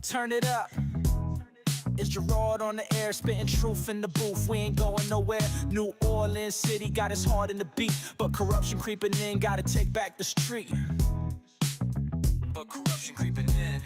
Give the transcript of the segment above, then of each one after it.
Turn it up. It's Gerard on the air, spitting truth in the booth. We ain't going nowhere. New Orleans City got its heart in the beat, but corruption creeping in, gotta take back the street. But corruption creeping in,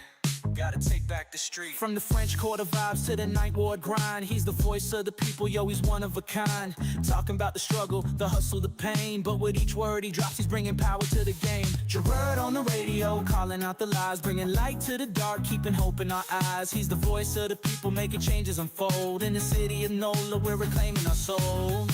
gotta take back the street. From the French Quarter vibes to the Ninth Ward grind, he's the voice of the people, yo, he's one of a kind. Talking about the struggle, the hustle, the pain, but with each word he drops, he's bringing power to the game. Gerard on the radio, calling out the lies, bringing light to the dark, keeping hope in our eyes. He's the voice of the people, making changes unfold. In the city of NOLA, we're reclaiming our soul.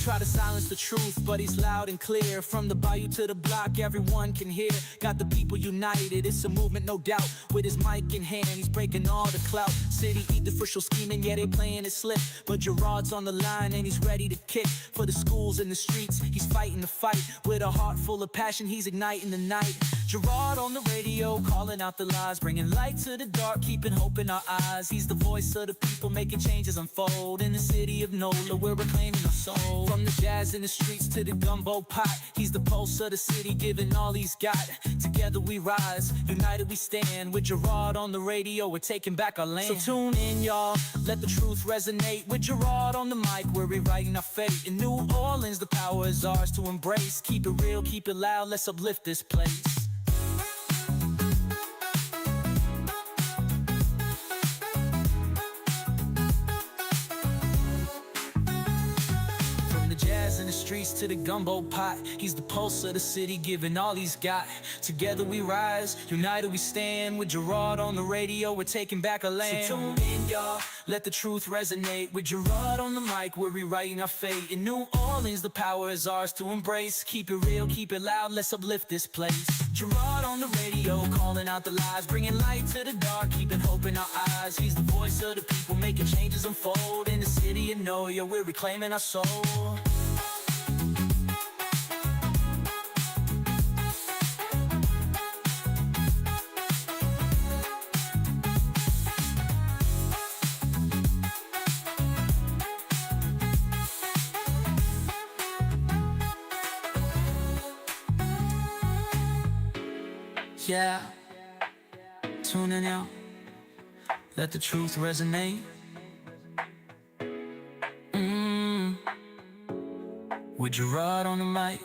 Try to silence the truth, but he's loud and clear. From the bayou to the block, everyone can hear. Got the people united, it's a movement, no doubt. With his mic in hand, he's breaking all the clout. City eat the official scheming, yeah, they playing it slick. But Gerard's on the line and he's ready to kick. For the schools and the streets, he's fighting the fight. With a heart full of passion, he's igniting the night. Gerard on the radio, calling out the lies, bringing light to the dark, keeping hope in our eyes. He's the voice of the people, making changes unfold. In the city of NOLA, we're reclaiming our soul. From the jazz in the streets to the gumbo pot, he's the pulse of the city, giving all he's got. Together we rise, united we stand. With Gerard on the radio, we're taking back our land. So tune in, y'all, let the truth resonate. With Gerard on the mic, we're rewriting our fate. In New Orleans, the power is ours to embrace. Keep it real, keep it loud, let's uplift this place. In the streets to the gumbo pot, he's the pulse of the city, giving all he's got. Together we rise, united we stand. With Gerard on the radio, we're taking back our land. So tune in, y'all, let the truth resonate. With Gerard on the mic, we're rewriting our fate. In New Orleans, the power is ours to embrace. Keep it real, keep it loud, let's uplift this place. Gerard on the radio, calling out the lies, bringing light to the dark, keeping hope in our eyes. He's the voice of the people, making changes unfold. In the city of NOLA, we're reclaiming our soul. Yeah, tune in out, let the truth resonate. With Gerard on the mic,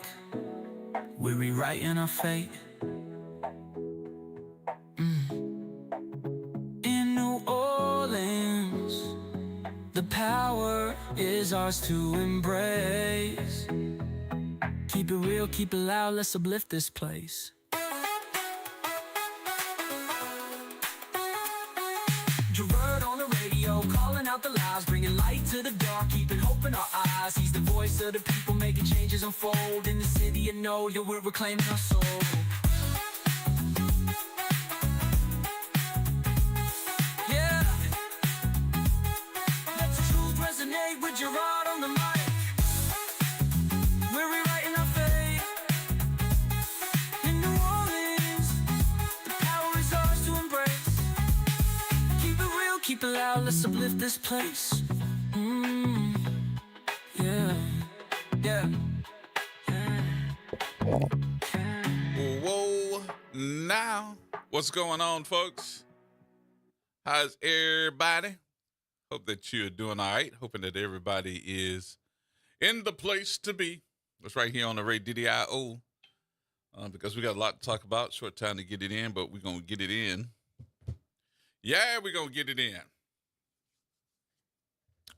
we're rewriting our fate. In New Orleans, the power is ours to embrace. Keep it real, keep it loud, let's uplift this place. Gerard on the radio, calling out the lies, bringing light to the dark, keeping hope in our eyes. He's the voice of the people, making changes unfold. In the city of NOLA, we're reclaiming our soul. Yeah, let the truth resonate. With Gerard on the mic, we're rewriting our fate. In New Orleans, the power is ours to embrace. Keep it real, keep it loud, let's uplift this place. Yeah, yeah. Whoa, now, what's going on, folks? How's everybody? Hope that you're doing all right. Hoping that everybody is in the place to be. It's right here on the Ray DDIO. Because we got a lot to talk about. Short time to get it in, but we're going to get it in. Yeah, we're going to get it in.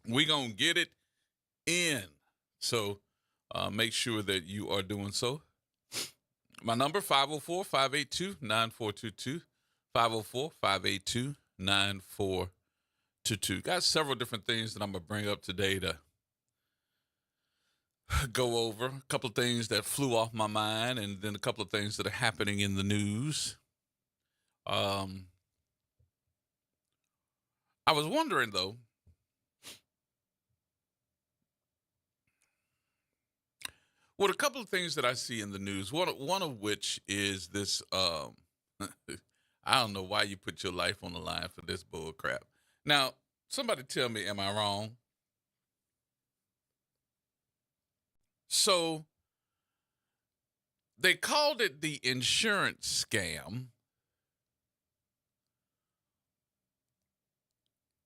We're going to get it in. So make sure that you are doing so. My number, 504-582-9422. 504-582-9422. Got several different things that I'm going to bring up today to go over. A couple of things that flew off my mind, and then a couple of things that are happening in the news. I was wondering, though, well, a couple of things that I see in the news, one of which is this, I don't know why you put your life on the line for this bull crap. Now, somebody tell me, am I wrong? So they called it the insurance scam.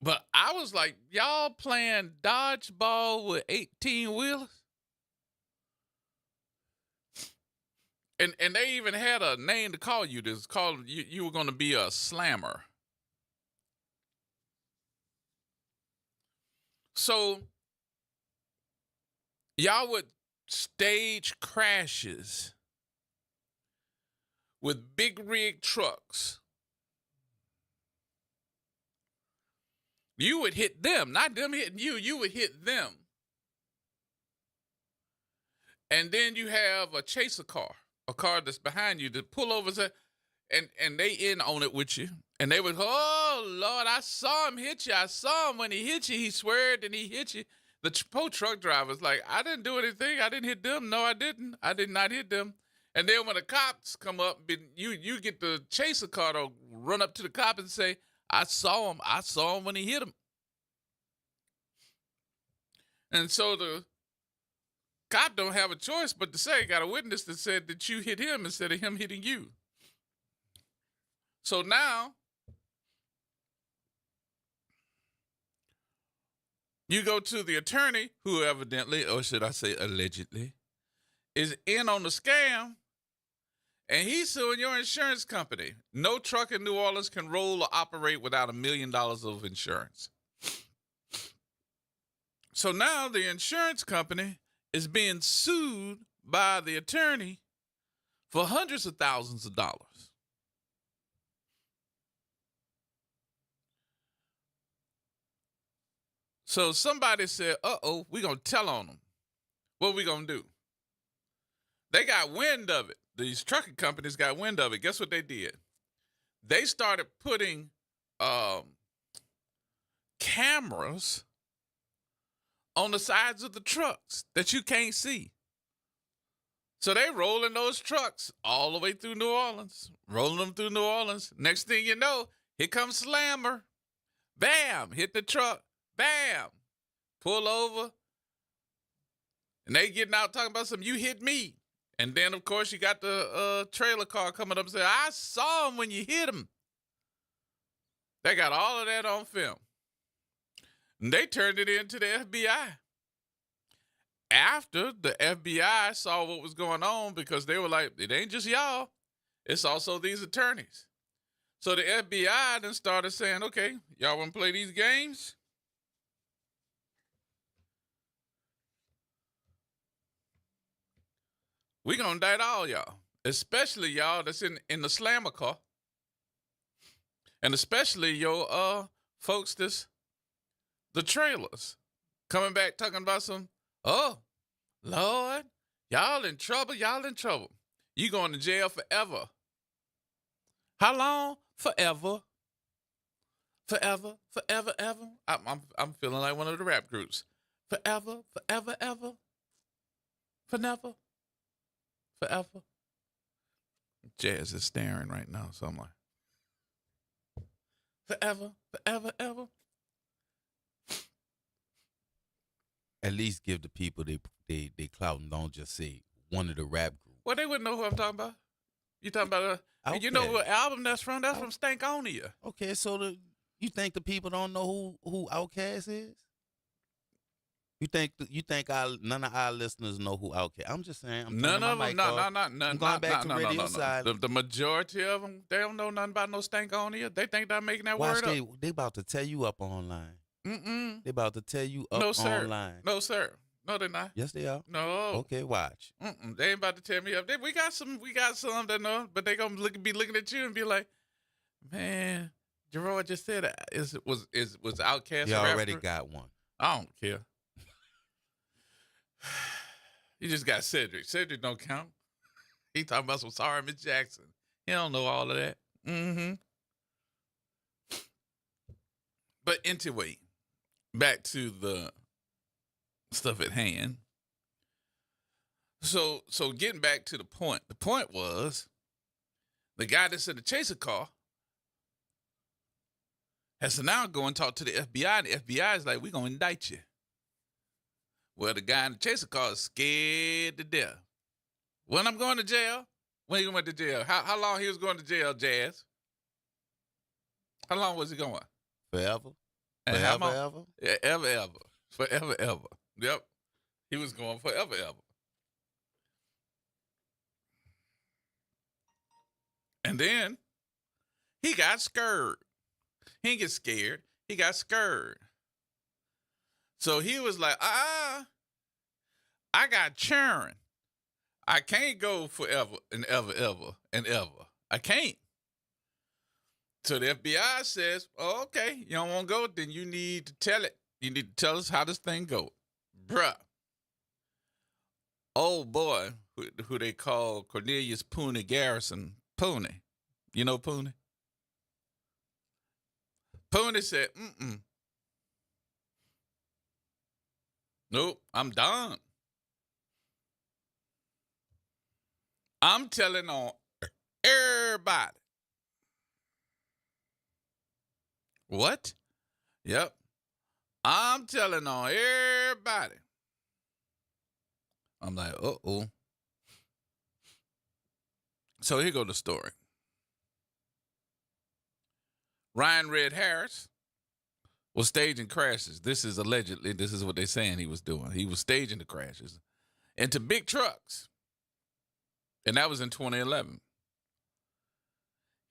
But I was like, y'all playing dodgeball with 18-wheelers? And they even had a name to call you. This called you were going to be a slammer. So y'all would stage crashes with big rig trucks. You would hit them, not them hitting you. You would hit them. And then you have a chaser car, a car that's behind you to pull over and they in on it with you. And they would, oh, Lord, I saw him hit you. I saw him when he hit you. He sweared and he hit you. The poor truck driver's like, I didn't do anything. I didn't hit them. No, I didn't. I did not hit them. And then when the cops come up, you get the chaser car to run up to the cop and say, I saw him. I saw him when he hit him. And so the cop don't have a choice but to say, got a witness that said that you hit him instead of him hitting you. So now you go to the attorney who evidently, or should I say allegedly, is in on the scam, and he's suing your insurance company. No truck in New Orleans can roll or operate without $1 million of insurance. So now the insurance company is being sued by the attorney for hundreds of thousands of dollars. So somebody said, uh-oh, we're going to tell on them. What we going to do? They got wind of it. These trucking companies got wind of it. Guess what they did? They started putting cameras on the sides of the trucks that you can't see. So they rolling those trucks all the way through New Orleans, rolling them through New Orleans. Next thing you know, here comes Slammer. Bam, hit the truck. Bam, pull over. And they getting out talking about something, you hit me. And then, of course, you got the trailer car coming up and saying, I saw him when you hit him. They got all of that on film. And they turned it in to the FBI. After the FBI saw what was going on, because they were like, it ain't just y'all, it's also these attorneys. So the FBI then started saying, okay, y'all want to play these games? We're going to indict all y'all, especially y'all that's in the slammer car. And especially your folks that's the trailers coming back talking about some, oh, Lord, y'all in trouble, You going to jail forever. How long? Forever. Forever, forever, ever. I'm feeling like one of the rap groups. Forever, forever, ever. For never. Forever. Jazz is staring right now, so I'm like, forever, forever, ever. At least give the people they clout and don't just say one of the rap groups. Well, they wouldn't know who I'm talking about. You talking about you know what album that's from? That's from Stankonia. Okay, so you think the people don't know who Outkast is? You think none of our listeners know who Outkast? I'm just saying. None of them. None. I'm going back to radio side. The majority of them, they don't know nothing about no Stankonia. They think they're making that word up. They about to tell you up online. Mm-mm. They about to tell you up online. No, sir. No, they're not. Yes, they are. No. Okay, watch. They ain't about to tell me up. We got some that know, but they gonna be looking at you and be like, man, Gerard just said was Outkast. You already got one. I don't care. You just got Cedric. Cedric don't count. He talking about some Sorry Miss Jackson. He don't know all of that. Mm-hmm. But anyway, back to the stuff at hand. So getting back to the point. The point was the guy that's in the chaser car has to now go and talk to the FBI, and the FBI is like, we're going to indict you. Well, the guy in the chaser car is scared to death. When I'm going to jail? When he went to jail? How long he was going to jail, Jazz? How long was he going? Forever. And Forever, how long? ever. Yeah, ever. Forever, ever. Yep. He was going forever, ever. And then he got scared. He didn't get scared. He got scared. So he was like, I got churn. I can't go forever and ever and ever. I can't. So the FBI says, oh, okay, you don't want to go, then you need to tell it. You need to tell us how this thing go. Bruh. Old boy, who they call Cornelius Pooney Garrison. Pooney. You know Pooney? Pooney said, nope, I'm done. I'm telling on everybody. What? Yep. I'm telling on everybody. I'm like, uh-oh. So here go the story. Ryan Red Harris was staging crashes. This is what they're saying he was doing. He was staging the crashes into big trucks. And that was in 2011.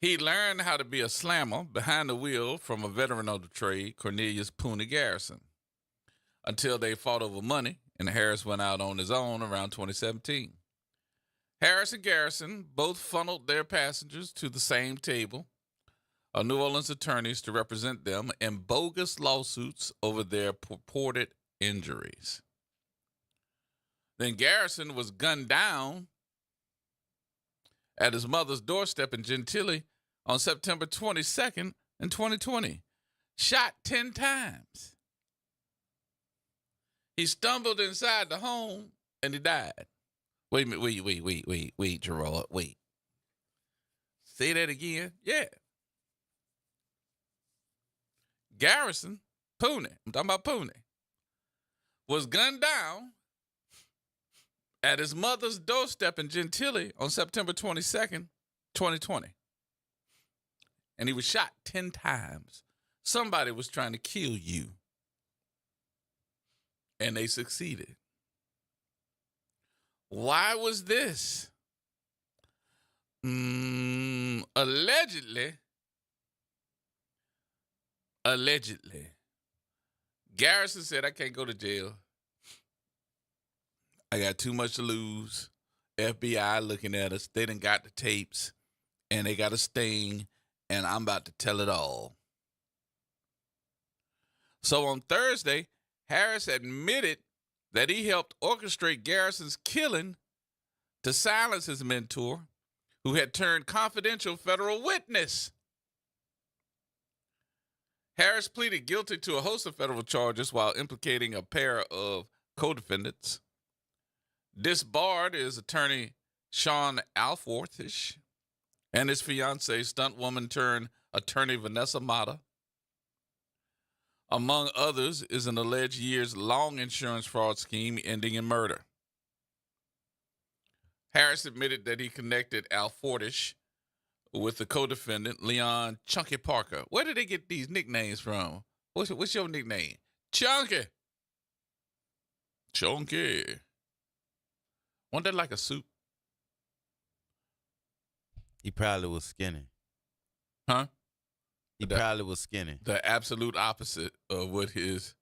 He learned how to be a slammer behind the wheel from a veteran of the trade, Cornelius Pooney Garrison, until they fought over money, and Harris went out on his own around 2017. Harris and Garrison both funneled their passengers to the same table of New Orleans attorneys to represent them in bogus lawsuits over their purported injuries. Then Garrison was gunned down at his mother's doorstep in Gentilly on September 22nd in 2020, shot 10 times. He stumbled inside the home and he died. Wait a minute, wait, Gerard, wait. Say that again? Yeah. Garrison, Pooney, I'm talking about Pooney, was gunned down at his mother's doorstep in Gentilly on September 22nd, 2020. And he was shot 10 times. Somebody was trying to kill you. And they succeeded. Why was this? Allegedly, Garrison said, I can't go to jail. I got too much to lose. FBI looking at us. They done got the tapes, and they got a sting, and I'm about to tell it all. So on Thursday, Harris admitted that he helped orchestrate Garrison's killing to silence his mentor, who had turned confidential federal witness. Harris pleaded guilty to a host of federal charges while implicating a pair of co-defendants. Disbarred is attorney Sean Alfortish and his fiancee, stuntwoman turned attorney Vanessa Mata. Among others is an alleged years-long insurance fraud scheme ending in murder. Harris admitted that he connected Alfortish with the co-defendant, Leon Chunky Parker. Where did they get these nicknames from? What's your nickname? Chunky. Chunky. Wasn't that like a soup? He probably was skinny. Huh? He probably was skinny. The absolute opposite of what his...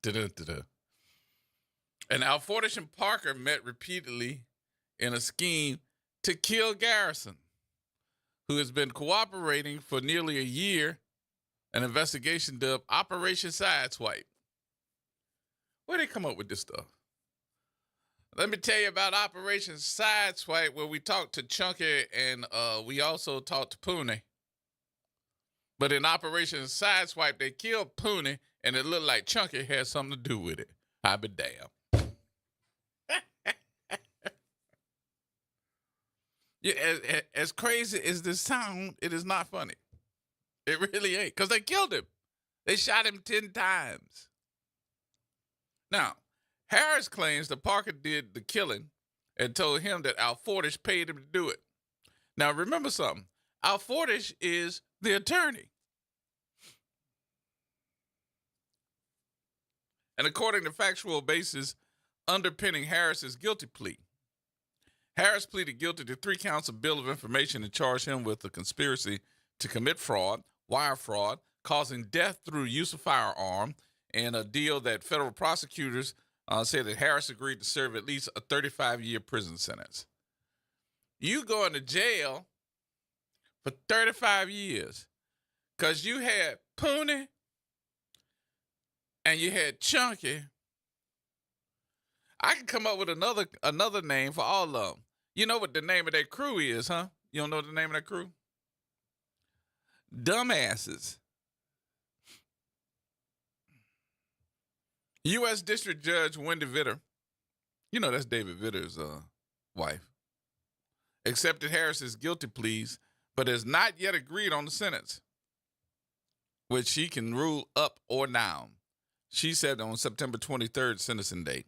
Da-da-da-da. And Alfortish and Parker met repeatedly in a scheme to kill Garrison, who has been cooperating for nearly a year, an investigation dubbed Operation Sideswipe. Where they come up with this stuff? Let me tell you about Operation Sideswipe, where we talked to Chunky and we also talked to Pooney. But in Operation Sideswipe, they killed Pooney, and it looked like Chunky had something to do with it. I be damn. Yeah, as crazy as this sound, it is not funny. It really ain't, because they killed him. They shot him 10 times. Now, Harris claims that Parker did the killing and told him that Al Fordish paid him to do it. Now, remember something. Al Fordish is the attorney. And according to factual basis underpinning Harris's guilty plea, Harris pleaded guilty to 3 counts of bill of information and charged him with a conspiracy to commit fraud, wire fraud, causing death through use of firearm, and a deal that federal prosecutors said that Harris agreed to serve at least a 35-year prison sentence. You going to jail for 35 years because you had Pooney and you had Chunky. I can come up with another name for all of them. You know what the name of that crew is, huh? You don't know the name of that crew? Dumbasses. U.S. District Judge Wendy Vitter, you know that's David Vitter's wife, accepted Harris's guilty pleas, but has not yet agreed on the sentence, which she can rule up or down. She said on September 23rd sentencing date.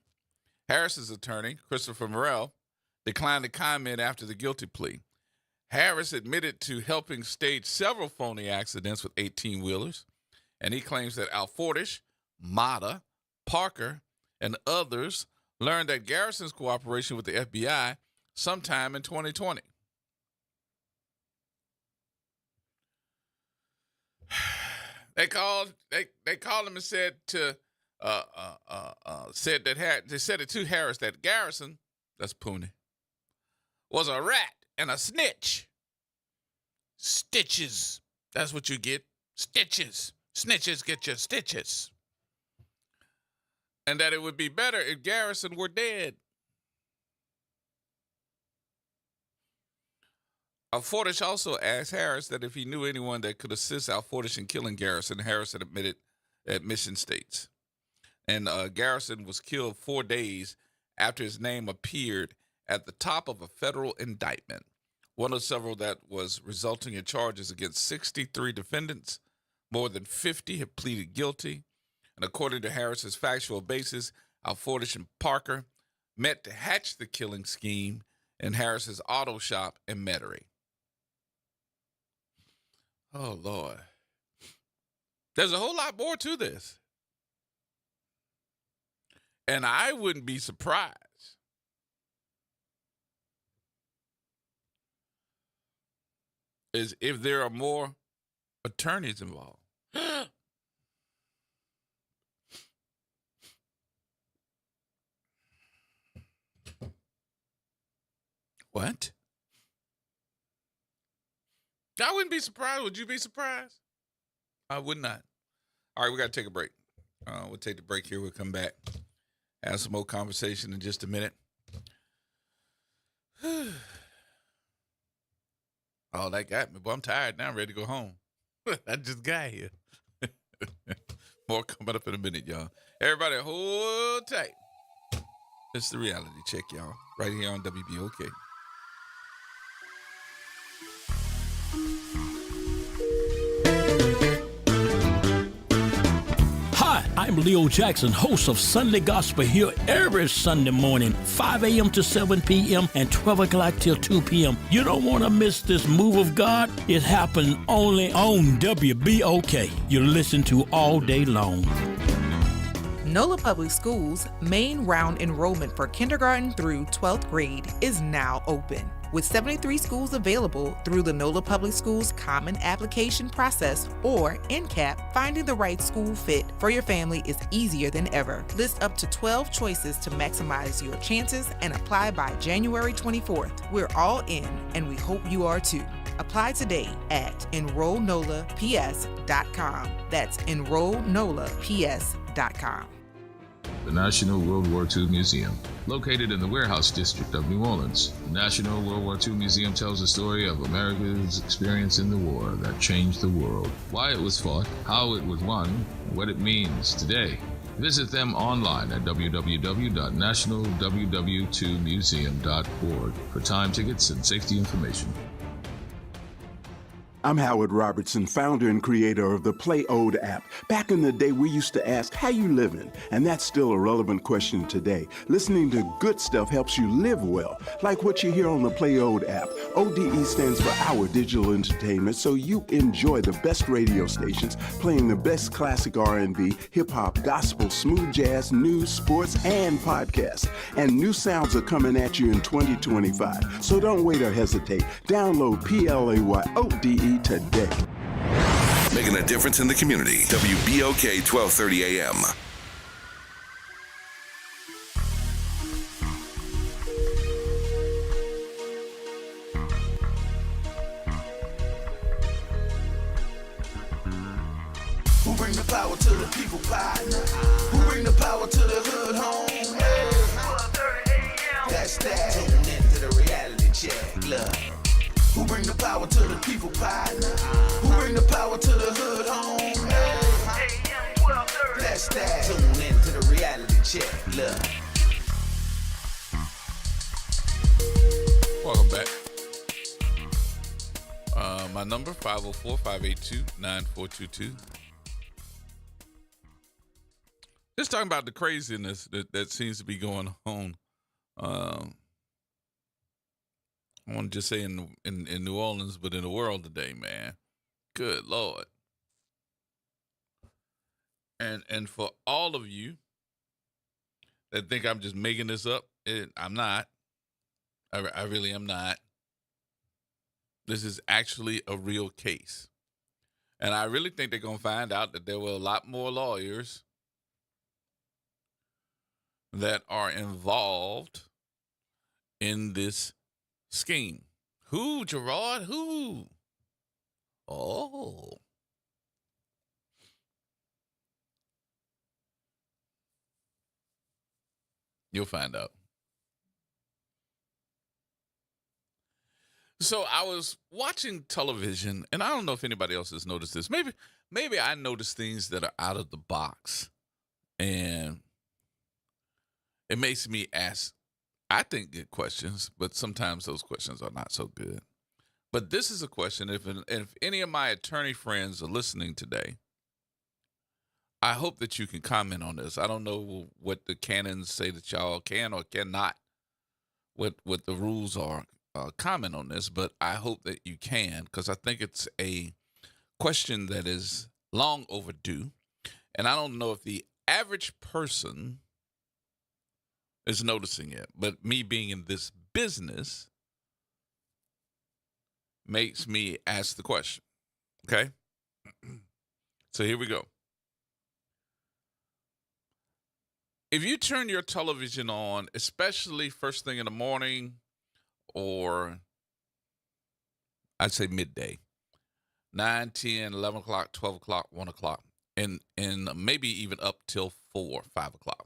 Harris's attorney, Christopher Morrell, declined to comment after the guilty plea. Harris admitted to helping stage several phony accidents with 18-wheelers, and he claims that Al Fordish, Mata, Parker, and others learned that Garrison's cooperation with the FBI sometime in 2020. They called him and said it to Harris that Garrison, that's Pooney, was a rat and a snitch. Stitches. That's what you get. Stitches. Snitches get your stitches. And that it would be better if Garrison were dead. Al Fordish also asked Harris that if he knew anyone that could assist Al Fordish in killing Garrison. Harris had admitted at Mission States. And Garrison was killed 4 days after his name appeared at the top of a federal indictment, one of several that was resulting in charges against 63 defendants. More than 50 have pleaded guilty. And according to Harris's factual basis, Al Fordish and Parker met to hatch the killing scheme in Harris's auto shop in Metairie. Oh, Lord. There's a whole lot more to this. And I wouldn't be surprised if there are more attorneys involved. What? I wouldn't be surprised. Would you be surprised? I would not. All right, we got to take a break. We'll take the break here. We'll come back. Have some more conversation in just a minute. Oh, that got me. Boy, I'm tired now. I'm ready to go home. I just got here. More coming up in a minute, y'all. Everybody hold tight. It's the reality check, y'all. Right here on WBOK. Hi, I'm Leo Jackson, host of Sunday Gospel here every Sunday morning, 5 a.m. to 7 p.m. and 12 o'clock till 2 p.m. You don't want to miss this move of God. It happens only on WBOK. You listen to all day long. NOLA Public Schools' main round enrollment for kindergarten through 12th grade is now open. With 73 schools available through the NOLA Public Schools Common Application Process, or NCAP, finding the right school fit for your family is easier than ever. List up to 12 choices to maximize your chances and apply by January 24th. We're all in, and we hope you are too. Apply today at enrollnolaps.com. That's enrollnolaps.com. The National World War II Museum, located in the Warehouse District of New Orleans. The National World War II Museum tells the story of America's experience in the war that changed the world, why it was fought, how it was won, and what it means today. Visit them online at www.nationalww2museum.org for time tickets and safety information. I'm Howard Robertson, founder and creator of the Play Ode app. Back in the day, we used to ask, how you living? And that's still a relevant question today. Listening to good stuff helps you live well, like what you hear on the Play Ode app. ODE stands for Our Digital Entertainment, so you enjoy the best radio stations playing the best classic R&B, hip-hop, gospel, smooth jazz, news, sports, and podcasts. And new sounds are coming at you in 2025, so don't wait or hesitate. Download PLAYODE today. Making a difference in the community. WBOK 1230 AM. Who bring the power to the people, partner? Who bring the power to the hood, home? Hey. 12:30 AM. That's that. Tune into the reality check. Look. Who bring the power to the people, partner? Who bring the power to the hood, home? Hey. AM 12:30. That's that. Tune into the reality check. Look. Welcome back. My number 504-582-9422. Just talking about the craziness that seems to be going on. I want to just say in New Orleans, but in the world today, man. Good Lord. And for all of you that think I'm just making this up, I'm not. I really am not. This is actually a real case. And I really think they're going to find out that there were a lot more lawyers that are involved in this scheme. Who, Gerard? Who? Oh. You'll find out. So I was watching television, and I don't know if anybody else has noticed this. Maybe I notice things that are out of the box, and it makes me ask, I think, good questions, but sometimes those questions are not so good. But this is a question. If any of my attorney friends are listening today, I hope that you can comment on this. I don't know what the canons say that y'all can or cannot, what the rules are. Comment on this, but I hope that you can, because I think it's a question that is long overdue. And I don't know if the average person is noticing it, but me being in this business makes me ask the question. Okay? So here we go. If you turn your television on, especially first thing in the morning, or I'd say midday, 9, 10, 11 o'clock, 12 o'clock, 1 o'clock, and maybe even up till 4, 5 o'clock.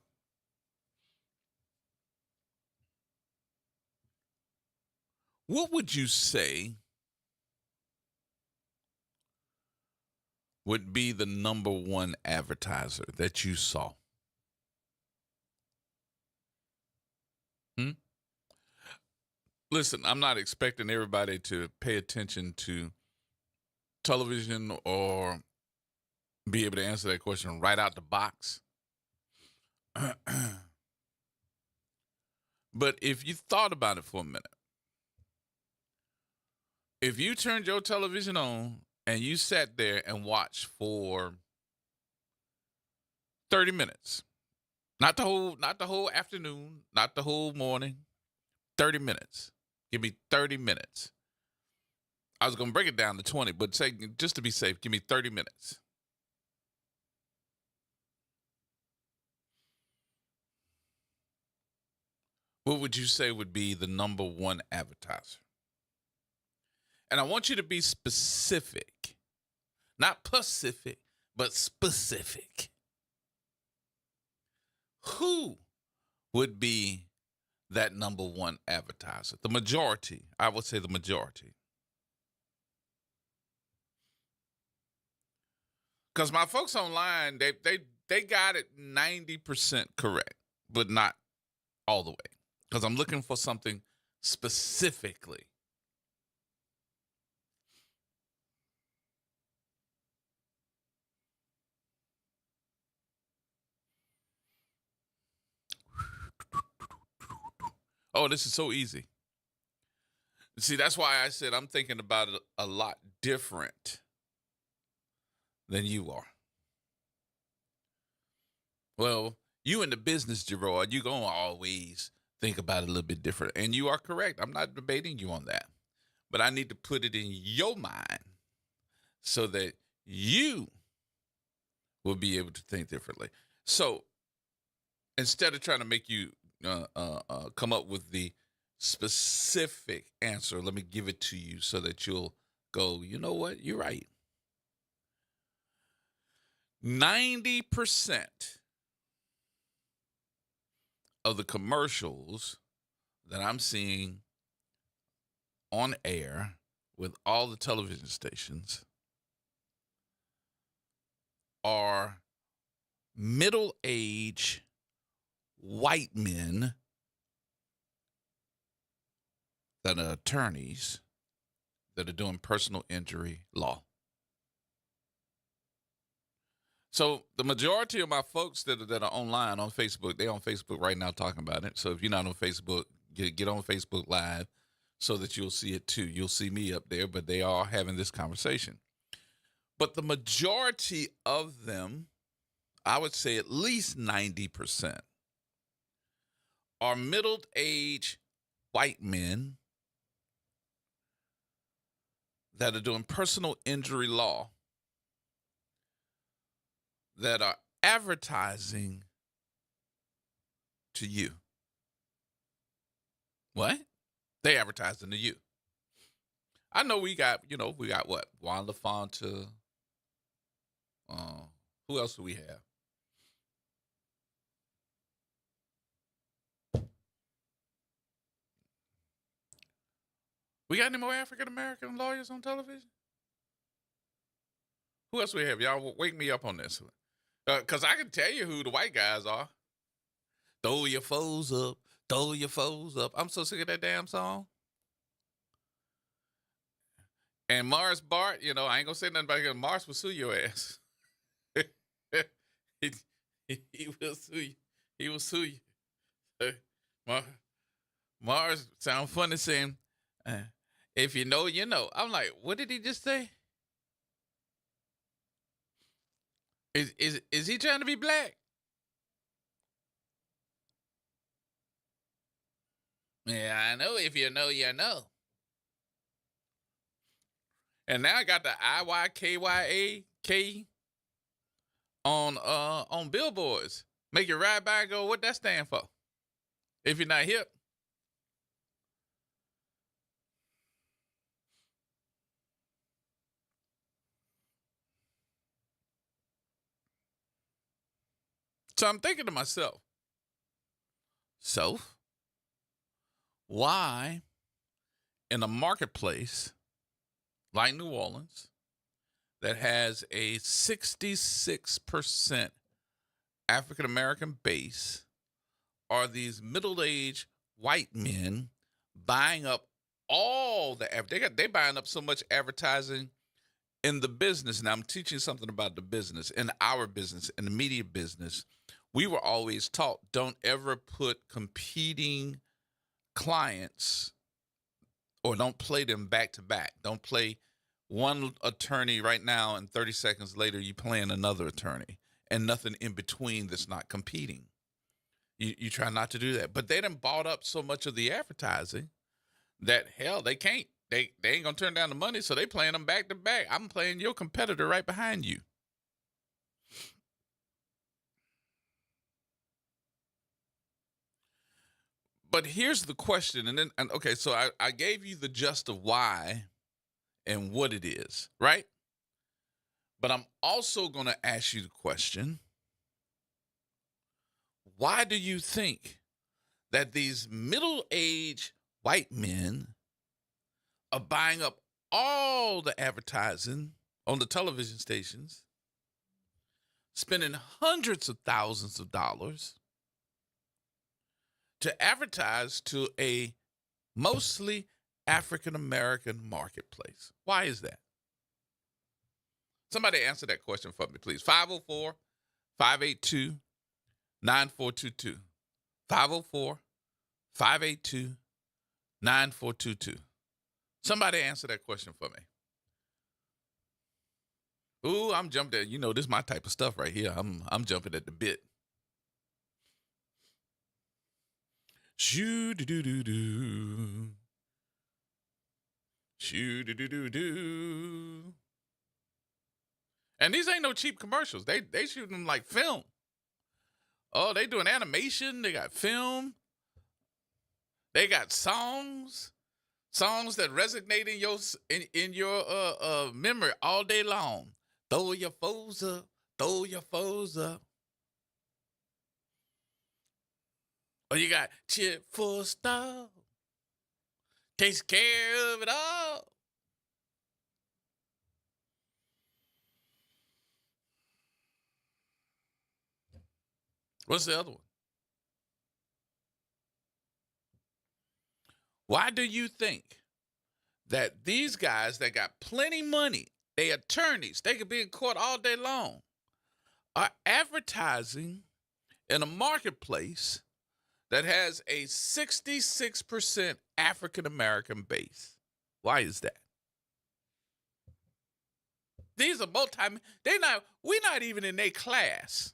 What would you say would be the number one advertiser that you saw? Listen, I'm not expecting everybody to pay attention to television or be able to answer that question right out the box. But if you thought about it for a minute, if you turned your television on and you sat there and watched for 30 minutes, not the whole afternoon, not the whole morning, 30 minutes. Give me 30 minutes. I was going to break it down to 20, but say, just to be safe, give me 30 minutes. What would you say would be the number one advertiser? And I want you to be specific. Not Pacific, but specific. Who would be that number one advertiser? The majority. I would say the majority. Because my folks online, they got it 90% correct, but not all the way. Because I'm looking for something specifically. Oh, this is so easy. See, that's why I said I'm thinking about it a lot different than you are. Well, you in the business, Gerard, you're going to always think about it a little bit different. And you are correct. I'm not debating you on that. But I need to put it in your mind so that you will be able to think differently. So instead of trying to make you come up with the specific answer, let me give it to you so that you'll go, you know what? You're right. 90% of the commercials that I'm seeing on air with all the television stations are middle-aged white men that are attorneys that are doing personal injury law. So the majority of my folks that are online on Facebook, they're on Facebook right now talking about it. So if you're not on Facebook, get on Facebook Live so that you'll see it too. You'll see me up there, but they are having this conversation. But the majority of them, I would say at least 90%, are middle-aged white men that are doing personal injury law that are advertising to you. What? They advertising to you. I know we got what? Juan LaFonta. Who else do we have? We got any more African-American lawyers on television? Who else we have? Y'all wake me up on this one. Because I can tell you who the white guys are. Throw your foes up. Throw your foes up. I'm so sick of that damn song. And Morris Bart, I ain't going to say nothing about it. Morris will sue your ass. he will sue you. He will sue you. Morris sound funny saying, if you know, you know. I'm like, what did he just say? Is he trying to be black? Yeah, I know. If you know, you know. And now I got the IYKYAK on billboards. Make you ride by and go, what that stand for? If you're not hip. So I'm thinking to myself, so why in a marketplace like New Orleans that has a 66% African-American base are these middle-aged white men buying up all the they buying up so much advertising in the business. Now I'm teaching something about the business, in our business, in the media business. We were always taught, don't ever put competing clients or don't play them back to back. Don't play one attorney right now and 30 seconds later you playing another attorney and nothing in between that's not competing. You try not to do that. But they done bought up so much of the advertising that, hell, they can't. They ain't going to turn down the money, so they playing them back to back. I'm playing your competitor right behind you. But here's the question, okay, so I gave you the gist of why and what it is, right? But I'm also going to ask you the question, why do you think that these middle-aged white men are buying up all the advertising on the television stations, spending hundreds of thousands of dollars to advertise to a mostly African-American marketplace? Why is that? Somebody answer that question for me, please. 504-582-9422. 582-9422. Somebody answer that question for me. Ooh, I'm jumping at, this is my type of stuff right here. I'm jumping at the bit. Shoo-doo-doo-doo-doo. Shoo-doo-doo-doo-doo. And these ain't no cheap commercials. They shoot them like film. Oh, they doing animation. They got film. They got songs that resonate in your memory all day long. Throw your foes up. Throw your foes up. Oh, you got Chip for Star. Takes care of it all. What's the other one? Why do you think that these guys that got plenty money, they attorneys, they could be in court all day long, are advertising in a marketplace that has a 66% African-American base? Why is that? These are we're not even in their class.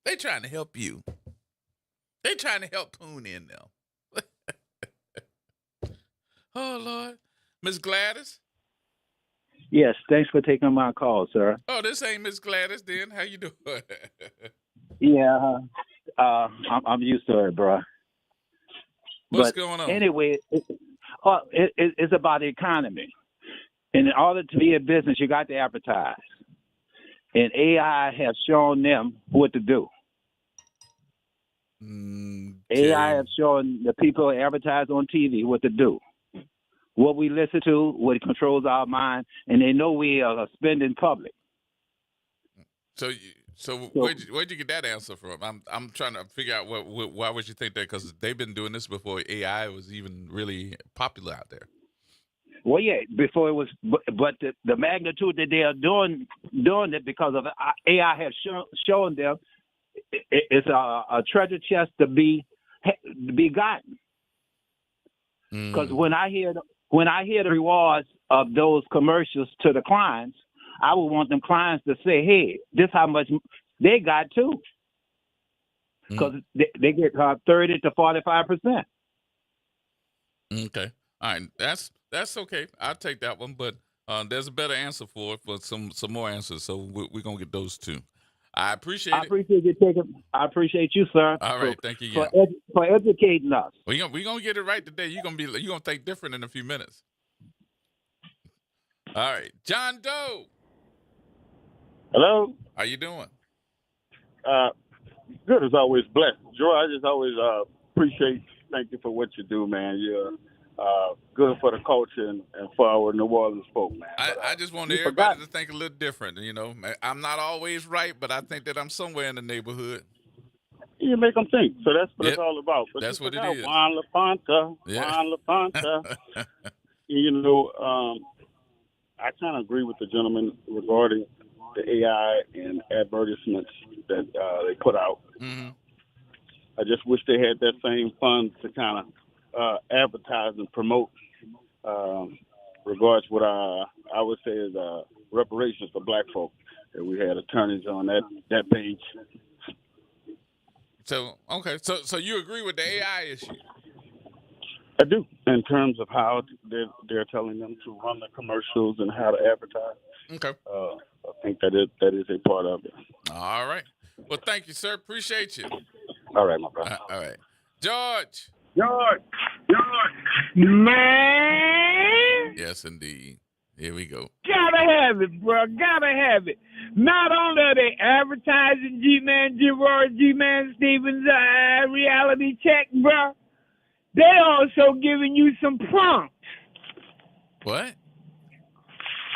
They trying to help you. They trying to help Poon in them. Oh, Lord. Miss Gladys? Yes, thanks for taking my call, sir. Oh, this ain't Miss Gladys then. How you doing? Yeah, I'm used to it, bro. What's going on? Anyway, it's about the economy. And in order to be in business, you got to advertise. And AI have shown them what to do. Okay. AI have shown the people who advertise on TV what to do. What we listen to, what controls our mind, and they know we are spending public. So where'd you get that answer from? I'm trying to figure out why would you think that? Because they've been doing this before AI was even really popular out there. Well, yeah, before it was, but the magnitude that they are doing it because of AI has shown them it's a treasure chest to be gotten. Because when I hear the rewards of those commercials to the clients, I would want them clients to say, "Hey, this how much they got too," because they get 30 to 45%. Okay, all right, that's okay. I'll take that one, but there's a better answer for some more answers, so we're gonna get those two. I appreciate it. I appreciate you, sir. All right, thank you. For educating us. We're gonna get it right today. You're gonna think different in a few minutes. All right, John Doe. Hello. How you doing? Good as always. Blessed. Joy, I just always appreciate. Thank you for what you do, man. You're good for the culture and for our New Orleans folk, man. I just want everybody to think a little different. I'm not always right, but I think that I'm somewhere in the neighborhood. You make them think. So that's what it's all about. But that's what it is. Juan LaPonta. Yeah. Juan LaPonta. I kind of agree with the gentleman regarding the AI and advertisements that they put out. Mm-hmm. I just wish they had that same fund to kind of advertise and promote regards what I would say is reparations for black folk. That we had attorneys on that page. So so you agree with the AI issue? I do, in terms of how they're telling them to run the commercials and how to advertise. Okay. I think that is a part of it. All right. Well, thank you, sir. Appreciate you. All right, my brother. All right. George. Man. Yes, indeed. Here we go. Gotta have it, bro. Gotta have it. Not only are they advertising G-Man, Gerard, G-Man Stevens, reality check, bro, they also giving you some prompts. What?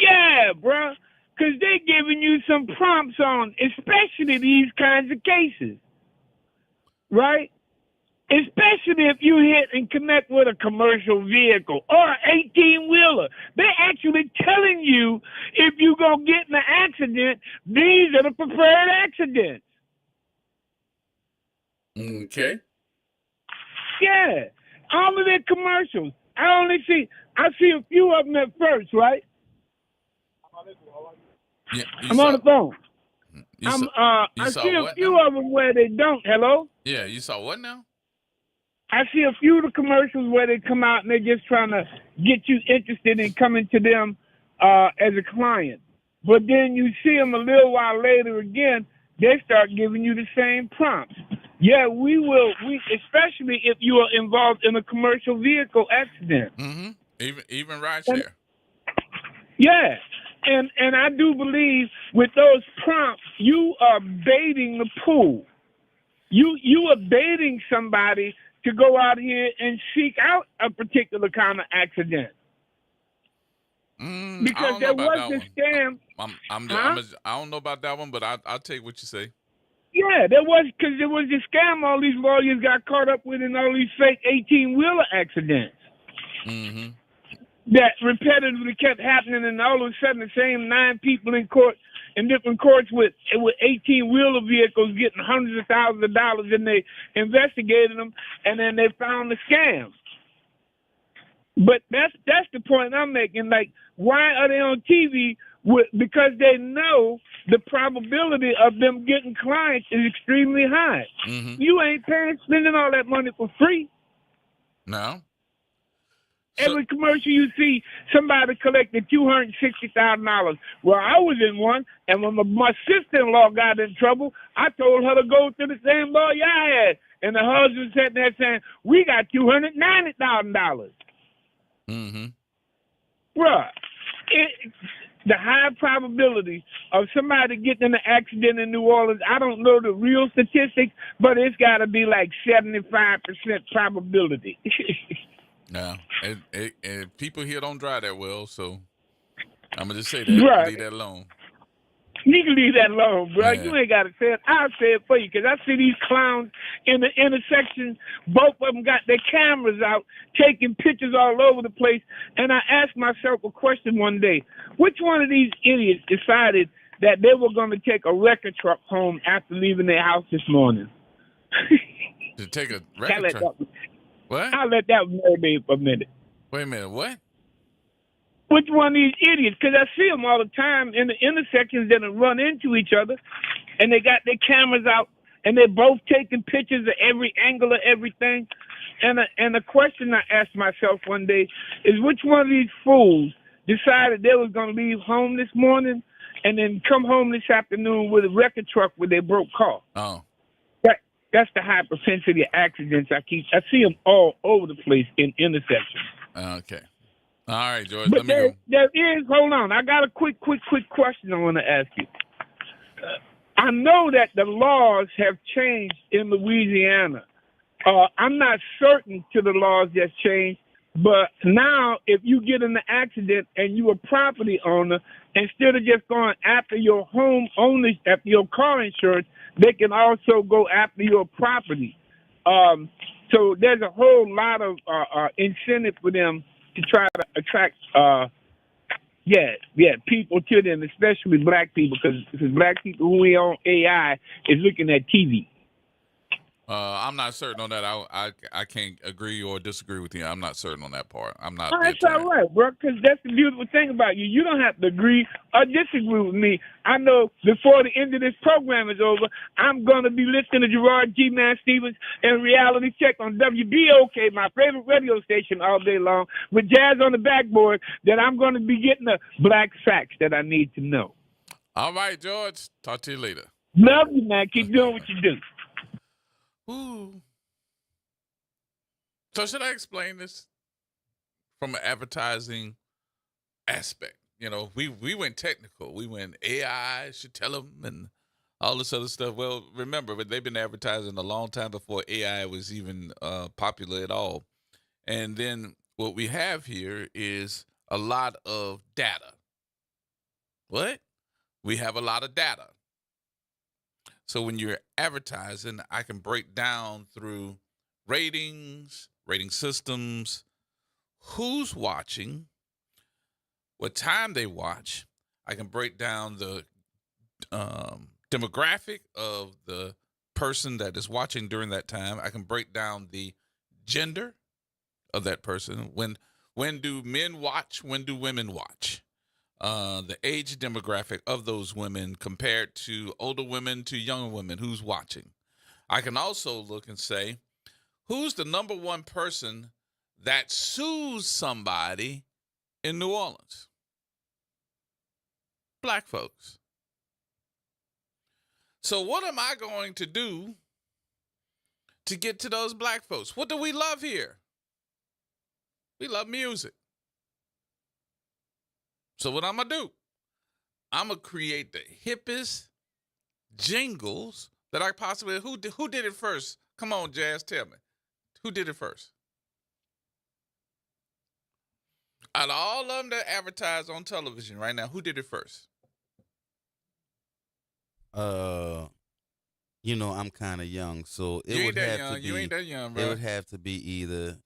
Yeah, bro. Because they giving you some prompts on, especially these kinds of cases. Right? Especially if you hit and connect with a commercial vehicle or an 18-wheeler. They're actually telling you if you're going to get in an accident, these are the preferred accidents. Okay. Yeah, all of their commercials. I see a few of them at first, right? Yeah, I'm on the phone. I saw see a what few now? of them where they don't. Hello? Yeah, you saw what now? I see a few of the commercials where they come out and they're just trying to get you interested in coming to them as a client. But then you see them a little while later again, they start giving you the same prompts. Yeah, we especially if you are involved in a commercial vehicle accident. Mm-hmm. Even rideshare. Yeah. And I do believe with those prompts, you are baiting the pool. You are baiting somebody to go out here and seek out a particular kind of accident. Because there was a scam. I don't know about that one, but I'll take what you say. Yeah, there was a scam all these lawyers got caught up with in all these fake 18-wheeler accidents. Mm-hmm. That repetitively kept happening, and all of a sudden the same 9 people in court, in different courts with 18-wheeler vehicles getting hundreds of thousands of dollars, and they investigated them, and then they found the scam. But that's the point I'm making. Like, why are they on TV? Because they know the probability of them getting clients is extremely high. Mm-hmm. You ain't spending all that money for free. No. Every commercial you see, somebody collected $260,000. Well, I was in one, and when my sister-in-law got in trouble, I told her to go to the same lawyer I had. And the husband sat there saying, we got $290,000. Mm-hmm. Bruh, the high probability of somebody getting in an accident in New Orleans, I don't know the real statistics, but it's got to be like 75% probability. No, and people here don't drive that well, so I'm gonna just say that. Right. Leave that alone. You can leave that alone, bro. Yeah. You ain't got to say it. I'll say it for you, because I see these clowns in the intersection. Both of them got their cameras out, taking pictures all over the place. And I asked myself a question one day. Which one of these idiots decided that they were going to take a record truck home after leaving their house this morning? To take a record truck? What? I'll let that marinate for a minute. Wait a minute, what? Which one of these idiots? Because I see them all the time in the intersections that run into each other, and they got their cameras out, and they're both taking pictures of every angle of everything. And the question I asked myself one day is, which one of these fools decided they was going to leave home this morning and then come home this afternoon with a record truck with their broke car? Oh. That's the high propensity of accidents I see them all over the place in intersections. Okay. All right, George. But let me go. There is, hold on. I got a quick question I want to ask you. I know that the laws have changed in Louisiana. I'm not certain to the laws that's changed, but now if you get in an accident and you're a property owner, instead of just going after your home owners, after your car insurance, they can also go after your property. So there's a whole lot of incentive for them to try to attract, people to them, especially black people, because black people who we on AI is looking at TV. I'm not certain on that. I can't agree or disagree with you. I'm not certain on that part. I'm not. Oh, that's all right, bro, because that's the beautiful thing about you. You don't have to agree or disagree with me. I know before the end of this program is over, I'm going to be listening to Gerard G. Man Stevens and Reality Check on WBOK, my favorite radio station, all day long, with Jazz on the backboard, that I'm going to be getting the black facts that I need to know. All right, George. Talk to you later. Love you, man. Keep doing what you do. Ooh. So should I explain this from an advertising aspect? You know, we went technical. We went AI should tell them and all this other stuff. Well, remember, but they've been advertising a long time before AI was even popular at all. And then what we have here is a lot of data. What? We have a lot of data. So when you're advertising, I can break down through ratings, rating systems, who's watching, what time they watch. I can break down the demographic of the person that is watching during that time. I can break down the gender of that person. When do men watch? When do women watch? The age demographic of those women compared to older women to younger women. Who's watching? I can also look and say, who's the number one person that sues somebody in New Orleans? Black folks. So what am I going to do to get to those black folks? What do we love here? We love music. So what I'm going to do, I'm going to create the hippest jingles that I possibly, who did it first? Come on, Jazz, tell me. Who did it first? Out of all of them that advertise on television right now, who did it first? I'm kind of young, so it You would ain't that have young. to be. You ain't that young, bro. It would have to be either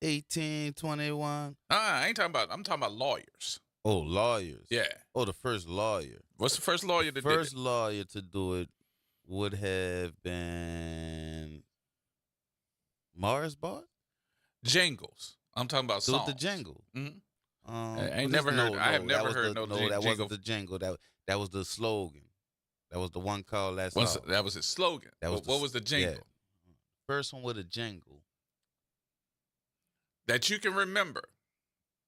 18, 21. I ain't talking about. I'm talking about lawyers. Oh, lawyers. Yeah. Oh, the first lawyer. What's the first lawyer that did it? First lawyer to do it would have been Morris Bart. Jingles. I'm talking about Do songs. the jingle. Mm-hmm. I have never heard no that jingle. wasn't the jingle. That was the slogan. That was the one called that That song. was his slogan. What was the jingle? Yeah. First one with a jingle. That you can remember.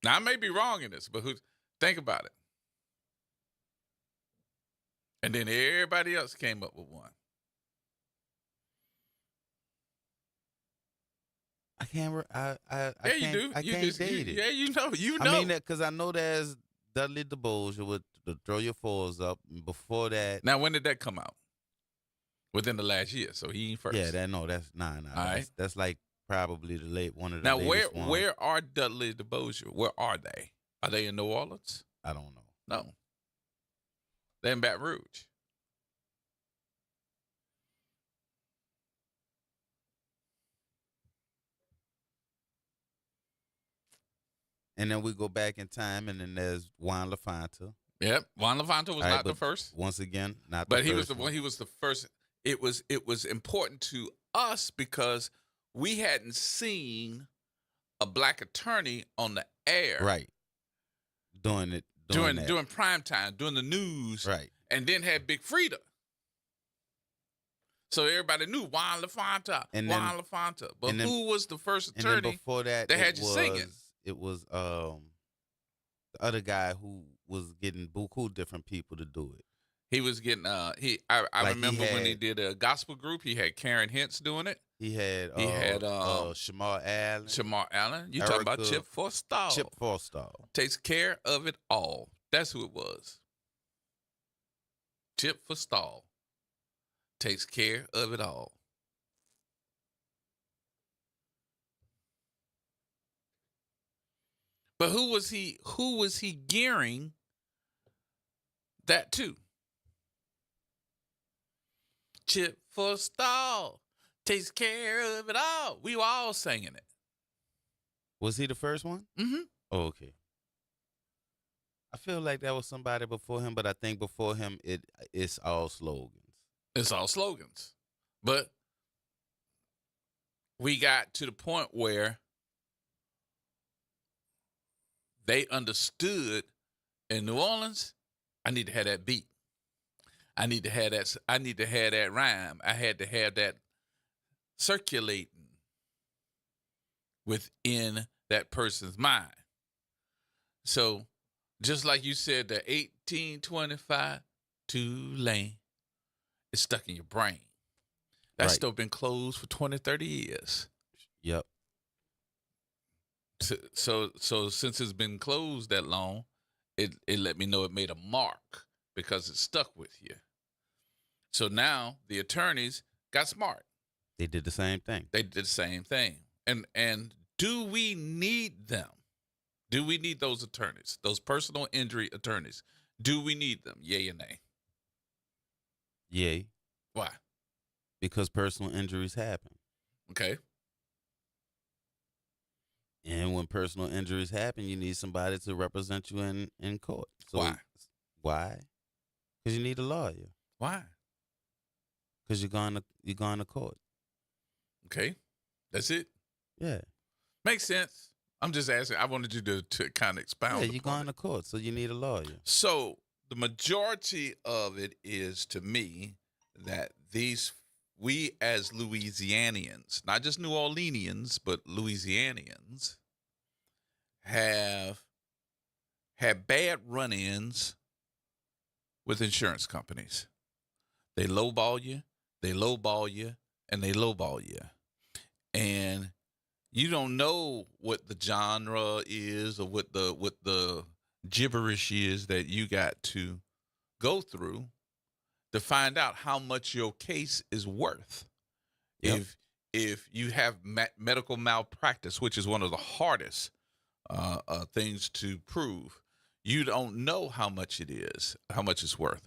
Now, I may be wrong in this, but think about it. And then everybody else came up with one. I can't. I Yeah, can't, you do. I can't date it. Yeah, you know. I mean that because I know there's Dudley DeBoja with the Throw Your Fours Up. And before that, Now, when did that come out? Within the last year, so he ain't first. yeah, that's nah. All right. That's like probably one of the Now, latest ones. where are Dudley DeBoja? Where are they? Are they in New Orleans? I don't know. No. They're in Baton Rouge. And then we go back in time, and then there's Juan LaFonta. Yep, Juan LaFonta was All right, not the but first. Once again, not. But the he first was the one. He was the first. It was important to us because we hadn't seen a black attorney on the air, Right. Doing that. during prime time, doing the news, Right. and then had Big Frida. So everybody knew Juan LaFonta, And Juan LaFonta. But and then- who was the first And then attorney before that, that had you singing? It was the other guy who was getting buku different people to do it. He was getting I Like he remember when he had- did a gospel group. He had Karen Hintz doing it. He had Shamar Allen, Shamar Allen. You talking about Erica- Chip Forstall? Chip Forstall. Takes care of it all. That's who it was. Chip Forstall takes care of it all. But who was he gearing that to? Chip Forstall takes care of it all. We were all singing it. Was he the first one? Mm-hmm. Oh, okay. I feel like that was somebody before him, but I think before him it's all slogans. It's all slogans. But we got to the point where they understood in New Orleans, I need to have that beat. I need to have that rhyme. I had to have that circulating within that person's mind. So just like you said, the 1825 Tulane, it's stuck in your brain. That Right. store been closed for 20, 30 years. Yep. So since it's been closed that long, it let me know it made a mark because it stuck with you. So now the attorneys got smart. They did the same thing. They did the same thing. And do we need them? Do we need those attorneys, those personal injury attorneys? Do we need them? Yay or nay? Yay. Why? Because personal injuries happen. Okay. And when personal injuries happen, you need somebody to represent you in court. So Why? Why? Because you need a lawyer. Why? Because you're going to court. Okay. That's it. Yeah. Makes sense. I'm just asking. I wanted you to kind of expound. Yeah, you're going to court, so you need a lawyer. So the majority of it is, to me, that we as Louisianians, not just New Orleanians, but Louisianians, have had bad run-ins with insurance companies. They lowball you, and they lowball you. And you don't know what the genre is or what the gibberish is that you got to go through to find out how much your case is worth. Yep. If you have medical malpractice, which is one of the hardest things to prove, you don't know how much it is, how much it's worth.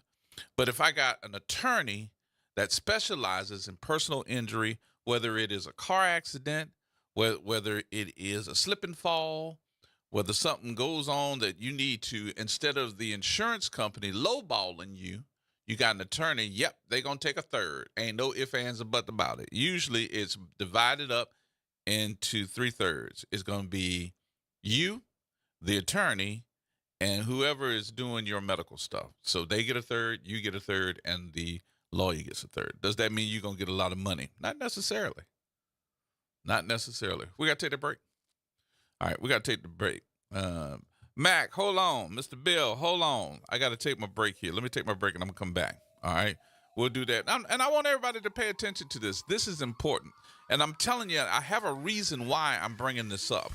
But if I got an attorney that specializes in personal injury, whether it is a car accident, whether it is a slip and fall, whether something goes on that you need to, instead of the insurance company lowballing you, you got an attorney, yep, they're going to take a third. Ain't no ifs, ands, or buts about it. Usually it's divided up into 3/3. It's going to be you, the attorney, and whoever is doing your medical stuff. So they get a third, you get a third, and the lawyer gets a third. Does that mean you're going to get a lot of money? Not necessarily. Not necessarily. We got to take the break. All right, we got to take the break. Mac, hold on. Mr. Bill, hold on. I got to take my break here. Let me take my break, and I'm going to come back. All right? We'll do that. And I want everybody to pay attention to this. This is important. And I'm telling you, I have a reason why I'm bringing this up.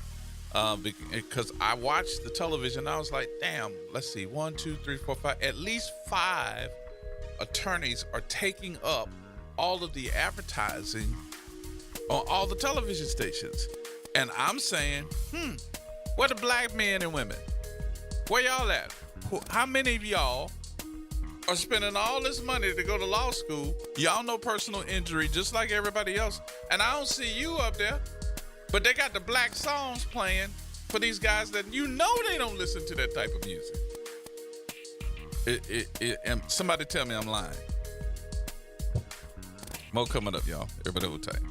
Because I watched the television, and I was like, damn, let's see, 1, 2, 3, 4, 5. At least 5 attorneys are taking up all of the advertising on all the television stations. And I'm saying, where the black men and women? Where y'all at? How many of y'all are spending all this money to go to law school? Y'all know personal injury just like everybody else. And I don't see you up there. But they got the black songs playing for these guys that you know they don't listen to that type of music. And somebody tell me I'm lying. More coming up, y'all. Everybody hold tight.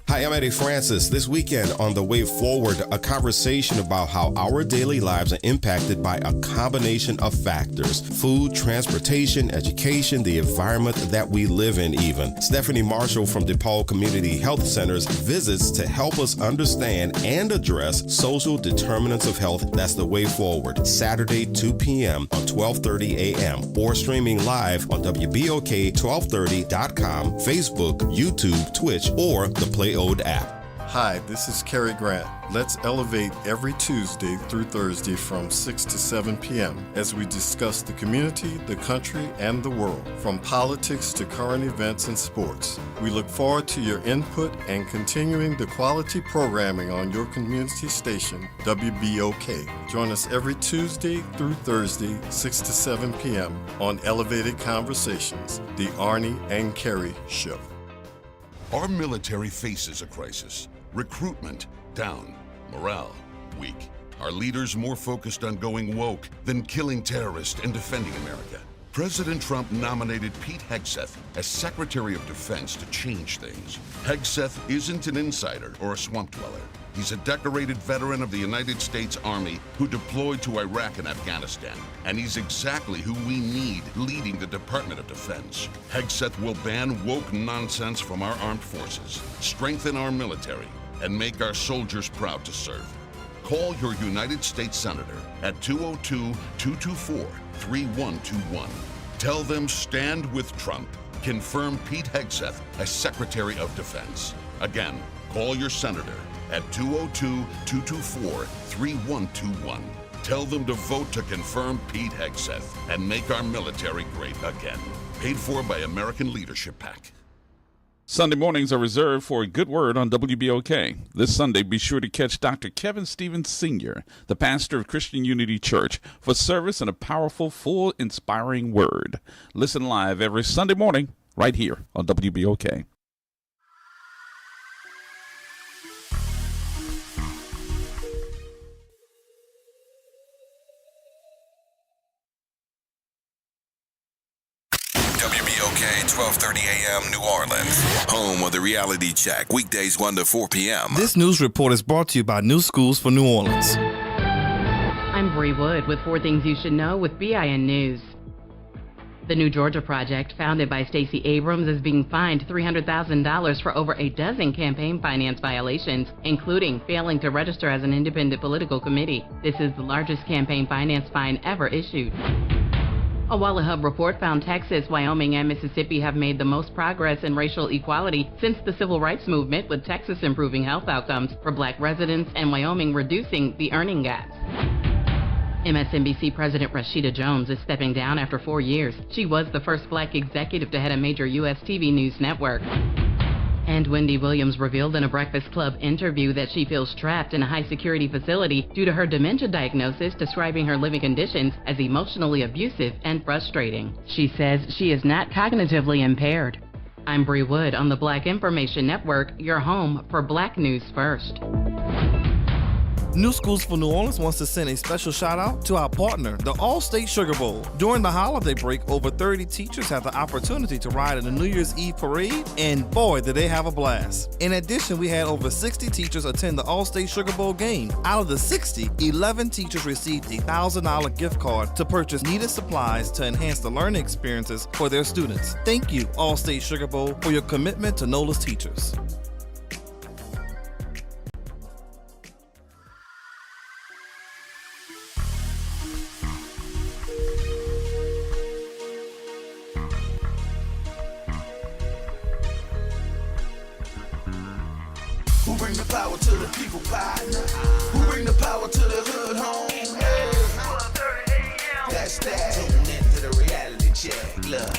Hi, I'm Eddie Francis. This weekend on The Way Forward, a conversation about how our daily lives are impacted by a combination of factors: food, transportation, education, the environment that we live in even. Stephanie Marshall from DePaul Community Health Centers visits to help us understand and address social determinants of health. That's The Way Forward, Saturday, 2 p.m. on 12:30 a.m. or streaming live on WBOK1230.com, Facebook, YouTube, Twitch, or the Play Ode app. Hi, this is Cary Grant. Let's elevate every Tuesday through Thursday from 6 to 7 p.m. as we discuss the community, the country, and the world, from politics to current events and sports. We look forward to your input and continuing the quality programming on your community station, WBOK. Join us every Tuesday through Thursday, 6 to 7 p.m. on Elevated Conversations, the Arnie and Cary Show. Our military faces a crisis. Recruitment down, morale weak. Our leaders more focused on going woke than killing terrorists and defending America. President Trump nominated Pete Hegseth as Secretary of Defense to change things. Hegseth isn't an insider or a swamp dweller. He's a decorated veteran of the United States Army who deployed to Iraq and Afghanistan, and he's exactly who we need leading the Department of Defense. Hegseth will ban woke nonsense from our armed forces, strengthen our military, and make our soldiers proud to serve. Call your United States Senator at 202-224-3121. Tell them stand with Trump. Confirm Pete Hegseth as Secretary of Defense. Again, call your senator at 202-224-3121. Tell them to vote to confirm Pete Hegseth and make our military great again. Paid for by American Leadership PAC. Sunday mornings are reserved for a good word on WBOK. This Sunday, be sure to catch Dr. Kevin Stevens Sr., the pastor of Christian Unity Church, for service and a powerful, full, inspiring word. Listen live every Sunday morning right here on WBOK. WBOK 1230 AM New Orleans. Home of the Reality Check. Weekdays 1 to 4 p.m. This news report is brought to you by New Schools for New Orleans. I'm Bree Wood with 4 things you should know with BIN News. The New Georgia Project, founded by Stacey Abrams, is being fined $300,000 for over a dozen campaign finance violations, including failing to register as an independent political committee. This is the largest campaign finance fine ever issued. A Walla Hub report found Texas, Wyoming, and Mississippi have made the most progress in racial equality since the civil rights movement, with Texas improving health outcomes for black residents and Wyoming reducing the earning gaps. MSNBC President Rashida Jones is stepping down after 4 years. She was the first black executive to head a major U.S. TV news network. And Wendy Williams revealed in a Breakfast Club interview that she feels trapped in a high-security facility due to her dementia diagnosis, describing her living conditions as emotionally abusive and frustrating. She says she is not cognitively impaired. I'm Bree Wood on the Black Information Network, your home for Black News First. New Schools for New Orleans wants to send a special shout out to our partner, the All-State Sugar Bowl. During the holiday break, over 30 teachers have the opportunity to ride in the New Year's Eve parade, and boy, did they have a blast. In addition, we had over 60 teachers attend the All-State Sugar Bowl game. Out of the 60, 11 teachers received a $1,000 gift card to purchase needed supplies to enhance the learning experiences for their students. Thank you, All-State Sugar Bowl, for your commitment to NOLA's teachers. Who bring the power to the people, partner? Who bring the power to the hood home? Hey. That's that. Tune into the reality check. Look.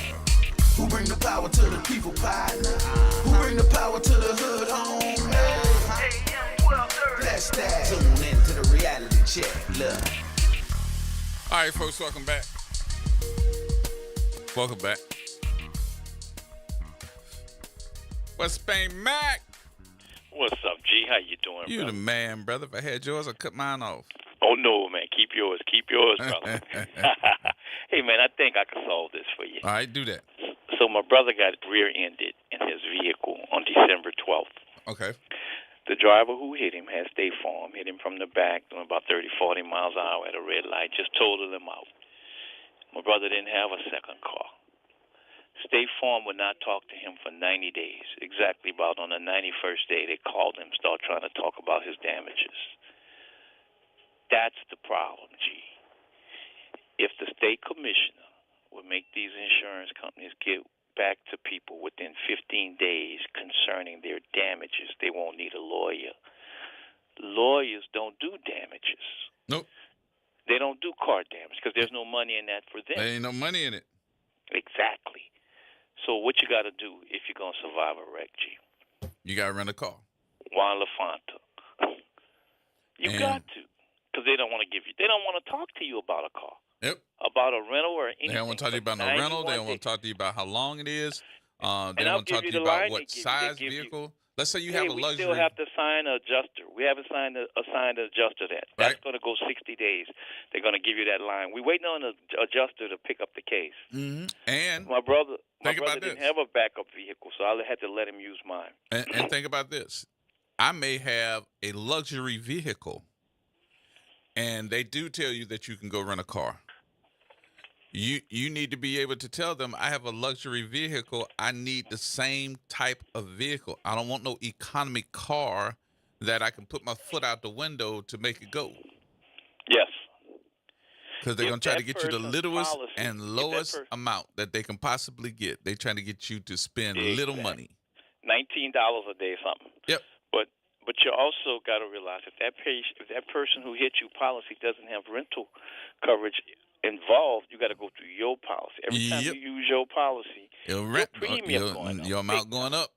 Who bring the power to the people, partner? Who bring the power to the hood home? Hey. That's that. Tune into the reality check. Look. All right, folks, welcome back. Welcome back. What's Spain Mac? What's up, G? How you doing, You brother? the man, brother. If I had yours, I'd cut mine off. Oh, no, man. Keep yours, brother. Hey, man, I think I can solve this for you. All right, do that. So my brother got rear-ended in his vehicle on December 12th. Okay. The driver who hit him had State Farm, hit him from the back doing about 30, 40 miles an hour at a red light, just totaled him out. My brother didn't have a second car. State Farm would not talk to him for 90 days. Exactly about on the 91st day, they called him, start trying to talk about his damages. That's the problem, G. If the state commissioner would make these insurance companies get back to people within 15 days concerning their damages, they won't need a lawyer. Lawyers don't do damages. Nope. They don't do car damage because there's no money in that for them. There ain't no money in it. Exactly. So what you got to do if you're going to survive a wreck, G? You got to rent a car. Juan LaFonta. You got to. Because they don't want to give you, they don't want to talk to you about a car. Yep. About a rental or anything. They don't want to talk to you about no rental. They don't want to talk to you about how long it is. They don't want to talk to you about what size vehicle. Let's say you have a luxury. We still have to sign an adjuster. We haven't assigned an adjuster that. That's going to go 60 days. They're going to give you that line. We're waiting on an adjuster to pick up the case. Mm-hmm. And my brother about didn't this. have a backup vehicle, so I had to let him use mine. And think about this. I may have a luxury vehicle, and they do tell you that you can go rent a car. You need to be able to tell them, I have a luxury vehicle. I need the same type of vehicle. I don't want no economy car that I can put my foot out the window to make it go. Yes. Because they're going to try to get you the littlest and lowest amount that they can possibly get. They're trying to get you to spend little money. $19 a day something. Yep. But But you also got to realize if that person who hit you policy doesn't have rental coverage involved, you got to go through your policy. Every time you use your policy, your premium going up. Your amount going up.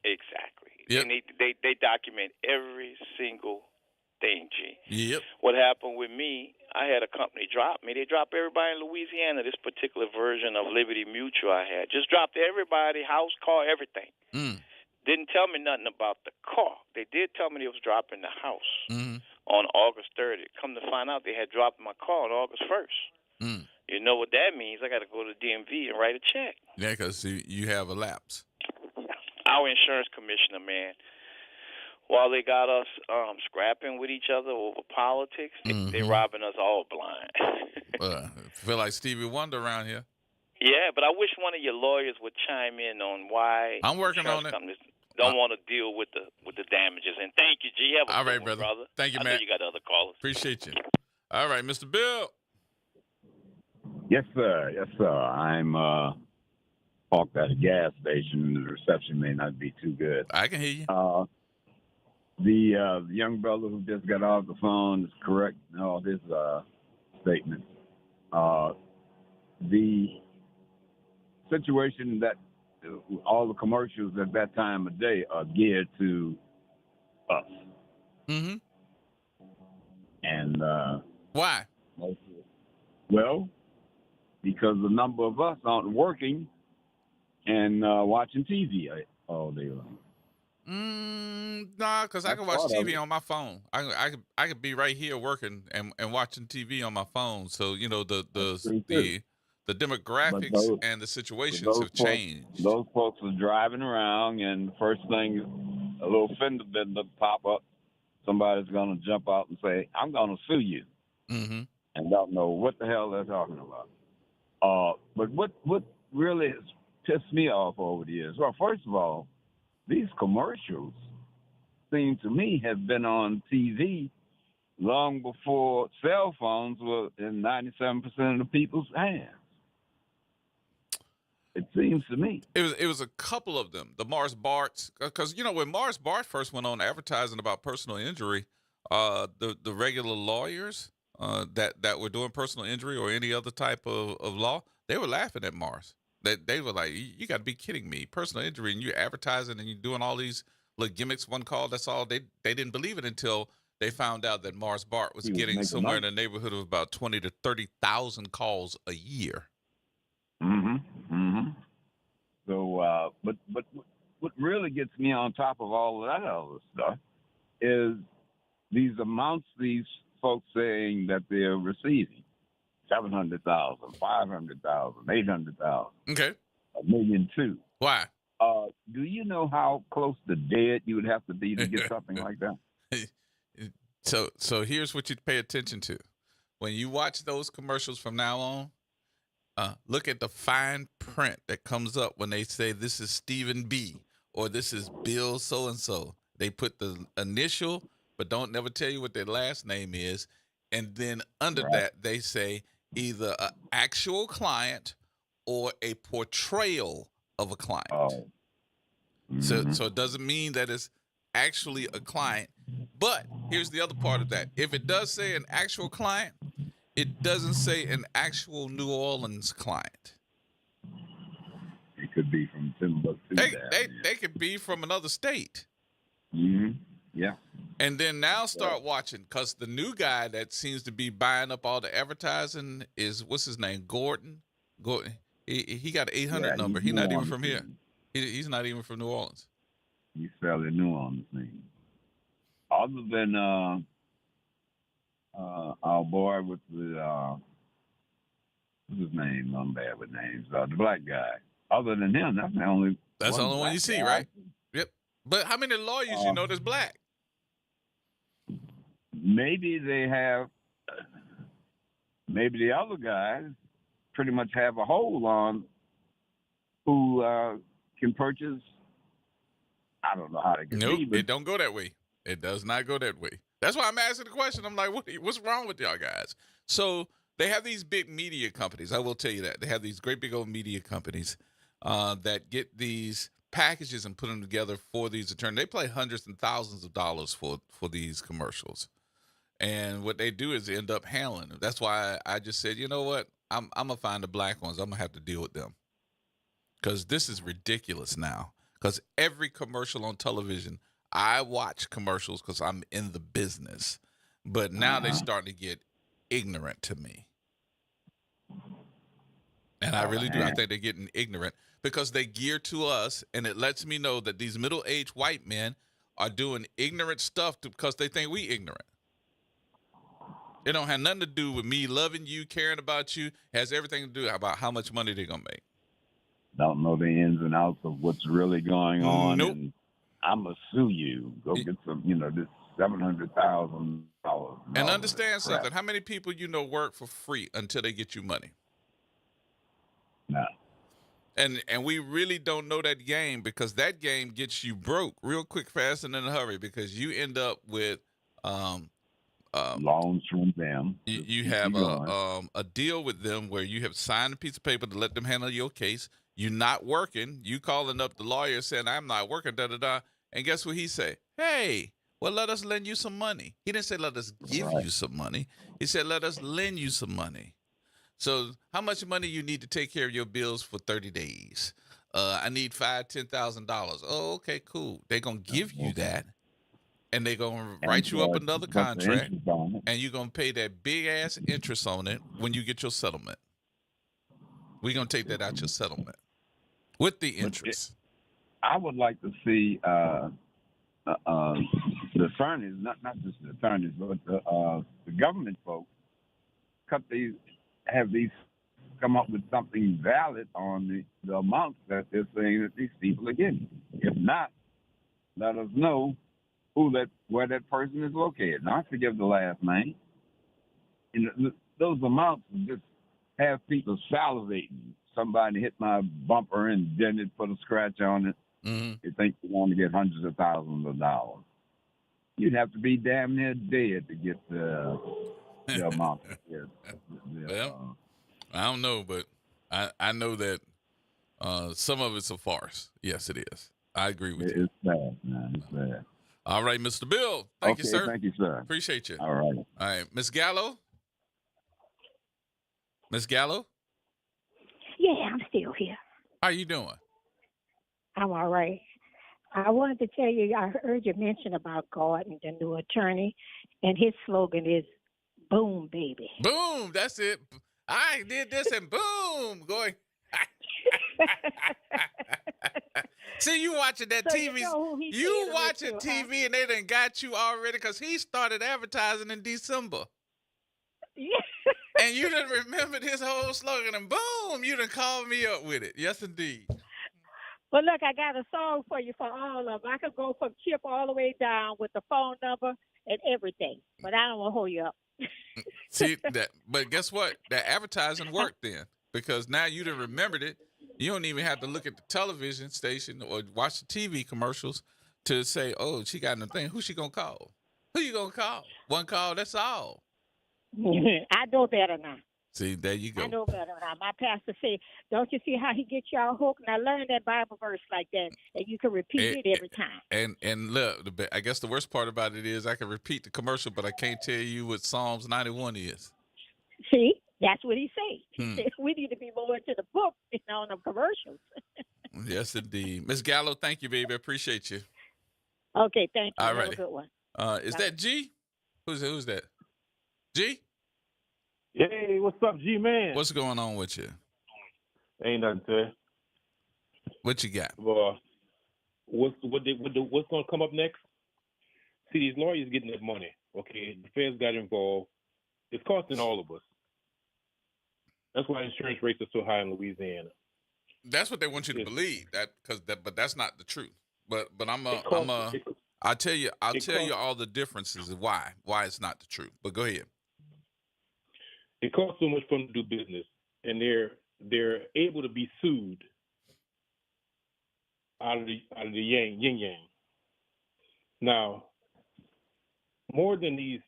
Exactly. Yep. And they document every single thing, G. Yep. What happened with me, I had a company drop me. They dropped everybody in Louisiana, this particular version of Liberty Mutual I had. Just dropped everybody, house, car, everything. Didn't tell me nothing about the car. They did tell me they was dropping the house on August 30th. Come to find out, they had dropped my car on August 1st. You know what that means? I got to go to DMV and write a check. Yeah, because you have a lapse. Our insurance commissioner, man, while they got us scrapping with each other over politics, they robbing us all blind. Feel like Stevie Wonder around here. Yeah, but I wish one of your lawyers would chime in on why I'm working on it. Companies don't want to deal with the damages. And thank you, G. Have a all good right, one, brother. Thank you, I man. know you got other callers. Appreciate you. All right, Mr. Bill. Yes, sir. Yes, sir. I'm parked at a gas station. The reception may not be too good. I can hear you. The young brother who just got off the phone is correct in all his statements. The situation that all the commercials at that time of day are geared to us. And why? Well, because the number of us aren't working and watching TV all day long. Nah, because I can watch part of TV it. on my phone. I could be right here working and watching TV on my phone. So you know the demographics and the situations have changed. Those folks are driving around, and first thing, a little fender bender pop up. Somebody's going to jump out and say, "I'm going to sue you," and don't know what the hell they're talking about. But what really has pissed me off over the years? Well, first of all, these commercials seem to me have been on TV long before cell phones were in 97% of the people's hands. It seems to me. It was a couple of them. The Mars Barts, because you know when Mars Bart first went on advertising about personal injury, the regular lawyers that were doing personal injury or any other type of law, they were laughing at Mars. They were like, "You got to be kidding me! Personal injury, and you're advertising and you're doing all these little gimmicks. One call, that's all." They didn't believe it until they found out that Mars Bart was getting somewhere in the neighborhood of about 20 to 30,000 calls a year. So, but what really gets me on top of all of that other stuff is these amounts these folks saying that they're receiving. 700,000, 500,000, 800,000. Okay. $1.2 million. Why? Do you know how close to dead you would have to be to get something like that? So here's what you pay attention to. When you watch those commercials from now on, look at the fine print that comes up when they say this is Stephen B. or this is Bill so-and-so. They put the initial, but don't never tell you what their last name is. And then under that, they say either an actual client or a portrayal of a client. So it doesn't mean that it's actually a client. But here's the other part of that. If it does say an actual client, it doesn't say an actual New Orleans client. It could be from Timbuktu. They could be from another state. Yeah. And then now start watching, because the new guy that seems to be buying up all the advertising is, what's his name, Gordon? He got an 800 number. He's not even from here. He's not even from New Orleans. He's fairly new on the scene. Other than our boy with the, what's his name? I'm bad with names. The black guy. Other than him, that's the only one you see, right? Yep. But how many lawyers you know that's black? Maybe they have, maybe the other guys pretty much have a hold on who can purchase. I don't know how to get Nope, it don't go that way. It does not go that way. That's why I'm asking the question. I'm like, what's wrong with y'all guys? So they have these big media companies. I will tell you that. They have these great big old media companies that get these packages and put them together for these attorneys. They pay hundreds and thousands of dollars for these commercials. And what they do is end up handling them. That's why I just said, you know what? I'm going to find the black ones. I'm going to have to deal with them. Because this is ridiculous now. Because every commercial on television, I watch commercials because I'm in the business. But now they're starting to get ignorant to me. And I really do. I think they're getting ignorant because they gear to us, and it lets me know that these middle-aged white men are doing ignorant stuff because they think we ignorant. It don't have nothing to do with me loving you, caring about you. It has everything to do about how much money they're going to make. Don't know the ins and outs of what's really going on. Nope. And I'm going to sue you. Go get some, this $700,000. And understand something. How many people you know work for free until they get you money? No. And we really don't know that game because that game gets you broke real quick, fast, and in a hurry because you end up with loans from them. You have a deal with them where you have signed a piece of paper to let them handle your case. You're not working. You calling up the lawyer saying, I'm not working, da-da-da. And guess what he say? Hey, well, let us lend you some money. He didn't say let us give you some money. He said let us lend you some money. So how much money you need to take care of your bills for 30 days? I need $5,000, $10,000. Oh, okay, cool. They're going to give you that. And they're going to write you up another contract. And you're going to pay that big-ass interest on it when you get your settlement. We're going to take that out your settlement with the interest. I would like to see the attorneys, not just the attorneys, but the government folks, have these come up with something valid on the amounts that they're saying that these people are getting. If not, let us know where that person is located. Not to give the last name. Those amounts just have people salivating. Somebody hit my bumper and then it put a scratch on it. Mm-hmm. They think they want to get hundreds of thousands of dollars. You'd have to be damn near dead to get the amount. Well, I don't know, but I know that some of it's a farce. Yes, it is. I agree with you. It's bad, man. It's bad. All right, Mr. Bill. Thank you, sir. Thank you, sir. Appreciate you. All right. All right. Miss Gallo? Miss Gallo? Yeah, I'm still here. How you doing? I'm all right. I wanted to tell you, I heard you mention about Gordon, the new attorney, and his slogan is boom, baby. Boom. That's it. I did this and boom. Going. See, you watching that So TV. you watching TV and they done got you already because he started advertising in December. Yeah. And you done remembered his whole slogan and boom, you done called me up with it. Yes, indeed. Well, look, I got a song for you for all of them. I could go from Chip all the way down with the phone number and everything, but I don't want to hold you up. See that, but guess what? That advertising worked then because now you done remembered it. You don't even have to look at the television station or watch the TV commercials to say, "Oh, she got a thing." Who she gonna call? Who you gonna call? One call. That's all. I know better now. See, there you go. I know better now. My pastor said, "Don't you see how he gets y'all hooked?" And I learned that Bible verse like that, and you can repeat it every time. And look, I guess the worst part about it is I can repeat the commercial, but I can't tell you what Psalms 91 is. See, that's what he said. He said we need to be more into the book, on the commercials. Yes, indeed. Miss Gallo, thank you, baby. I appreciate you. Okay, thank you. All Have right. a good one. Is that G? Who's that? G? Hey, what's up, G-Man? What's going on with you? Ain't nothing to it. What you got? What's going to come up next? See, these lawyers getting that money, okay? The feds got involved. It's costing all of us. That's why insurance rates are so high in Louisiana. That's what they want you to believe. But that's not the truth. But I'll tell you all the differences of why it's not the truth. But go ahead. It costs so much for them to do business, and they're able to be sued out of the yin yang. Now, more than these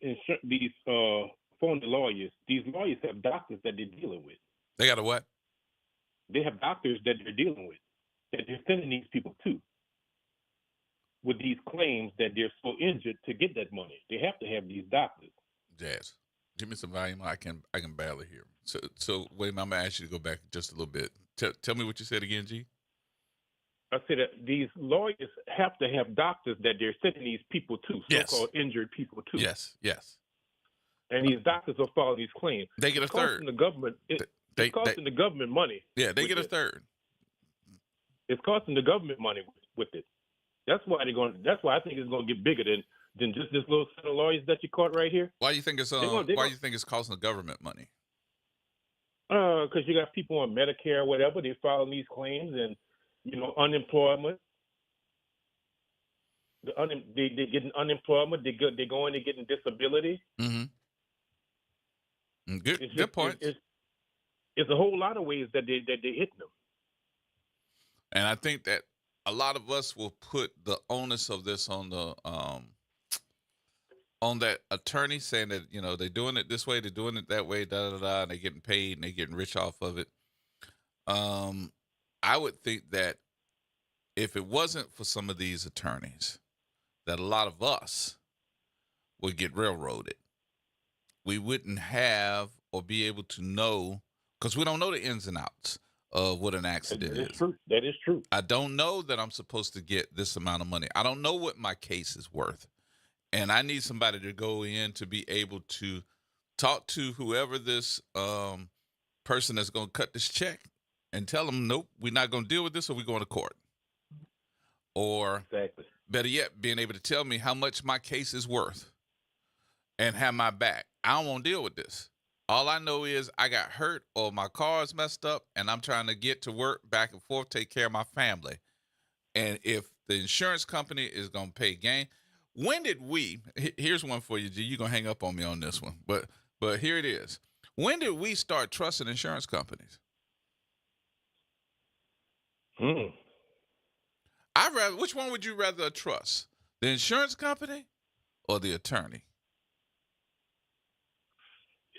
phony lawyers, these lawyers have doctors that they're dealing with. They got a what? They have doctors that they're dealing with. that they're sending these people to with these claims that they're so injured to get that money. They have to have these doctors. Jazz, give me some volume. I can barely hear. So wait, I'm gonna ask you to go back just a little bit. Tell me what you said again, G. I said that these lawyers have to have doctors that they're sending these people to, so-called injured people to. Yes. And these doctors will follow these claims. They get a third. The government, it's costing the government money. Yeah, they get a third. It's costing the government money with it. That's why That's why I think it's going to get bigger than just this little set of lawyers that you caught right here. Why do you think it's why do you think it's costing the government money? Because you got people on Medicare or whatever. They filing these claims and unemployment. They getting unemployment. They go in. They getting disability. Mm-hmm. Good point. It's a whole lot of ways that they're hitting them. And I think that a lot of us will put the onus of this on the on that attorney, saying that they're doing it this way, they're doing it that way, and they're getting paid and they're getting rich off of it. I would think that if it wasn't for some of these attorneys, that a lot of us would get railroaded. We wouldn't have or be able to know, because we don't know the ins and outs of what an accident is. True. That is true. I don't know that I'm supposed to get this amount of money. I don't know what my case is worth. And I need somebody to go in to be able to talk to whoever this person that's going to cut this check and tell them, nope, we're not going to deal with this, or we're going to court. Or better yet, being able to tell me how much my case is worth and have my back. I don't want to deal with this. All I know is I got hurt or my car is messed up and I'm trying to get to work back and forth, take care of my family. And if the insurance company is going to pay gain, when did we, here's one for you, G, you're going to hang up on me on this one, but here it is. When did we start trusting insurance companies? Which one would you rather trust? The insurance company or the attorney?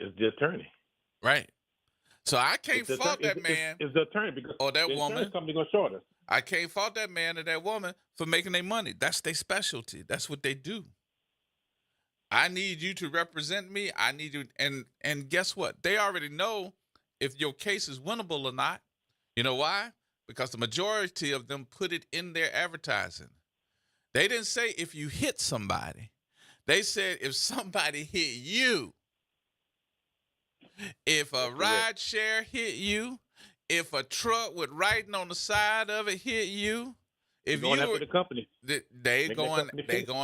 It's the attorney. Right. So I can't fault that man. It's the attorney because or that the woman. Insurance company gonna short us. I can't fault that man or that woman for making their money. That's their specialty. That's what they do. I need you to represent me. I need you, and guess what? They already know if your case is winnable or not. You know why? Because the majority of them put it in their advertising. They didn't say if you hit somebody. They said if somebody hit you. If a ride share hit you, if a truck with writing on the side of it hit you, if going after the company, they going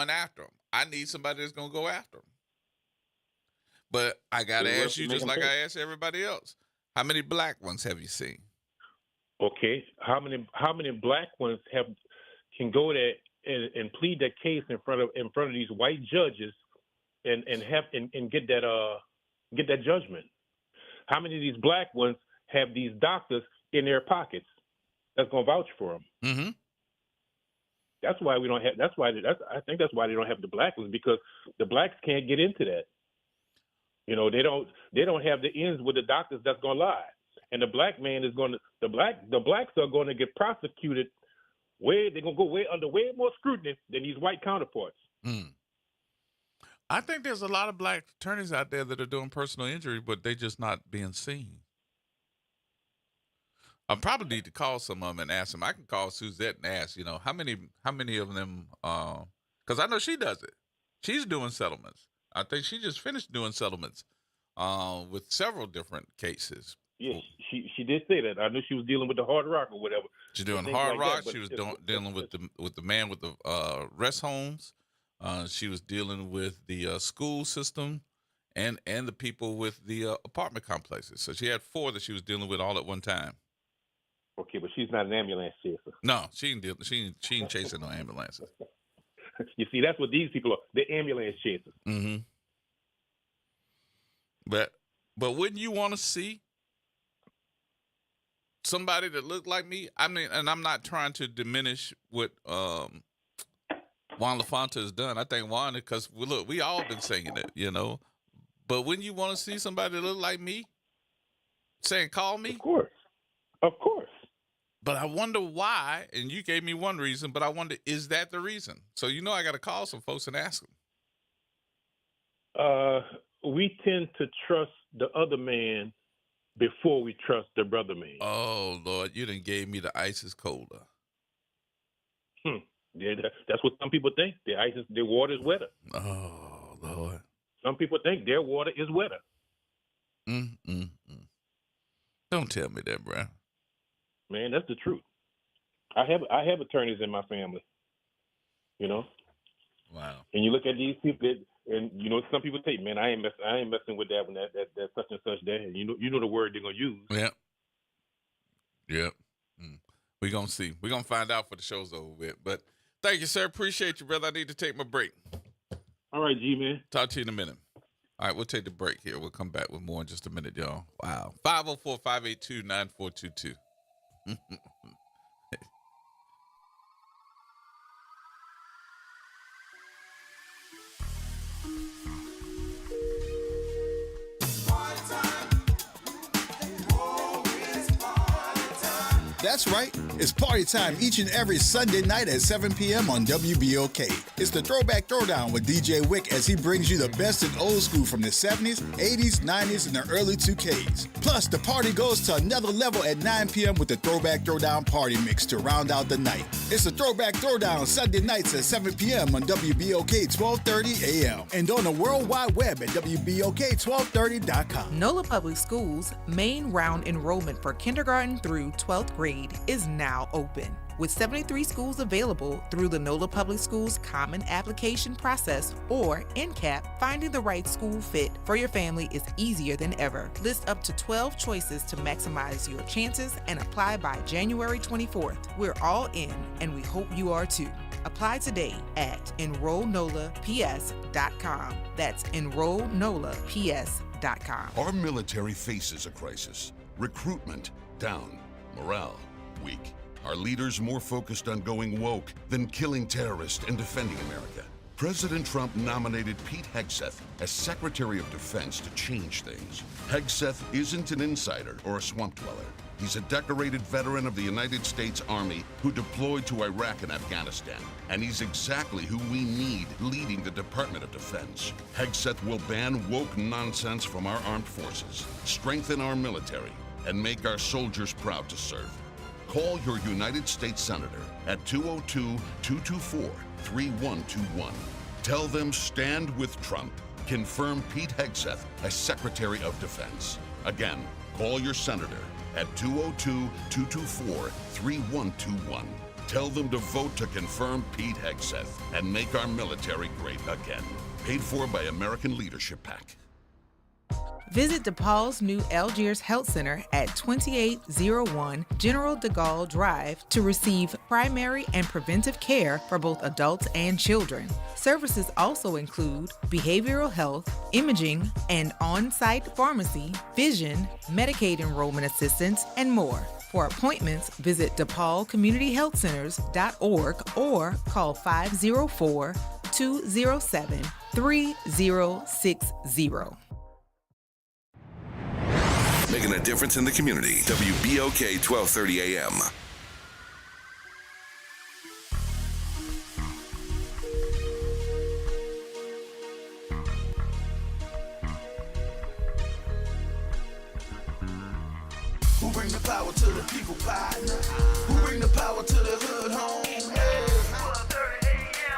after them. I need somebody that's gonna go after them. But I gotta ask you, just like I asked everybody else, how many black ones have you seen? Okay, how many black ones can go there and plead that case in front of these white judges and get that judgment? How many of these black ones have these doctors in their pockets that's going to vouch for them? Mm-hmm. That's why we don't have. I think that's why they don't have the black ones, because the blacks can't get into that. They don't have the ends with the doctors that's going to lie, and the black man is going to the blacks are going to get prosecuted. They're going to go under way more scrutiny than these white counterparts. I think there's a lot of black attorneys out there that are doing personal injury, but they just not being seen. I probably need to call some of them and ask them. I can call Suzette and ask, how many of them, because I know she does it. She's doing settlements. I think she just finished doing settlements with several different cases. Yeah, she did say that. I knew she was dealing with the Hard Rock or whatever. She's doing Hard Rock. She was dealing with the man with the rest homes. She was dealing with the school system and the people with the apartment complexes. So she had 4 that she was dealing with all at one time. Okay, but she's not an ambulance chaser. No, she ain't chasing no ambulances. You see, that's what these people are. They're ambulance chasers. Mm-hmm. But wouldn't you want to see somebody that looked like me? I mean, and I'm not trying to diminish what Juan LaFonta has done. I think Juan, because we all been singing it, But wouldn't you want to see somebody that look like me saying, "Call me"? Of course. But I wonder why, and you gave me one reason, but I wonder, is that the reason? So, I got to call some folks and ask them. We tend to trust the other man before we trust the brother man. Oh, Lord, you done gave me the ice is colder. Yeah, that's what some people think. Their water is wetter. Oh, Lord. Some people think their water is wetter. Don't tell me that, bro. Man, that's the truth. I have attorneys in my family. Wow. And you look at these people, and some people say, "Man, I ain't messing with that when that such and such there." And you know the word they're gonna use. Yep. We're gonna see. We're gonna find out for the show's over with. But thank you, sir. Appreciate you, brother. I need to take my break. All right, G man. Talk to you in a minute. All right, we'll take the break here. We'll come back with more in just a minute, y'all. Wow. 504-582-9422. That's right. It's party time each and every Sunday night at 7 p.m. on WBOK. It's the Throwback Throwdown with DJ Wick as he brings you the best in old school from the 70s, 80s, 90s, and the early 2Ks. Plus, the party goes to another level at 9 p.m. with the Throwback Throwdown Party Mix to round out the night. It's the Throwback Throwdown Sunday nights at 7 p.m. on WBOK 1230 a.m. and on the World Wide Web at WBOK1230.com. NOLA Public Schools' main round enrollment for kindergarten through 12th grade is now open. With 73 schools available through the NOLA Public Schools Common Application Process, or NCAP, finding the right school fit for your family is easier than ever. List up to 12 choices to maximize your chances and apply by January 24th. We're all in, and we hope you are too. Apply today at enrollnolaps.com. That's enrollnolaps.com. Our military faces a crisis. Recruitment down. Morale weak. Our leaders more focused on going woke than killing terrorists and defending America. President Trump nominated Pete Hegseth as Secretary of Defense to change things. Hegseth isn't an insider or a swamp dweller. He's a decorated veteran of the United States Army who deployed to Iraq and Afghanistan, and he's exactly who we need leading the Department of Defense. Hegseth will ban woke nonsense from our armed forces, strengthen our military, and make our soldiers proud to serve. Call your United States Senator at 202-224-3121. Tell them stand with Trump. Confirm Pete Hegseth as Secretary of Defense. Again, call your senator at 202-224-3121. Tell them to vote to confirm Pete Hegseth and make our military great again. Paid for by American Leadership PAC. Visit DePaul's new Algiers Health Center at 2801 General de Gaulle Drive to receive primary and preventive care for both adults and children. Services also include behavioral health, imaging, and on-site pharmacy, vision, Medicaid enrollment assistance, and more. For appointments, visit DePaulCommunityHealthCenters.org or call 504-207-3060. Making a difference in the community. WBOK 1230 AM. Who bring the power to the people, partner? Who bring the power to the hood home? Hey.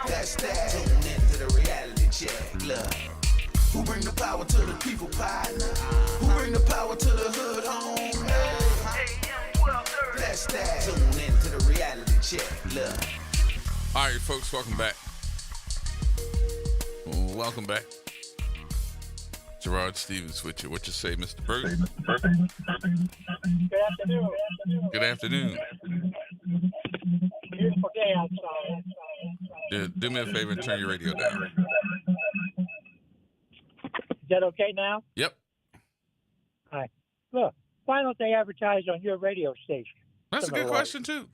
That's that. Tune into the reality check. Look. Who bring the power to the people, partner? Who bring the power to the hood home? Hey. That's that. Tune into the reality check. Look. All right, folks, welcome back. Welcome back. Gerard Stevens with you. What you say, Mr. Burton? Good afternoon. Good afternoon. Beautiful day outside. Do me a favor and turn your radio down. Is that okay now? Yep. All right. Look, why don't they advertise on your radio station? That's a good question, too.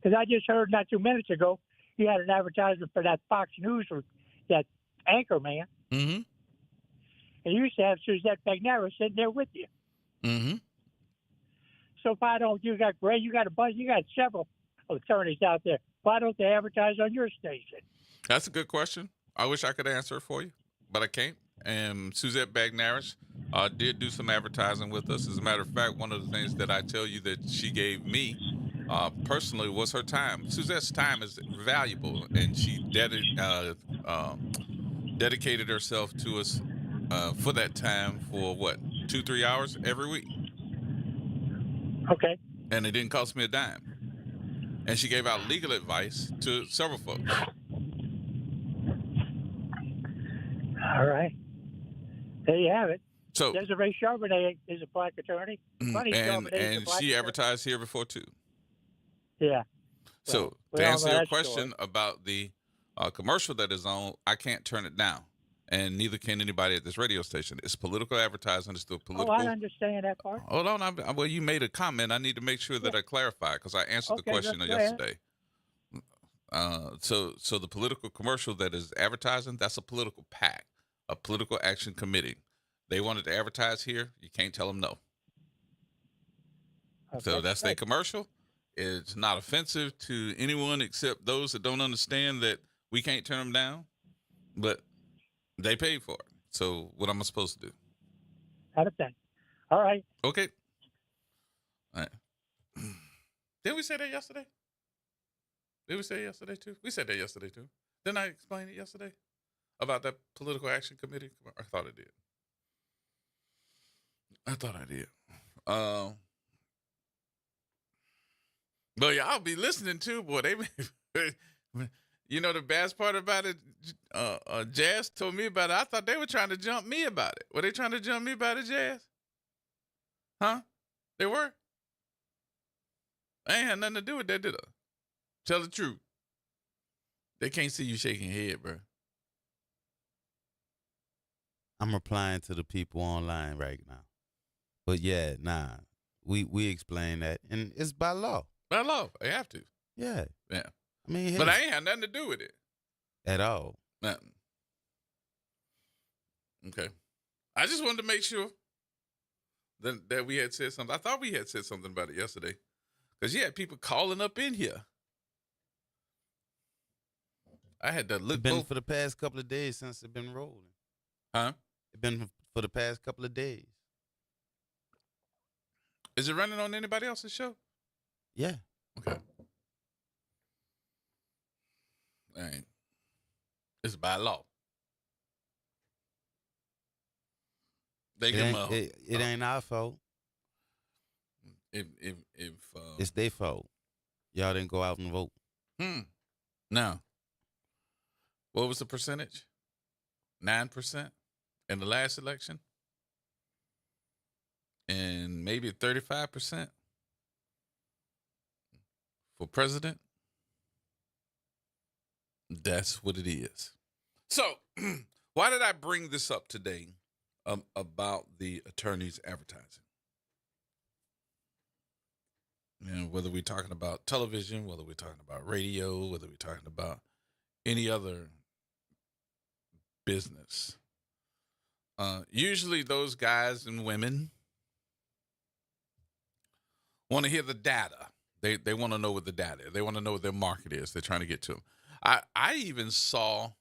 Because I just heard not 2 minutes ago you had an advertisement for that Fox News or that anchor man. Mm-hmm. And you used to have Suzette McNair sitting there with you. Mm-hmm. So why don't you got Ray? You got a bunch. You got several attorneys out there. Why don't they advertise on your station? That's a good question. I wish I could answer it for you, but I can't. And Suzette Bagnaris did do some advertising with us. As a matter of fact, one of the things that I tell you that she gave me personally was her time. Suzette's time is valuable, and she dedicated herself to us for that time for what, 2-3 hours every week. Okay. And it didn't cost me a dime. And she gave out legal advice to several folks. All right. There you have it. So Desiree Charbonnet is a black attorney. Funny and Charbonnet is a and black she attorney. advertised here before too. Yeah. So we to all answer know your that question about the commercial that is on, I can't turn it down, and neither can anybody at this radio station. It's political advertising. It's the political. Oh, I understand that part. Hold on. Well, you made a comment. I need to make sure that I clarify because I answered the Okay, question go ahead. yesterday. So the political commercial that is advertising, that's a political PAC, a political action committee. They wanted to advertise here. You can't tell them no. So that's their commercial. It's not offensive to anyone except those that don't understand that we can't turn them down, but they paid for it. So what am I supposed to do? Out of 10. All right. Okay. All right. Didn't we say that yesterday? Did we say it yesterday too? We said that yesterday too. Didn't I explain it yesterday about that political action committee? I thought I did. But yeah, I'll be listening too, boy. You know the best part about it, Jazz told me about it. I thought they were trying to jump me about it. Were they trying to jump me about it, Jazz? Huh? They were? I ain't had nothing to do with that, did I? Tell the truth. They can't see you shaking your head, bro. I'm replying to the people online right now. But yeah, we explain that, and it's by law. By law, they have to. Yeah. Yeah. I mean, But hey, I ain't had nothing to do with it. at all. Nothing. Okay. I just wanted to make sure that we had said something. I thought we had said something about it yesterday. Because you had people calling up in here. I had to look It's been both. for the past couple of days since it's been rolling. Huh? It's been for the past couple of days. Is it running on anybody else's show? Yeah. Okay. Dang. It's by law. They It give ain't, them it ain't our fault. if It's their fault. Y'all didn't go out and vote. Now, what was the percentage? 9% in the last election? And maybe 35% for president? That's what it is. So, why did I bring this up today about the attorneys advertising? And whether we're talking about television, whether we're talking about radio, whether we're talking about any other business. Usually those guys and women want to hear the data. They want to know what the data is. They want to know what their market is. They're trying to get to them. I even saw,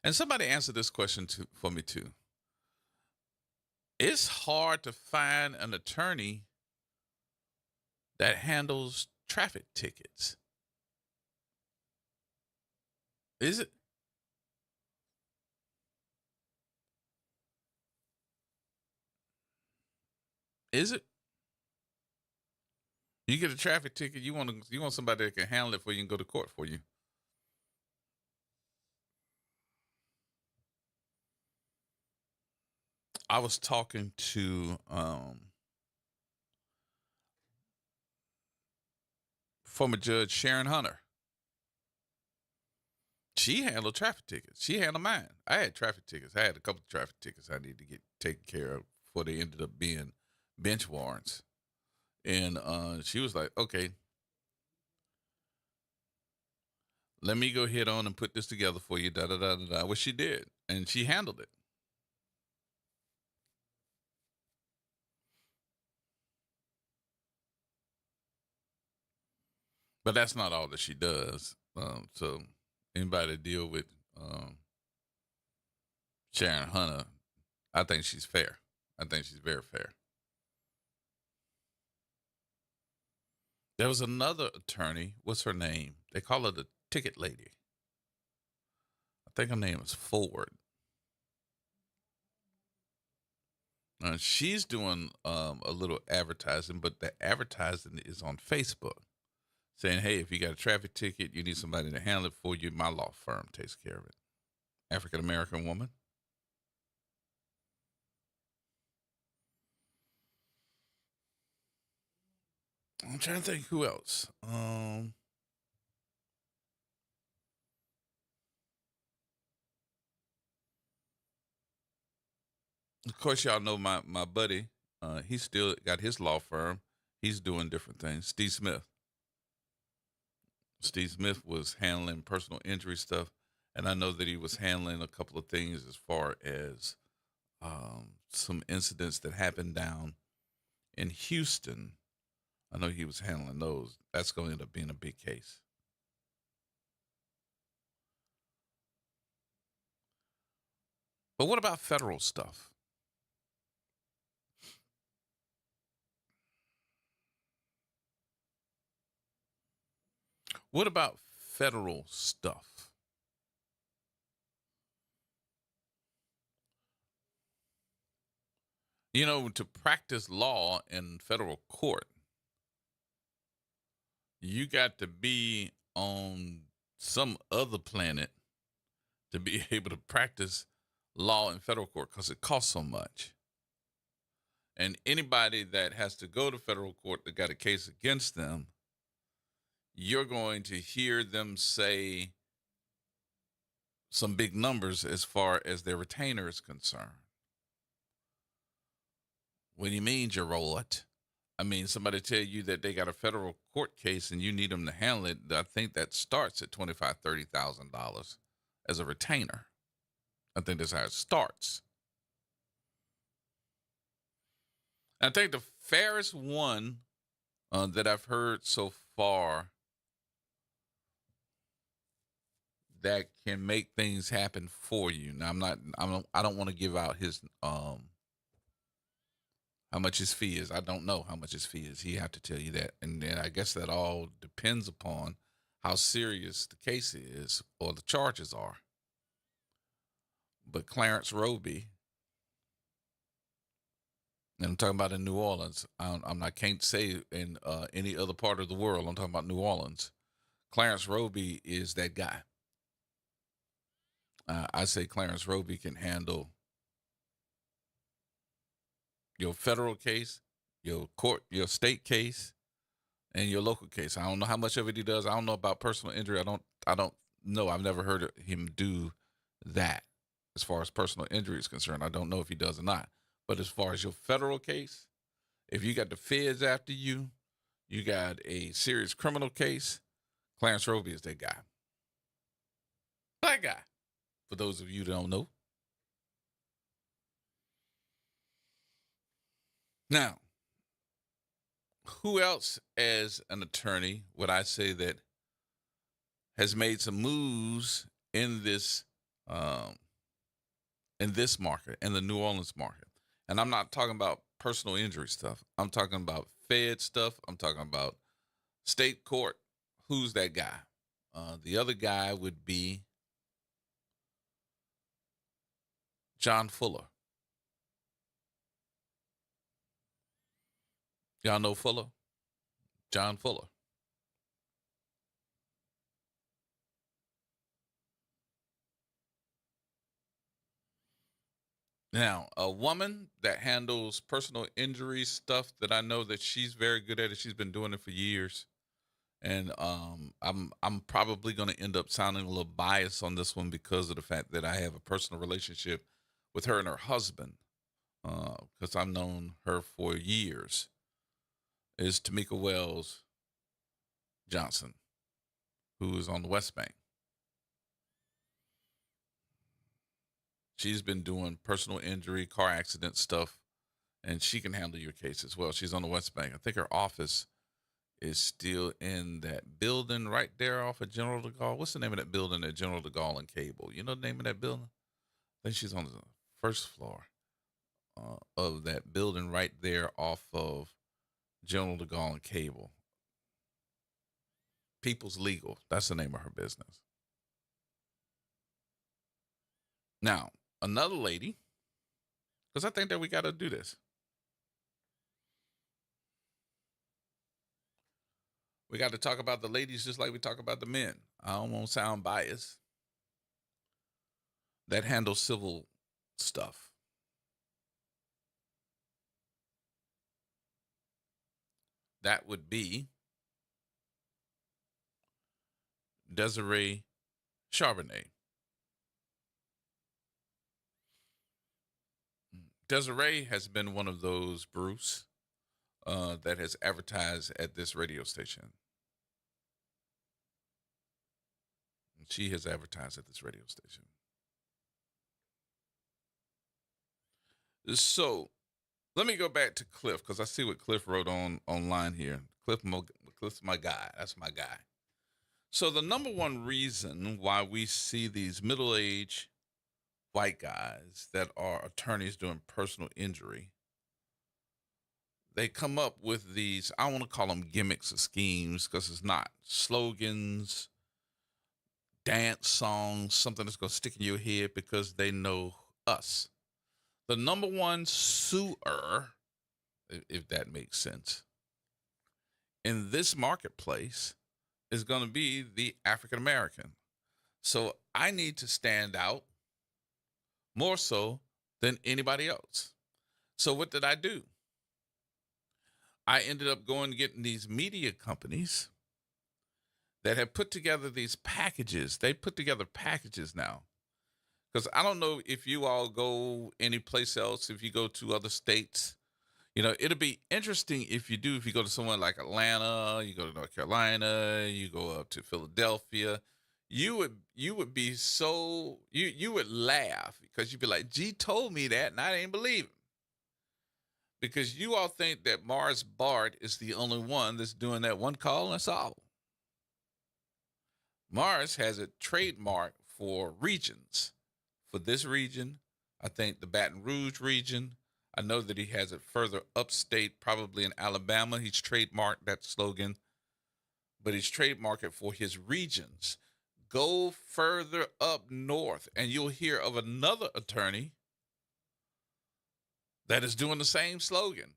and somebody answered this question for me too. It's hard to find an attorney that handles traffic tickets. Is it? Is it? You get a traffic ticket, you want somebody that can handle it for you and go to court for you. I was talking to former Judge Sharon Hunter. She handled traffic tickets. She handled mine. I had traffic tickets. I had a couple of traffic tickets I needed to get taken care of before they ended up being bench warrants. And she was like, okay, let me go ahead on and put this together for you, da-da-da-da-da. Well, she did, and she handled it. But that's not all that she does. So anybody that deal with Sharon Hunter, I think she's fair. I think she's very fair. There was another attorney. What's her name? They call her the ticket lady. I think her name is Ford. She's doing a little advertising, but the advertising is on Facebook, saying, hey, if you got a traffic ticket, you need somebody to handle it for you. My law firm takes care of it. African-American woman. I'm trying to think who else. Of course, y'all know my buddy. He's still got his law firm. He's doing different things. Steve Smith. Steve Smith was handling personal injury stuff, and I know that he was handling a couple of things as far as some incidents that happened down in Houston. I know he was handling those. That's going to end up being a big case. But what about federal stuff? What about federal stuff? You know, to practice law in federal court, you got to be on some other planet to be able to practice law in federal court because it costs so much. And anybody that has to go to federal court that got a case against them, you're going to hear them say some big numbers as far as their retainer is concerned. What do you mean, Gerard? I mean, somebody tell you that they got a federal court case and you need them to handle it. I think that starts at $25,000, $30,000 as a retainer. I think that's how it starts. I think the fairest one that I've heard so far that can make things happen for you. Now, I don't want to give out his how much his fee is. I don't know how much his fee is. He have to tell you that. And then I guess that all depends upon how serious the case is or the charges are. But Clarence Roby, and I'm talking about in New Orleans. I can't say in any other part of the world. I'm talking about New Orleans. Clarence Roby is that guy. I say Clarence Roby can handle your federal case, your court, your state case, and your local case. I don't know how much of it he does. I don't know about personal injury. I don't know. I've never heard him do that. As far as personal injury is concerned, I don't know if he does or not. But as far as your federal case, if you got the feds after you, you got a serious criminal case, Clarence Roby is that guy. Black guy. For those of you that don't know. Now, who else as an attorney would I say that has made some moves in this market, in the New Orleans market? And I'm not talking about personal injury stuff. I'm talking about Fed stuff. I'm talking about state court. Who's that guy? The other guy would be John Fuller. Y'all know Fuller? John Fuller. Now, a woman that handles personal injury stuff that I know that she's very good at it. She's been doing it for years. And I'm probably going to end up sounding a little biased on this one because of the fact that I have a personal relationship with her and her husband, because I've known her for years, is Tamika Wells Johnson, who is on the West Bank. She's been doing personal injury, car accident stuff, and she can handle your case as well. She's on the West Bank. I think her office is still in that building right there off of General de Gaulle. What's the name of that building at General de Gaulle and Cable? You know the name of that building? I think she's on the first floor of that building right there off of General de Gaulle and Cable. People's Legal. That's the name of her business. Now, another lady, because I think that we got to do this. We got to talk about the ladies just like we talk about the men. I don't want to sound biased. That handle civil stuff. That would be Desiree Charbonnet. Desiree has been one of those, Bruce, that has advertised at this radio station. She has advertised at this radio station. So let me go back to Cliff, because I see what Cliff wrote online here. Cliff's my guy. That's my guy. So the number one reason why we see these middle-aged white guys that are attorneys doing personal injury, they come up with these, I want to call them gimmicks or schemes, because it's not. Slogans, dance songs, something that's going to stick in your head because they know us. The number one suer, if that makes sense, in this marketplace is going to be the African American. So I need to stand out more so than anybody else. So what did I do? I ended up going and getting these media companies that have put together these packages. They put together packages now. Because I don't know if you all go any place else, if you go to other states, you know, it'll be interesting if you do, if you go to somewhere like Atlanta, you go to North Carolina, you go up to Philadelphia, you would be so, you would laugh because you'd be like, G told me that and I didn't believe him. Because you all think that Mars Bart is the only one that's doing that one call and that's all. Mars has a trademark for regions. For this region, I think the Baton Rouge region. I know that he has it further upstate, probably in Alabama. He's trademarked that slogan, but he's trademarked it for his regions. Go further up north, and you'll hear of another attorney that is doing the same slogan,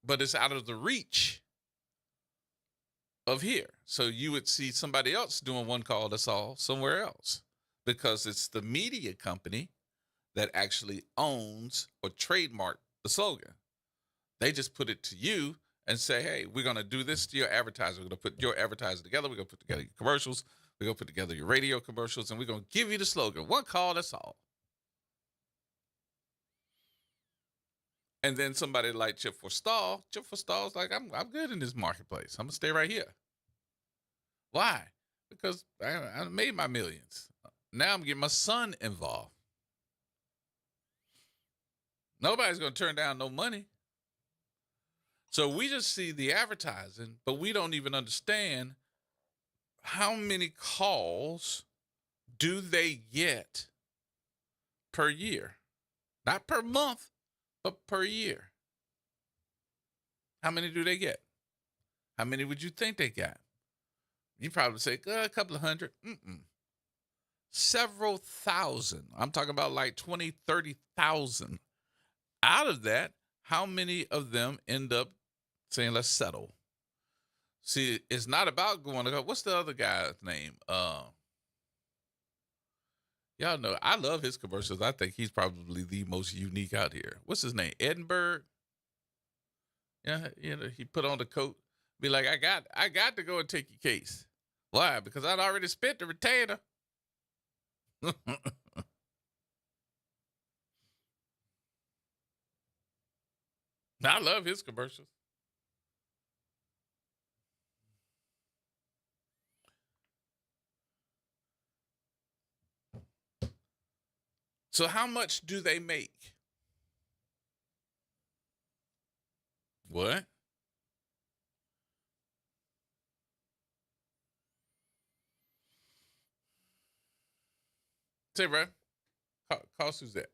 but it's out of the reach of here. So you would see somebody else doing one call, that's all, somewhere else. Because it's the media company that actually owns or trademarked the slogan. They just put it to you and say, hey, we're going to do this to your advertiser. We're going to put your advertiser together. We're going to put together your commercials. We're going to put together your radio commercials, and we're going to give you the slogan. One call, that's all. And then somebody like Chip Forstall. Chip Forstall's like, I'm good in this marketplace. I'm going to stay right here. Why? Because I made my millions. Now I'm getting my son involved. Nobody's going to turn down no money. So we just see the advertising, but we don't even understand how many calls do they get per year. Not per month, but per year. How many do they get? How many would you think they got? You probably say a couple of hundred. Several thousand. I'm talking about like 20, 30,000. Out of that, how many of them end up saying, let's settle? See, it's not about going to, what's the other guy's name? Y'all know, I love his commercials. I think he's probably the most unique out here. What's his name? Edinburgh? Yeah, you know, he put on the coat, be like, I got to go and take your case. Why? Because I'd already spent the retainer. I love his commercials. So how much do they make? What? Say, bro. Call Suzette.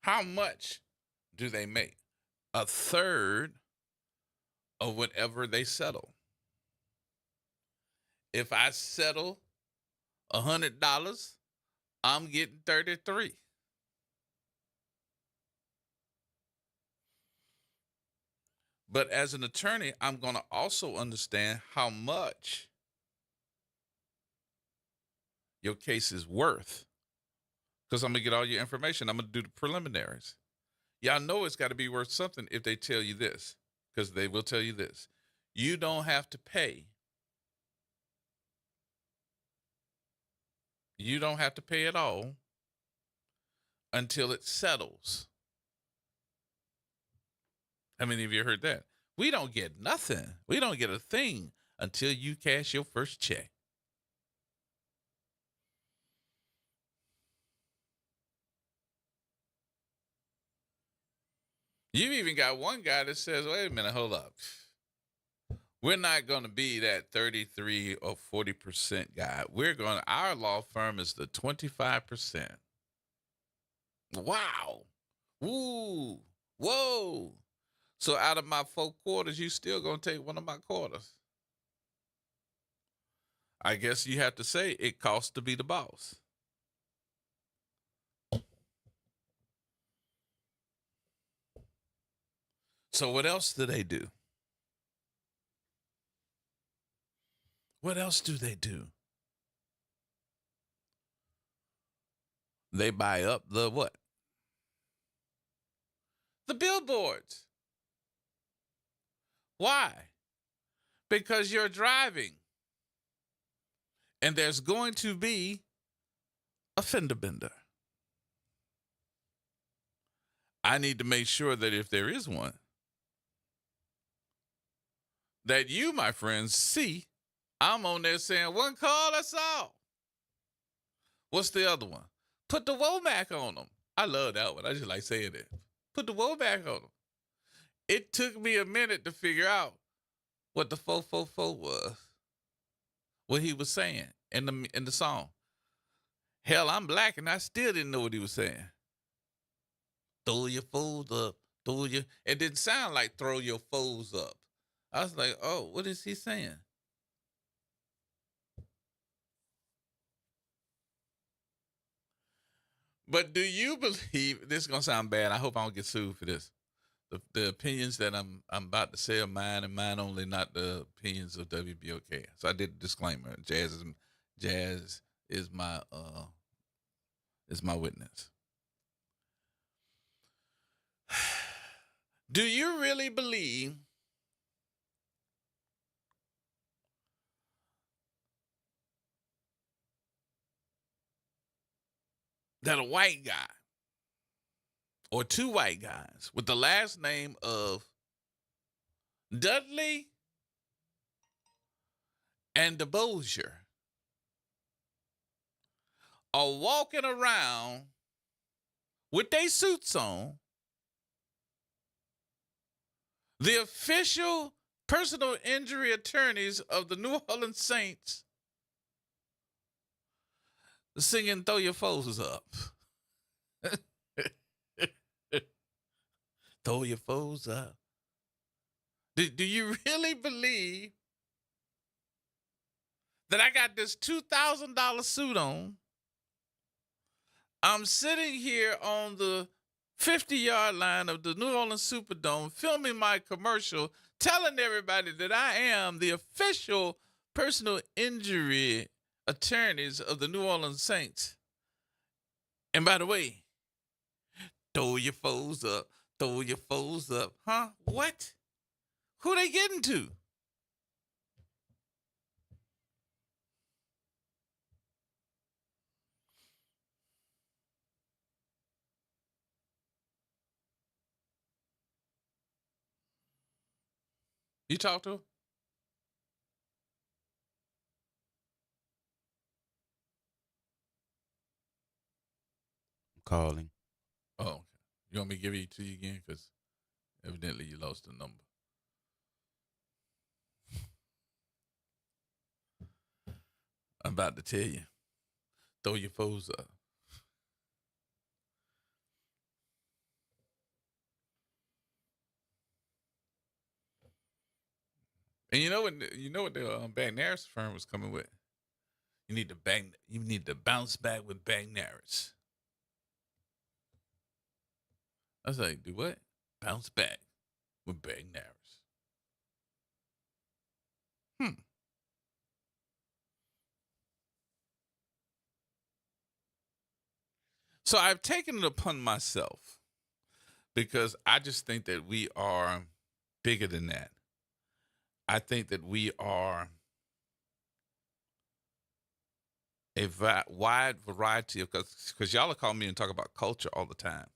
How much do they make? A third of whatever they settle. If I settle $100, I'm getting 33. But as an attorney, I'm going to also understand how much your case is worth, because I'm going to get all your information. I'm going to do the preliminaries. Y'all know it's got to be worth something if they tell you this, because they will tell you this. You don't have to pay. You don't have to pay at all until it settles. How many of you heard that? We don't get nothing. We don't get a thing until you cash your first check. You've even got one guy that says, wait a minute, hold up. We're not going to be that 33 or 40% guy. Our law firm is the 25%. Wow. Woo. Whoa. So out of my 4 quarters, you still going to take one of my quarters. I guess you have to say it costs to be the boss. So what else do they do? What else do they do? They buy up the what? The billboards. Why? Because you're driving and there's going to be a fender bender. I need to make sure that if there is one, that you, my friends, see I'm on there saying, one call, that's all. What's the other one? Put the Womack on them. I love that one. I just like saying it. Put the Womack on them. It took me a minute to figure out what the 444 was, what he was saying in the song. Hell, I'm black and I still didn't know what he was saying. Throw your foes up, it didn't sound like throw your foes up. I was like, oh, what is he saying? But do you believe, this is going to sound bad, I hope I don't get sued for this. The opinions that I'm about to say are mine and mine only, not the opinions of WBOK. So I did a disclaimer. Jazz is my witness. Do you really believe that a white guy or 2 white guys with the last name of Dudley and DeBosier are walking around with their suits on, the official personal injury attorneys of the New Orleans Saints, singing Throw Your Foes Up? Throw your foes up. Do you really believe that I got this $2,000 suit on? I'm sitting here on the 50-yard line of the New Orleans Superdome filming my commercial, telling everybody that I am the official personal injury attorneys of the New Orleans Saints. And by the way, throw your foes up. Throw your foes up. Huh? What? Who they getting to? You talk to her? Calling. Oh, okay. You want me to give it to you again? Because evidently you lost the number. I'm about to tell you. Throw your foes up. And you know what the Bagnaris firm was coming with? You need to bounce back with Bagnaris. I was like, do what? Bounce back with Bagnaris. So I've taken it upon myself because I just think that we are bigger than that. I think that we are a wide variety of, because y'all call me and talk about culture all the time.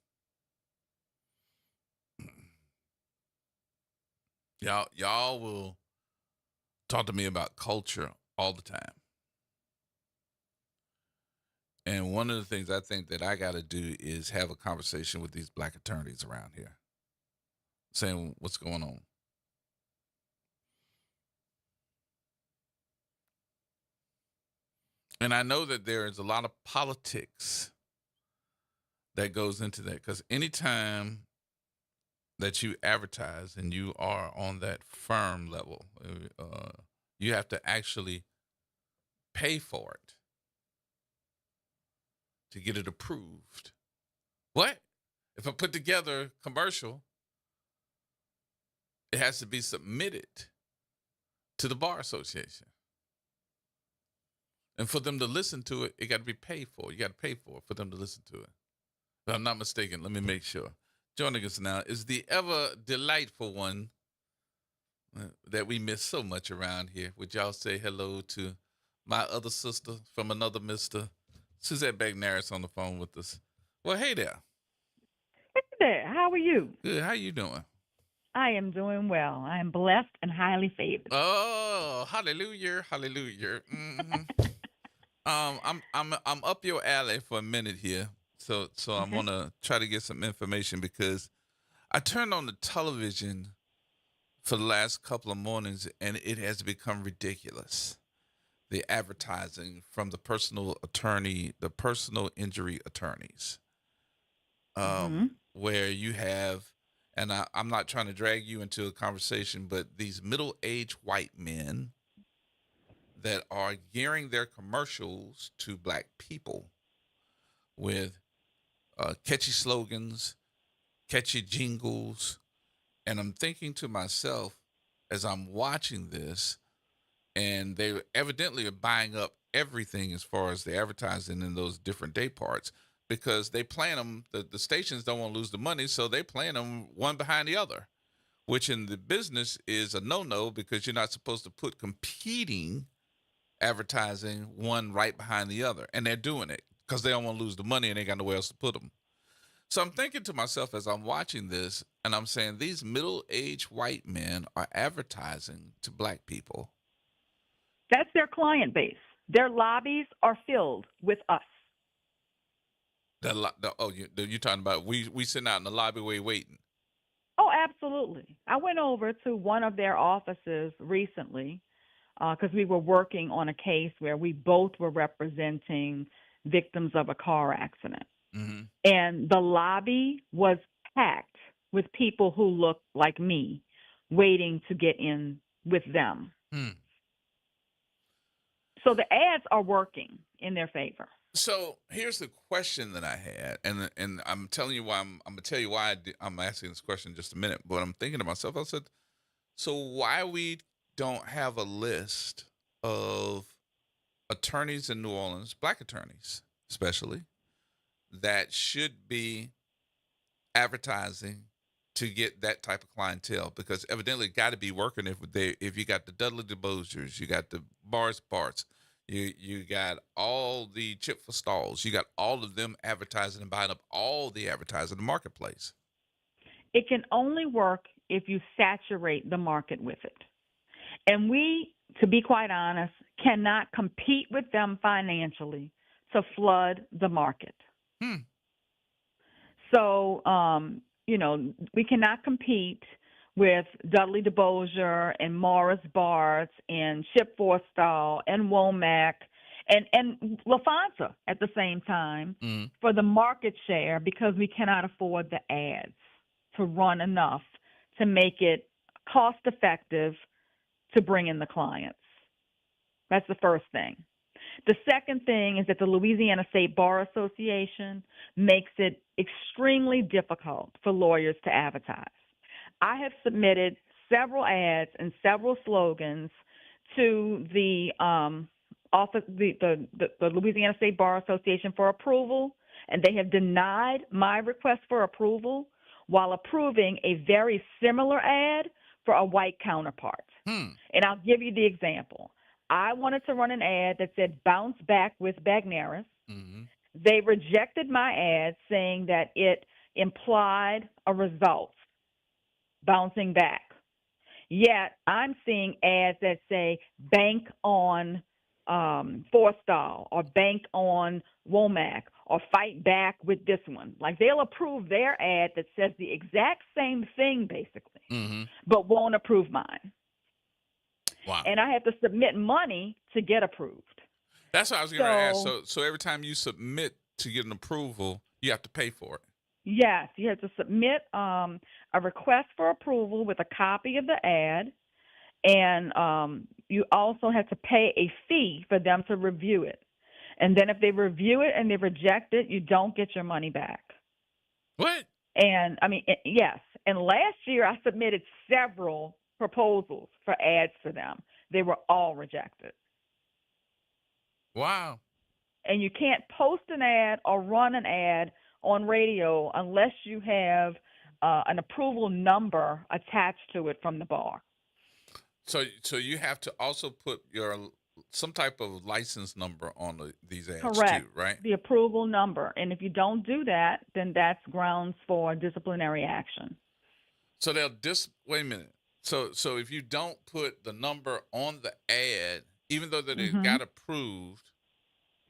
Y'all will talk to me about culture all the time. And one of the things I think that I got to do is have a conversation with these black attorneys around here, saying what's going on. And I know that there is a lot of politics that goes into that, because anytime that you advertise and you are on that firm level, you have to actually pay for it to get it approved. What? If I put together a commercial, it has to be submitted to the Bar Association. And for them to listen to it, it got to be paid for. You got to pay for it for them to listen to it. If I'm not mistaken, let me make sure. Joining us now is the ever delightful one that we miss so much around here. Would y'all say hello to my other sister from another mister, Suzette Bagnaris, on the phone with us. Well, hey there. Hey there. How are you? Good. How you doing? I am doing well. I am blessed and highly favored. Oh, hallelujah, hallelujah. Mm-hmm. I'm up your alley for a minute here. So I'm gonna try to get some information, because I turned on the television for the last couple of mornings and it has become ridiculous. The advertising from the personal injury attorneys, where you have, and I'm not trying to drag you into a conversation, but these middle-aged white men that are gearing their commercials to black people with catchy slogans, catchy jingles. And I'm thinking to myself, as I'm watching this, and they evidently are buying up everything as far as the advertising in those different day parts, because they plan them, the stations don't want to lose the money, so they plan them one behind the other, which in the business is a no-no, because you're not supposed to put competing advertising one right behind the other. And they're doing it because they don't want to lose the money and they got nowhere else to put them. So I'm thinking to myself as I'm watching this, and I'm saying these middle-aged white men are advertising to black people. That's their client base. Their lobbies are filled with us. You're talking about we sitting out in the lobby waiting. Oh, absolutely. I went over to one of their offices recently because we were working on a case where we both were representing victims of a car accident. Mm-hmm. And the lobby was packed with people who looked like me, waiting to get in with them. So the ads are working in their favor. So here's the question that I had, and I'm telling you why I'm gonna tell you why I'm asking this question in just a minute. But I'm thinking to myself, I said, so why we don't have a list of attorneys in New Orleans, black attorneys especially, that should be advertising to get that type of clientele? Because evidently it got to be working if you got the Dudley DeBosiers, you got the Bars Parts, you got all the Chip for Stalls, you got all of them advertising and buying up all the advertising in the marketplace. It can only work if you saturate the market with it. And we, to be quite honest, cannot compete with them financially to flood the market. So, we cannot compete with Dudley DeBosier and Morris Bartz and Chip Forstall and Womack and LaFonta at the same time for the market share, because we cannot afford the ads to run enough to make it cost effective to bring in the clients. That's the first thing. The second thing is that the Louisiana State Bar Association makes it extremely difficult for lawyers to advertise. I have submitted several ads and several slogans to the Louisiana State Bar Association for approval, and they have denied my request for approval while approving a very similar ad for a white counterpart. And I'll give you the example. I wanted to run an ad that said bounce back with Bagneris. They rejected my ad, saying that it implied a result, bouncing back. Yet I'm seeing ads that say bank on Forstall or bank on Womack or fight back with this one. Like, they'll approve their ad that says the exact same thing, basically, but won't approve mine. Wow. And I have to submit money to get approved. That's what I was going to ask. So every time you submit to get an approval, you have to pay for it. Yes, you have to submit a request for approval with a copy of the ad, and you also have to pay a fee for them to review it. And then if they review it and they reject it, you don't get your money back. What? And, yes. And last year I submitted several proposals for ads for them. They were all rejected. Wow. And you can't post an ad or run an ad on radio unless you have an approval number attached to it from the bar. So you have to also put some type of license number on these ads Correct. too, right? The approval number. And if you don't do that, then that's grounds for disciplinary action. So wait a minute. So if you don't put the number on the ad, even though that it got approved.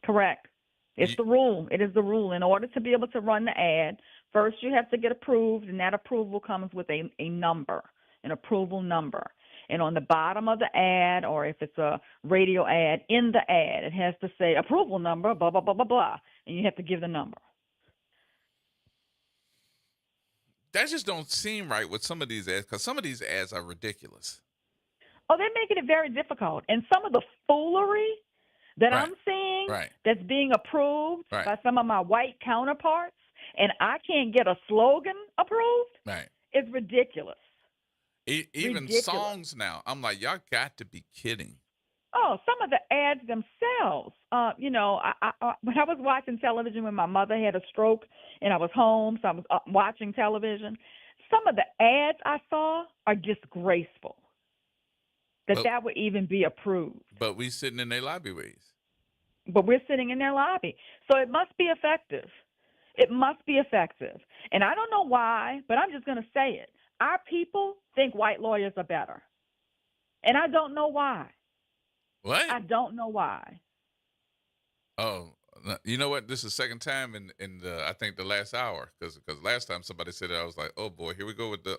Correct. It's the rule. It is the rule. In order to be able to run the ad, first you have to get approved, and that approval comes with a number, an approval number. And on the bottom of the ad, or if it's a radio ad, in the ad, it has to say approval number, blah, blah, blah, blah, blah. And you have to give the number. That just don't seem right with some of these ads, because some of these ads are ridiculous. Oh, they're making it very difficult. And some of the foolery that I'm seeing that's being approved by some of my white counterparts, and I can't get a slogan approved, it's ridiculous. Even ridiculous. Songs now, I'm like, y'all got to be kidding. Oh, some of the ads themselves. When I was watching television when my mother had a stroke and I was home, so I was watching television. Some of the ads I saw are disgraceful. That would even be approved. But we sitting in their lobby ways. But we're sitting in their lobby. So it must be effective. It must be effective. And I don't know why, but I'm just going to say it. Our people think white lawyers are better. And I don't know why. What? I don't know why. Oh, you know what? This is the second time in I think the last hour, because last time somebody said it, I was like, oh boy, here we go with the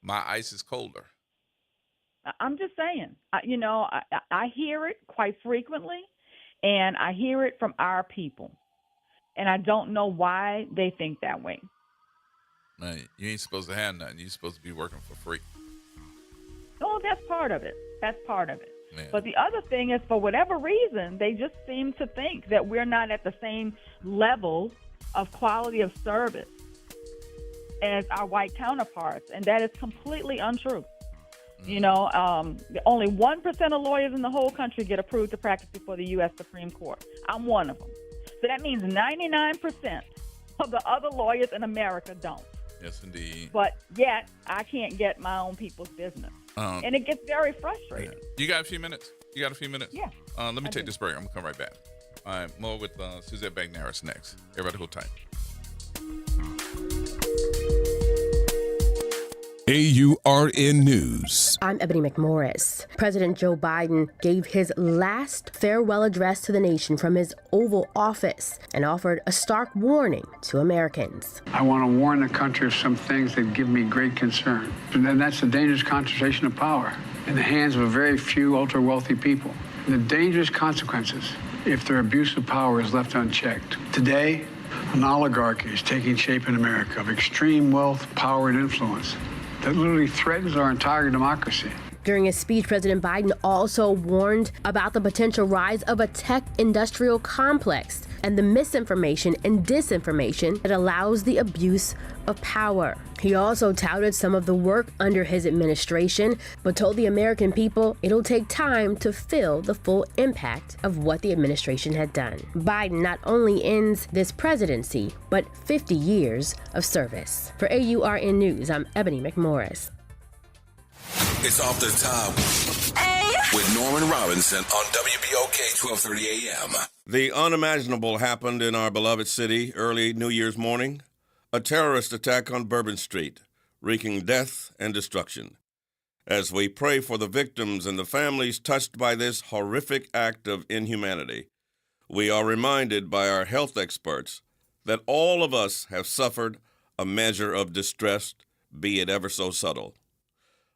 my ice is colder. I'm just saying, I hear it quite frequently, and I hear it from our people, and I don't know why they think that way. Man, you ain't supposed to have nothing. You're supposed to be working for free. Oh, that's part of it. That's part of it. Man. But the other thing is, for whatever reason, they just seem to think that we're not at the same level of quality of service as our white counterparts, and that is completely untrue. Only 1% of lawyers in the whole country get approved to practice before the U.S. Supreme Court. I'm one of them. So that means 99% of the other lawyers in America don't. Yes, indeed. But yet, I can't get my own people's business. And it gets very frustrating. You got a few minutes? Yeah. Let me take this break. I'm going to come right back. All right, more with Suzette Bagneris next. Everybody hold tight. AURN News. I'm Ebony McMorris. President Joe Biden gave his last farewell address to the nation from his Oval Office and offered a stark warning to Americans. I want to warn the country of some things that give me great concern. And then that's the dangerous concentration of power in the hands of a very few ultra-wealthy people. The dangerous consequences if their abuse of power is left unchecked. Today, an oligarchy is taking shape in America of extreme wealth, power, and influence that literally threatens our entire democracy. During his speech, President Biden also warned about the potential rise of a tech industrial complex and the misinformation and disinformation that allows the abuse of power. He also touted some of the work under his administration, but told the American people it'll take time to feel the full impact of what the administration had done. Biden not only ends this presidency, but 50 years of service. For AURN News, I'm Ebony McMorris. It's Off the Top with Norman Robinson on WBOK 1230 AM. The unimaginable happened in our beloved city early New Year's morning. A terrorist attack on Bourbon Street, wreaking death and destruction. As we pray for the victims and the families touched by this horrific act of inhumanity, we are reminded by our health experts that all of us have suffered a measure of distress, be it ever so subtle.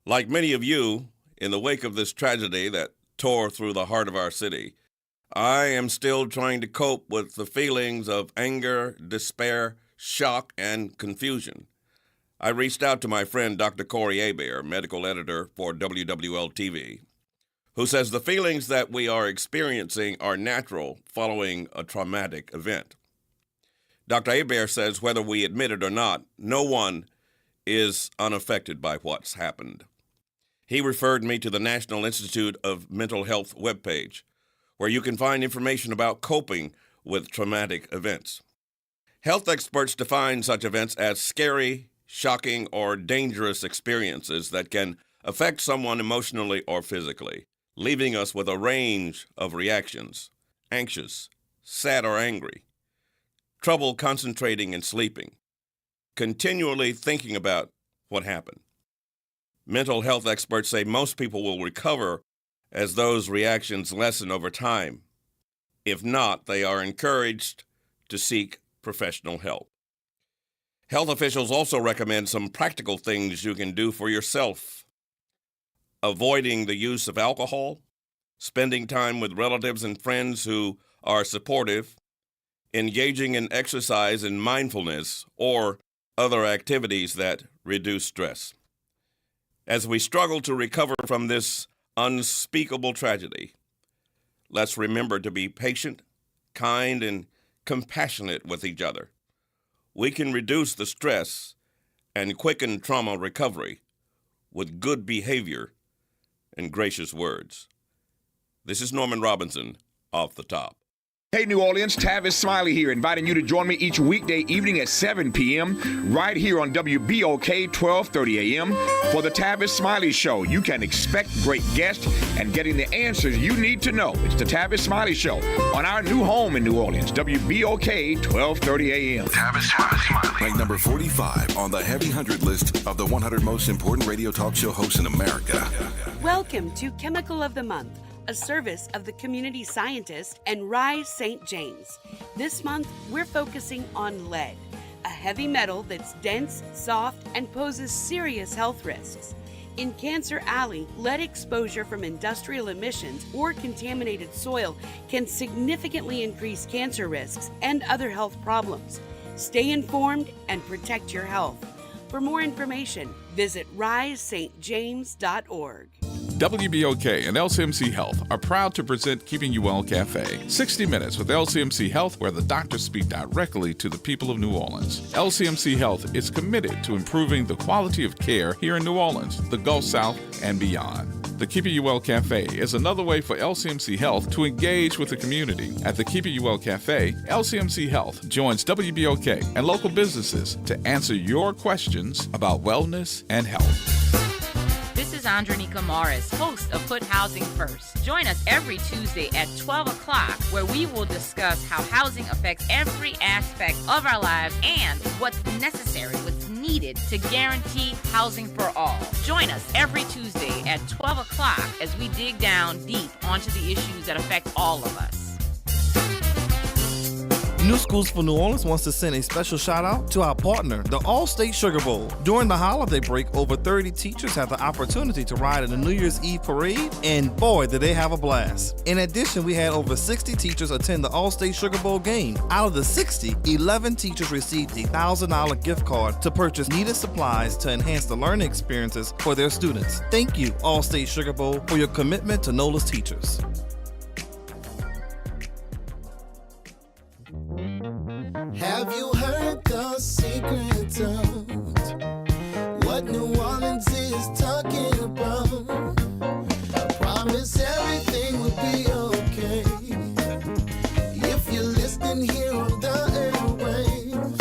Like many of you, in the wake of this tragedy that tore through the heart of our city, I am still trying to cope with the feelings of anger, despair, shock, and confusion. I reached out to my friend Dr. Corey Hebert, medical editor for WWL-TV, who says the feelings that we are experiencing are natural following a traumatic event. Dr. Hebert says whether we admit it or not, no one is unaffected by what's happened. He referred me to the National Institute of Mental Health webpage, where you can find information about coping with traumatic events. Health experts define such events as scary, shocking, or dangerous experiences that can affect someone emotionally or physically, leaving us with a range of reactions: anxious, sad or angry, trouble concentrating and sleeping, continually thinking about what happened. Mental health experts say most people will recover as those reactions lessen over time. If not, they are encouraged to seek professional help. Health officials also recommend some practical things you can do for yourself. Avoiding the use of alcohol, spending time with relatives and friends who are supportive, engaging in exercise and mindfulness, or other activities that reduce stress. As we struggle to recover from this unspeakable tragedy, let's remember to be patient, kind, and compassionate with each other. We can reduce the stress and quicken trauma recovery with good behavior and gracious words. This is Norman Robinson, Off the Top. Hey New Orleans, Tavis Smiley here, inviting you to join me each weekday evening at 7 p.m. right here on WBOK 1230 AM for the Tavis Smiley Show. You can expect great guests and getting the answers you need to know. It's the Tavis Smiley Show on our new home in New Orleans, WBOK 1230 AM. Tavis Smiley. Ranked number 45 on the Heavy 100 list of the 100 most important radio talk show hosts in America. Welcome to Chemical of the Month, a service of the community scientist and Rise St. James. This month, we're focusing on lead, a heavy metal that's dense, soft, and poses serious health risks. In Cancer Alley, lead exposure from industrial emissions or contaminated soil can significantly increase cancer risks and other health problems. Stay informed and protect your health. For more information, visit risestjames.org. WBOK and LCMC Health are proud to present Keeping You Well Cafe, 60 Minutes with LCMC Health, where the doctors speak directly to the people of New Orleans. LCMC Health is committed to improving the quality of care here in New Orleans, the Gulf South, and beyond. The Keeping You Well Cafe is another way for LCMC Health to engage with the community. At the Keeping You Well Cafe, LCMC Health joins WBOK and local businesses to answer your questions about wellness and health. This is Andronika Morris, host of Put Housing First. Join us every Tuesday at 12 o'clock, where we will discuss how housing affects every aspect of our lives and what's necessary, what's needed needed to guarantee housing for all. Join us every Tuesday at 12 o'clock as we dig down deep onto the issues that affect all of us. New Schools for New Orleans wants to send a special shout out to our partner, the All-State Sugar Bowl. During the holiday break, over 30 teachers had the opportunity to ride in the New Year's Eve parade, and boy, did they have a blast. In addition, we had over 60 teachers attend the All-State Sugar Bowl game. Out of the 60, 11 teachers received a $1,000 gift card to purchase needed supplies to enhance the learning experiences for their students. Thank you, All-State Sugar Bowl, for your commitment to NOLA's teachers. Have you heard the secret of what New Orleans is talking about? I promise everything will be okay if you're listening here on the airwaves.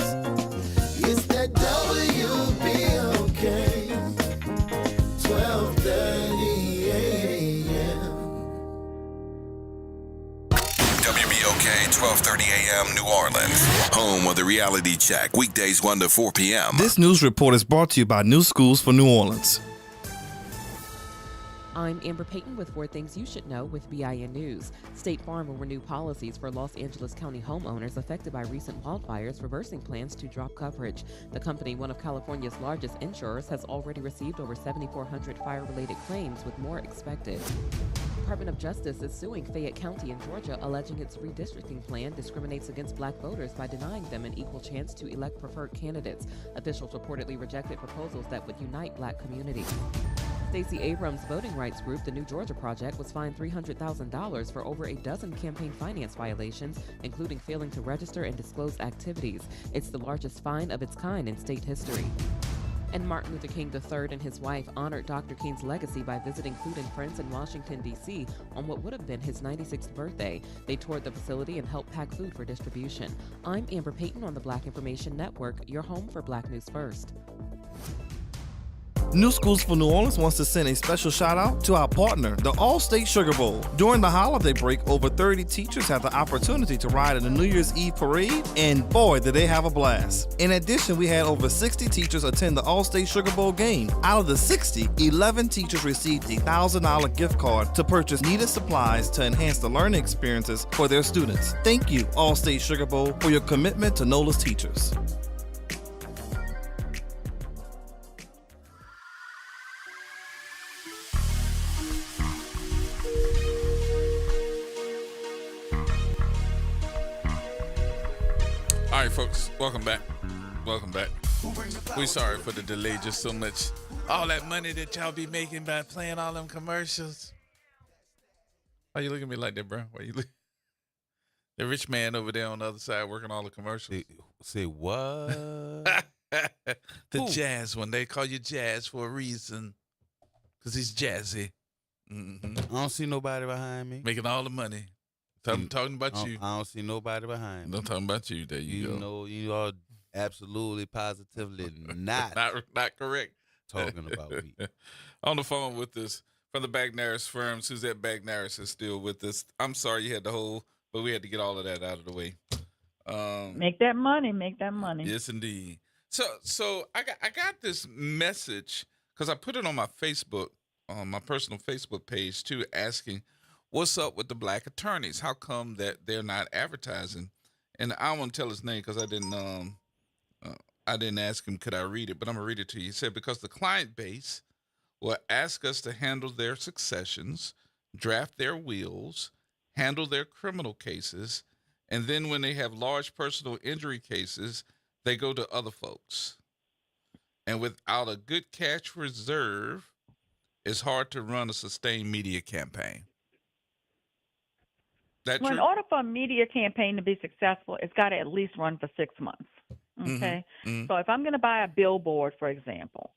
It's that WBOK 12:30 a.m. WBOK 12:30 a.m. New Orleans, home of the reality check, weekdays 1 to 4 p.m. This news report is brought to you by New Schools for New Orleans. I'm Amber Payton with 4 Things You Should Know with BIN News. State Farm will renew policies for Los Angeles County homeowners affected by recent wildfires, reversing plans to drop coverage. The company, one of California's largest insurers, has already received over 7,400 fire-related claims, with more expected. The Department of Justice is suing Fayette County in Georgia, alleging its redistricting plan discriminates against black voters by denying them an equal chance to elect preferred candidates. Officials reportedly rejected proposals that would unite black communities. Stacey Abrams' voting rights group, the New Georgia Project, was fined $300,000 for over a dozen campaign finance violations, including failing to register and disclose activities. It's the largest fine of its kind in state history. And Martin Luther King III and his wife honored Dr. King's legacy by visiting Food and Friends in Washington, D.C. on what would have been his 96th birthday. They toured the facility and helped pack food for distribution. I'm Amber Payton on the Black Information Network, your home for Black News First. New Schools for New Orleans wants to send a special shout out to our partner, the All-State Sugar Bowl. During the holiday break, over 30 teachers had the opportunity to ride in the New Year's Eve parade, and boy, did they have a blast. In addition, we had over 60 teachers attend the All-State Sugar Bowl game. Out of the 60, 11 teachers received a $1,000 gift card to purchase needed supplies to enhance the learning experiences for their students. Thank you, All-State Sugar Bowl, for your commitment to NOLA's teachers. All right, folks, welcome back. Welcome back. We sorry for the delay, just so much. All that money that y'all be making by playing all them commercials. Why you looking at me like that, bro? Why you look? The rich man over there on the other side working all the commercials. Say what? The jazz one. They call you Jazz for a reason. Because he's jazzy. Mm-hmm. I don't see nobody behind me. Making all the money. I'm talking about you. I don't see nobody behind me. I'm talking about you. There you go. You know, you are absolutely, positively not correct. Talking about me. On the phone with us from the Bagnaris firm, Suzette Bagnaris is still with us. I'm sorry you had the whole, but we had to get all of that out of the way. Make that money. Make that money. Yes, indeed. So I got this message because I put it on my Facebook, on my personal Facebook page too, asking, what's up with the black attorneys? How come that they're not advertising? And I won't tell his name because I didn't ask him, could I read it? But I'm going to read it to you. He said, because the client base will ask us to handle their successions, draft their wills, handle their criminal cases, and then when they have large personal injury cases, they go to other folks. And without a good cash reserve, it's hard to run a sustained media campaign. Well, in order for a media campaign to be successful, it's got to at least run for 6 months. Okay? So if I'm going to buy a billboard, for example,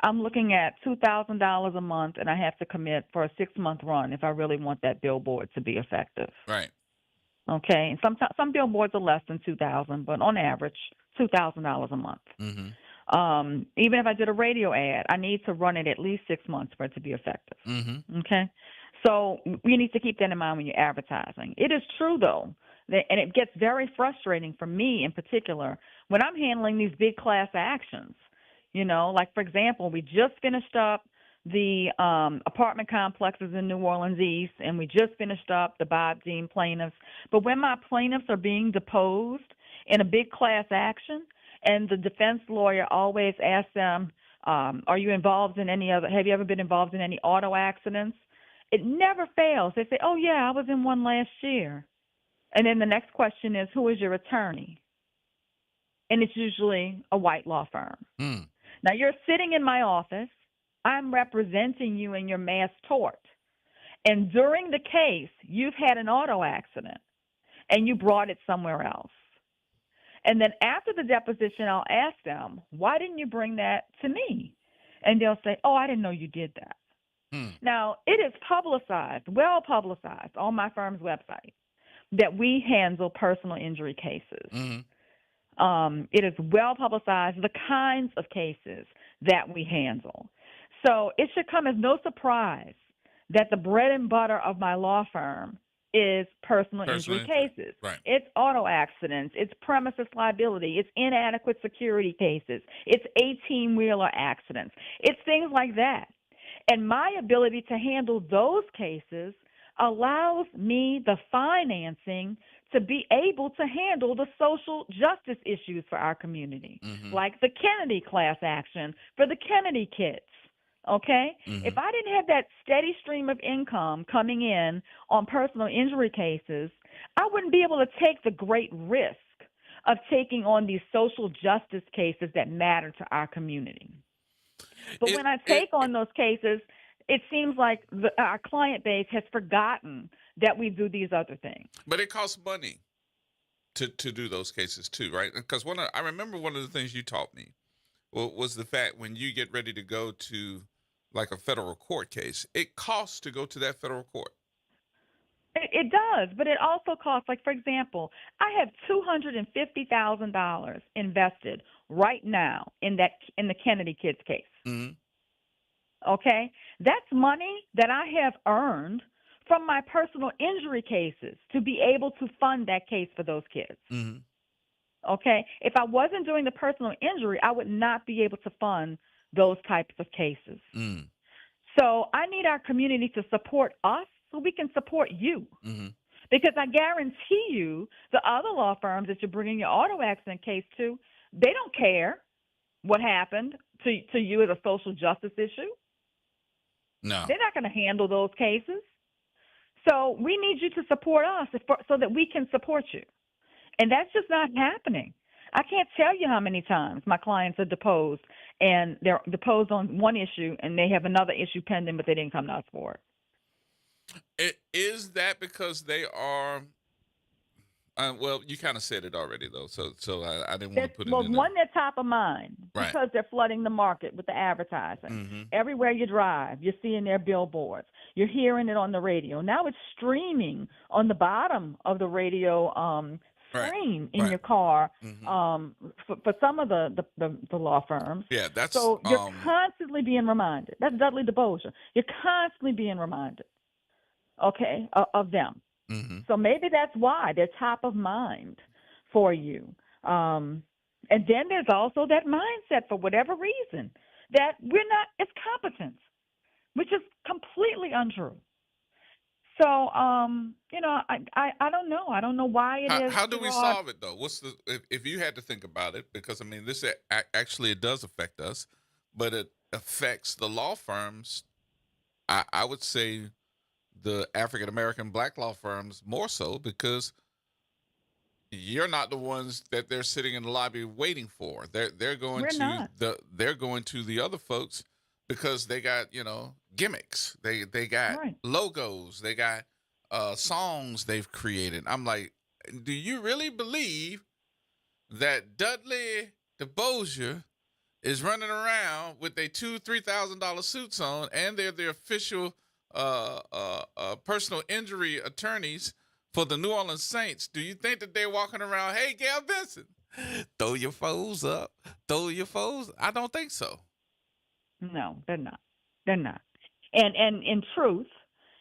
I'm looking at $2,000 a month, and I have to commit for a 6-month run if I really want that billboard to be effective. Right. Okay? And some billboards are less than $2,000, but on average, $2,000 a month. Even if I did a radio ad, I need to run it at least 6 months for it to be effective. Okay? So you need to keep that in mind when you're advertising. It is true, though, that, and it gets very frustrating for me in particular when I'm handling these big class actions. You know, like, for example, we just finished up the apartment complexes in New Orleans East, and we just finished up the Bob Dean plaintiffs. But when my plaintiffs are being deposed in a big class action, and the defense lawyer always asks them, are you involved in have you ever been involved in any auto accidents? It never fails. They say, oh, yeah, I was in one last year. And then the next question is, who is your attorney? And it's usually a white law firm. Now, you're sitting in my office. I'm representing you in your mass tort. And during the case, you've had an auto accident, and you brought it somewhere else. And then after the deposition, I'll ask them, why didn't you bring that to me? And they'll say, oh, I didn't know you did that. Now, it is publicized, well publicized on my firm's website that we handle personal injury cases. It is well publicized, the kinds of cases that we handle. So it should come as no surprise that the bread and butter of my law firm is personal injury cases. Right. It's auto accidents. It's premises liability. It's inadequate security cases. It's 18-wheeler accidents. It's things like that. And my ability to handle those cases allows me the financing to be able to handle the social justice issues for our community, like the Kennedy class action for the Kennedy kids. Okay? If I didn't have that steady stream of income coming in on personal injury cases, I wouldn't be able to take the great risk of taking on these social justice cases that matter to our community. But when I take on those cases, it seems like our client base has forgotten that we do these other things. But it costs money to do those cases too, right? Because I remember one of the things you taught me was the fact when you get ready to go to like a federal court case, it costs to go to that federal court. It does, but it also costs, like, for example, I have $250,000 invested right now in the Kennedy kids case. Okay? That's money that I have earned from my personal injury cases to be able to fund that case for those kids. Okay? If I wasn't doing the personal injury, I would not be able to fund those types of cases. So I need our community to support us so we can support you. Because I guarantee you the other law firms that you're bringing your auto accident case to, they don't care what happened to you as a social justice issue. No. They're not going to handle those cases. So we need you to support us so that we can support you. And that's just not happening. I can't tell you how many times my clients are deposed, and they're deposed on one issue, and they have another issue pending, but they didn't come to us for it. Is that because they are? Well, you kind of said it already, though, so I didn't want to put it in there. One, they're top of mind Right. because they're flooding the market with the advertising. Everywhere you drive, you're seeing their billboards. You're hearing it on the radio. Now it's streaming on the bottom of the radio screen in your car for some of the law firms. Yeah, that's so you're constantly being reminded. That's Dudley DeBosier. You're constantly being reminded, okay, of them. So maybe that's why they're top of mind for you. And then there's also that mindset, for whatever reason, that we're not as competent, which is completely untrue. So, you know, I don't know. I don't know why it is. How do we solve it, though? What's the if you had to think about it? Because I mean, this actually it does affect us, but it affects the law firms. I would say the African American black law firms more so, because you're not the ones that they're sitting in the lobby waiting for. They're going to the other folks because they got, you know, gimmicks. They got logos. They got songs they've created. I'm like, do you really believe that Dudley DeBosier is running around with their $2,000-$3,000 suits on, and they're the official personal injury attorneys for the New Orleans Saints? Do you think that they're walking around, hey, Gail Benson, throw your foes up, throw your foes? I don't think so. No, they're not. They're not. And in truth,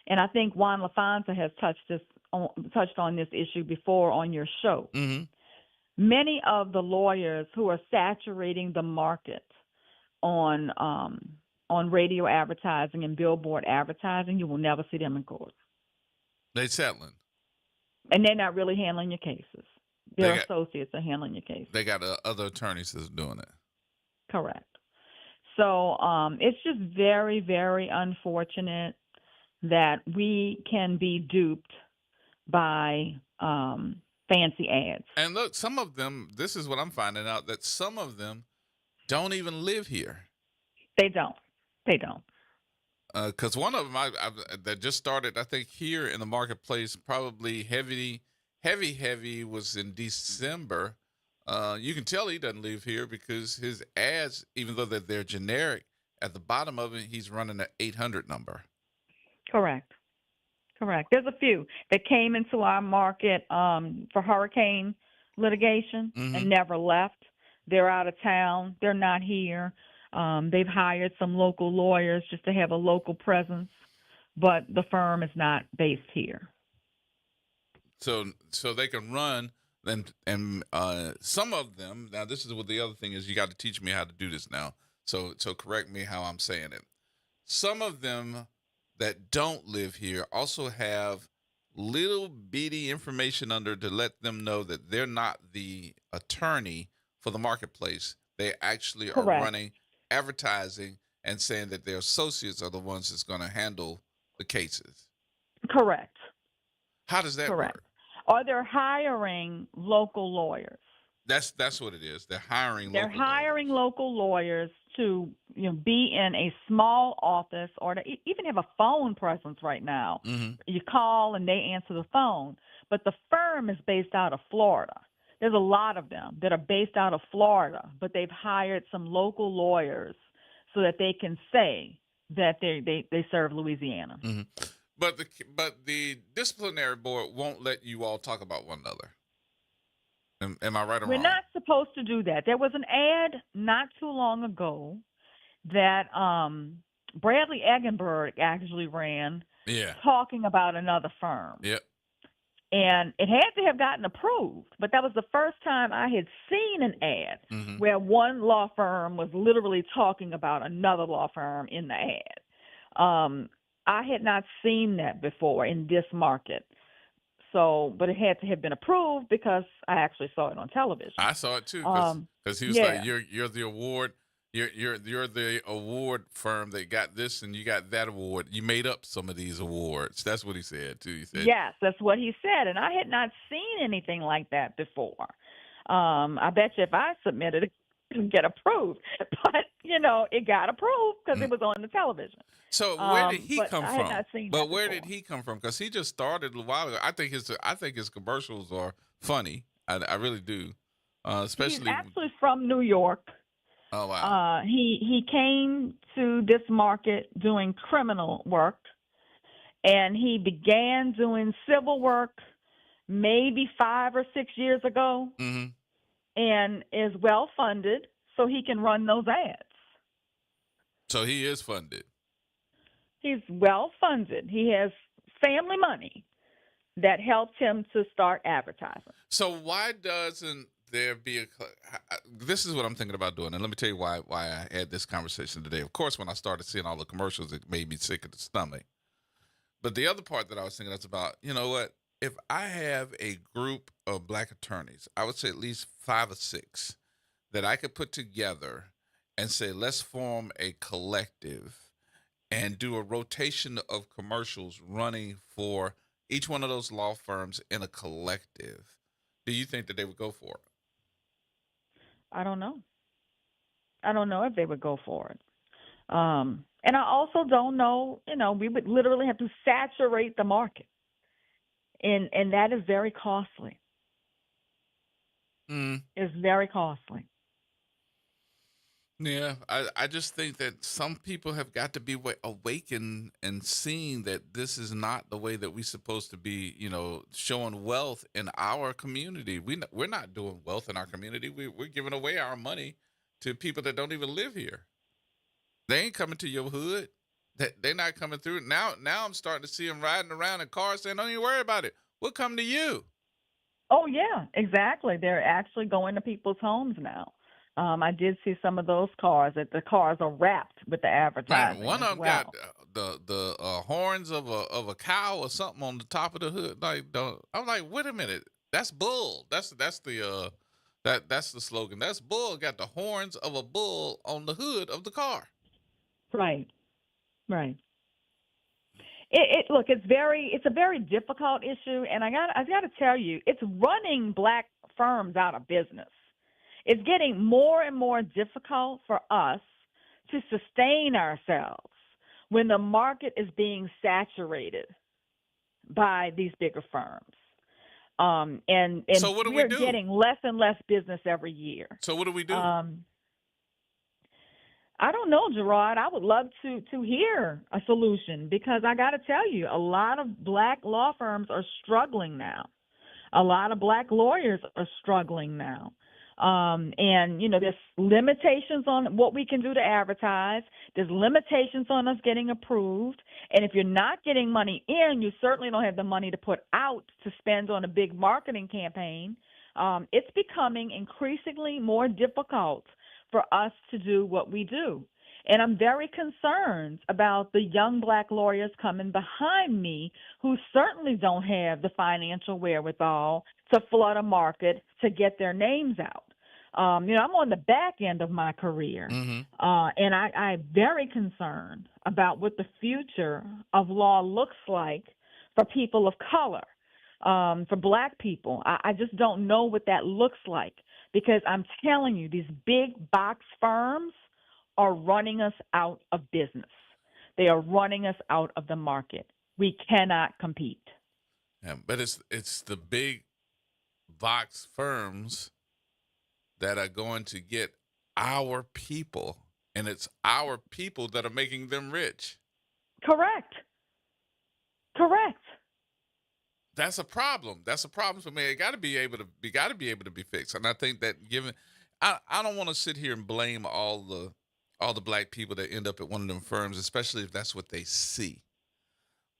and I think Juan LaFonza has touched on this issue before on your show. Many of the lawyers who are saturating the market on radio advertising and billboard advertising, you will never see them in court. They settling. And they're not really handling your cases. Their associates are handling your cases. They got other attorneys that's doing it. Correct. So it's just very, very unfortunate that we can be duped by fancy ads. And look, some of them, this is what I'm finding out, that some of them don't even live here. They don't. They don't. Because one of them that just started, I think, here in the marketplace, probably heavy was in December. You can tell he doesn't live here because his ads, even though they're generic, at the bottom of it, he's running an 800 number. Correct. There's a few that came into our market for hurricane litigation and never left. They're out of town. They're not here. They've hired some local lawyers just to have a local presence, but the firm is not based here. So they can run, and some of them, now this is what the other thing is, you got to teach me how to do this now. So correct me how I'm saying it. Some of them that don't live here also have little bitty information under to let them know that they're not the attorney for the marketplace. They actually are running advertising and saying that their associates are the ones that's going to handle the cases. Correct. How does that work? Or they're hiring local lawyers. That's what it is. They're hiring local lawyers to be in a small office or to even have a phone presence right now. You call and they answer the phone. But the firm is based out of Florida. There's a lot of them that are based out of Florida, but they've hired some local lawyers so that they can say that they serve Louisiana. But the disciplinary board won't let you all talk about one another. Am I right or wrong? We're not supposed to do that. There was an ad not too long ago that Bradley Eggenberg actually ran talking about another firm. Yep. And it had to have gotten approved, but that was the first time I had seen an ad where one law firm was literally talking about another law firm in the ad. I had not seen that before in this market. So, but it had to have been approved because I actually saw it on television. I saw it too because he was like, "You're the award. You're the award firm that got this and you got that award. You made up some of these awards." That's what he said too. He said, "Yes, that's what he said," and I had not seen anything like that before. I bet you if I submitted it, it would get approved, but it got approved because it was on the television. So where did he come I from? had not seen but that where before. did he come from? Because he just started a while ago. I think his commercials are funny. I really do. Especially he's actually from New York. Oh wow. He came to this market doing criminal work, and he began doing civil work maybe 5 or 6 years ago, and is well funded, so he can run those ads. So he is funded. He's well funded. He has family money that helped him to start advertising. So why doesn't there be this is what I'm thinking about doing, and let me tell you why I had this conversation today. Of course, when I started seeing all the commercials, it made me sick at the stomach. But the other part that I was thinking that's about, you know what? If I have a group of black attorneys, I would say at least 5 or 6 that I could put together and say, let's form a collective and do a rotation of commercials running for each one of those law firms in a collective. Do you think that they would go for it? I don't know. I don't know if they would go for it. And I also don't know, we would literally have to saturate the market. And that is very costly. It's very costly. Yeah, I just think that some people have got to be awakened and seeing that this is not the way that we're supposed to be, showing wealth in our community. We're not doing wealth in our community. We're giving away our money to people that don't even live here. They ain't coming to your hood. They're not coming through. Now I'm starting to see them riding around in cars saying, don't even worry about it. We'll come to you. Oh, yeah, exactly. They're actually going to people's homes now. I did see some of those cars. That the cars are wrapped with the advertising. Man, one as of them well. got the horns of a cow or something on the top of the hood. I'm like, wait a minute, that's bull. That's the that's the slogan. That's bull. Got the horns of a bull on the hood of the car. Right. Look, it's a very difficult issue, and I got to tell you, it's running black firms out of business. It's getting more and more difficult for us to sustain ourselves when the market is being saturated by these bigger firms. And so what do we do? We're getting less and less business every year. So what do we do? I don't know, Gerard. I would love to hear a solution, because I got to tell you, a lot of black law firms are struggling now. A lot of black lawyers are struggling now. And, there's limitations on what we can do to advertise. There's limitations on us getting approved. And if you're not getting money in, you certainly don't have the money to put out to spend on a big marketing campaign. It's becoming increasingly more difficult for us to do what we do. And I'm very concerned about the young black lawyers coming behind me who certainly don't have the financial wherewithal to flood a market to get their names out. I'm on the back end of my career, and I'm very concerned about what the future of law looks like for people of color, for black people. I just don't know what that looks like, because I'm telling you, these big box firms are running us out of business. They are running us out of the market. We cannot compete. Yeah, but it's the big box firms that are going to get our people, and it's our people that are making them rich. Correct. That's a problem. That's a problem for me. It got to be able to be fixed. And I think that I don't want to sit here and blame all the black people that end up at one of them firms, especially if that's what they see.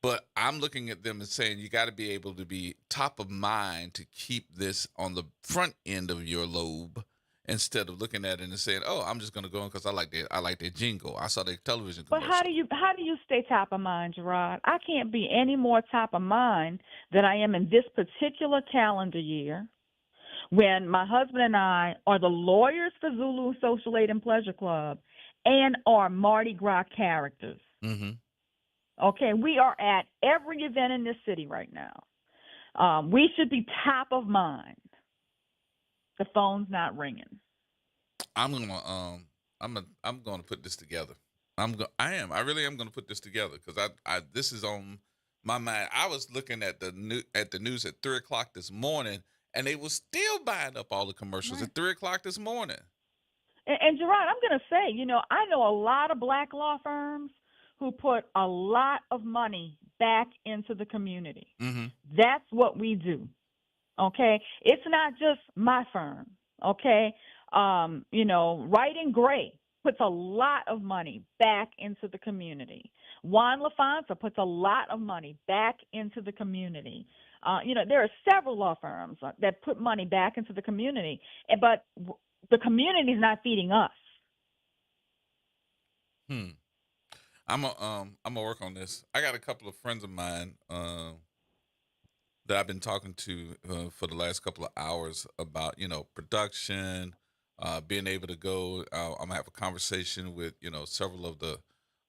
But I'm looking at them and saying, you got to be able to be top of mind to keep this on the front end of your lobe, instead of looking at it and saying, "Oh, I'm just going to go in because I like their jingle. I saw their television commercial." But how do you stay top of mind, Gerard? I can't be any more top of mind than I am in this particular calendar year, when my husband and I are the lawyers for Zulu Social Aid and Pleasure Club and are Mardi Gras characters. Mm-hmm. Okay, we are at every event in this city right now. We should be top of mind. The phone's not ringing. I'm gonna put this together. I really am gonna put this together, because this is on my mind. I was looking at the news at 3:00 this morning, and they were still buying up all the commercials at 3:00 this morning. And Gerard, I'm gonna say, I know a lot of black law firms who put a lot of money back into the community. Mm-hmm. That's what we do. Okay, it's not just my firm. Okay, Wright and Gray puts a lot of money back into the community. Juan LaFonta puts a lot of money back into the community. There are several law firms that put money back into the community, but the community is not feeding us. I'm gonna work on this. I got a couple of friends of mine that I've been talking to for the last couple of hours about, production, being able to go. I'm gonna have a conversation with, several of the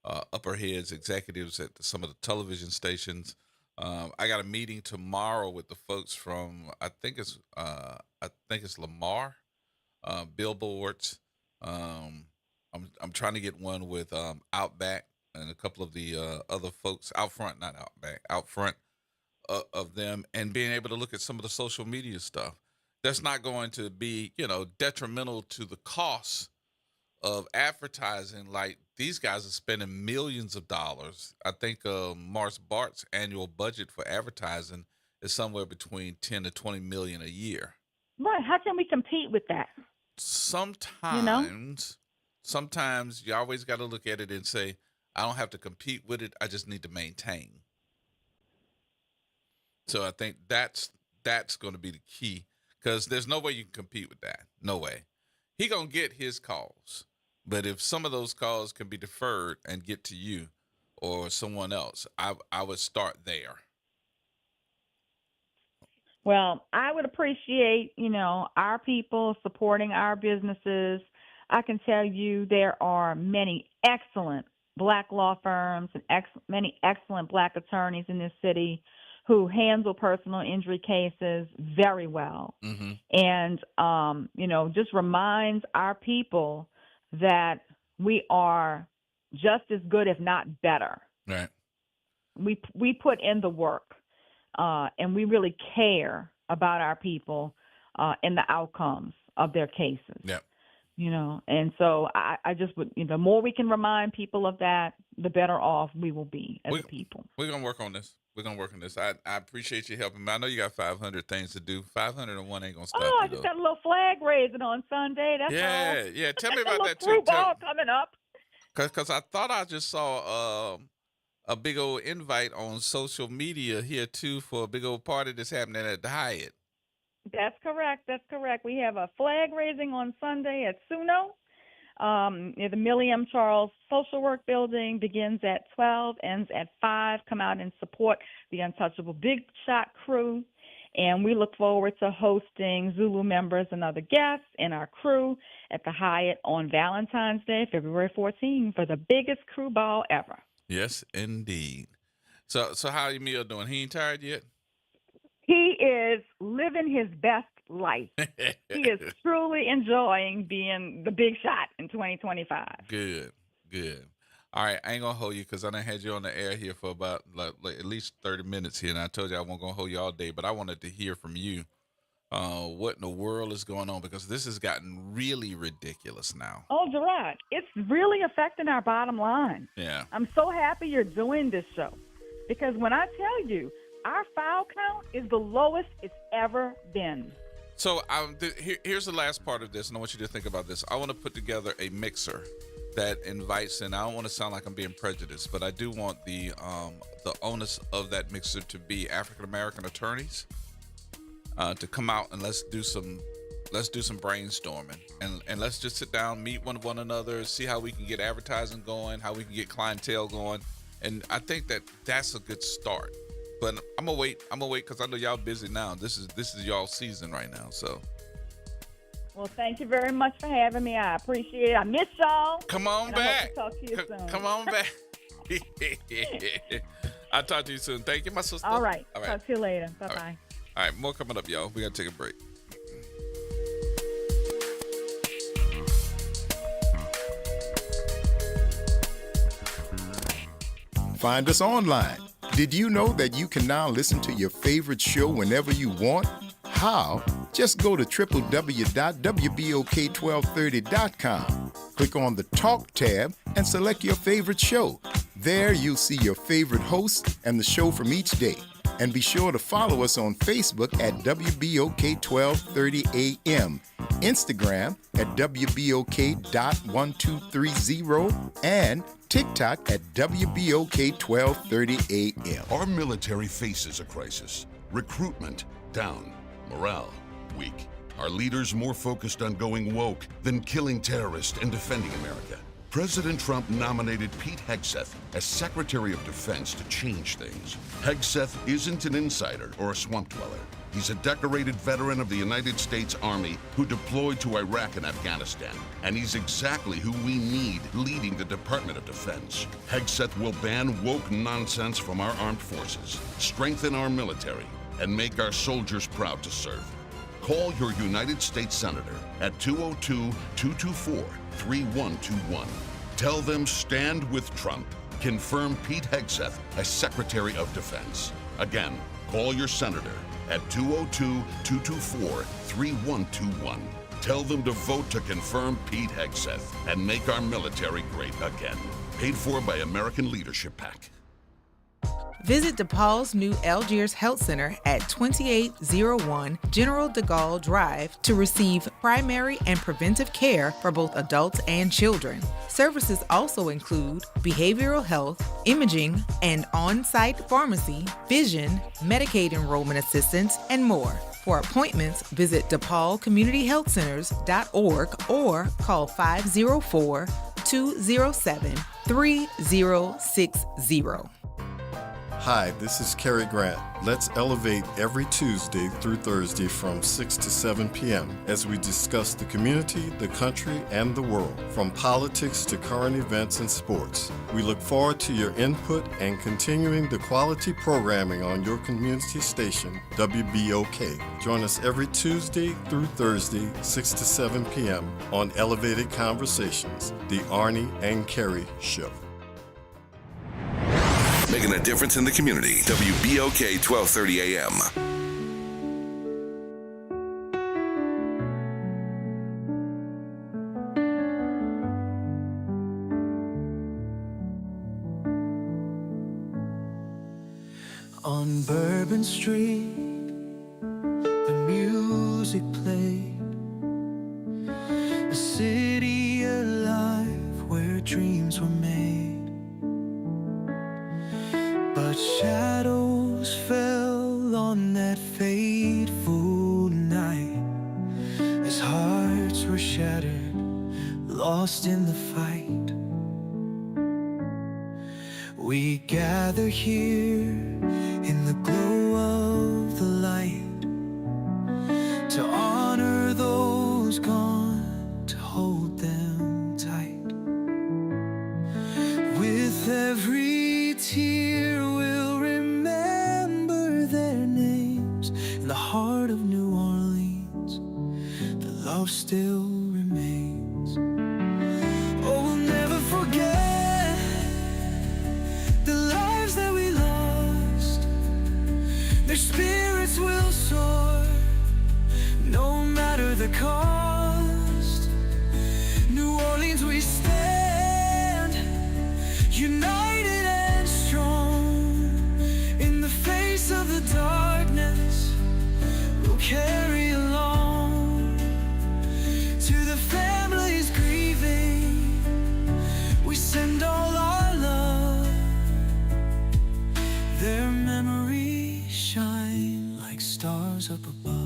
upper heads, executives at some of the television stations. I got a meeting tomorrow with the folks from I think it's Lamar Billboards. I'm trying to get one with Outback and a couple of the other folks out front, not Outback, out front of them, and being able to look at some of the social media stuff. That's not going to be, detrimental to the cost of advertising. Like, these guys are spending millions of dollars. I think Mars Bart's annual budget for advertising is somewhere between 10 to 20 million a year. Right. How can we compete with that? Sometimes you always got to look at it and say, I don't have to compete with it. I just need to maintain. So I think that's going to be the key, because there's no way you can compete with that. No way. he gonna get his calls. But if some of those calls can be deferred and get to you or someone else, I would start there. Well, I would appreciate, our people supporting our businesses. I can tell you there are many excellent Black law firms and many excellent Black attorneys in this city who handle personal injury cases very well. Mm-hmm. And, just reminds our people that we are just as good, if not better. Right. We put in the work, and we really care about our people and the outcomes of their cases. Yeah. And so I just would, the more we can remind people of that, the better off we will be as a people. We're going to work on this. I appreciate you helping me. I know you got 500 things to do. 501 ain't going to stop you, I just got a little flag raising on Sunday. That's all. Yeah. Tell me about that, too. Through ball coming up. Because I thought I just saw a big old invite on social media here, too, for a big old party that's happening at the Hyatt. That's correct. We have a flag raising on Sunday at Suno. Near the Milliam Charles Social Work Building, begins at 12, ends at 5. Come out and support the Untouchable Big Shot crew. And we look forward to hosting Zulu members and other guests and our crew at the Hyatt on Valentine's Day, February 14, for the biggest crew ball ever. Yes, indeed. So how Emil doing? He ain't tired yet? He is living his best life. He is truly enjoying being the big shot in 2025. Good. All right, I ain't going to hold you because I done had you on the air here for about like at least 30 minutes here, and I told you I wasn't going to hold you all day, but I wanted to hear from you what in the world is going on, because this has gotten really ridiculous now. Oh, Gerard, it's really affecting our bottom line. Yeah. I'm so happy you're doing this show, because when I tell you, our foul count is the lowest it's ever been. So here's the last part of this, and I want you to think about this. I want to put together a mixer that invites, and I don't want to sound like I'm being prejudiced, but I do want the onus of that mixer to be African American attorneys to come out and let's do some brainstorming, and let's just sit down, meet one another, see how we can get advertising going, how we can get clientele going, and I think that's a good start. But I'm gonna wait because I know y'all busy now. This is y'all season right now. So. Well, thank you very much for having me. I appreciate it. I miss y'all. Come on back. I hope to talk to you soon. Come on back. I'll talk to you soon. Thank you, my sister. All right. Talk to you later. Bye-bye. All right. More coming up, y'all. We got to take a break. Find us online. Did you know that you can now listen to your favorite show whenever you want? How? Just go to www.wbok1230.com. Click on the Talk tab and select your favorite show. There you'll see your favorite host and the show from each day. And be sure to follow us on Facebook at WBOK1230AM, Instagram at WBOK.1230, and TikTok at WBOK1230AM. Our military faces a crisis. Recruitment down. Morale weak. Our leaders more focused on going woke than killing terrorists and defending America. President Trump nominated Pete Hegseth as Secretary of Defense to change things. Hegseth isn't an insider or a swamp dweller. He's a decorated veteran of the United States Army who deployed to Iraq and Afghanistan, and he's exactly who we need leading the Department of Defense. Hegseth will ban woke nonsense from our armed forces, strengthen our military, and make our soldiers proud to serve. Call your United States Senator at 202-224-3121. Tell them stand with Trump. Confirm Pete Hegseth as Secretary of Defense. Again, call your senator at 202-224-3121. Tell them to vote to confirm Pete Hegseth and make our military great again. Paid for by American Leadership PAC. Visit DePaul's new Algiers Health Center at 2801 General de Gaulle Drive to receive primary and preventive care for both adults and children. Services also include behavioral health, imaging, and on-site pharmacy, vision, Medicaid enrollment assistance, and more. For appointments, visit DePaulCommunityHealthCenters.org or call 504-207-3060. Hi, this is Cary Grant. Let's elevate every Tuesday through Thursday from 6 to 7 p.m. as we discuss the community, the country, and the world, from politics to current events and sports. We look forward to your input and continuing the quality programming on your community station, WBOK. Join us every Tuesday through Thursday, 6 to 7 p.m. on Elevated Conversations, the Arnie and Cary Show. Making a difference in the community. WBOK 1230 AM. On Bourbon Street, the music played. A city alive where dreams were made. But shadows fell on that fateful night as hearts were shattered, lost in the fight. We gather here in the glow of the light to honor those gone, to hold them tight. With every tear we'll remember their names. In the heart of New Orleans, the love still remains. Oh, we'll never forget the lives that we lost. Their spirits will soar, no matter the cost. New Orleans, we stand united and strong. In the face of the darkness, we'll carry along. To the families grieving, we send all our love. Their memories shine like stars up above.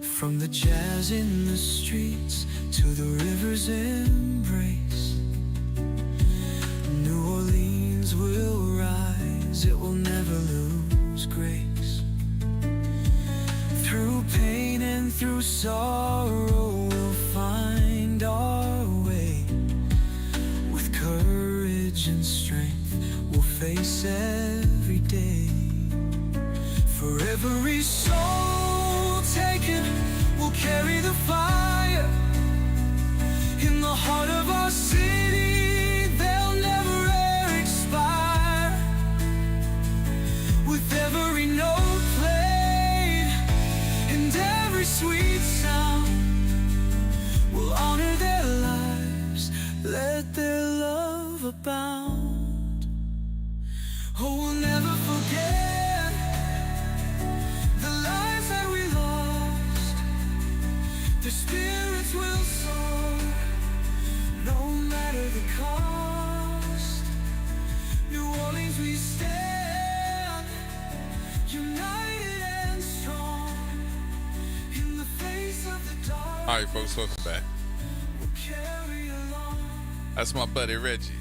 From the jazz in the streets to the river's embrace, New Orleans will rise, it will never lose grace. Through pain and through sorrow, we'll find our way. With courage and strength, we'll face every day. For every soul taken, we'll carry the fire. In the heart of our city, they'll never expire. With every note played and every sweet sound, we'll honor their lives, let their love abound. Oh, we'll never forget the lives that we lost. Their spirits will soar, no matter the cost. New Orleans, we stand united and strong. In the face of the dark, All right, folks, welcome back. That's my buddy Reggie.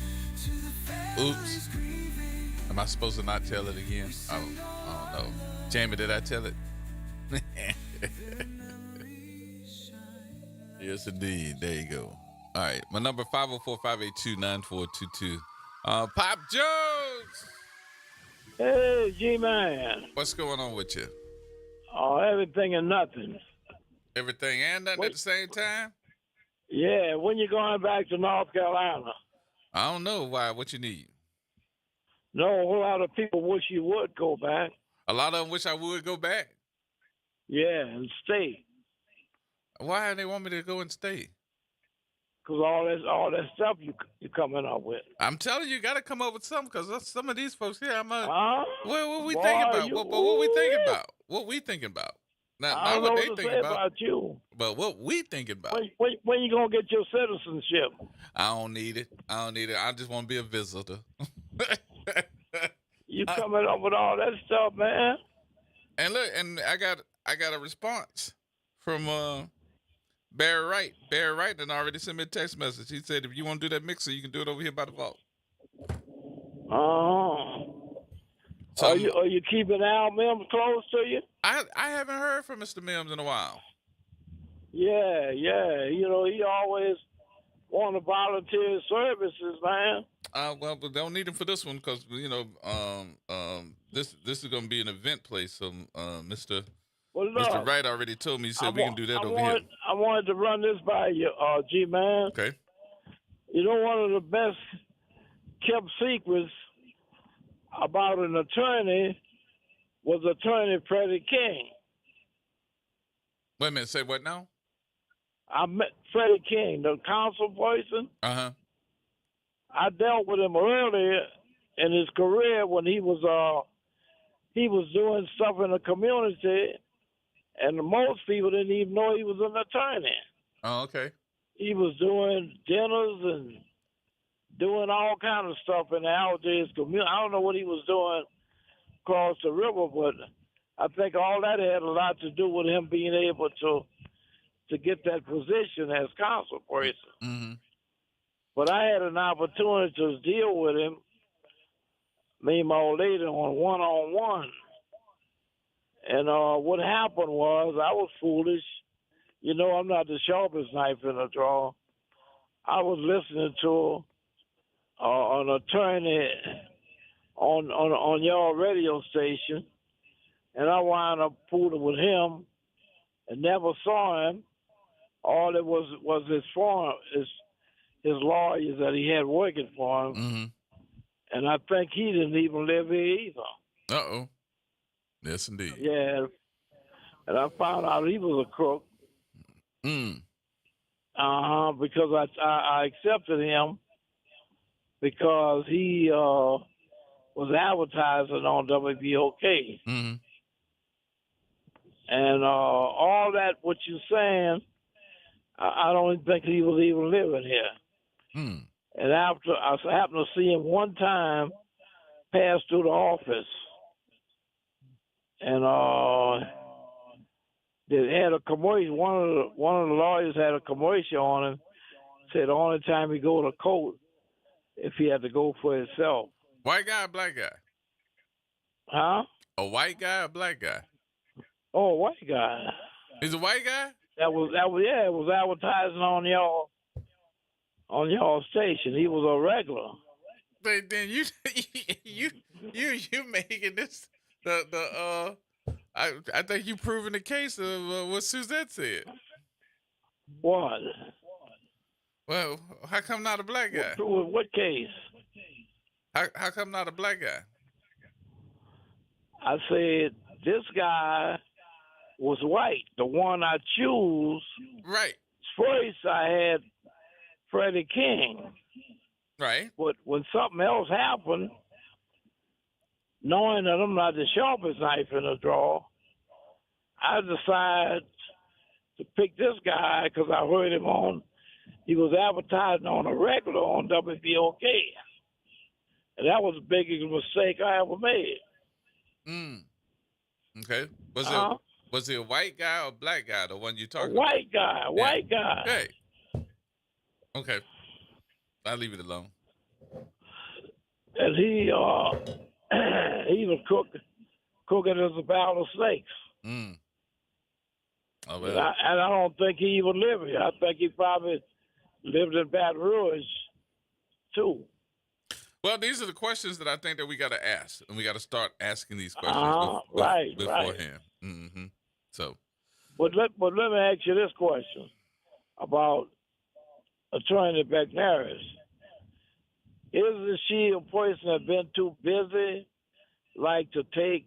Oops. Am I supposed to not tell it again? I don't know. Jamie, did I tell it? Yes, indeed. There you go. All right. My number 504-582-9422. Pop Jones. Hey, G-Man. What's going on with you? Oh, everything and nothing. Everything and nothing at the same time? Yeah, when you going back to North Carolina? I don't know. Why? What you need? No, a whole lot of people wish you would go back. A lot of them wish I would go back. Yeah, and stay. Why do they want me to go and stay? Because all that stuff you coming up with. I'm telling you, you got to come up with something because some of these folks here, what we Boy, thinking about? What we thinking about? What we thinking about? I Not don't what know they what to thinking say about you. But what we thinking about? When you gonna get your citizenship? I don't need it. I just want to be a visitor. You coming up with all that stuff, man? And look, and I got a response from Barry Wright. Barry Wright done already sent me a text message. He said, if you want to do that mixer, you can do it over here by the vault. So are you keeping Al Mims close to you? I haven't heard from Mr. Mims in a while. Yeah. You know, he always want to volunteer his services, man. Well, but they don't need him for this one because you know, this is going to be an event place. So, Mr. Wright already told me. He said we can do that over here. I wanted to run this by you, G-Man. Okay. You know, one of the best kept secrets about an attorney was attorney Freddie King. Wait a minute. Say what now? I met Freddie King, the council person. Uh-huh. I dealt with him earlier in his career when he was doing stuff in the community, and most people didn't even know he was an attorney. Oh, okay. He was doing dinners and doing all kind of stuff in the Algiers community. I don't know what he was doing across the river, but I think all that had a lot to do with him being able to get that position as council person. Mm-hmm. But I had an opportunity to deal with him, me and my old lady, on one-on-one. And what happened was I was foolish. You know, I'm not the sharpest knife in the drawer. I was listening to an attorney on your radio station, and I wound up fooling with him and never saw him. All it was his lawyers that he had working for him. Mm-hmm. And I think he didn't even live here either. Uh-oh. Yes, indeed. Yeah. And I found out he was a crook. Because I accepted him because he was advertising on WBOK. Mm-hmm. And all that, what you're saying, I don't even think he was even living here. And after I happened to see him one time pass through the office, and they had a commercial. One of the lawyers had a commercial on him. Said the only time he go to court if he had to go for himself. White guy or black guy? Huh? A white guy or black guy? Oh, a white guy. He's a white guy? That was yeah. It was advertising on your station. He was a regular. But then you making this I think you proving the case of what Suzette said. What? Well, how come not a black guy? What case? How come not a black guy? I said this guy was white. The one I choose. Right. First I had Freddie King. Right. But when something else happened, knowing that I'm not the sharpest knife in the drawer, I decided to pick this guy because I heard him he was advertising on a regular on WBOK. And that was the biggest mistake I ever made. Okay. Was he a white guy or black guy, the one you talking about? White guy. Hey. Okay. I'll leave it alone. And he was cooking us a barrel of snakes. Oh, well. And I don't think he even lived here. I think he probably lived in Baton Rouge, too. Well, these are the questions that I think that we got to ask, and we got to start asking these questions beforehand. Right. Mm-hmm. So, but let me ask you this question about Attorney McNaris. Isn't she a person that's been too busy, like to take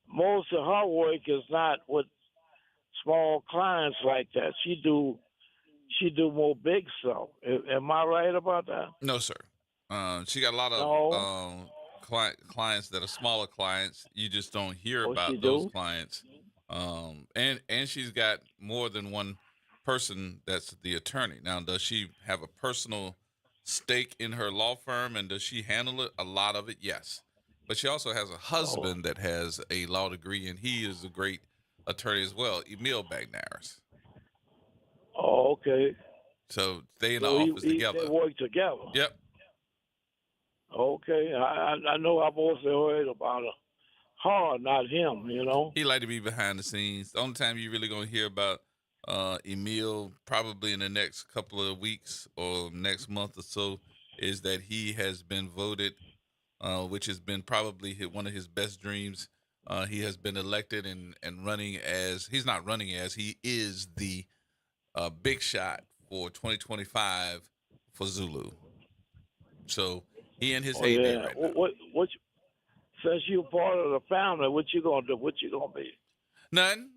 most of her work is not with small clients like that. She do more big stuff. Am I right about that? No, sir. She got a lot of clients that are smaller clients. You just don't hear about those clients. And she's got more than one person that's the attorney. Now, does she have a personal stake in her law firm, and does she handle it? A lot of it, yes. But she also has a husband that has a law degree, and he is a great attorney as well, Emil Bagnaris. Oh, okay. So they in the So office together. They work together. Yep. Okay. I know I've also heard about her, not him, you know. He like to be behind the scenes. The only time you really gonna hear about Emil probably in the next couple of weeks or next month or so is that he has been voted, which has been probably one of his best dreams. He has been elected and running as he's not running as he is the big shot for 2025 for Zulu. So he in his heyday right now. What since you're part of the family, what you gonna do? What you gonna be? None.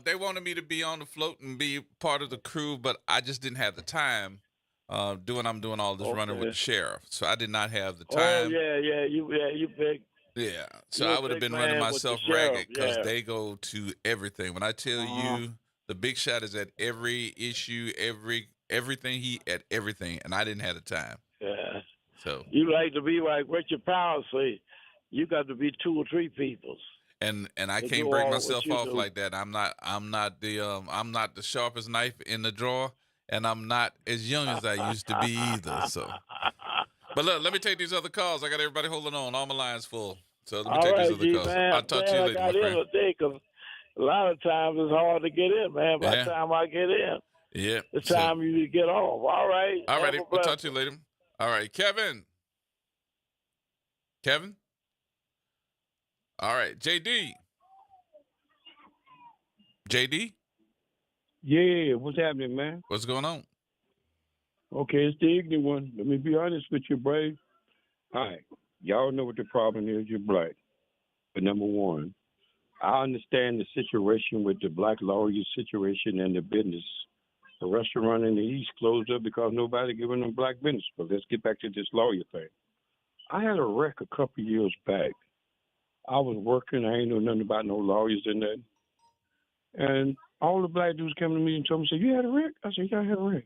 They wanted me to be on the float and be part of the crew, but I just didn't have the time. I'm doing all this running with the sheriff, so I did not have the time. Oh you big. Yeah, so You're I a would have big been running man with the myself sheriff, ragged because yeah. they go to everything. When I tell you the big shot is at every issue, everything at everything, and I didn't have the time. Yeah. So You like to be like Richard Powell say, you got to be 2 or 3 peoples. and I To can't do break all myself what you off do. like that. I'm not the sharpest knife in the drawer, and I'm not as young as I used to be either. So, but look, let me take these other calls. I got everybody holding on. All my lines full. So let me All take right, these other G, calls. man. I'll talk to you I later, my got in friend. today 'cause a lot of times it's hard to get in, man. By Yeah. the time I get in, Yeah. it's time you get off. All right. All Have righty. a We'll blessed talk to you later. All right, Kevin. Kevin? All right, JD. JD, Yeah, what's happening, man? what's going on? Okay, it's the ignorant one. Let me be honest with you, Brave. All right, y'all know what the problem is. You're black. But number one, I understand the situation with the black lawyer situation and the business. The restaurant in the East closed up because nobody giving them black business. But let's get back to this lawyer thing. I had a wreck a couple years back. I was working. I ain't know nothing about no lawyers and that. And all the black dudes came to me and told me, "You had a wreck?" I said, "Yeah, I had a wreck."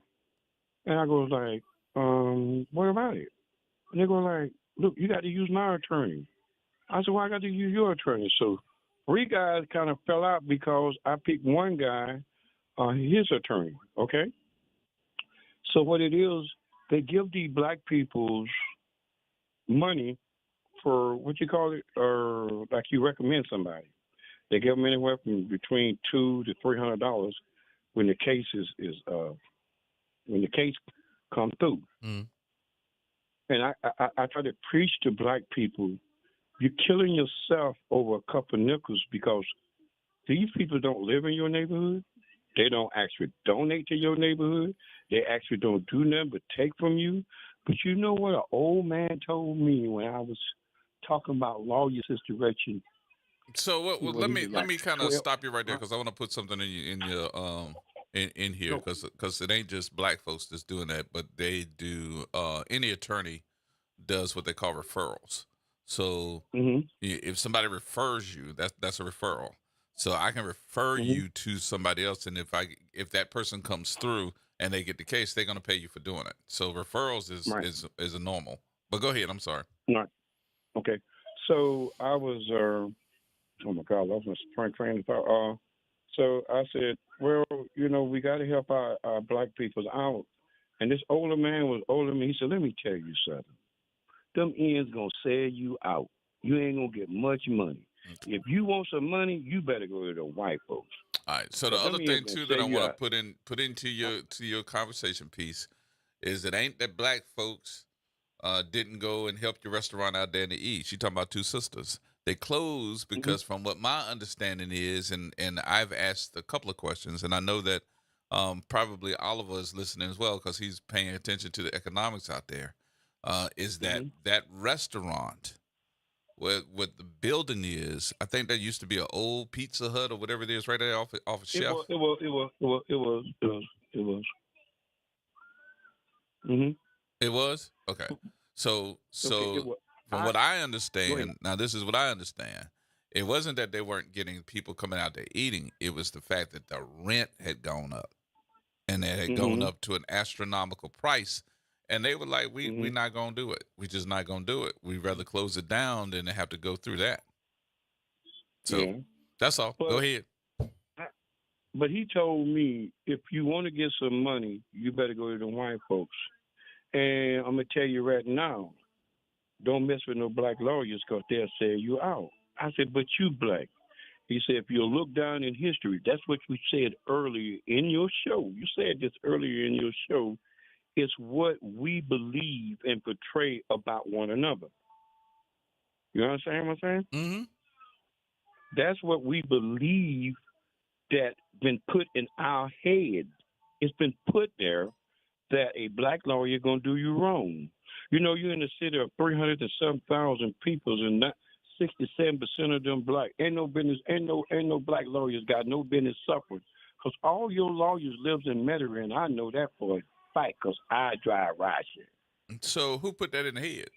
And I go like, "What about it?" And they go like, "Look, you got to use my attorney." I said, "Well, I got to use your attorney." So 3 guys kind of fell out because I picked one guy, his attorney. Okay. So what it is, they give the black people's money for what you call it, or like you recommend somebody. They give them anywhere from between $200 to $300 when the case when the case comes through. Mm. And I try to preach to black people, you're killing yourself over a couple of nickels because these people don't live in your neighborhood. They don't actually donate to your neighborhood. They actually don't do nothing but take from you. But you know what an old man told me when I was talking about lawyer situation? So let me kind of 12 stop you right there because I want to put something in here because it ain't just black folks that's doing that, but they do. Any attorney does what they call referrals. So if somebody refers you, that's a referral. So I can refer you to somebody else, and if that person comes through and they get the case, they're going to pay you for doing it. So referrals is a normal. But go ahead. I'm sorry. Right. Okay. So I was, oh my God, I lost my train of thought. So I said, well, we got to help our black people out. And this older man was older than me. He said, let me tell you something. Them ends going to sell you out. You ain't going to get much money. If you want some money, you better go to the white folks. All right. So the other thing too that I want to put into your conversation piece is it ain't that black folks didn't go and help your restaurant out there in the East. You're talking about 2 sisters. They closed because from what my understanding is, and I've asked a couple of questions, and I know that probably Oliver is listening as well because he's paying attention to the economics out there, is that restaurant what the building is, I think that used to be an old Pizza Hut or whatever it is right there off of Chef. It was. Mm-hmm. It was? Okay. So from what I understand, now this is what I understand. It wasn't that they weren't getting people coming out there eating. It was the fact that the rent had gone up. And it had gone up to an astronomical price. And they were like, we're not going to do it. We're just not going to do it. We'd rather close it down than to have to go through that. So that's all. Go ahead. But he told me, if you want to get some money, you better go to the white folks. And I'm going to tell you right now, don't mess with no black lawyers because they'll sell you out. I said, but you black. He said, if you look down in history, that's what you said earlier in your show. You said this earlier in your show. It's what we believe and portray about one another. You understand what I'm saying? Mm-hmm. That's what we believe that been put in our head. It's been put there that a black lawyer going to do you wrong. You know, you're in a city of 307,000 people, and not 67% of them black. Ain't no black lawyers got no business suffering. Because all your lawyers lives in Metairie, and I know that for a fact because I drive rideshare. So who put that in the head?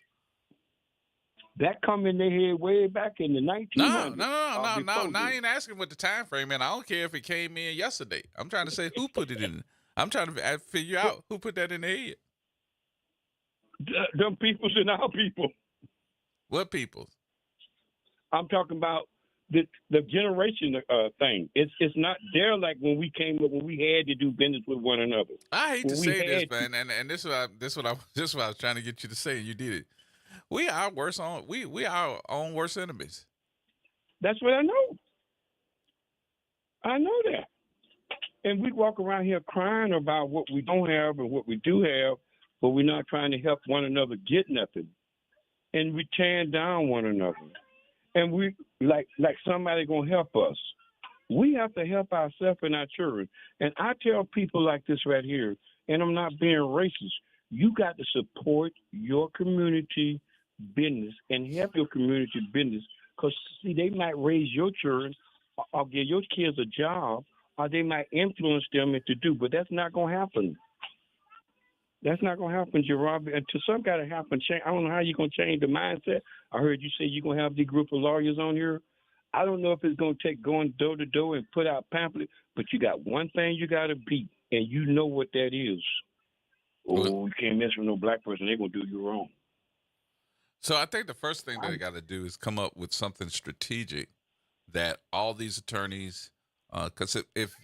That come in their head way back in the 1900s. No. I ain't asking what the time frame is. I don't care if it came in yesterday. I'm trying to say who put it in. I'm trying to figure out who put that in their head. Them peoples and our people. What peoples? I'm talking about the generation thing. It's not there like when we came up, when we had to do business with one another. I hate to say this, man, and this is what I was trying to get you to say, and you did it. We are our own worst enemies. That's what I know. I know that. And we walk around here crying about what we don't have and what we do have, but we're not trying to help one another get nothing. And we tear down one another. And we like somebody gonna help us. We have to help ourselves and our children. And I tell people like this right here, and I'm not being racist, you got to support your community business and help your community business. Because, see, they might raise your children or give your kids a job, or they might influence them to do, but that's not going to happen. That's not going to happen, Gerard. Until something got to happen. I don't know how you're going to change the mindset. I heard you say you're going to have the group of lawyers on here. I don't know if it's going to take going door to door and put out pamphlets, but you got one thing you got to beat, and you know what that is. Oh, you can't mess with no black person. They're going to do you wrong. So I think the first thing that they got to do is come up with something strategic that all these attorneys, because if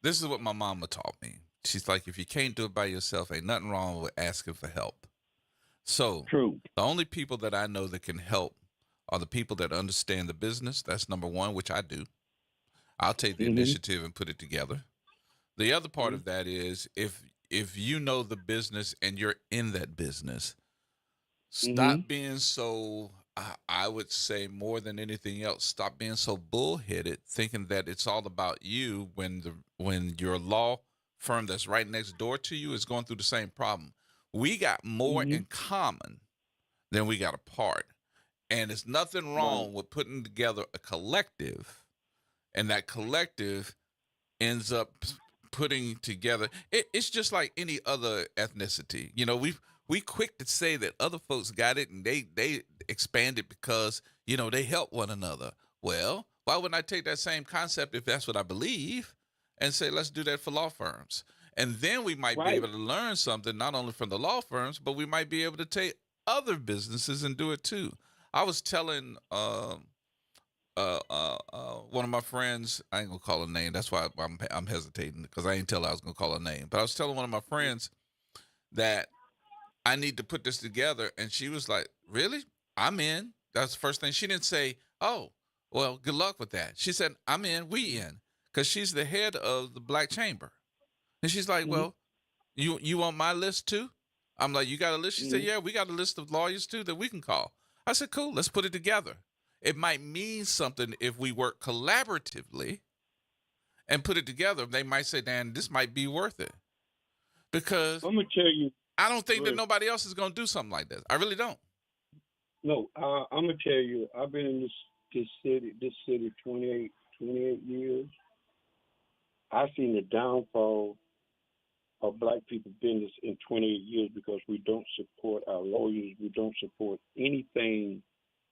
this is what my mama taught me. She's like, if you can't do it by yourself, ain't nothing wrong with asking for help. So true. The only people that I know that can help are the people that understand the business. That's number one, which I do. I'll take the initiative and put it together. The other part of that is if you know the business and you're in that business, stop being so, I would say more than anything else, stop being so bullheaded, thinking that it's all about you when your law firm that's right next door to you is going through the same problem. We got more in common than we got apart. And there's nothing wrong with putting together a collective, and that collective ends up putting together. It's just like any other ethnicity. You know, we quick to say that other folks got it and they expanded because, you know, they help one another. Well, why wouldn't I take that same concept if that's what I believe and say, let's do that for law firms? And then we might be able to learn something, not only from the law firms, but we might be able to take other businesses and do it too. I was telling one of my friends, I ain't gonna call her name. That's why I'm hesitating, because I ain't tell her I was gonna call her name. But I was telling one of my friends that I need to put this together, and she was like, "Really? I'm in." That's the first thing. She didn't say, "Oh, well, good luck with that." She said, "I'm in. We in," because she's the head of the Black Chamber, and she's like, "Well, you want my list too?" I'm like, "You got a list?" She said, "Yeah, we got a list of lawyers too that we can call." I said, "Cool, let's put it together." It might mean something if we work collaboratively and put it together. They might say, "Dan, this might be worth it," because I'm gonna tell you, I don't think that nobody else is gonna do something like this. I really don't. No, I'm gonna tell you, I've been in this city 28 years. I've seen the downfall of black people business in 28 years because we don't support our lawyers. We don't support anything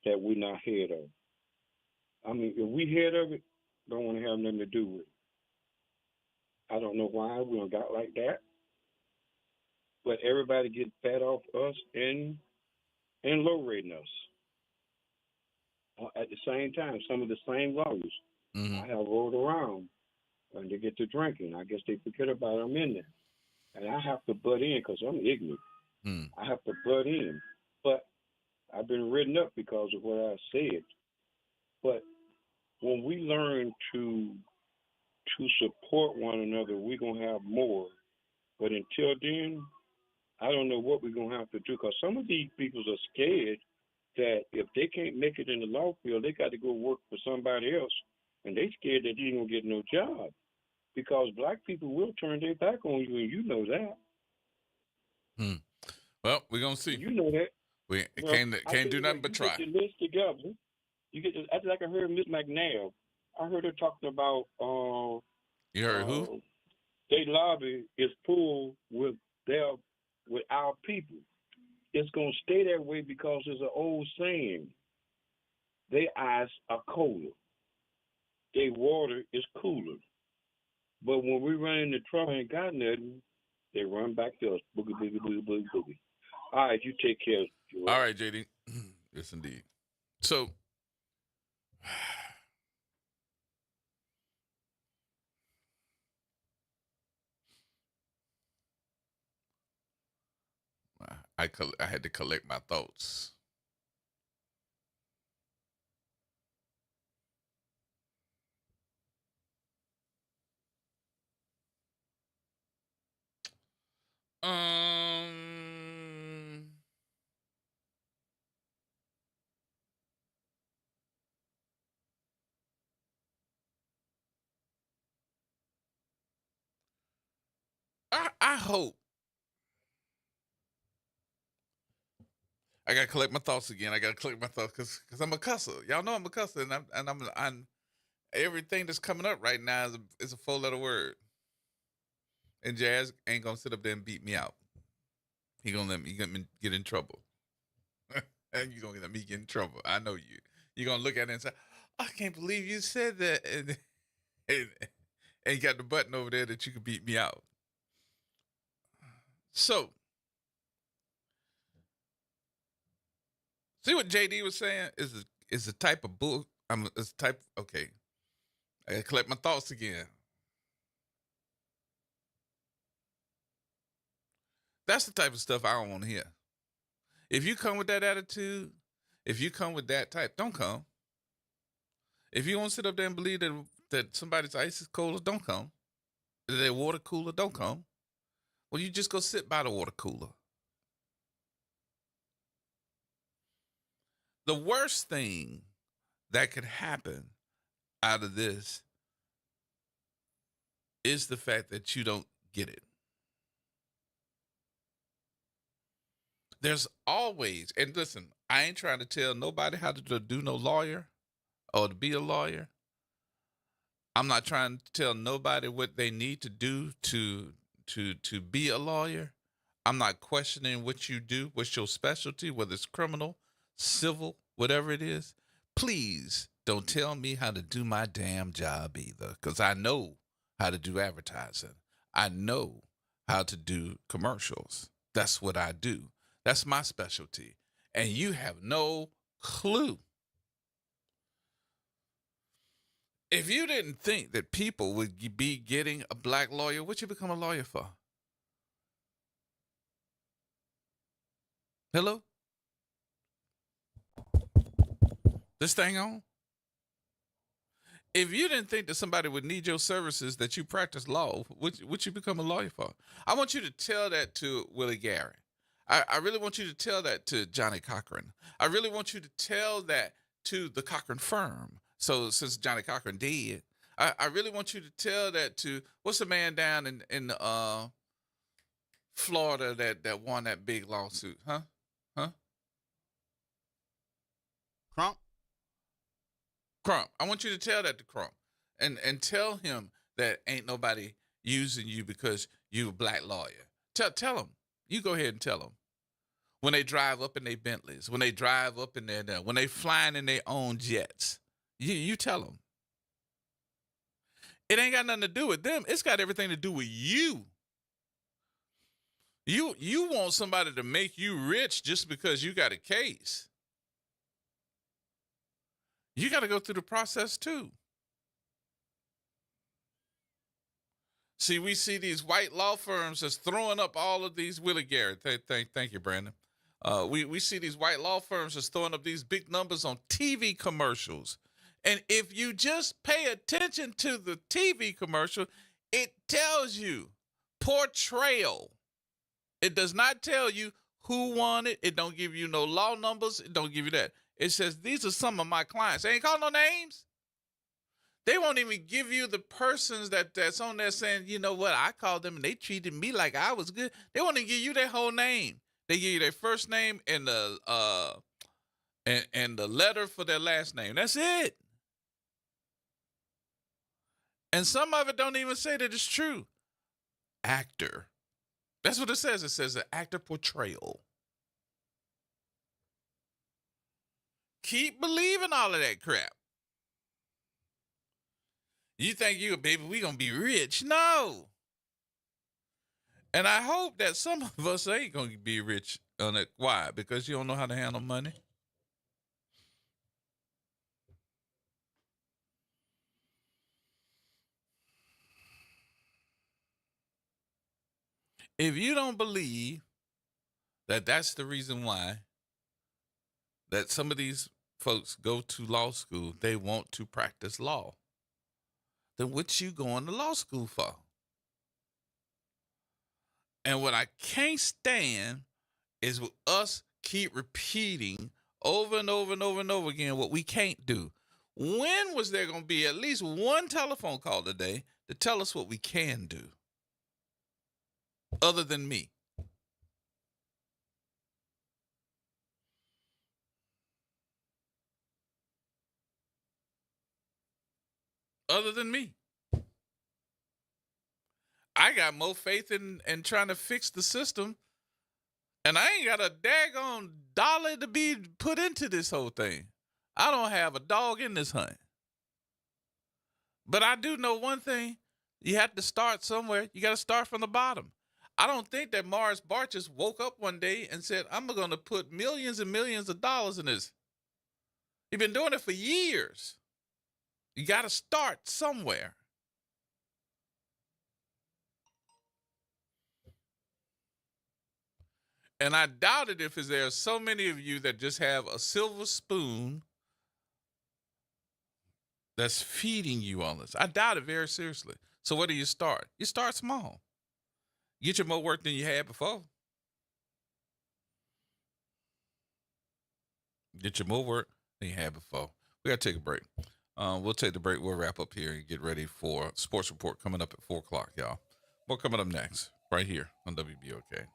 that we're not head of. I mean, if we head of it, don't want to have nothing to do with it. I don't know why we don't got like that. but everybody get fat off us and low rating us. At the same time, some of the same lawyers I have rolled around when they get to drinking. I guess they forget about I'm in there. And I have to butt in because I'm ignorant. I have to butt in. But I've been written up because of what I said. But when we learn to support one another, we're going to have more. But until then, I don't know what we're going to have to do because some of these people are scared that if they can't make it in the law field, they got to go work for somebody else. And they scared that they ain't going to get no job because black people will turn their back on you, and you know that. Well, we're going to see. You know that. We can't do nothing but try. You get the list together. You get the, like I heard Miss McNabb. I heard her talking about. You heard who? They lobby is full with our people. It's gonna stay that way because there's an old saying. Their eyes are colder. Their water is cooler. But when we run into trouble and got nothing, they run back to us. Boogie, boogie, boogie, boogie, boogie. All right, you take care. All right, JD. Yes, indeed. So, I had to collect my thoughts. I hope. I gotta collect my thoughts again. I gotta collect my thoughts because I'm a cusser. Y'all know I'm a cusser, and I'm everything that's coming up right now is a 4-letter word. And Jazz ain't gonna sit up there and beat me out. He gonna let me get in trouble. And you gonna let me get in trouble. I know you. You're gonna look at it and say, I can't believe you said that, and you got the button over there that you can beat me out. So, see what JD was saying is a type of book. Okay. I gotta collect my thoughts again. That's the type of stuff I don't want to hear. If you come with that attitude, if you come with that type, don't come. If you want to sit up there and believe that somebody's ice is colder, don't come. That their water cooler, don't come. Well, you just go sit by the water cooler. The worst thing that could happen out of this is the fact that you don't get it. There's always, and listen, I ain't trying to tell nobody how to do no lawyer or to be a lawyer. I'm not trying to tell nobody what they need to do to be a lawyer. I'm not questioning what you do, what's your specialty, whether it's criminal, civil, whatever it is. Please don't tell me how to do my damn job either, because I know how to do advertising. I know how to do commercials. That's what I do. That's my specialty. And you have no clue. If you didn't think that people would be getting a black lawyer, what you become a lawyer for? Hello? This thing on? If you didn't think that somebody would need your services, that you practice law, what you become a lawyer for? I want you to tell that to Willie Gary. I really want you to tell that to Johnny Cochran. I really want you to tell that to the Cochran firm. So since Johnny Cochran dead, I really want you to tell that to, what's the man down in Florida that won that big lawsuit? Huh? Crump. I want you to tell that to Crump. And tell him that ain't nobody using you because you a black lawyer. Tell him. You go ahead and tell them. When they drive up in their Bentleys, when they drive up in their, when they flying in their own jets, you tell them. It ain't got nothing to do with them. It's got everything to do with you. You want somebody to make you rich just because you got a case. You got to go through the process too. See, we see these white law firms that's throwing up all of these, Willie Garrett. Thank you, Brandon. We see these white law firms that's throwing up these big numbers on TV commercials. And if you just pay attention to the TV commercial, it tells you portrayal. It does not tell you who won it. It don't give you no law numbers. It don't give you that. It says, these are some of my clients. They ain't call no names. They won't even give you the persons that's on there saying, you know what, I called them and they treated me like I was good. They won't even give you their whole name. They give you their first name and the letter for their last name. That's it. And some of it don't even say that it's true. Actor. That's what it says. It says an actor portrayal. Keep believing all of that crap. You think baby, we gonna be rich? No. And I hope that some of us ain't gonna be rich on it. Why? Because you don't know how to handle money. If you don't believe that that's the reason why that some of these folks go to law school, they want to practice law, then what you going to law school for? And what I can't stand is with us keep repeating over and over and over and over again what we can't do. When was there going to be at least one telephone call today to tell us what we can do? Other than me. Other than me. I got more faith in trying to fix the system, and I ain't got a daggone dollar to be put into this whole thing. I don't have a dog in this hunt. But I do know one thing. You have to start somewhere. You got to start from the bottom. I don't think that Morris Bart just woke up one day and said, I'm going to put millions and millions of dollars in this. He's been doing it for years. You got to start somewhere. And I doubt it if there are so many of you that just have a silver spoon that's feeding you all this. I doubt it very seriously. So where do you start? You start small. Get you more work than you had before. Get you more work than you had before. We got to take a break. We'll take the break. We'll wrap up here and get ready for Sports Report coming up at 4 o'clock, y'all. More coming up next, right here on WBOK.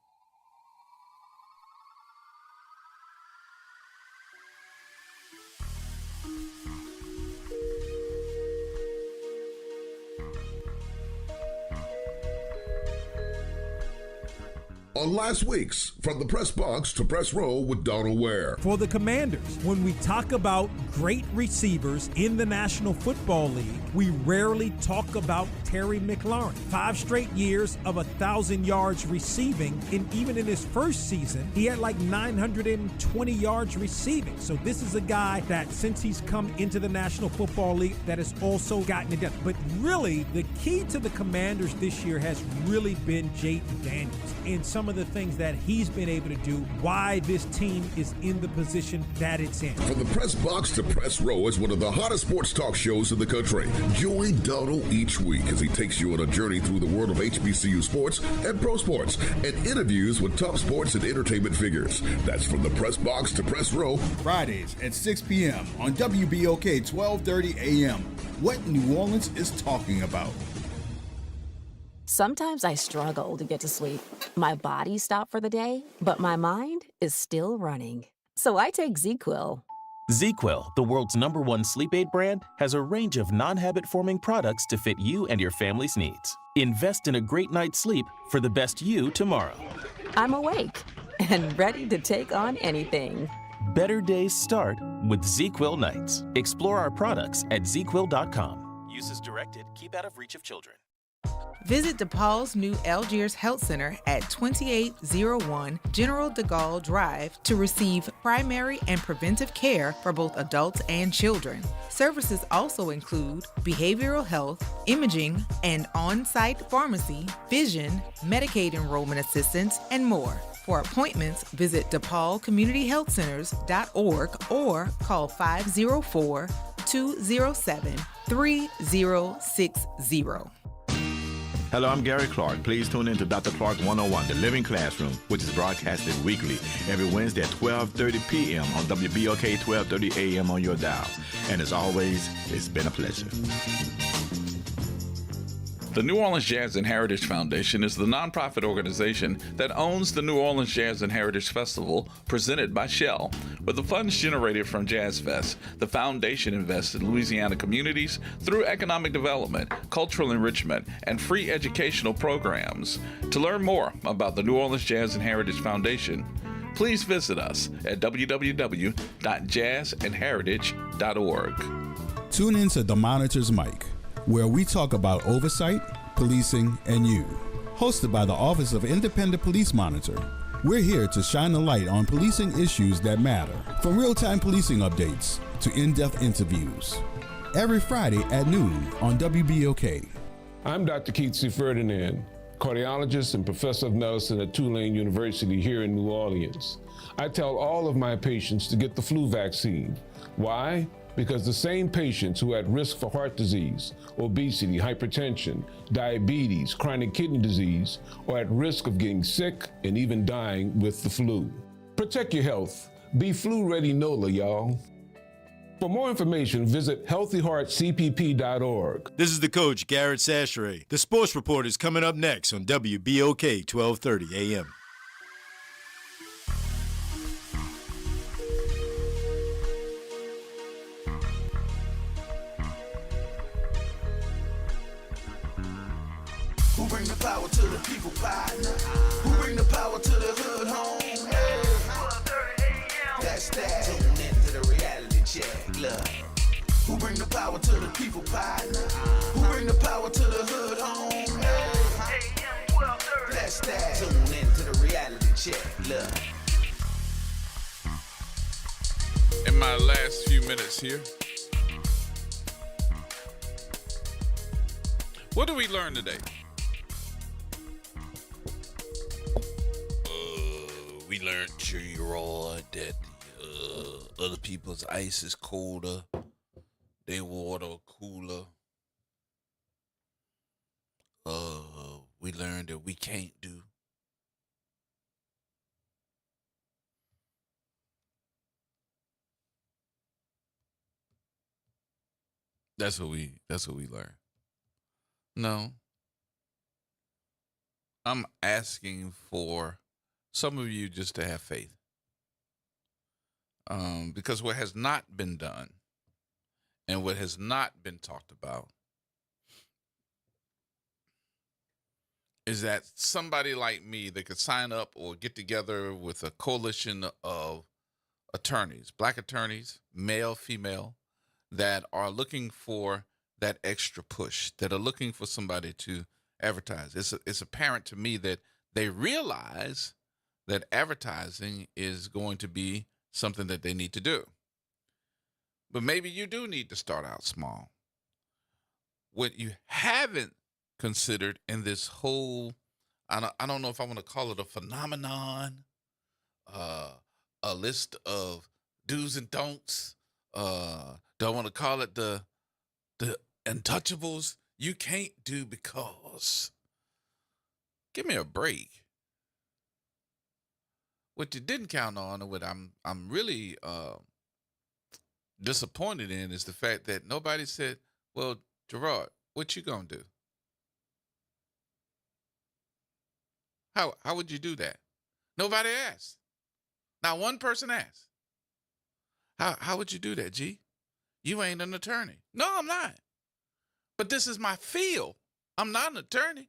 On last week's From the Press Box to Press Row with Donald Ware. For the Commanders, when we talk about great receivers in the National Football League, we rarely talk about Terry McLaurin. 5 straight years of 1,000 yards receiving, and even in his first season, he had like 920 yards receiving. So this is a guy that, since he's come into the National Football League, that has also gotten it done. But really, the key to the Commanders this year has really been Jayden Daniels and some of the things that he's been able to do, why this team is in the position that it's in. From the Press Box to Press Row is one of the hottest sports talk shows in the country. Join Donald each week as he takes you on a journey through the world of HBCU sports and pro sports and interviews with top sports and entertainment figures. That's From the Press Box to Press Row. Fridays at 6 p.m. on WBOK 1230 AM. What New Orleans is talking about. Sometimes I struggle to get to sleep. My body stopped for the day, but my mind is still running. So I take ZzzQuil. ZzzQuil, the world's #1 sleep aid brand, has a range of non-habit-forming products to fit you and your family's needs. Invest in a great night's sleep for the best you tomorrow. I'm awake and ready to take on anything. Better days start with ZzzQuil nights. Explore our products at ZzzQuil.com. Use as directed. Keep out of reach of children. Visit DePaul's new Algiers Health Center at 2801 General de Gaulle Drive to receive primary and preventive care for both adults and children. Services also include behavioral health, imaging, and on-site pharmacy, vision, Medicaid enrollment assistance, and more. For appointments, visit DePaulCommunityHealthCenters.org or call 504-207-3060. Hello, I'm Gary Clark. Please tune in to Dr. Clark 101, The Living Classroom, which is broadcasted weekly every Wednesday at 12:30 p.m. on WBOK 1230 a.m. on your dial. And as always, it's been a pleasure. The New Orleans Jazz and Heritage Foundation is the nonprofit organization that owns the New Orleans Jazz and Heritage Festival presented by Shell. With the funds generated from Jazz Fest, the foundation invests in Louisiana communities through economic development, cultural enrichment, and free educational programs. To learn more about the New Orleans Jazz and Heritage Foundation, please visit us at www.jazzandheritage.org. Tune in to The Monitor's Mic, where we talk about oversight, policing, and you. Hosted by the Office of Independent Police Monitor, we're here to shine a light on policing issues that matter, from real-time policing updates to in-depth interviews. Every Friday at noon on WBOK. I'm Dr. Keith C. Ferdinand, cardiologist and professor of medicine at Tulane University here in New Orleans. I tell all of my patients to get the flu vaccine. Why? Because the same patients who are at risk for heart disease, obesity, hypertension, diabetes, chronic kidney disease are at risk of getting sick and even dying with the flu. Protect your health. Be flu ready NOLA, y'all. For more information, visit healthyheartcpp.org. This is the coach, Garrett Sachere. The Sports Report is coming up next on WBOK 1230 AM. Who bring the power to the people, partner? Who bring the power to the hood home? Hey. That's that. Tune into the reality check. Look. Who bring the power to the people, partner? Who bring the power to the hood home? Hey. That's that. Tune into the reality check. Look. In my last few minutes here, what did we learn today? We learned, Gerard, that other people's ice is colder, they water cooler. We learned that we can't do. That's what we learned. No. I'm asking for some of you just to have faith. Because what has not been done and what has not been talked about is that somebody like me that could sign up or get together with a coalition of attorneys, black attorneys, male, female, that are looking for that extra push, that are looking for somebody to advertise. It's apparent to me that they realize that advertising is going to be something that they need to do. But maybe you do need to start out small. What you haven't considered in this whole, I don't know if I want to call it a phenomenon, a list of do's and don'ts, do I want to call it the untouchables you can't do because. Give me a break. What you didn't count on, and what I'm really disappointed in, is the fact that nobody said, "Well, Gerard, what you gonna do? How would you do that?" Nobody asked. Not one person asked. How would you do that, G? You ain't an attorney. No, I'm not. But this is my field. I'm not an attorney.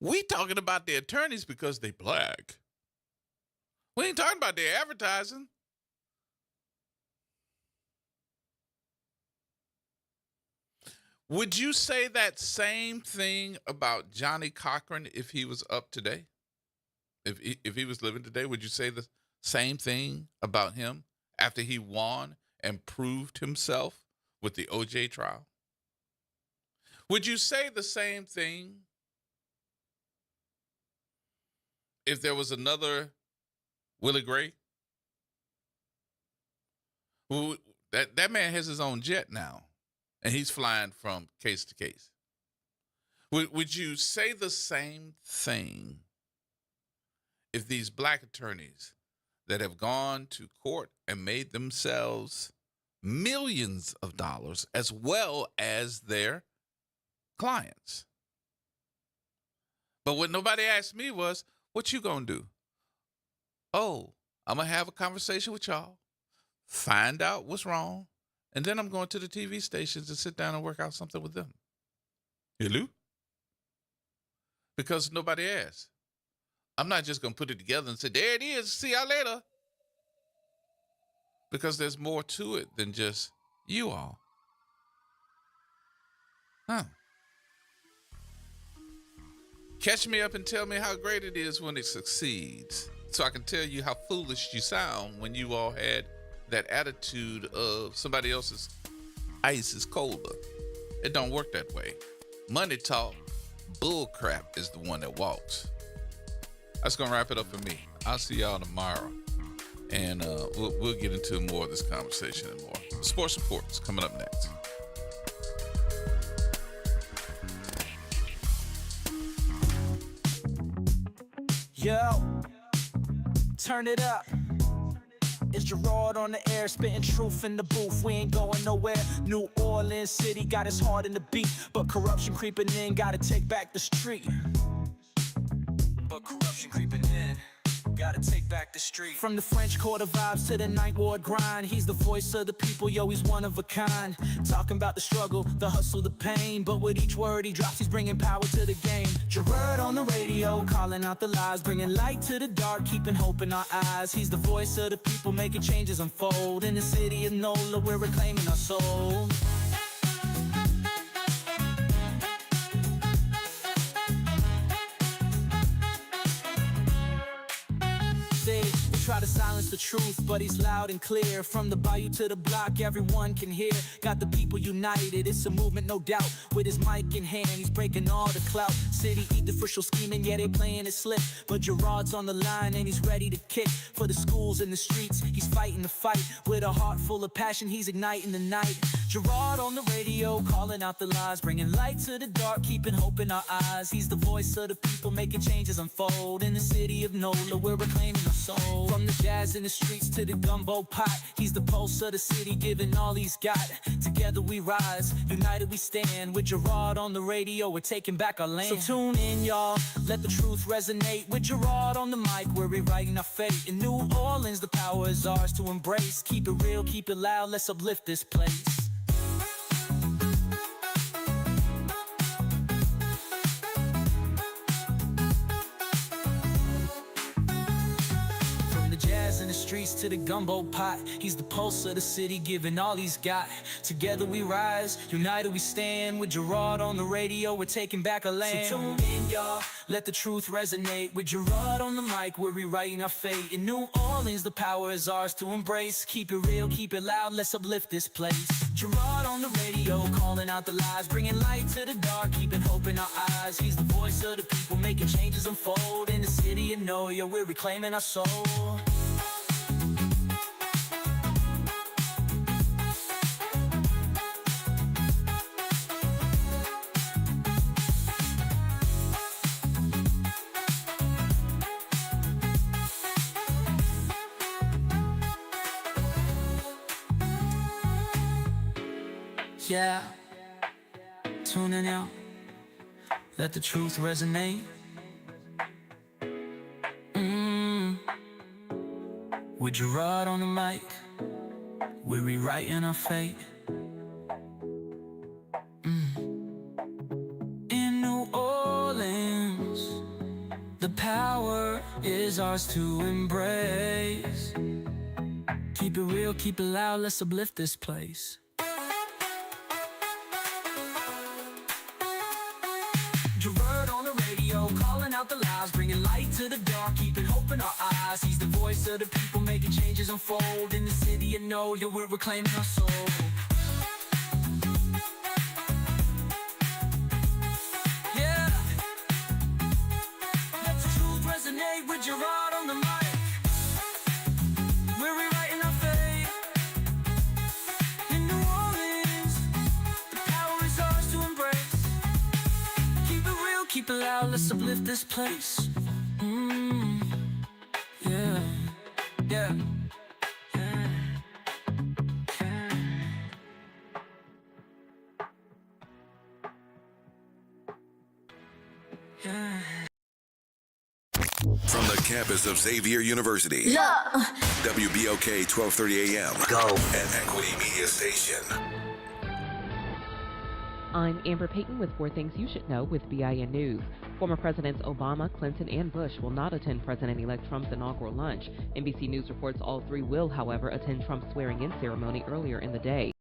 We talking about the attorneys because they black. We ain't talking about their advertising. Would you say that same thing about Johnny Cochran if he was up today? If he was living today, would you say the same thing about him after he won and proved himself with the OJ trial? Would you say the same thing if there was another Willie Gray? Who that man has his own jet now, and he's flying from case to case. Would you say the same thing if these black attorneys that have gone to court and made themselves millions of dollars as well as their clients? But what nobody asked me was, what you gonna do? Oh, I'm gonna have a conversation with y'all, find out what's wrong, and then I'm going to the TV stations to sit down and work out something with them. Hello? Because nobody asked. I'm not just going to put it together and say, there it is, see y'all later. Because there's more to it than just you all. Catch me up and tell me how great it is when it succeeds, so I can tell you how foolish you sound when you all had that attitude of somebody else's ice is colder. It don't work that way. Money talk, bull crap is the one that walks. That's gonna wrap it up for me. I'll see y'all tomorrow, and we'll get into more of this conversation and more. Sports Reports coming up next. Yo, turn it up. It's Gerard on the air, spitting truth in the booth. We ain't going nowhere. New Orleans City got us hard in the beat, but corruption creeping in, gotta take back the street. But corruption creeping in, gotta take back the street. From the French Quarter vibes to the Ninth Ward grind, he's the voice of the people, yo, he's one of a kind. Talking about the struggle, the hustle, the pain, but with each word he drops, he's bringing power to the game. Gerard on the radio, calling out the lies, bringing light to the dark, keeping hope in our eyes. He's the voice of the people, making changes unfold. In the city of NOLA, we're reclaiming our soul. Try to silence the truth, but he's loud and clear. From the bayou to the block, everyone can hear. Got the people united, it's a movement, no doubt. With his mic in hand, he's breaking all the clout. City eat the official scheming, yeah, they playing it slick. But Gerard's on the line and he's ready to kick. For the schools and the streets, he's fighting the fight. With a heart full of passion, he's igniting the night. Gerard on the radio, calling out the lies, bringing light to the dark, keeping hope in our eyes. He's the voice of the people, making changes unfold. In the city of NOLA, we're reclaiming our soul. From the jazz in the streets to the gumbo pot, he's the pulse of the city, giving all he's got. Together we rise, united we stand. With Gerard on the radio, we're taking back our land. So tune in, y'all, let the truth resonate. With Gerard on the mic, we're rewriting our fate. In New Orleans, the power is ours to embrace. Keep it real, keep it loud, let's uplift this place. In the streets to the gumbo pot, he's the pulse of the city, giving all he's got. Together we rise, united we stand. With Gerard on the radio, we're taking back our land. So tune in, y'all, let the truth resonate. With Gerard on the mic, we're rewriting our fate. In New Orleans, the power is ours to embrace. Keep it real, keep it loud, let's uplift this place. Gerard on the radio, calling out the lies, bringing light to the dark, keeping hope in our eyes. He's the voice of the people, making changes unfold. In the city of NOLA, we're reclaiming our soul. Yeah, tuning out, let the truth resonate. With Gerard on the mic, we're rewriting our fate. In New Orleans, the power is ours to embrace. Keep it real, keep it loud, let's uplift this place. radio, calling out the lies, bringing light to the dark, keeping hope in our eyes. He's the voice of the people, making changes unfold. In the city you know, yeah, we're reclaiming our soul. Yeah, let the truth resonate with Gerard on the mic. We're rewriting our fate. In New Orleans, the power is ours to embrace. Keep it real, keep it loud, let's uplift this place. Yeah, yeah. From the campus of Xavier University, WBOK 1230 AM, Go, and Equity Media Station. I'm Amber Payton with 4 Things You Should Know with BIN News. Former Presidents Obama, Clinton, and Bush will not attend President-elect Trump's inaugural lunch. NBC News reports all 3 will, however, attend Trump's swearing-in ceremony earlier in the day.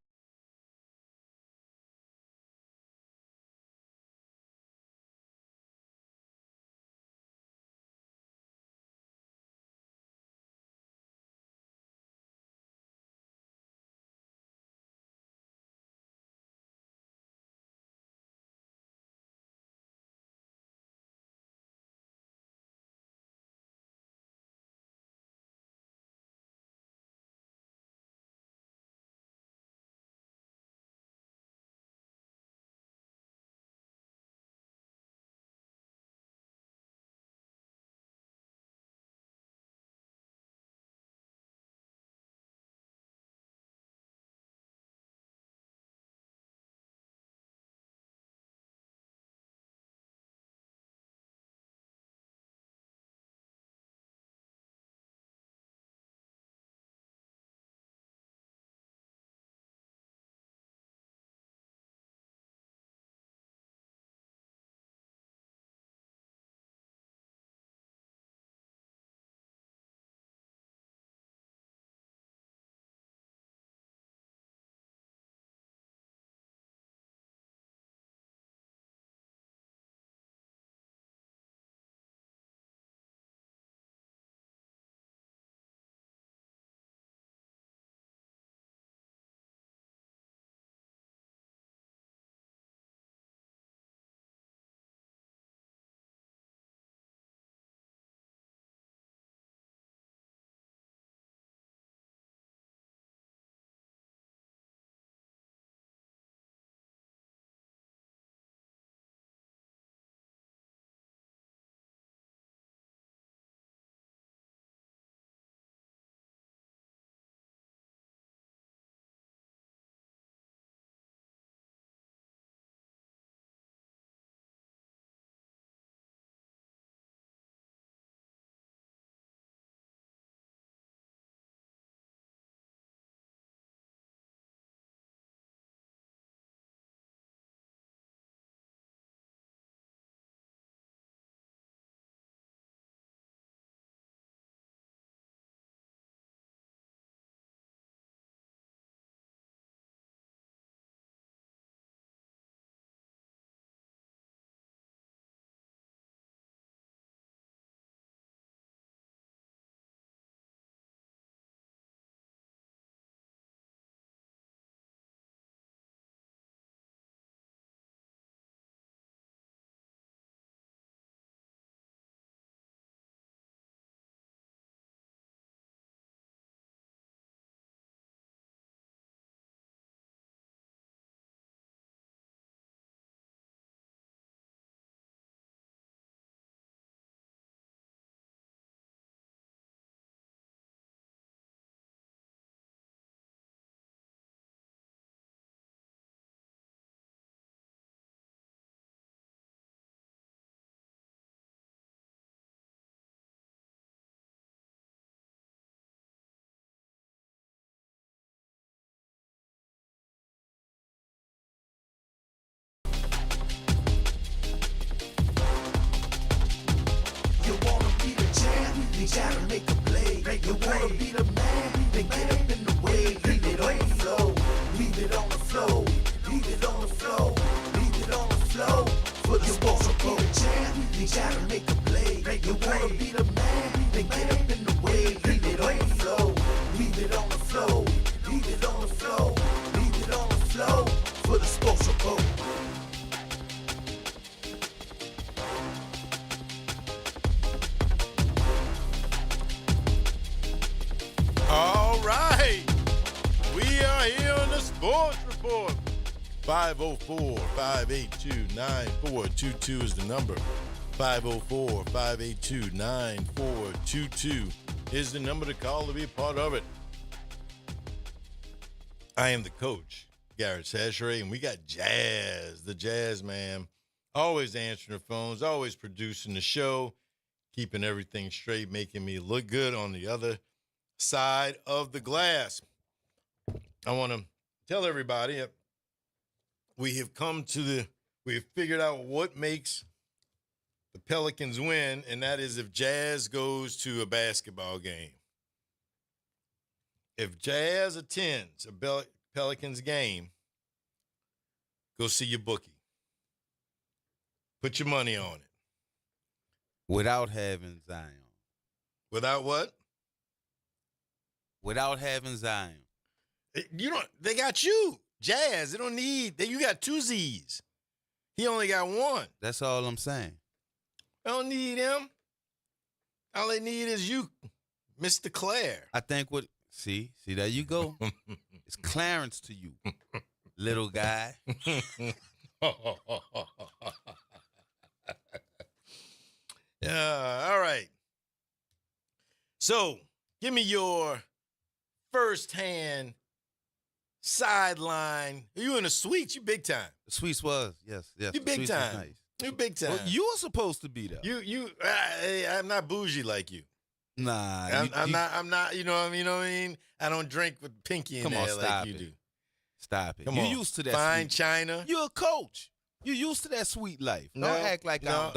You gotta make a play. You wanna be the man, then get up in the way. Leave it on the flow. Leave it on the flow. Leave it on the flow. Leave it on the flow. For the sports, be the champ. You gotta right here on the Sports Report. 504-582-9422 is the number. 504-582-9422 is the number to call to be a part of it. I am the coach, Garrett Sachere, and we got Jazz, the Jazz man, always answering the phones, always producing the show, keeping everything straight, making me look good on the other side of the glass. I want to tell everybody we have figured out what makes the Pelicans win, and that is if Jazz goes to a basketball game. If Jazz attends a Pelicans game, go see your bookie. Put your money on it. Without having Zion. Without what? Without having Zion. They got you. Jazz, they don't need, you got two Z's. He only got one. That's all I'm saying. I don't need him. All they need is you, Mr. Claire. I think see, there you go. It's Clarence to you, little guy. All right. So, give me your first-hand sideline. You in the suites? You big time. The suites was, yes. You big time. Nice. You big time. Well, you were supposed to be there. I'm not bougie like you. Nah, I'm not. You know what I mean? I don't drink with pinky in there like you do. Stop it. Come you on. Used to that fine sweet. China. You're a coach. You used to that sweet life. Don't act like I don't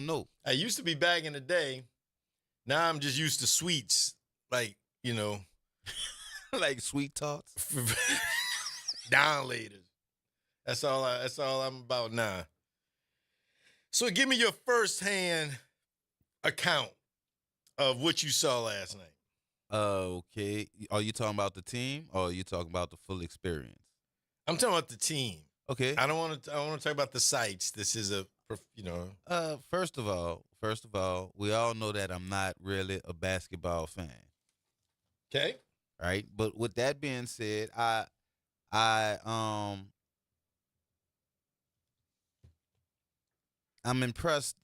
know. I used to be back in the day. Now I'm just used to sweets, like like sweet tarts. Down later. That's all I'm about now. So give me your first-hand account of what you saw last night. Okay. Are you talking about the team or are you talking about the full experience? I'm talking about the team. Okay. I want to talk about the sites. This is First of all, we all know that I'm not really a basketball fan. Okay. Right? But with that being said, I'm impressed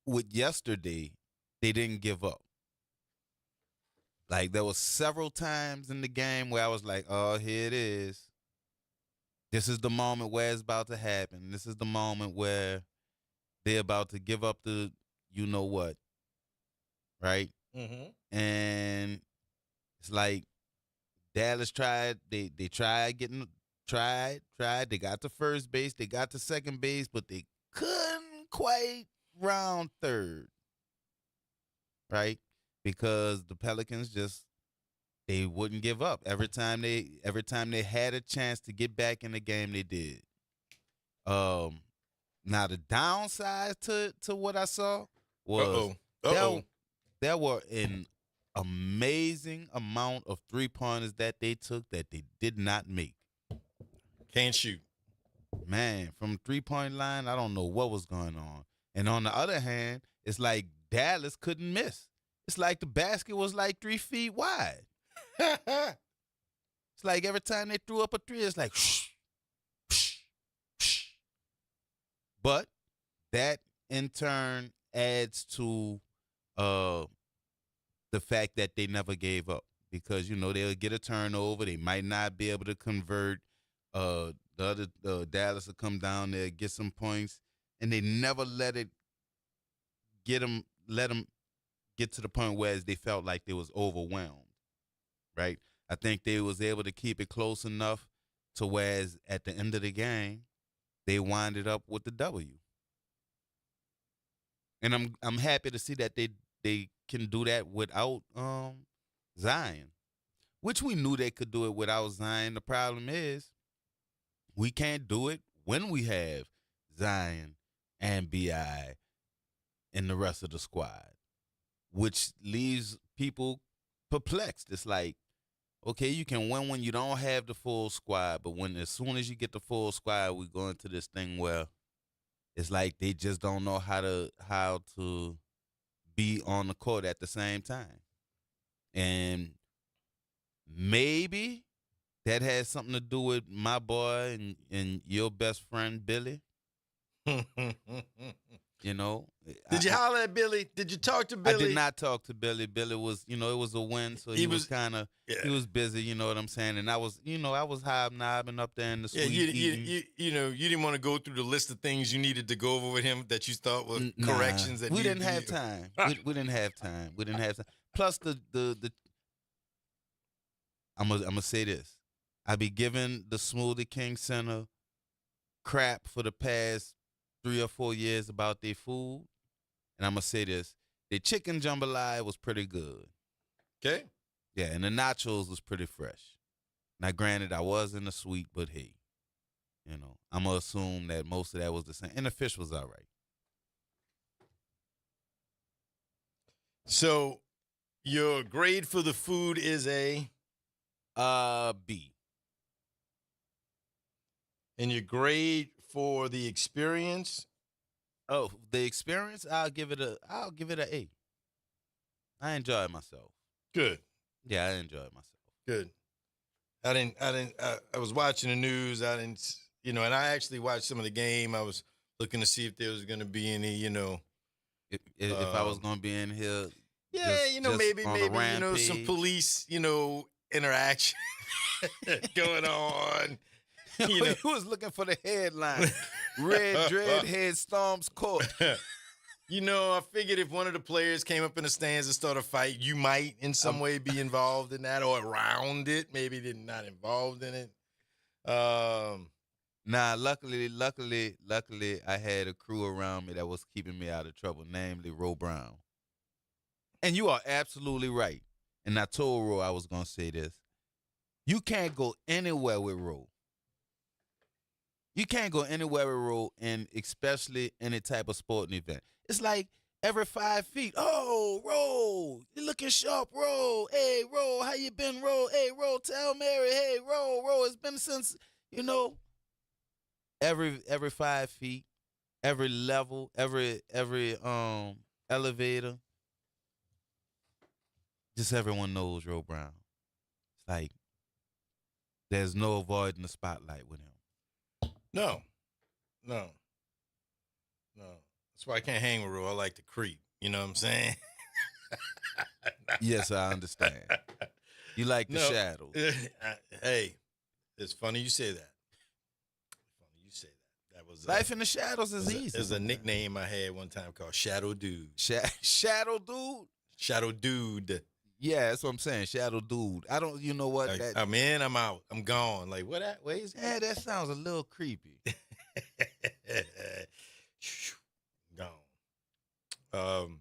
with yesterday. They didn't give up. Like, there was several times in the game where I was like, oh, here it is. This is the moment where it's about to happen. This is the moment where they're about to give up the you-know-what, right? Mm-hmm. And it's like Dallas tried. They tried. They got to first base. They got to second base, but they couldn't quite round third, right? Because the Pelicans they wouldn't give up. Every time they had a chance to get back in the game, they did. Now the downside to what I saw was there were an amazing amount of 3-pointers that they took that they did not make. Can't shoot. Man, from 3-point line, I don't know what was going on. And on the other hand, it's like Dallas couldn't miss. It's like the basket was like 3 feet wide. It's like every time they threw up a three, it's like shh, shh, shh. But that in turn adds to the fact that they never gave up because they'll get a turnover. They might not be able to convert. The other Dallas will come down there, get some points, and they never let them get to the point where they felt like they was overwhelmed. Right? I think they was able to keep it close enough to whereas at the end of the game, they winded up with the W. And I'm happy to see that they can do that without Zion, which we knew they could do it without Zion. The problem is we can't do it when we have Zion and B.I. and the rest of the squad, which leaves people perplexed. It's like, okay, you can win when you don't have the full squad, but as soon as you get the full squad, we go into this thing where it's like they just don't know how to be on the court at the same time. And maybe That had something to do with my boy and your best friend Billy. You know. Did you holler at Billy? Did you talk to Billy? I did not talk to Billy. Billy was, it was a win, so he was kind of, he was busy. You know what I'm saying? And I was, I was hobnobbing up there in the suite. You didn't want to go through the list of things you needed to go over with him that you thought were corrections. That we didn't have time. We didn't have time. We didn't have time. Plus I'm gonna say this. I be giving the Smoothie King Center crap for the past 3 or 4 years about their food. And I'm going to say this. The chicken jambalaya was pretty good. Okay. Yeah, and the nachos was pretty fresh. Now, granted, I was in the suite, but hey, I'm going to assume that most of that was the same. And the fish was all right. So, your grade for the food is a? B. And your grade for the experience? Oh, the experience, I'll give it a A. I enjoyed myself. Good. Yeah, I enjoyed myself. Good. I was watching the news. I didn't, and I actually watched some of the game. I was looking to see if there was going to be any, if I was going to be in here. Yeah, maybe some police, interaction going on. You was looking for the headline. Red Dread Head Storms Court. I figured if one of the players came up in the stands and started a fight, you might in some way be involved in that or around it. Maybe they're not involved in it. Nah, luckily, I had a crew around me that was keeping me out of trouble, namely Ro Brown. And you are absolutely right. And I told Ro I was going to say this. You can't go anywhere with Ro. You can't go anywhere with Ro, and especially any type of sporting event. It's like every 5 feet. Oh, Ro, you looking sharp, Ro. Hey, Ro, how you been, Ro? Hey, Ro, tell Mary. Hey, Ro, it's been since, every 5 feet, every level, every elevator. Just everyone knows Ro Brown. It's like there's no avoiding the spotlight with him. No. That's why I can't hang with Ro. I like to creep. You know what I'm saying? Yes, I understand. You like the shadows. Hey, it's funny you say that. That was Life in the shadows is easy. There's a nickname I had one time called Shadow Dude. Shadow Dude? Shadow Dude. Yeah, that's what I'm saying. Shadow Dude. I don't, you know what? Like, I'm in, I'm out. I'm gone. Like, what? Where's that? Yeah, that sounds a little creepy. Gone.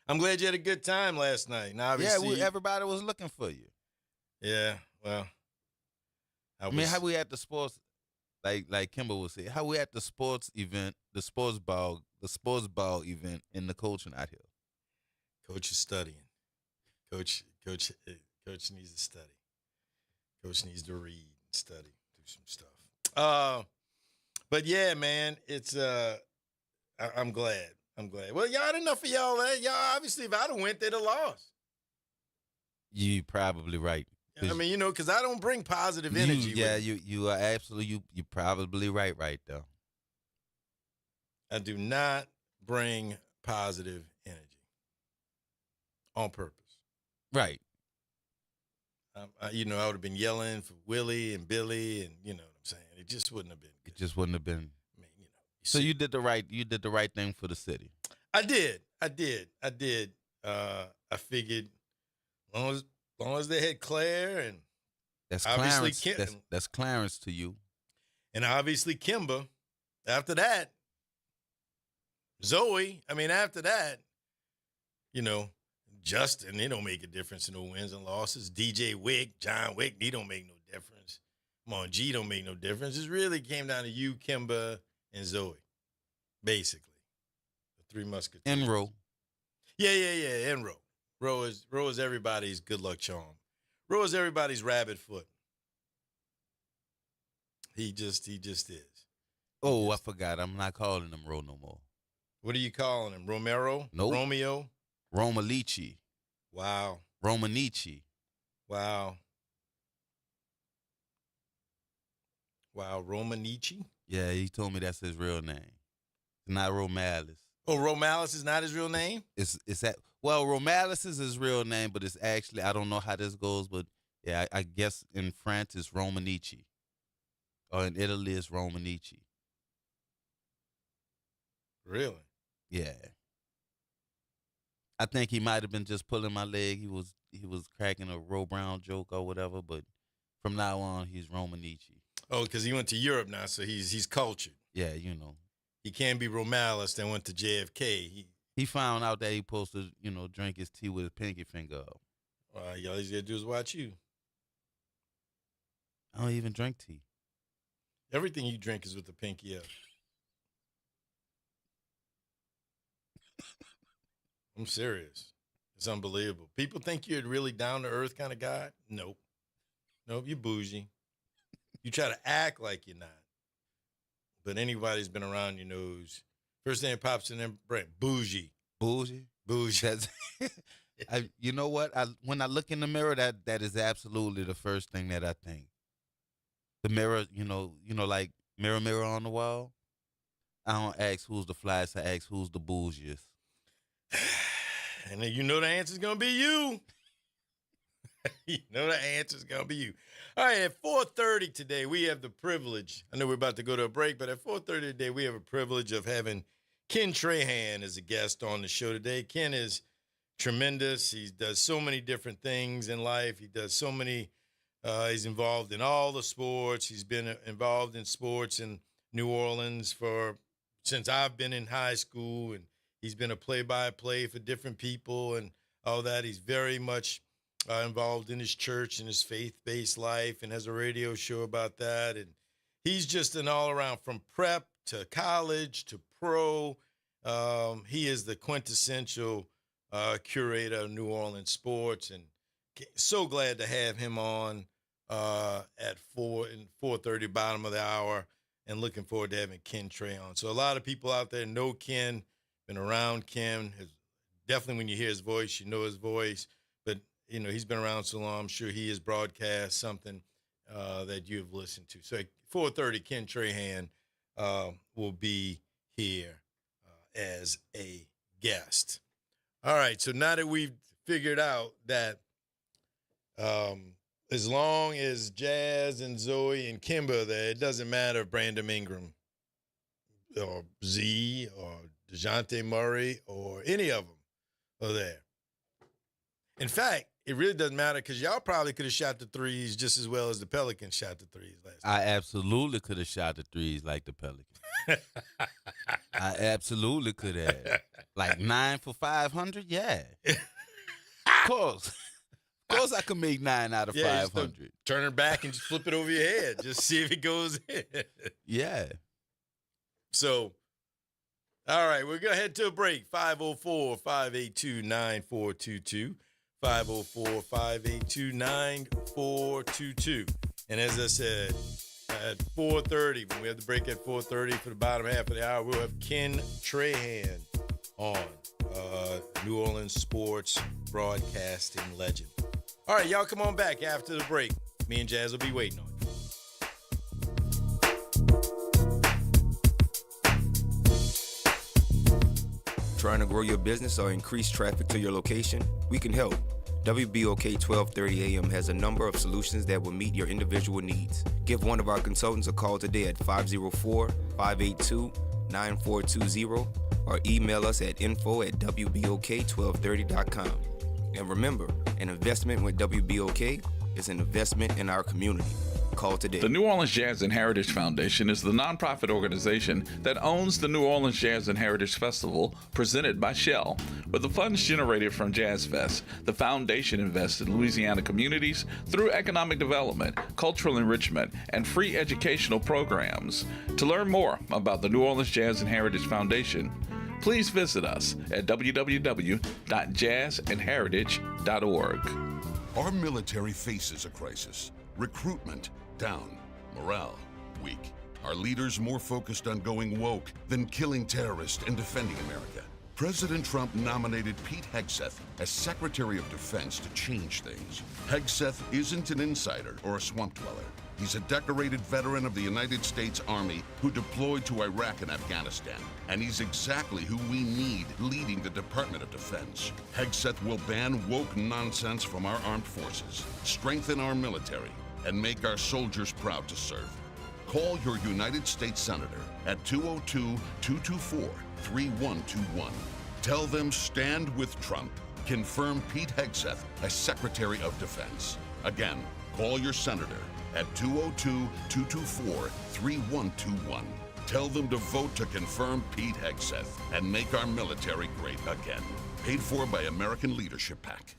I'm glad you had a good time last night. Now, obviously, everybody was looking for you. Yeah, well. I mean, how we at the sports, like Kimber would say, how we at the sports event, the sports ball event in the coaching out here. Coach is studying. Coach needs to study. Coach needs to read and study, do some stuff. But yeah, man, it's I'm glad. Well, y'all had enough of y'all. Y'all obviously, if I'd have went, they'd have lost. You probably right. I mean, because I don't bring positive energy. You are absolutely you're probably right there. I do not bring positive energy. On purpose. Right. I would have been yelling for Willie and Billy, and you know what I'm saying. It just wouldn't have been good. It just wouldn't have been. I mean, so you did the right thing for the city. I did. I figured as long as they had Claire and that's obviously Clarence. That's Clarence to you. And obviously Kimber. After that, Zoe. I mean, after that, Justin, they don't make a difference in the wins and losses. DJ Wick, John Wick, he don't make no difference. Mon G don't make no difference. It really came down to you, Kimber, and Zoe, basically. The Three Musketeers. And Ro. Yeah, and Ro. Ro is everybody's good luck charm. Ro is everybody's rabbit foot. He just is. Oh, I forgot. I'm not calling him Ro no more. What are you calling him? Romero? Nope. Romeo? Romalici. Wow. Romanici. Wow. Wow, Romanichi? Yeah, he told me that's his real name. It's not Romalis. Oh, Romalis is not his real name? It's that. Well, Romalis is his real name, but it's actually, I don't know how this goes, but yeah, I guess in France it's Romanichi. Or in Italy it's Romanichi. Really? Yeah. I think he might have been just pulling my leg. He was cracking a Ro Brown joke or whatever, but from now on he's Romanichi. Oh, because he went to Europe now, so he's cultured. Yeah, you know. He can't be Romalis, then went to JFK. He found out that he supposed to, drink his tea with his pinky finger up. All he's got to do is watch you. I don't even drink tea. Everything you drink is with the pinky up. I'm serious. It's unbelievable. People think you're a really down-to-earth kind of guy. Nope, you're bougie. You try to act like you're not. But anybody who's been around you knows. First thing that pops in their brain, bougie. Bougie? Bougie. That's, you know what? When I look in the mirror, that is absolutely the first thing that I think. The mirror, like mirror on the wall. I don't ask who's the flyest, I ask who's the bougiest. And then you know the answer's going to be you. You know the answer's going to be you. All right, at 4:30 today, we have the privilege. I know we're about to go to a break, but at 4:30 today, we have a privilege of having Ken Trahan as a guest on the show today. Ken is tremendous. He does so many different things in life. He does so many, he's involved in all the sports. He's been involved in sports in New Orleans since I've been in high school, and he's been a play-by-play for different people and all that. He's very much involved in his church and his faith-based life and has a radio show about that. And he's just an all-around, from prep to college to pro. He is the quintessential curator of New Orleans sports, and so glad to have him on at 4:30, bottom of the hour, and looking forward to having Ken Trahan on. So a lot of people out there know Ken, been around Ken. Definitely when you hear his voice, you know his voice. But, he's been around so long, I'm sure he has broadcast something that you have listened to. So at 4:30, Ken Trahan will be here as a guest. All right, so now that we've figured out that as long as Jazz and Zoe and Kimber are there, it doesn't matter if Brandon Ingram or Z or DeJounte Murray or any of them are there. In fact, it really doesn't matter because y'all probably could have shot the threes just as well as the Pelicans shot the threes last night. I absolutely could have shot the threes like the Pelicans. I absolutely could have. Like 9 for 500? Yeah. Of course. Of course I could make 9 out of 500. Turn it back and just flip it over your head. Just see if it goes in. Yeah. So, all right, we're going to head to a break. 504-582-9422. 504-582-9422. And as I said, at 4:30, when we have the break at 4:30 for the bottom half of the hour, we'll have Ken Trahan on, New Orleans sports broadcasting legend. All right, y'all come on back after the break. Me and Jazz will be waiting on you. Trying to grow your business or increase traffic to your location? We can help. WBOK 1230 AM has a number of solutions that will meet your individual needs. Give one of our consultants a call today at 504-582-9420 or email us at info@wbok1230.com. And remember, an investment with WBOK is an investment in our community. Call today. The New Orleans Jazz and Heritage Foundation is the nonprofit organization that owns the New Orleans Jazz and Heritage Festival presented by Shell. With the funds generated from Jazz Fest, the foundation invests in Louisiana communities through economic development, cultural enrichment, and free educational programs. To learn more about the New Orleans Jazz and Heritage Foundation, please visit us at www.jazzandheritage.org. Our military faces a crisis. Recruitment down, morale weak. Our leaders more focused on going woke than killing terrorists and defending America. President Trump nominated Pete Hegseth as Secretary of Defense to change things. Hegseth isn't an insider or a swamp dweller. He's a decorated veteran of the United States Army who deployed to Iraq and Afghanistan. And he's exactly who we need leading the Department of Defense. Hegseth will ban woke nonsense from our armed forces, strengthen our military, and make our soldiers proud to serve. Call your United States Senator at 202-224-3121. Tell them stand with Trump. Confirm Pete Hegseth as Secretary of Defense. Again, call your senator at 202-224-3121. Tell them to vote to confirm Pete Hegseth and make our military great again. Paid for by American Leadership PAC.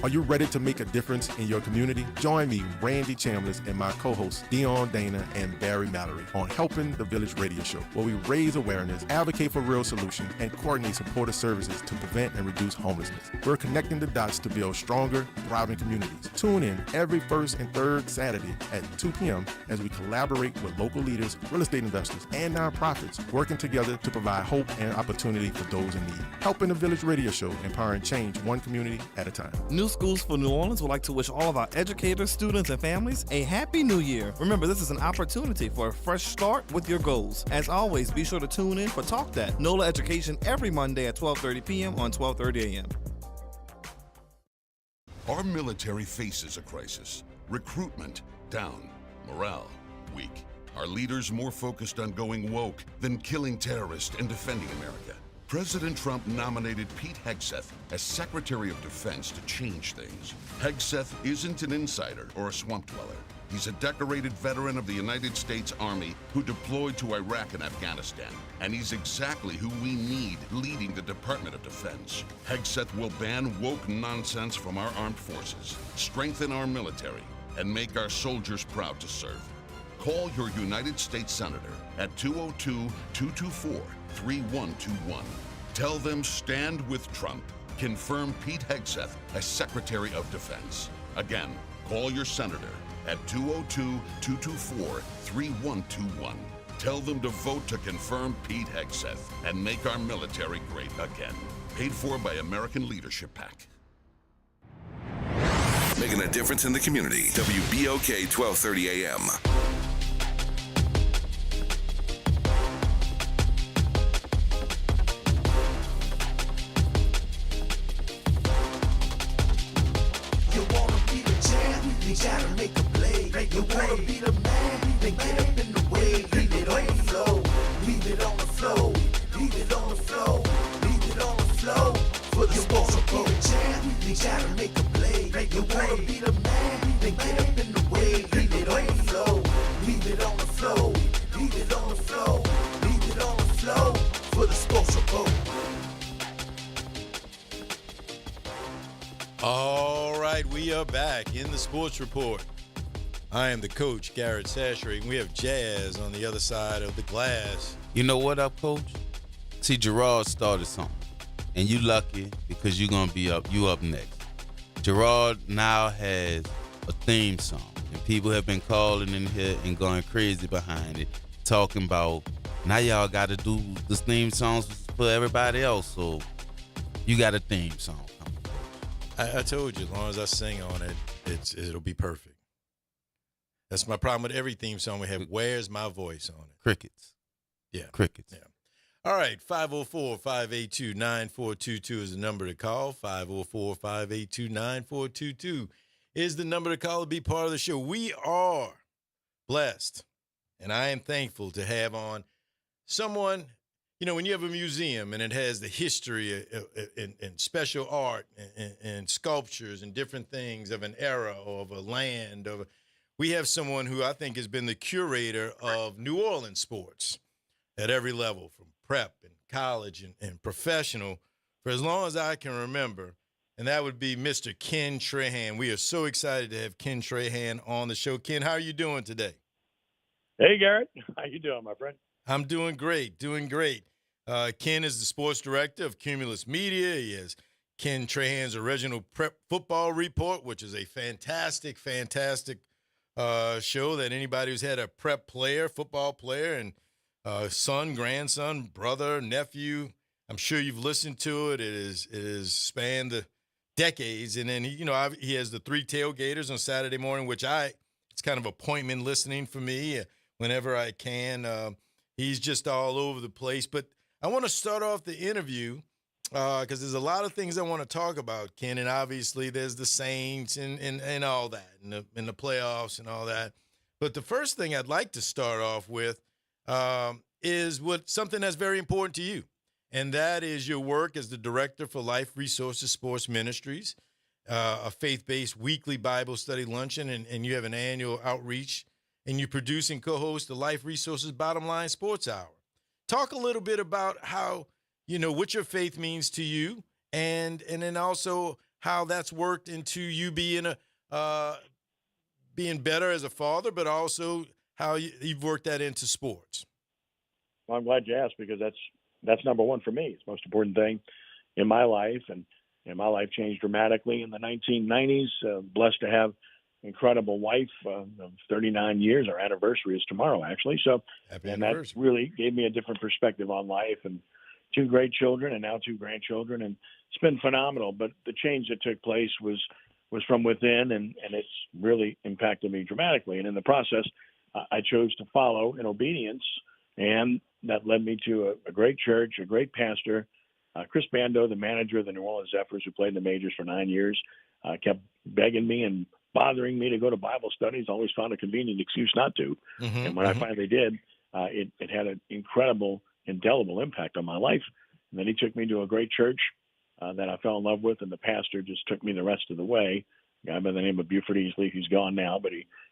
Are you ready to make a difference in your community? Join me, Randy Chambliss, and my co-hosts Dion Dana and Barry Mallory on Helping the Village Radio Show, where we raise awareness, advocate for real solutions, and coordinate supportive services to prevent and reduce homelessness. We're connecting the dots to build stronger, thriving communities. Tune in every first and third Saturday at 2 p.m. as we collaborate with local leaders, real estate investors, and nonprofits, working together to provide hope and opportunity for those in need. Helping the Village Radio Show, empowering change one community at a time. New Schools for New Orleans would like to wish all of our educators, students, and families a happy new year. Remember, this is an opportunity for a fresh start with your goals. As always, be sure to tune in for Talk That, NOLA Education, every Monday at 12:30 p.m. on 12:30 a.m. Our military faces a crisis. Recruitment down, morale weak. Our leaders more focused on going woke than killing terrorists and defending America. President Trump nominated Pete Hegseth as Secretary of Defense to change things. Hegseth isn't an insider or a swamp dweller. He's a decorated veteran of the United States Army who deployed to Iraq and Afghanistan. And he's exactly who we need leading the Department of Defense. Hegseth will ban woke nonsense from our armed forces, strengthen our military, and make our soldiers proud to serve. Call your United States Senator at 202-224-3121. Tell them stand with Trump. Confirm Pete Hegseth as Secretary of Defense. Again, call your senator at 202-224-3121. Tell them to vote to confirm Pete Hegseth and make our military great again. Paid for by American Leadership PAC. Making a difference in the community. WBOK 1230 AM. You gotta make a play. You wanna be the man, then get up in the way. Leave it on the flow. Leave it on the flow. Leave it on the flow. Leave it on the flow. For the sports of the champ, you gotta make a play. You wanna be the man, then get up in the way. Leave it on the flow. Leave it on the flow. Leave it on the flow. Leave it on the flow. For the sports of the. All right, we are back in the Sports Report. I am the coach, Garrett Sashery, and we have Jazz on the other side of the glass. You know what up, Coach? See, Gerard started something, and you lucky because you're gonna be up. You up next. Gerard now has a theme song, and people have been calling in here and going crazy behind it, talking about now y'all got to do the theme songs for everybody else. So you got a theme song. I told you, as long as I sing on it, it'll be perfect. That's my problem with every theme song we have. Where's my voice on it? Crickets. Yeah. Crickets. Yeah. All right, 504-582-9422 is the number to call. 504-582-9422 is the number to call to be part of the show. We are blessed, and I am thankful to have on someone. You know, when you have a museum and it has the history and special art and sculptures and different things of an era or of a land, we have someone who I think has been the curator of New Orleans sports at every level, from prep and college and professional, for as long as I can remember, and that would be Mr. Ken Trahan. We are so excited to have Ken Trahan on the show. Ken, how are you doing today? Hey, Garrett. How you doing, my friend? I'm doing great, doing great. Ken is the sports director of Cumulus Media. He has Ken Trahan's original Prep Football Report, which is a fantastic show that anybody who's had a prep player, football player, and son, grandson, brother, nephew, I'm sure you've listened to it. It is spanned the decades. And then he has the 3 tailgaters on Saturday morning, which I kind of appointment listening for me whenever I can. He's just all over the place. But I want to start off the interview because there's a lot of things I want to talk about, Ken. And obviously there's the Saints and all that, and the playoffs and all that. But the first thing I'd like to start off with is something that's very important to you, and that is your work as the director for Life Resources Sports Ministries, a faith-based weekly Bible study luncheon, and you have an annual outreach, and you produce and co-host the Life Resources Bottom Line Sports Hour. Talk a little bit about how, what your faith means to you, and then also how that's worked into you being being better as a father, but also how you've worked that into sports. Well, I'm glad you asked, because that's number one for me. It's the most important thing in my life, and my life changed dramatically in the 1990s. Blessed to have an incredible wife of 39 years. Our anniversary is tomorrow, actually. So, and that really gave me a different perspective on life, and 2 great children, and now 2 grandchildren, and it's been phenomenal. But the change that took place was from within, and it's really impacted me dramatically. And in the process, I chose to follow in obedience, and that led me to a great church, a great pastor. Chris Bando, the manager of the New Orleans Zephyrs, who played in the majors for 9 years, kept begging me and bothering me to go to Bible studies. Always found a convenient excuse not to. And when I finally did, it had an incredible, indelible impact on my life. And then he took me to a great church that I fell in love with, and the pastor just took me the rest of the way. A guy by the name of Buford Easley, who's gone now, but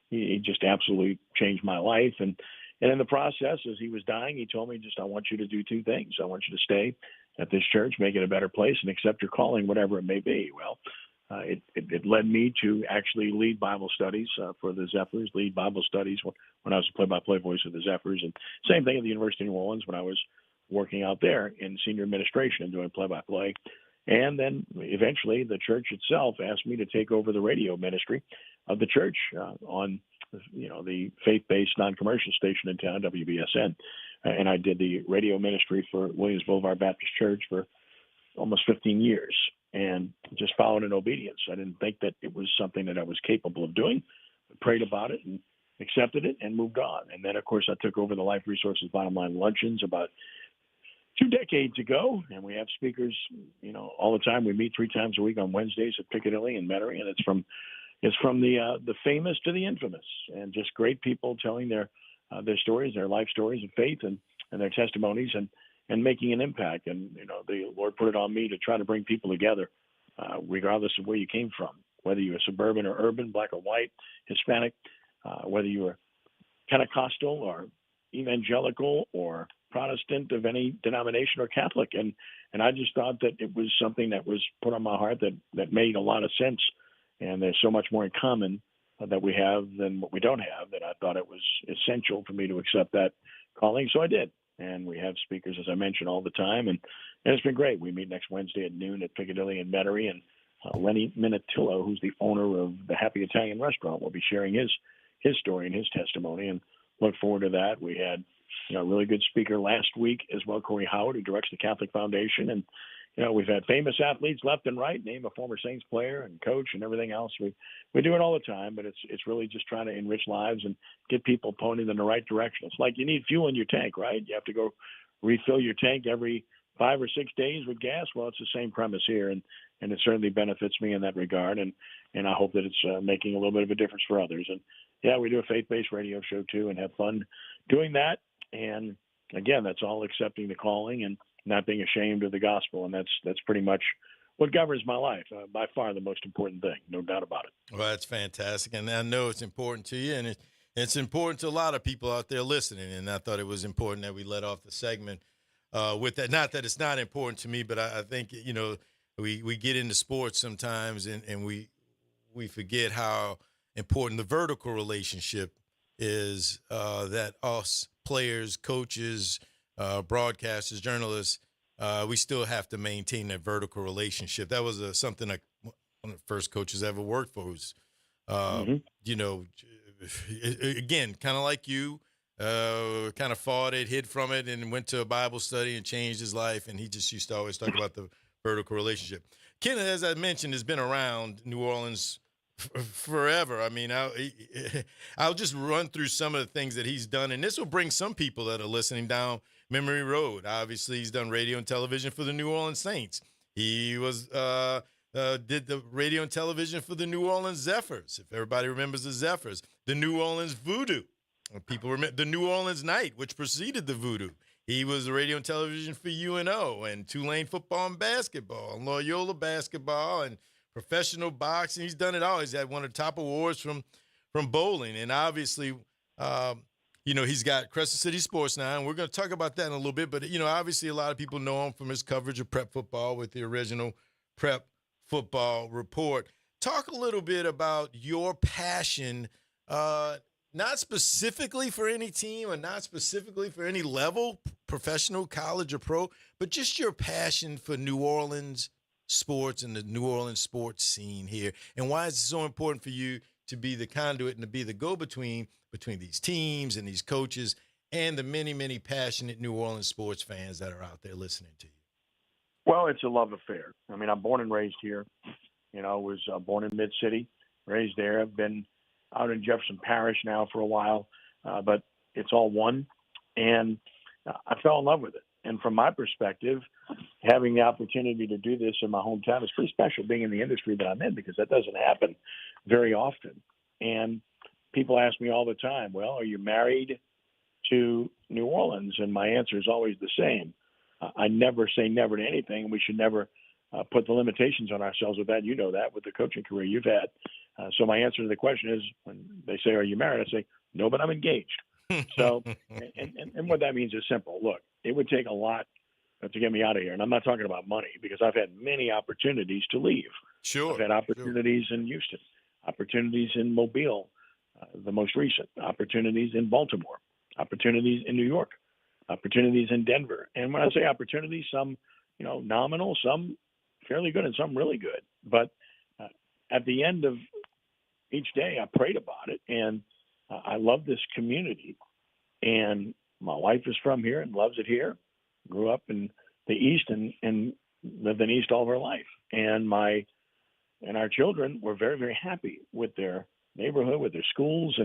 he just absolutely changed my life. And in the process, as he was dying, he told me, I want you to do 2 things. I want you to stay at this church, make it a better place, and accept your calling, whatever it may be. Well, it led me to actually lead Bible studies for the Zephyrs, lead Bible studies when I was a play-by-play voice of the Zephyrs. And same thing at the University of New Orleans when I was working out there in senior administration and doing play-by-play. And then eventually the church itself asked me to take over the radio ministry of the church on the faith-based non-commercial station in town, WBSN. And I did the radio ministry for Williams Boulevard Baptist Church for almost 15 years, and just followed in obedience. I didn't think that it was something that I was capable of doing, but prayed about it and accepted it and moved on. And then, of course, I took over the Life Resources Bottom Line Luncheons about 2 decades ago, and we have speakers, all the time. We meet 3 times a week on Wednesdays at Piccadilly and Metairie, and it's from the famous to the infamous, and just great people telling their stories, their life stories of faith and their testimonies, and making an impact. And the Lord put it on me to try to bring people together, regardless of where you came from, whether you were suburban or urban, black or white, Hispanic, whether you were Pentecostal or evangelical or Protestant of any denomination or Catholic. And I just thought that it was something that was put on my heart that made a lot of sense. And there's so much more in common that we have than what we don't have, that I thought it was essential for me to accept that calling. So I did. And we have speakers, as I mentioned, all the time. And it's been great. We meet next Wednesday at noon at Piccadilly and Metairie. And Lenny Minatillo, who's the owner of the Happy Italian Restaurant, will be sharing his story and his testimony. And look forward to that. We had a really good speaker last week as well, Corey Howard, who directs the Catholic Foundation. And, we've had famous athletes left and right, name a former Saints player and coach and everything else. We do it all the time, but it's really just trying to enrich lives and get people pointing in the right direction. It's like you need fuel in your tank, right? You have to go refill your tank every 5 or 6 days with gas. Well, it's the same premise here, and it certainly benefits me in that regard. And I hope that it's making a little bit of a difference for others. And yeah, we do a faith-based radio show too, and have fun doing that. And again, that's all accepting the calling and not being ashamed of the gospel. And that's pretty much what governs my life. By far the most important thing, no doubt about it. Well, that's fantastic. And I know it's important to you, and it's important to a lot of people out there listening. And I thought it was important that we let off the segment with that. Not that it's not important to me, but I think, we get into sports sometimes and we forget how important the vertical relationship is, that us players, coaches, broadcasters, journalists, we still have to maintain that vertical relationship. That was something that one of the first coaches I ever worked for was, again, kind of like you, kind of fought it, hid from it, and went to a Bible study and changed his life. And he just used to always talk about the vertical relationship. Ken, as I mentioned, has been around New Orleans forever. I mean, I'll just run through some of the things that he's done, and this will bring some people that are listening down memory road. Obviously, he's done radio and television for the New Orleans Saints. He was did the radio and television for the New Orleans Zephyrs. If everybody remembers the Zephyrs, the New Orleans Voodoo. People remember the New Orleans Night, which preceded the Voodoo. He was the radio and television for UNO and Tulane football and basketball, and Loyola basketball and professional boxing. He's done it all. He's had one of the top awards from bowling, and obviously, he's got Crescent City Sports now, and we're going to talk about that in a little bit. But obviously, a lot of people know him from his coverage of prep football with the original Prep Football Report. Talk a little bit about your passion. Not specifically for any team or not specifically for any level, professional, college, or pro, but just your passion for New Orleans sports and the New Orleans sports scene here. And why is it so important for you to be the conduit and to be the go-between between these teams and these coaches and the many, many passionate New Orleans sports fans that are out there listening to you? Well, it's a love affair. I mean, I'm born and raised here. I was born in Mid-City, raised there. I've been out in Jefferson Parish now for a while, but it's all one. And I fell in love with it. And from my perspective, having the opportunity to do this in my hometown is pretty special, being in the industry that I'm in, because that doesn't happen very often. And people ask me all the time, well, are you married to New Orleans? And my answer is always the same. I never say never to anything. We should never put the limitations on ourselves with that. You know that with the coaching career you've had. So my answer to the question is, when they say, are you married? I say, no, but I'm engaged. So, and what that means is simple. Look, it would take a lot to get me out of here. And I'm not talking about money, because I've had many opportunities to leave. Sure. I've had opportunities in Houston, opportunities in Mobile, the most recent, opportunities in Baltimore, opportunities in New York, opportunities in Denver. And when I say opportunities, some, nominal, some fairly good, and some really good. But at the end of each day, I prayed about it, and I love this community. And my wife is from here and loves it here. Grew up in the East and lived in East all of her life. And our children were very, very happy with their neighborhood, with their schools,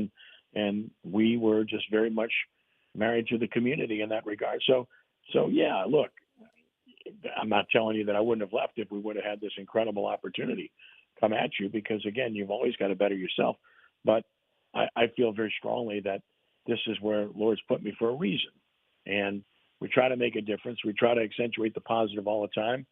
and we were just very much married to the community in that regard. So yeah, look, I'm not telling you that I wouldn't have left if we would have had this incredible opportunity come at you, because again, you've always got to better yourself. But I feel very strongly that this is where Lord's put me for a reason. And we try to make a difference. We try to accentuate the positive all the time.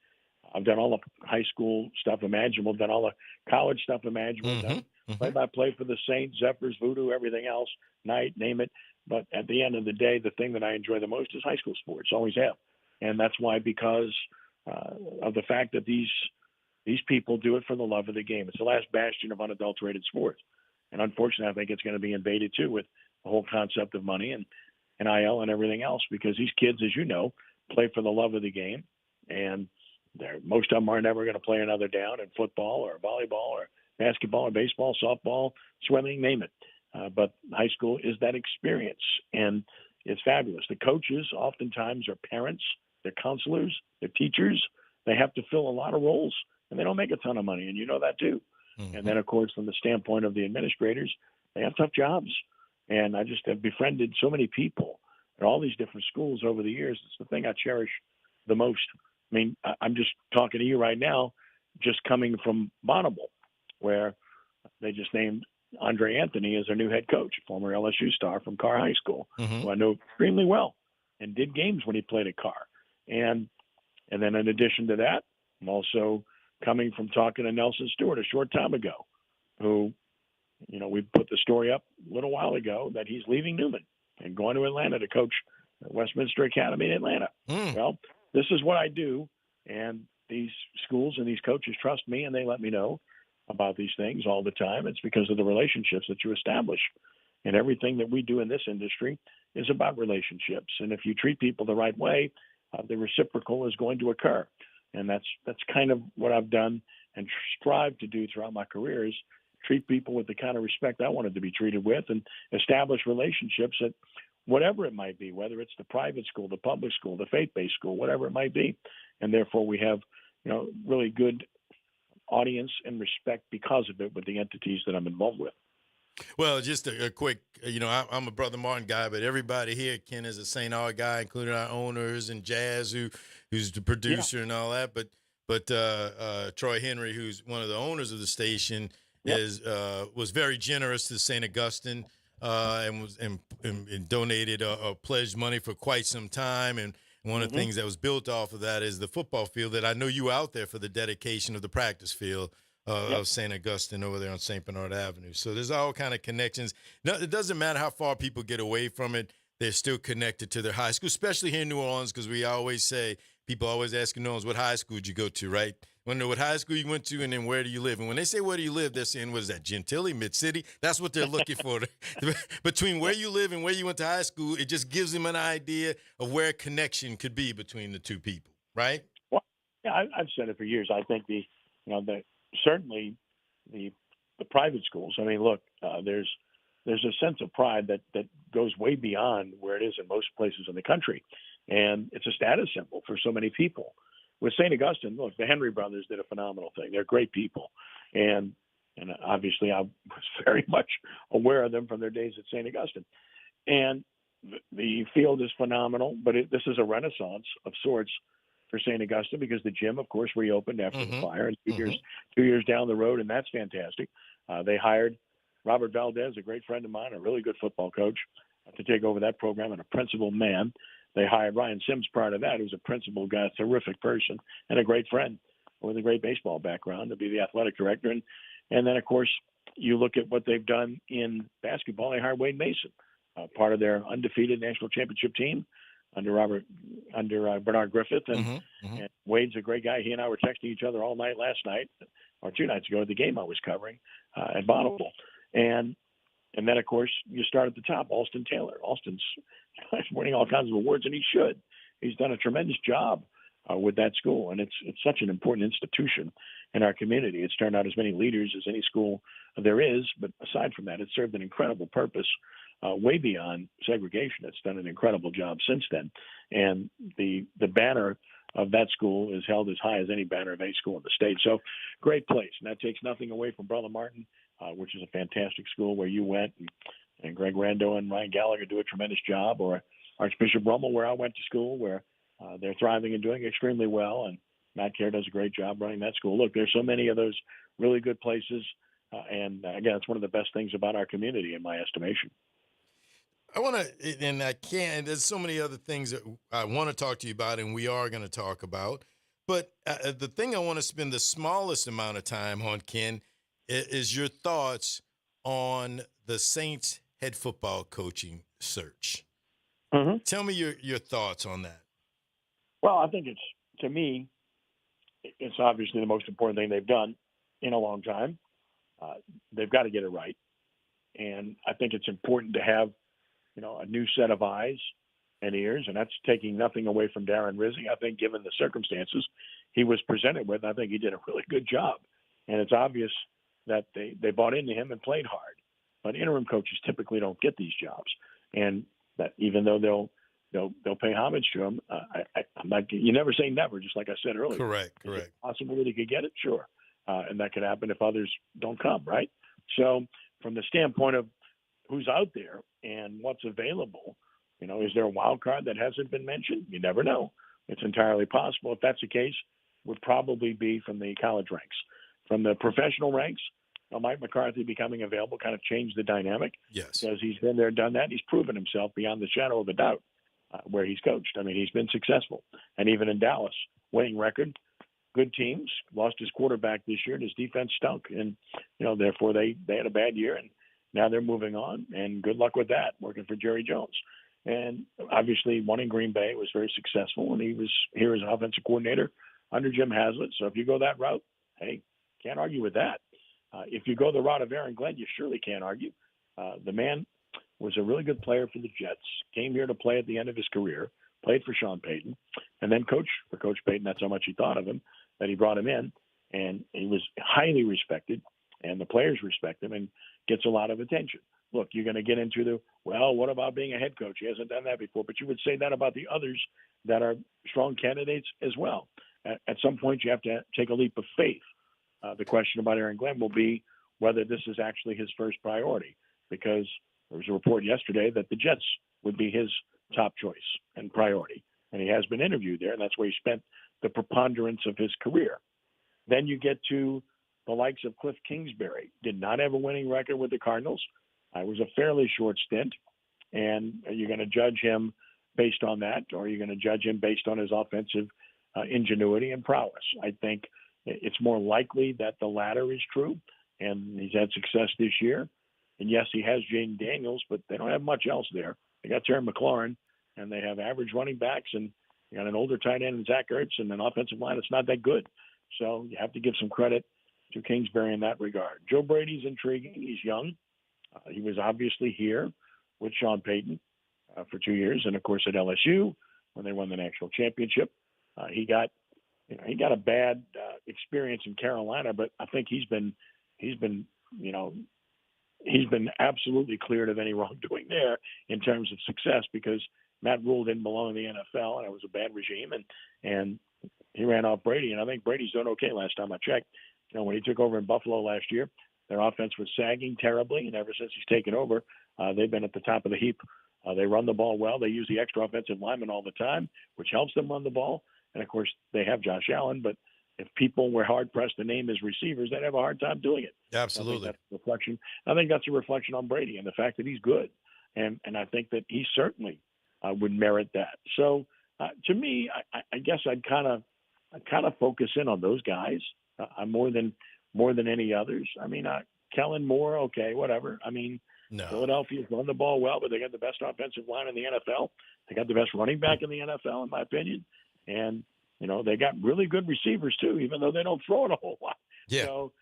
I've done all the high school stuff imaginable, done all the college stuff imaginable, done play-by-play for the Saints, Zephyrs, Voodoo, everything else, Night, name it. But at the end of the day, the thing that I enjoy the most is high school sports, always have. And that's why, because of the fact that these people do it for the love of the game. It's the last bastion of unadulterated sports. And unfortunately, I think it's going to be invaded too with the whole concept of money and NIL and everything else, because these kids, as you know, play for the love of the game. And most of them are never going to play another down in football or volleyball or basketball or baseball, softball, swimming, name it. But high school is that experience, and it's fabulous. The coaches oftentimes are parents, they're counselors, they're teachers. They have to fill a lot of roles, and they don't make a ton of money, and you know that too. And then, of course, from the standpoint of the administrators, they have tough jobs. And I just have befriended so many people at all these different schools over the years. It's the thing I cherish the most. I mean, I'm just talking to you right now, just coming from Bonneville, where they just named Andre Anthony as their new head coach, former LSU star from Carr High School, who I know extremely well and did games when he played at Carr. And then in addition to that, I'm also coming from talking to Nelson Stewart a short time ago, who, we put the story up a little while ago that he's leaving Newman and going to Atlanta to coach Westminster Academy in Atlanta. Well, this is what I do, and these schools and these coaches trust me, and they let me know about these things all the time. It's because of the relationships that you establish. And everything that we do in this industry is about relationships. And if you treat people the right way, the reciprocal is going to occur. And that's kind of what I've done and strive to do throughout my career, is treat people with the kind of respect I wanted to be treated with, and establish relationships at whatever it might be, whether it's the private school, the public school, the faith-based school, whatever it might be. And therefore we have, really good audience and respect because of it with the entities that I'm involved with. Well, just a quick, I'm a Brother Martin guy, but everybody here, Ken, is a St. Aug guy, including our owners and Jazz, who's the producer and all that. But Troy Henry, who's one of the owners of the station, was very generous to St. Augustine and donated or pledged money for quite some time. And one of the things that was built off of that is the football field that I know you out there for the dedication of the practice field. Of St. Augustine over there on St. Bernard Avenue. So there's all kind of connections. No, it doesn't matter how far people get away from it. They're still connected to their high school, especially here in New Orleans, because we always say, people always ask in New Orleans, what high school did you go to, right? Want to know what high school you went to and then where do you live? And when they say where do you live, they're saying, what is that, Gentilly, Mid-City? That's what they're looking for. Between where you live and where you went to high school, it just gives them an idea of where a connection could be between the two people, right? Well, yeah, I've said it for years. I think certainly the private schools. I mean, look, there's a sense of pride that goes way beyond where it is in most places in the country, and it's a status symbol for so many people. With St. Augustine, look, the Henry brothers did a phenomenal thing. They're great people, and obviously I was very much aware of them from their days at St. Augustine. And the field is phenomenal, but this is a renaissance of sorts for St. Augustine because the gym, of course, reopened after the fire and 2 years down the road, and that's fantastic. They hired Robert Valdez, a great friend of mine, a really good football coach, to take over that program and a principal man. They hired Ryan Sims prior to that, who's a principal guy, a terrific person, and a great friend with a great baseball background to be the athletic director. And then, of course, you look at what they've done in basketball. They hired Wade Mason, part of their undefeated national championship team under Bernard Griffith. And Wade's a great guy. He and I were texting each other all night last night, or 2 nights ago, at the game I was covering at Bonneville. And then, of course, you start at the top, Alston Taylor. Alston's winning all kinds of awards, and he should. He's done a tremendous job with that school, and it's such an important institution in our community. It's turned out as many leaders as any school there is, but aside from that, it served an incredible purpose way beyond segregation. It's done an incredible job since then, and the banner of that school is held as high as any banner of any school in the state. So, great place, and that takes nothing away from Brother Martin, which is a fantastic school where you went, and Greg Rando and Ryan Gallagher do a tremendous job, or Archbishop Rummel, where I went to school, where they're thriving and doing extremely well, and Matt Kerr does a great job running that school. Look, there's so many of those really good places, and again, it's one of the best things about our community, in my estimation. I want to, and I can't, there's so many other things that I want to talk to you about, and we are going to talk about, but the thing I want to spend the smallest amount of time on, Ken, is your thoughts on the Saints head football coaching search. Tell me your thoughts on that. Well, I think to me, it's obviously the most important thing they've done in a long time. They've got to get it right. And I think it's important to have, a new set of eyes and ears, and that's taking nothing away from Darren Rizzi. I think given the circumstances he was presented with, I think he did a really good job. And it's obvious that they bought into him and played hard. But interim coaches typically don't get these jobs. And that even though they'll pay homage to him, I'm not, you never say never, just like I said earlier. Correct. Is it possible that he could get it? Sure. And that could happen if others don't come, right? So from the standpoint of who's out there and what's available, is there a wild card that hasn't been mentioned? You never know. It's entirely possible. If that's the case, would probably be from the college ranks. From the professional ranks, Mike McCarthy becoming available kind of changed the dynamic. Yes. Because he's been there, done that. He's proven himself beyond the shadow of a doubt where he's coached. I mean, he's been successful. And even in Dallas, winning record, good teams, lost his quarterback this year, and his defense stunk. And, therefore they had a bad year, and now they're moving on. And good luck with that, working for Jerry Jones. And obviously one in Green Bay was very successful, and he was here as offensive coordinator under Jim Haslett. So if you go that route, hey, can't argue with that. If you go the route of Aaron Glenn, you surely can't argue. The man was a really good player for the Jets, came here to play at the end of his career, played for Sean Payton, and then coached for Coach Payton. That's how much he thought of him, that he brought him in. And he was highly respected, and the players respect him, and gets a lot of attention. Look, you're going to get into what about being a head coach? He hasn't done that before. But you would say that about the others that are strong candidates as well. At some point, you have to take a leap of faith. The question about Aaron Glenn will be whether this is actually his first priority, because there was a report yesterday that the Jets would be his top choice and priority. And he has been interviewed there, and that's where he spent the preponderance of his career. Then you get to the likes of Cliff Kingsbury. Did not have a winning record with the Cardinals. It was a fairly short stint. And are you going to judge him based on that, or are you going to judge him based on his offensive ingenuity and prowess? I think it's more likely that the latter is true, and he's had success this year. And yes, he has Jaden Daniels, but they don't have much else there. They got Terry McLaurin, and they have average running backs, and you got an older tight end in Zach Ertz, and an offensive line that's not that good. So you have to give some credit to Kingsbury in that regard. Joe Brady's intriguing. He's young. He was obviously here with Sean Payton for 2 years, and of course at LSU when they won the national championship. He got a bad experience in Carolina, but I think he's been absolutely cleared of any wrongdoing there in terms of success, because Matt Rule didn't belong in the NFL, and it was a bad regime, and he ran off Brady, and I think Brady's doing okay last time I checked. When he took over in Buffalo last year, their offense was sagging terribly, and ever since he's taken over, they've been at the top of the heap. They run the ball well. They use the extra offensive lineman all the time, which helps them run the ball. And, of course, they have Josh Allen, but if people were hard-pressed to name his receivers, they'd have a hard time doing it. Absolutely. I think that's a reflection on Brady and the fact that he's good. And I think that he certainly would merit that. So, to me, I guess I'd kind of focus in on those guys more than any others. I mean, Kellen Moore, okay, whatever. I mean, Philadelphia's run the ball well, but they got the best offensive line in the NFL. They got the best running back in the NFL, in my opinion. And, they got really good receivers, too, even though they don't throw it a whole lot. Yeah. So,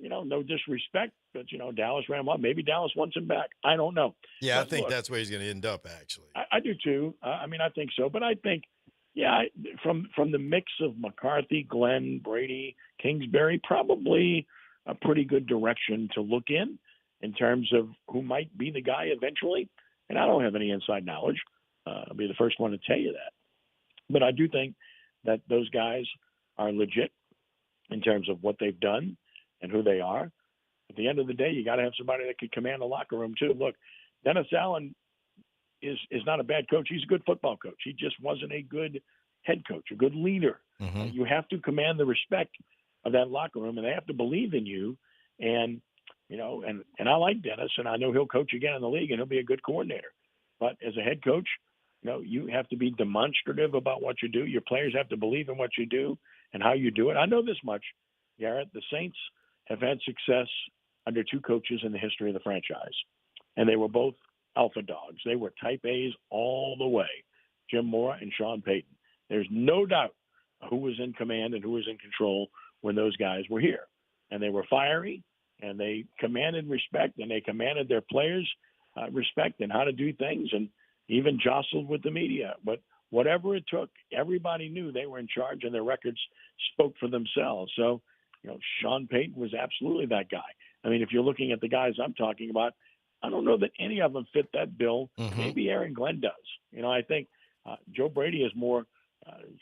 no disrespect, but, Dallas ran well. Maybe Dallas wants him back. I don't know. Yeah, but I think look, that's where he's going to end up, actually. I do, too. I think so. But I think, from the mix of McCarthy, Glenn, Brady, Kingsbury, probably a pretty good direction to look in terms of who might be the guy eventually. And I don't have any inside knowledge. I'll be the first one to tell you that. But I do think that those guys are legit in terms of what they've done and who they are. At the end of the day, you got to have somebody that can command the locker room, too. Look, Dennis Allen is not a bad coach. He's a good football coach. He just wasn't a good head coach, a good leader. Mm-hmm. You have to command the respect of that locker room, and they have to believe in you. And, and I like Dennis, and I know he'll coach again in the league, and he'll be a good coordinator. But as a head coach, you have to be demonstrative about what you do. Your players have to believe in what you do and how you do it. I know this much, Garrett. The Saints have had success under two coaches in the history of the franchise, and they were both alpha dogs. They were type A's all the way, Jim Mora and Sean Payton. There's no doubt who was in command and who was in control when those guys were here. And they were fiery, and they commanded respect, and they commanded their players respect and how to do things, and even jostled with the media. But whatever it took, everybody knew they were in charge, and their records spoke for themselves. So, Sean Payton was absolutely that guy. I mean, if you're looking at the guys I'm talking about, I don't know that any of them fit that bill. Mm-hmm. Maybe Aaron Glenn does. I think Joe Brady is more,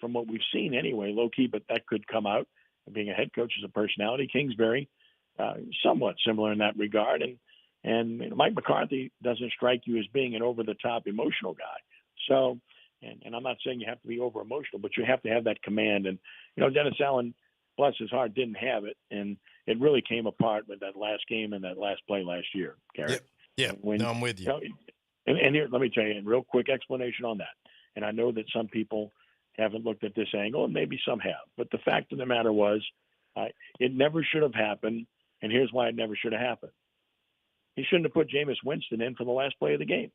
from what we've seen anyway, low-key, but that could come out. Being a head coach is a personality. Kingsbury, somewhat similar in that regard. And Mike McCarthy doesn't strike you as being an over-the-top emotional guy. So, and I'm not saying you have to be over-emotional, but you have to have that command. And, Dennis Allen, bless his heart, didn't have it. And it really came apart with that last game and that last play last year, Garrett. Yeah, I'm with you. And here, let me tell you a real quick explanation on that. And I know that some people haven't looked at this angle, and maybe some have. But the fact of the matter was, it never should have happened, and here's why it never should have happened. He shouldn't have put Jameis Winston in for the last play of the game.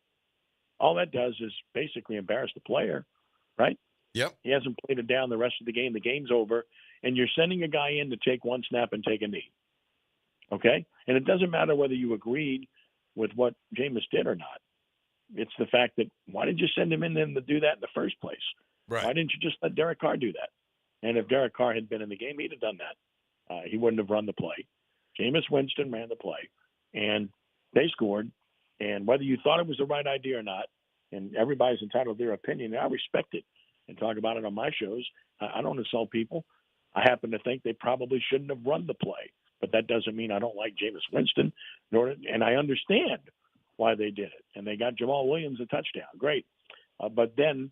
All that does is basically embarrass the player, right? Yep. He hasn't played it down the rest of the game. The game's over, and you're sending a guy in to take one snap and take a knee. Okay? And it doesn't matter whether you agreed with what Jameis did or not. It's the fact that why did you send him in then to do that in the first place? Right. Why didn't you just let Derek Carr do that? And if Derek Carr had been in the game, he'd have done that. He wouldn't have run the play. Jameis Winston ran the play, and they scored. And whether you thought it was the right idea or not, and everybody's entitled to their opinion, and I respect it and talk about it on my shows. I don't insult people. I happen to think they probably shouldn't have run the play, but that doesn't mean I don't like Jameis Winston, and I understand why they did it. And they got Jamal Williams a touchdown. Great. But then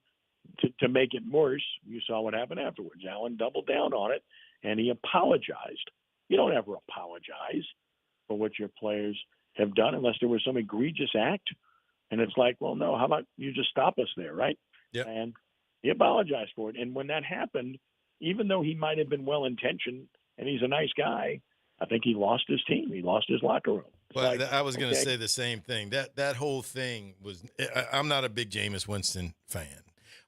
to make it worse, you saw what happened afterwards. Allen doubled down on it, and he apologized. You don't ever apologize for what your players have done unless there was some egregious act. And it's like, well, no, how about you just stop us there, right? Yep. And he apologized for it. And when that happened, even though he might have been well-intentioned and he's a nice guy, I think he lost his team. He lost his locker room. Well, I was going to say the same thing. That whole thing was – I'm not a big Jameis Winston fan.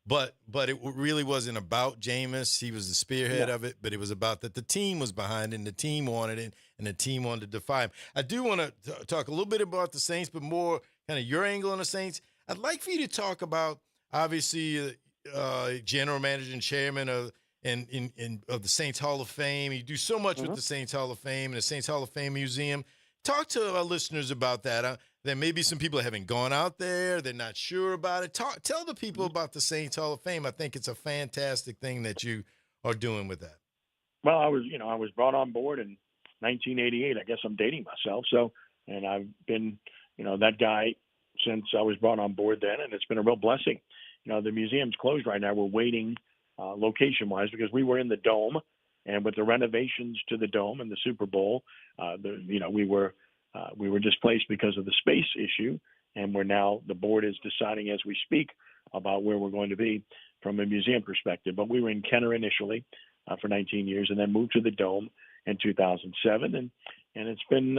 But it really wasn't about Jameis. He was the spearhead of it, but it was about that the team was behind it, and the team wanted it, and the team wanted to defy him. I do want to talk a little bit about the Saints, but more kind of your angle on the Saints. I'd like for you to talk about, obviously, general manager and chairman of the Saints Hall of Fame. You do so much with the Saints Hall of Fame and the Saints Hall of Fame Museum. Talk to our listeners about that. There may be some people that haven't gone out there. They're not sure about it. Tell the people about the Saints Hall of Fame. I think it's a fantastic thing that you are doing with that. Well, I was brought on board in 1988. I guess I'm dating myself. So, and I've been, that guy since I was brought on board then, and it's been a real blessing. The museum's closed right now. We're waiting location-wise because we were in the Dome, and with the renovations to the Dome and the Super Bowl, we were displaced because of the space issue, and the board is deciding as we speak about where we're going to be from a museum perspective. But we were in Kenner initially for 19 years, and then moved to the Dome in 2007, and it's been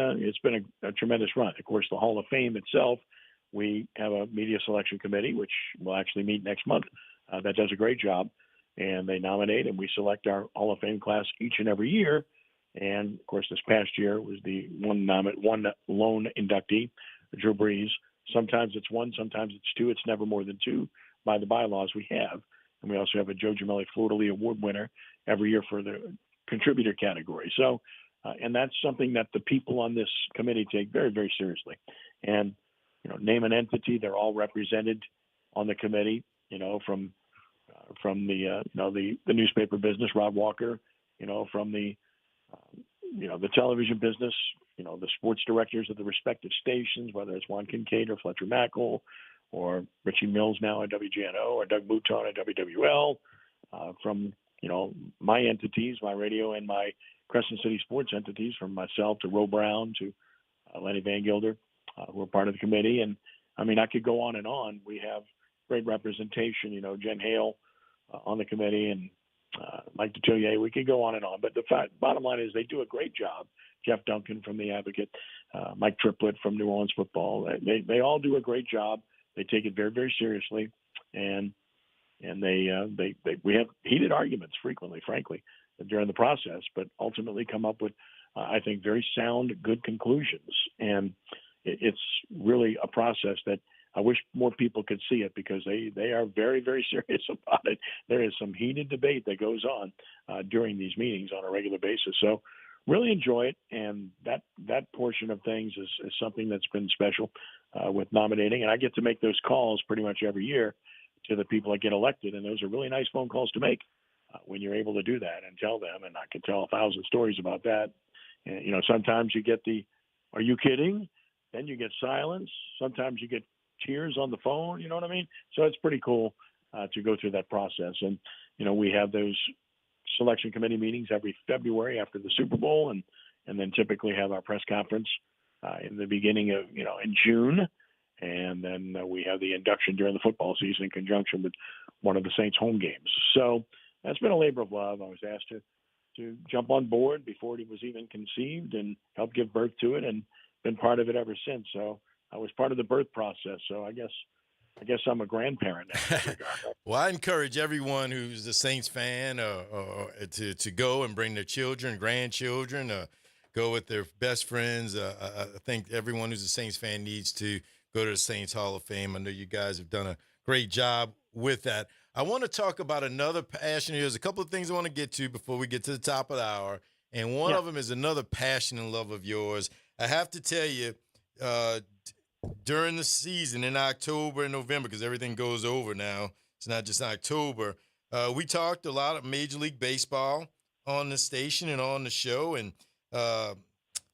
a tremendous run. Of course, the Hall of Fame itself, we have a media selection committee, which will actually meet next month. That does a great job, and they nominate and we select our Hall of Fame class each and every year. And of course, this past year was the one lone inductee, Drew Brees. Sometimes it's one, sometimes it's two. It's never more than two by the bylaws we have. And we also have a Joe Gimelli Fleur de Lis Award winner every year for the contributor category. So, and that's something that the people on this committee take very, very seriously. And, name an entity, they're all represented on the committee, from the newspaper business, Rob Walker, from the television business, the sports directors of the respective stations, whether it's Juan Kincaid or Fletcher Mackel or Richie Mills now at WGNO or Doug Mouton at WWL, from, my entities, my radio and my Crescent City sports entities, from myself to Ro Brown to Lenny Van Gilder, who are part of the committee. And I mean, I could go on and on. We have great representation, Jen Hale on the committee and Mike Detillier. We could go on and on. But the bottom line is they do a great job. Jeff Duncan from The Advocate, Mike Triplett from New Orleans Football. They all do a great job. They take it very, very seriously. And we have heated arguments frequently, frankly, during the process, but ultimately come up with, I think, very sound, good conclusions. And it's really a process that I wish more people could see it because they are very, very serious about it. There is some heated debate that goes on during these meetings on a regular basis. So really enjoy it. And that portion of things is something that's been special with nominating. And I get to make those calls pretty much every year to the people that get elected. And those are really nice phone calls to make when you're able to do that and tell them. And I could tell 1,000 stories about that. And, sometimes you get are you kidding? Then you get silence. Sometimes you get tears on the phone, you know what I mean? So it's pretty cool to go through that process. And, we have those selection committee meetings every February after the Super Bowl and then typically have our press conference in the beginning of, in June. And then we have the induction during the football season in conjunction with one of the Saints home games. So that's been a labor of love. I was asked to jump on board before it was even conceived and help give birth to it and been part of it ever since. So I was part of the birth process. So I guess I'm a grandparent now. Well, I encourage everyone who's a Saints fan or to go and bring their children, grandchildren, go with their best friends. I think everyone who's a Saints fan needs to go to the Saints Hall of Fame. I know you guys have done a great job with that. I want to talk about another passion. There's a couple of things I want to get to before we get to the top of the hour. And one of them is another passion and love of yours. I have to tell you, during the season in October and November, because everything goes over now, it's not just October, we talked a lot of Major League Baseball on the station and on the show, and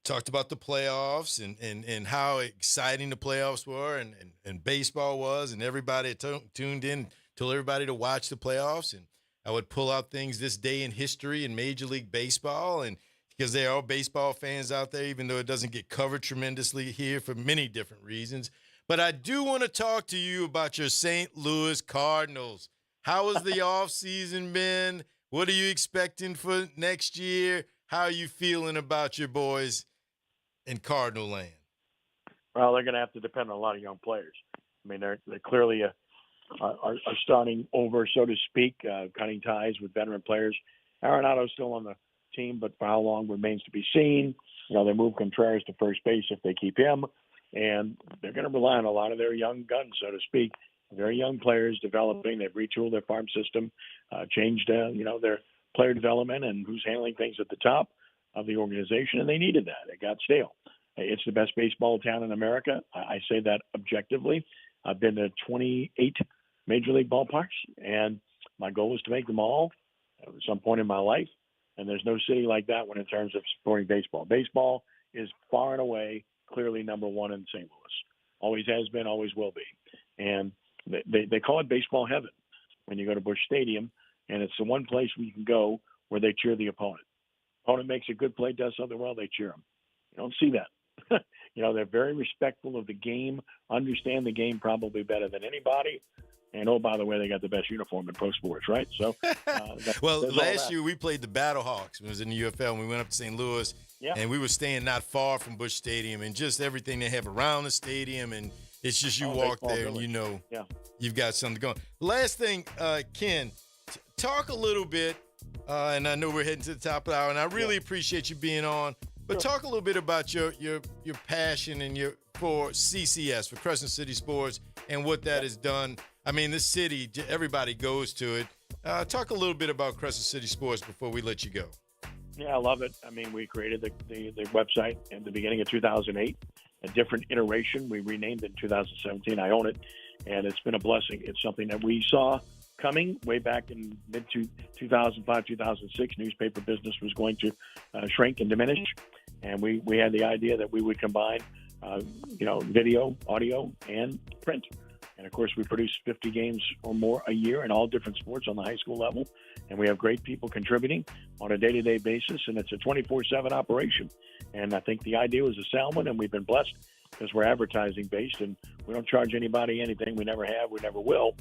talked about the playoffs and how exciting the playoffs were and baseball was, and everybody tuned in, told everybody to watch the playoffs. And I would pull out things this day in history in Major League Baseball, and because there are baseball fans out there, even though it doesn't get covered tremendously here for many different reasons. But I do want to talk to you about your St. Louis Cardinals. How has the offseason been? What are you expecting for next year? How are you feeling about your boys in Cardinal land? Well, they're going to have to depend on a lot of young players. I mean, they're clearly are starting over, so to speak, cutting ties with veteran players. Arenado's still on the team, but for how long remains to be seen. You know, they move Contreras to first base if they keep him, and they're going to rely on a lot of their young guns, so to speak. Very young players developing. They've retooled their farm system, changed, their player development and who's handling things at the top of the organization, and they needed that. It got stale. It's the best baseball town in America. I say that objectively. I've been to 28 Major League ballparks, and my goal is to make them all at some point in my life. And there's no city like that one in terms of supporting baseball. Baseball is far and away clearly number one in St. Louis. Always has been, always will be. And they call it baseball heaven when you go to Busch Stadium, and it's the one place where you can go where they cheer the opponent. Opponent makes a good play, does something well, they cheer them. You don't see that. They're very respectful of the game, understand the game probably better than anybody. And, oh, by the way, they got the best uniform in pro sports, right? So, well, last year we played the Battlehawks when it was in the UFL, and we went up to St. Louis, and we were staying not far from Busch Stadium, and just everything they have around the stadium, and it's just you walk there and you've got something going. Last thing, Ken, talk a little bit, and I know we're heading to the top of the hour, and I really appreciate you being on, but talk a little bit about your passion and for CCS, for Crescent City Sports, and what that has done. I mean, this city, everybody goes to it. Talk a little bit about Crescent City Sports before we let you go. Yeah, I love it. I mean, we created the website in the beginning of 2008, a different iteration. We renamed it in 2017. I own it, and it's been a blessing. It's something that we saw coming way back in mid-2005, 2006. Newspaper business was going to shrink and diminish, and we had the idea that we would combine, video, audio, and print. And, of course, we produce 50 games or more a year in all different sports on the high school level. And we have great people contributing on a day-to-day basis. And it's a 24/7 operation. And I think the idea was a sound one, and we've been blessed because we're advertising-based. And we don't charge anybody anything. We never have. We never will.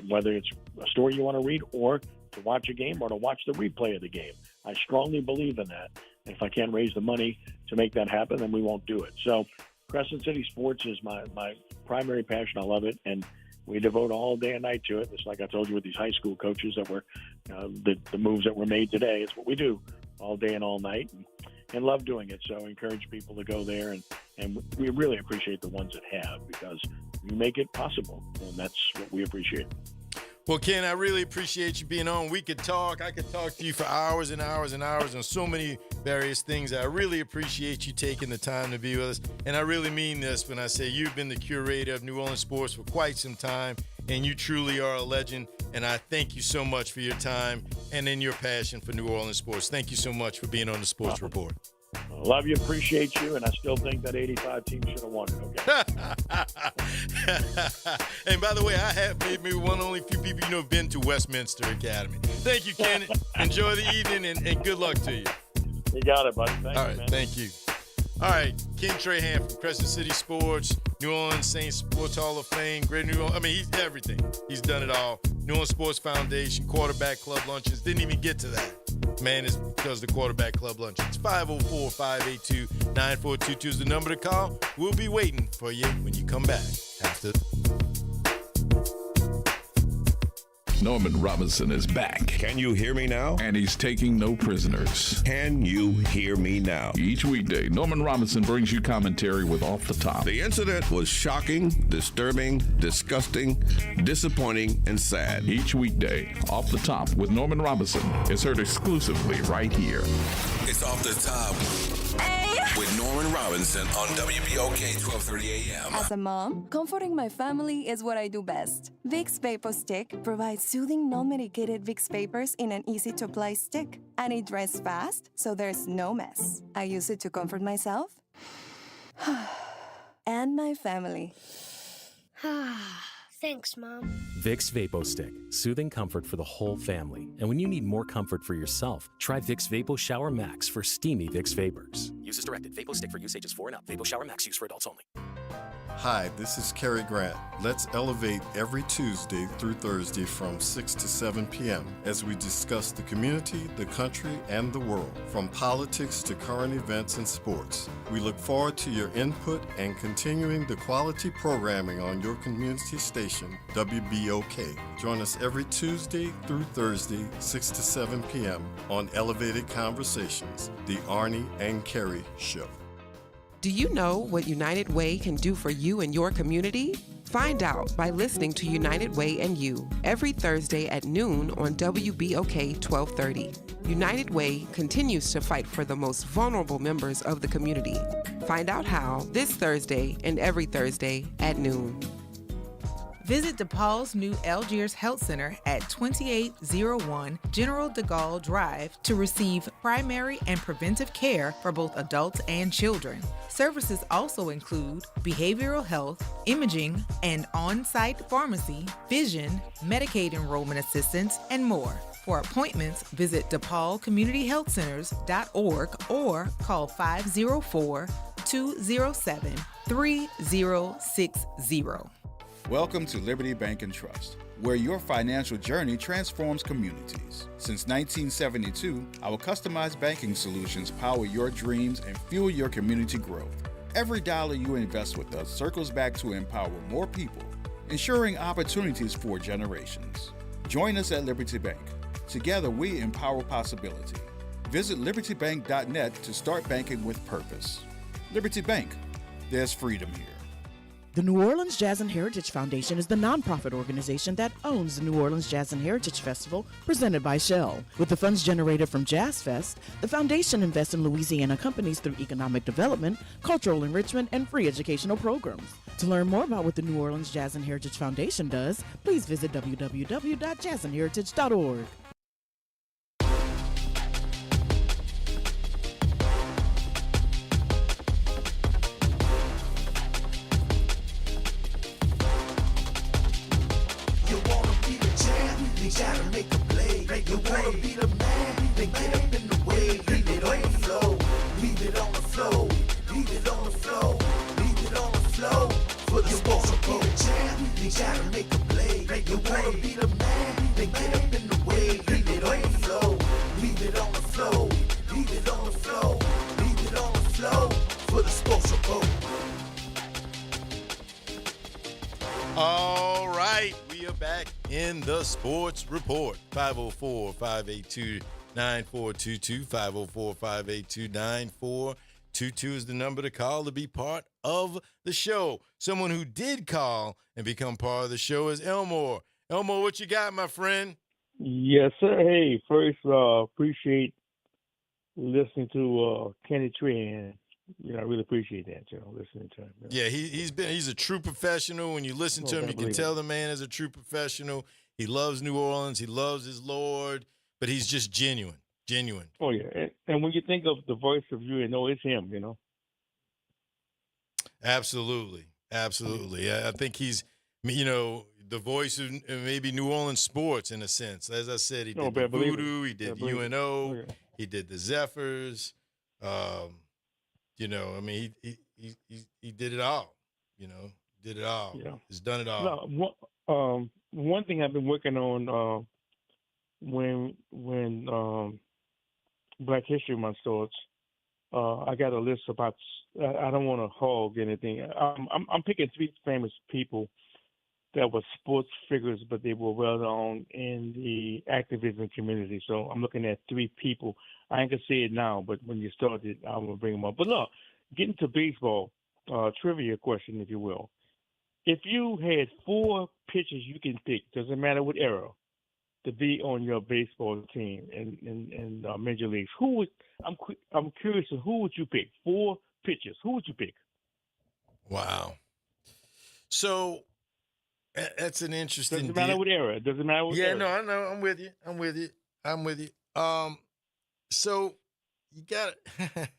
Whether it's a story you want to read or to watch a game or to watch the replay of the game. I strongly believe in that. And if I can't raise the money to make that happen, then we won't do it. So Crescent City Sports is my primary passion. I love it, and we devote all day and night to it. It's like I told you with these high school coaches that were the moves that were made today. It's what we do all day and all night, and love doing it. So I encourage people to go there, and we really appreciate the ones that have, because you make it possible, and that's what we appreciate. Well, Ken, I really appreciate you being on. I could talk to you for hours and hours and hours on so many various things. I really appreciate you taking the time to be with us. And I really mean this when I say you've been the curator of New Orleans sports for quite some time, and you truly are a legend. And I thank you so much for your time and in your passion for New Orleans sports. Thank you so much for being on the Sports Report. I love you, appreciate you, and I still think that 85 team should have won it, okay? And by the way, I have maybe one only few people have been to Westminster Academy. Thank you, Ken. Enjoy the evening, and good luck to you. You got it, buddy. Thanks, all right, man. Thank you. All right, Ken Trahan from Crescent City Sports, New Orleans Saints Sports Hall of Fame, Great New Orleans. I mean, he's everything. He's done it all. New Orleans Sports Foundation, Quarterback Club Luncheons. Didn't even get to that. Man, it's because the Quarterback Club Luncheons. 504-582-9422 is the number to call. We'll be waiting for you when you come back after. Norman Robinson is back. Can you hear me now? And he's taking no prisoners. Can you hear me now? Each weekday, Norman Robinson brings you commentary with Off the Top. The incident was shocking, disturbing, disgusting, disappointing, and sad. Each weekday, Off the Top with Norman Robinson is heard exclusively right here. It's Off the Top. with Norman Robinson on WBOK 1230 AM. As a mom, comforting my family is what I do best. Vicks Vapor Stick provides soothing, non-medicated Vicks vapors in an easy-to-apply stick. And it dries fast, so there's no mess. I use it to comfort myself and my family. Thanks, Mom. Vicks Vapo Stick, soothing comfort for the whole family. And when you need more comfort for yourself, try Vicks Vapo Shower Max for steamy Vicks vapors. Use as directed. Vapo Stick for use ages 4 and up. Vapo Shower Max use for adults only. Hi, this is Cary Grant. Let's elevate every Tuesday through Thursday from 6 to 7 p.m. as we discuss the community, the country, and the world, from politics to current events and sports. We look forward to your input and continuing the quality programming on your community station, WBOK. Join us every Tuesday through Thursday, 6 to 7 p.m. on Elevated Conversations, the Arnie and Cary Show. Do you know what United Way can do for you and your community? Find out by listening to United Way and You every Thursday at noon on WBOK 1230. United Way continues to fight for the most vulnerable members of the community. Find out how this Thursday and every Thursday at noon. Visit DePaul's new Algiers Health Center at 2801 General de Gaulle Drive to receive primary and preventive care for both adults and children. Services also include behavioral health, imaging, and on-site pharmacy, vision, Medicaid enrollment assistance, and more. For appointments, visit DePaulCommunityHealthCenters.org or call 504-207-3060. Welcome to Liberty Bank and Trust, where your financial journey transforms communities. Since 1972, our customized banking solutions power your dreams and fuel your community growth. Every dollar you invest with us circles back to empower more people, ensuring opportunities for generations. Join us at Liberty Bank. Together, we empower possibility. Visit libertybank.net to start banking with purpose. Liberty Bank, there's freedom here. The New Orleans Jazz and Heritage Foundation is the nonprofit organization that owns the New Orleans Jazz and Heritage Festival presented by Shell. With the funds generated from Jazz Fest, the foundation invests in Louisiana companies through economic development, cultural enrichment, and free educational programs. To learn more about what the New Orleans Jazz and Heritage Foundation does, please visit www.jazzandheritage.org. You gotta make a play. You wanna be the man, then get up in the way. Leave it on the floor. Leave it on the floor. Leave it on the floor. Leave it on the floor. For the sports to be the champ, you gotta make a play. You wanna be the man, then get up in the way. Leave it on the floor. Leave it on the floor. Leave it on the floor. Leave it on the floor. For the sports report. All right, we are back in the Sports Report. 504-582-9422. 504-582-9422 is the number to call to be part of the show. Someone who did call and become part of the show is Elmore. Elmore, what you got, my friend? Yes, sir. Hey, first, appreciate listening to Kenny Trey, and I really appreciate that, listening to him. Yeah, he's a true professional. When you listen to him, you can tell the man is a true professional. He loves New Orleans. He loves his Lord, but he's just genuine. Oh, yeah. And when you think of the voice of you know it's him, Absolutely. I think he's, the voice of maybe New Orleans sports in a sense. As I said, he did the Voodoo, he did UNO, he did the Zephyrs. He did it all. Did it all. Yeah. He's done it all. No, one thing I've been working on when Black History Month starts, I got a list about. I don't want to hog anything. I'm picking 3 famous people that were sports figures, but they were well known in the activism community. So I'm looking at 3 people. I ain't gonna say it now, but when you start it, I will bring them up. But look, getting to baseball, trivia question, if you will. If you had 4 pitchers you can pick, doesn't matter what era, to be on your baseball team in major leagues, I'm curious, who would you pick? 4 pitchers. Who would you pick? Wow. So that's an interesting. Doesn't matter what era. Doesn't matter what era. No, I know. I'm with you. So you got it.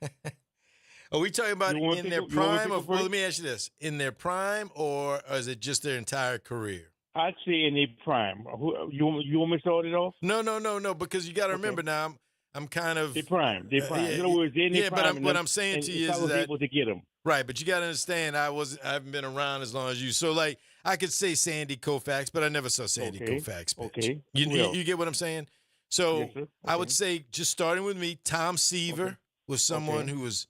Are we talking about in their prime? Well, let me ask you this: in their prime, or is it just their entire career? I'd say in their prime. You want me to start it off? No, because you got to remember now. I'm kind of their prime. In other words, in their prime. But what I'm saying to you is that able to get them. Right, but you got to understand, I haven't been around as long as you. So, like, I could say Sandy Koufax, but I never saw Sandy Koufax pitch. Okay. You get what I'm saying? So, yes, okay. I would say, just starting with me, Tom Seaver was someone who was,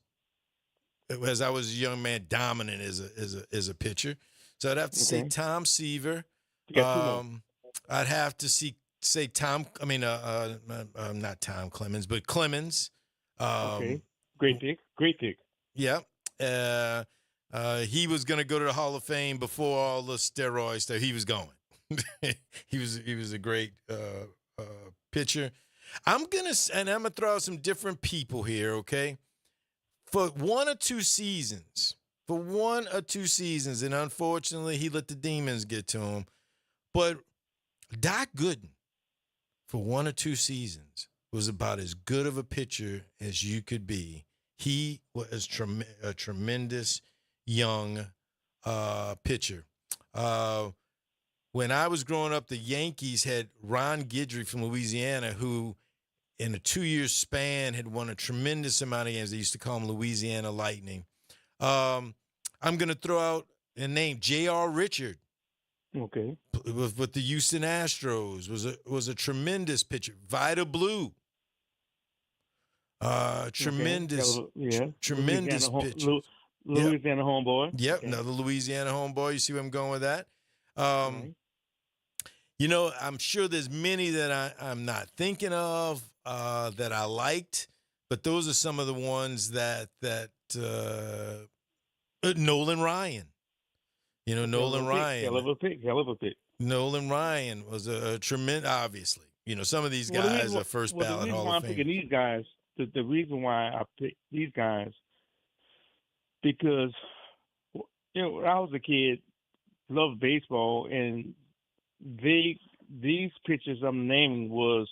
as I was a young man, dominant as a pitcher. So I'd have to say Tom Seaver. I'd have to say Tom. I mean, not Tom Clemens, but Clemens. Great pick. Yeah. He was going to go to the Hall of Fame before all the steroids that he was going. he was a great pitcher. I'm gonna throw out some different people here, okay? For one or two seasons, and unfortunately, he let the demons get to him. But Doc Gooden, for 1 or 2 seasons, was about as good of a pitcher as you could be. He was a tremendous young pitcher. When I was growing up, the Yankees had Ron Guidry from Louisiana, who in a 2-year span had won a tremendous amount of games. They used to call him Louisiana Lightning. I'm going to throw out a name, J.R. Richard. Okay. With the Houston Astros, was a tremendous pitcher. Vida Blue. Tremendous pitcher. Louisiana homeboy. Yep, another Louisiana homeboy. You see where I'm going with that? You know, I'm sure there's many that I'm not thinking of that I liked, but those are some of the ones that Nolan Ryan. You know, Nolan Ryan. Hell of a pick. Nolan Ryan was a tremendous, obviously. You know, some of these guys are first ballot Hall of Fame. I'm picking these guys, the reason why I picked these guys, because, you know, when I was a kid, loved baseball, and these pitchers I'm naming was,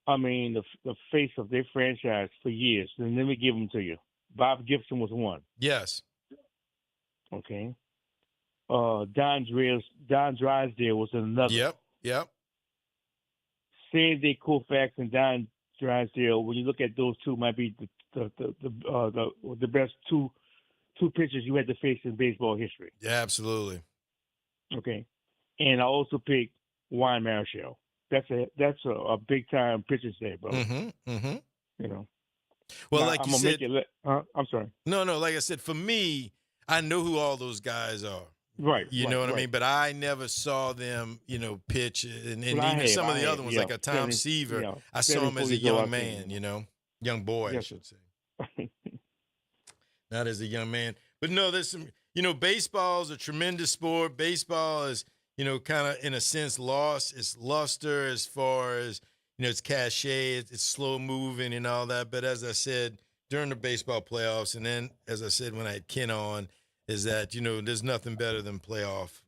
I mean, the face of their franchise for years. And let me give them to you. Bob Gibson was one. Yes. Okay. Don Drysdale was another. Yep. Sandy Koufax and Don Drysdale, when you look at those two, might be the best two pitchers you had to face in baseball history. Yeah, absolutely. Okay. And I also picked Juan Marichal. That's a big time pitcher today, bro. Mm-hmm. You know. Well, now, like you said, I'm sorry. No. Like I said, for me, I know who all those guys are. Right. You know what I mean? But I never saw them, you know, pitch. And even some of the other ones, like a Tom Seaver, I saw him as a young man, you know, young boy, I should say. Not as a young man. But no, there's some, you know, baseball is a tremendous sport. Baseball is, you know, kind of, in a sense, lost its luster as far as, you know, it's cachet, it's slow moving and all that. But as I said, during the baseball playoffs, and then, as I said, when I had Ken on, is that, you know, there's nothing better than playoff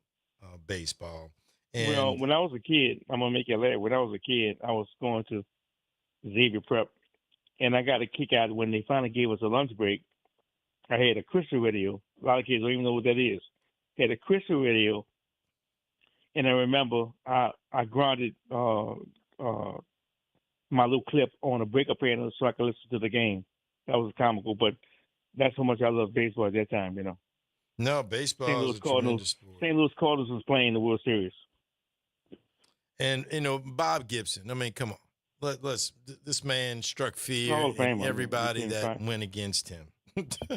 baseball. And well, when I was a kid, I'm going to make it laugh. When I was a kid, I was going to Xavier Prep, and I got a kick out when they finally gave us a lunch break. I had a crystal radio. A lot of kids don't even know what that is. I had a crystal radio, and I remember I grounded my little clip on a breaker panel so I could listen to the game. That was comical, but that's how much I loved baseball at that time, you know. No, baseball is a tremendous sport. St. Louis Cardinals was playing the World Series. And, you know, Bob Gibson, I mean, come on. This man struck fear in everybody that went against him.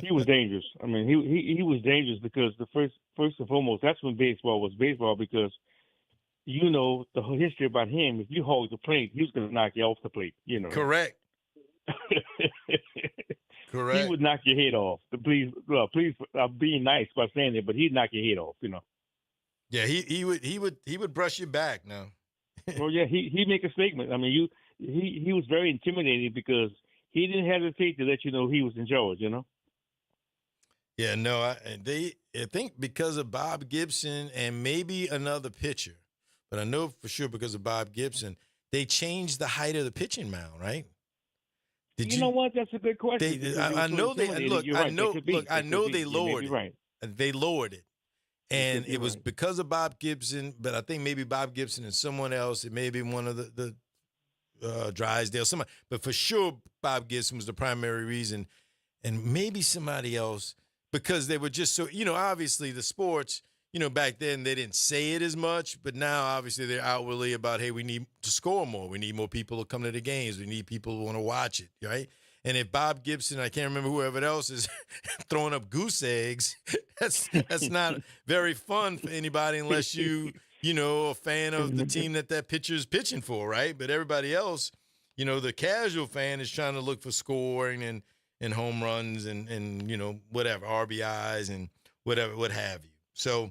He was dangerous. I mean, he was dangerous because the first and foremost, that's when baseball was baseball, because you know the whole history about him. If you hold the plate, he was going to knock you off the plate. You know. Correct. Correct. He would knock your head off. Please, I'm being nice by saying it, but he'd knock your head off. You know. Yeah, he would brush you back now. Well, yeah, he make a statement. I mean, he was very intimidating because he didn't hesitate to let you know he was in charge. You know. Yeah, no, I think because of Bob Gibson and maybe another pitcher, but I know for sure because of Bob Gibson, they changed the height of the pitching mound, right? You know what? That's a good question. I know they look. You're I right. know. Look, I know they lowered it. Right. They lowered it, and it was right. because of Bob Gibson. But I think maybe Bob Gibson and someone else. It may be one of the Drysdale, somebody. But for sure, Bob Gibson was the primary reason, and maybe somebody else because they were just so. Obviously the sports. Back then they didn't say it as much, but now obviously they're outwardly about, hey, we need to score more. We need more people to come to the games. We need people who want to watch it, right? And if Bob Gibson, I can't remember whoever else is throwing up goose eggs, that's not very fun for anybody unless you a fan of the team that pitcher's pitching for, right? But everybody else, the casual fan is trying to look for scoring and home runs and whatever, RBIs and whatever, what have you. So,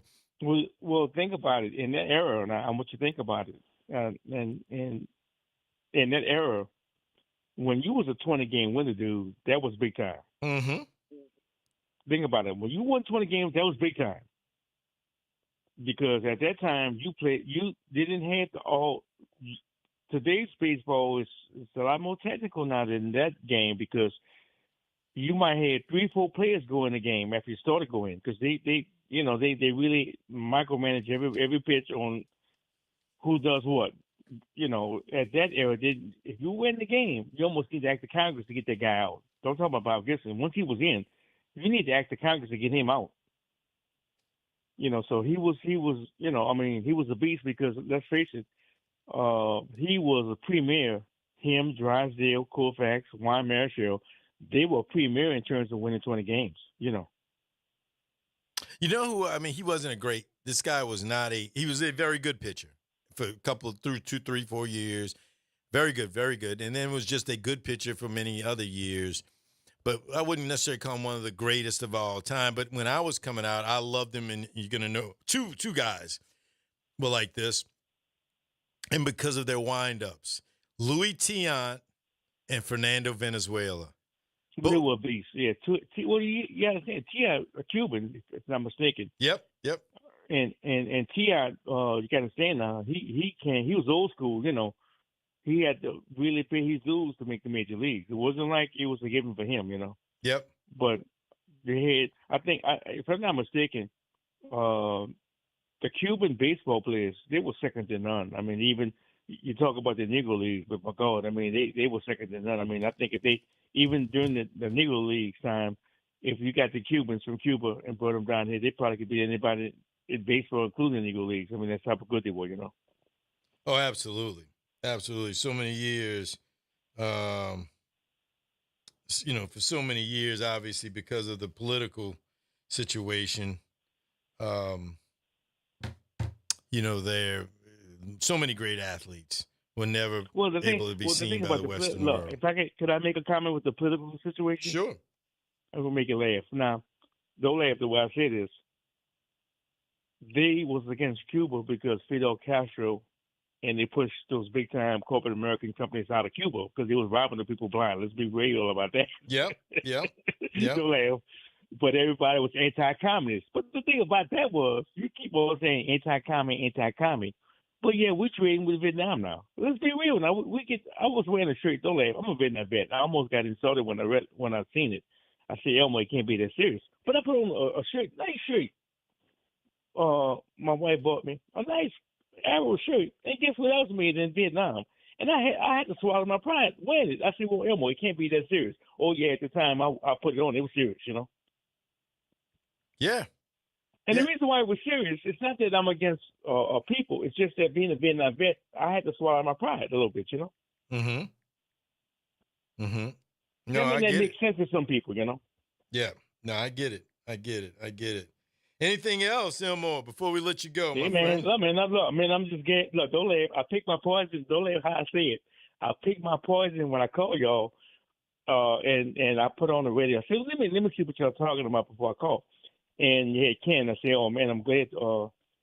well, think about it. In that era, now I want you to think about it. And in that era, when you was a 20-game winner, dude, that was big time. Mm-hmm. Think about it. When you won 20 games, that was big time. Because at that time, you didn't have to all. Today's baseball is a lot more technical now than that game because you might have 3-4 players go in the game after you started going because they really micromanage every pitch on who does what. At that era, if you win the game, you almost need to act to Congress to get that guy out. Don't talk about Bob Gibson. Once he was in, you need to act to Congress to get him out. So he was, he was a beast because let's face it, he was a premier. Him, Drysdale, Koufax, Juan Marichal, they were premier in terms of winning 20 games. He wasn't this guy was he was a very good pitcher for a couple through 2, 3, 4 years. Very good, very good. And then was just a good pitcher for many other years. But I wouldn't necessarily call him one of the greatest of all time. But when I was coming out, I loved him. And you're going to know two guys were like this. And because of their windups, Luis Tiant and Fernando Venezuela. They were beasts, yeah. Tiant, a Cuban, if I'm not mistaken. Yep. And Tiant, you got to understand now, he was old school, He had to really pay his dues to make the major leagues. It wasn't like it was a given for him, Yep. But they had, I think, if I'm not mistaken, the Cuban baseball players, they were second to none. I mean, even you talk about the Negro League with McGaw, I mean, they were second to none. I mean, I think if they, even during the Negro League time, if you got the Cubans from Cuba and brought them down here, they probably could beat anybody in baseball, including the Negro Leagues. I mean, that's how good they were, Oh, absolutely. Absolutely. So many years, for so many years, obviously, because of the political situation, there so many great athletes were never able to be seen by the Western world. Could I make a comment with the political situation? Sure. I'm going to make you laugh. Now, don't laugh the way I say this. They was against Cuba because Fidel Castro and they pushed those big-time corporate American companies out of Cuba because they was robbing the people blind. Let's be real about that. Yep. Don't laugh. But everybody was anti-communist. But the thing about that was, you keep on saying anti-commie. But yeah, we're trading with Vietnam now. Let's be real now. I was wearing a shirt. Don't laugh. I'm a Vietnam vet. I almost got insulted when I seen it. I said, Elmo, it can't be that serious. But I put on a shirt, nice shirt. My wife bought me a nice Arrow shirt. And guess what else made in Vietnam? And I had to swallow my pride wearing it. I said, well, Elmo, it can't be that serious. Oh, yeah, at the time I put it on, it was serious, Yeah. And the reason why it was serious, it's not that I'm against people. It's just that being a Vietnam vet, I had to swallow my pride a little bit, Mm-hmm. No, that makes sense to some people, Yeah. No, I get it. Anything else, Elmore, before we let you go, my friend? I'm just getting, look, don't laugh. I pick my poison. Don't laugh how I say it. I pick my poison when I call y'all, and I put on the radio. I said, let me see what y'all talking about before I call. And yeah, Ken, I say, oh man, I'm glad.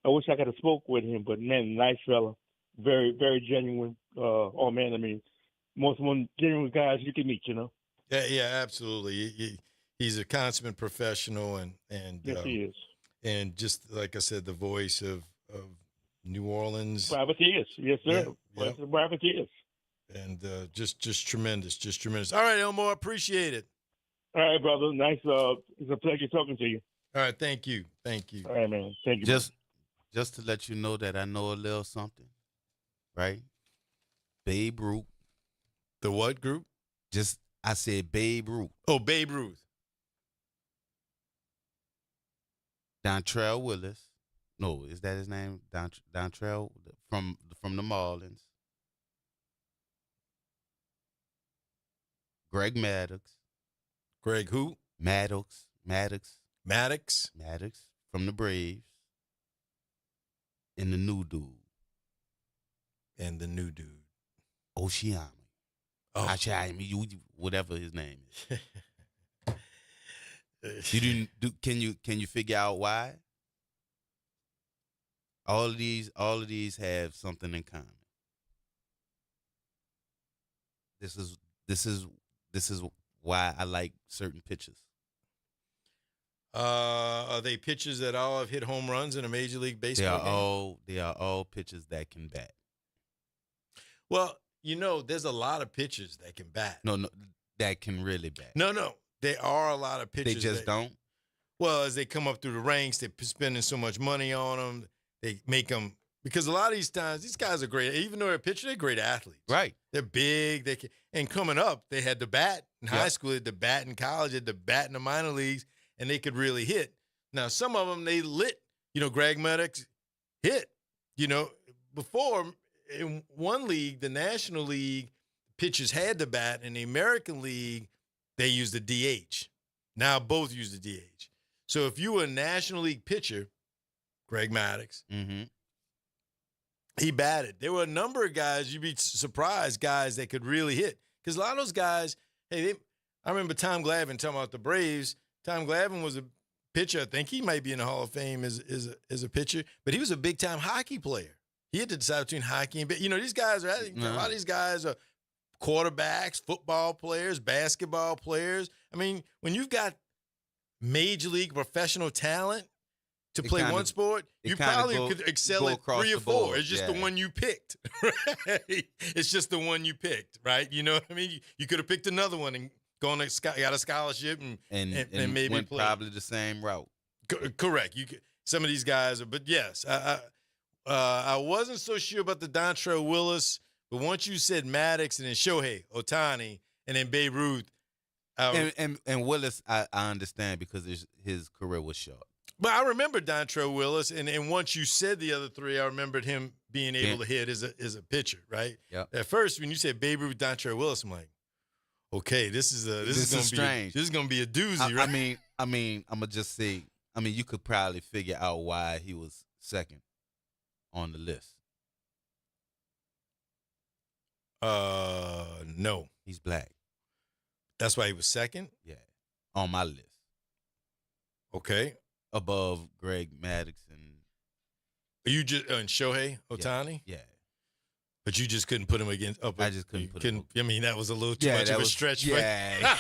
I wish I could have spoke with him, but man, nice fella. very, very genuine. Oh man, I mean, most one genuine guys you can meet. Yeah, absolutely. He's a consummate professional, and Yes, he is. And just like I said, the voice of New Orleans. Privateers, yes, sir. Yeah. Privateers. And just tremendous, just tremendous. All right, Elmore, appreciate it. All right, brother. Nice. It's a pleasure talking to you. All right, thank you. All right, man. Thank you. Just to let you know that I know a little something, right? Babe Ruth. The what group? I said Babe Ruth. Oh, Babe Ruth. Dontrell Willis. No, is that his name? Dontrell from the Marlins. Greg Maddux. Greg who? Maddux from the Braves. And the new dude. Oceani. Oh. Oceani, whatever his name is. You didn't do. Can you figure out why? All of these have something in common. This is why I like certain pitchers. Are they pitchers that all have hit home runs in a Major League Baseball game? They are all pitchers that can bat. Well, there's a lot of pitchers that can bat. No, that can really bat. No. There are a lot of pitchers. They just don't? Well, as they come up through the ranks, they're spending so much money on them. They make them, because a lot of these times, these guys are great. Even though they're a pitcher, they're great athletes. Right. They're big. And coming up, they had the bat in high school, they had the bat in college, they had the bat in the minor leagues, and they could really hit. Now, some of them, they lit. Greg Maddux hit. Before, in one league, the National League, pitchers had the bat. In the American League, they used the DH. Now both use the DH. So if you were a National League pitcher, Greg Maddux, he batted. There were a number of guys, you'd be surprised, guys that could really hit. Because a lot of those guys, I remember Tom Glavine talking about the Braves. Tom Glavine was a pitcher. I think he might be in the Hall of Fame as a pitcher, but he was a big-time hockey player. He had to decide between hockey and these guys are a lot of these guys are quarterbacks, football players, basketball players. I mean, when you've got major league professional talent to play one sport, you probably could excel at 3 or 4. It's just the one you picked. Right? It's just the one you picked, right? You know what I mean? You could have picked another one and got a scholarship and maybe went play. Probably the same route. Correct. Some of these guys are, but yes, I wasn't so sure about the Dontrell Willis, but once you said Maddux and then Shohei Ohtani and then Babe Ruth, and Willis, I understand because his career was short. But I remember Dontrell Willis, and once you said the other 3, I remembered him being able to hit as a pitcher, right? Yeah. At first, when you said Babe Ruth, Dontrell Willis, I'm like, okay, this is strange. This is gonna be a doozy, right? I mean, I'm gonna just say, you could probably figure out why he was second on the list. No, he's black. That's why he was second? Yeah, on my list. Okay. Above Greg Maddux and Shohei Ohtani? Yeah. But you just couldn't put him against. I just couldn't put him. I mean, that was a little too much of a stretch. Yeah.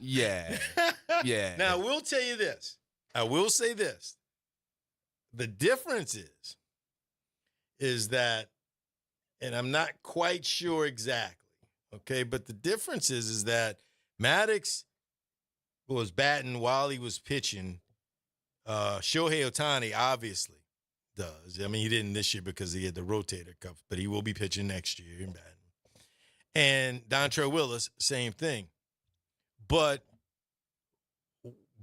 Yeah. Now, I will tell you this. I will say this. The difference is that, and I'm not quite sure exactly, okay, but the difference is that Maddux was batting while he was pitching. Shohei Ohtani obviously does. I mean, he didn't this year because he had the rotator cuff, but he will be pitching next year in batting. And Dontrell Willis, same thing. But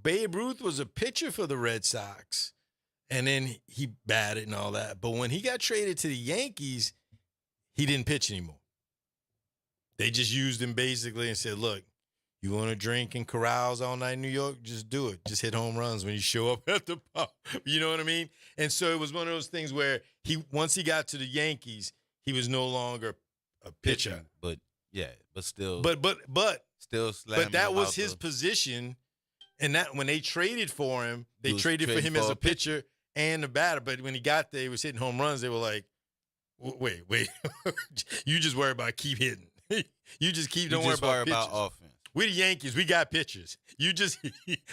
Babe Ruth was a pitcher for the Red Sox, and then he batted and all that. But when he got traded to the Yankees, he didn't pitch anymore. They just used him basically and said, look, you want to drink in corrals all night in New York? Just do it. Just hit home runs when you show up at the pub. You know what I mean? And so it was one of those things where once he got to the Yankees, he was no longer a pitcher. But still. But still slamming. But that was his position. And that when they traded for him, they traded for him as a pitcher and a batter. But when he got there, he was hitting home runs. They were like, Wait. You just worry about keep hitting. You just don't just worry worry about about offense. We the Yankees. We got pitchers. You just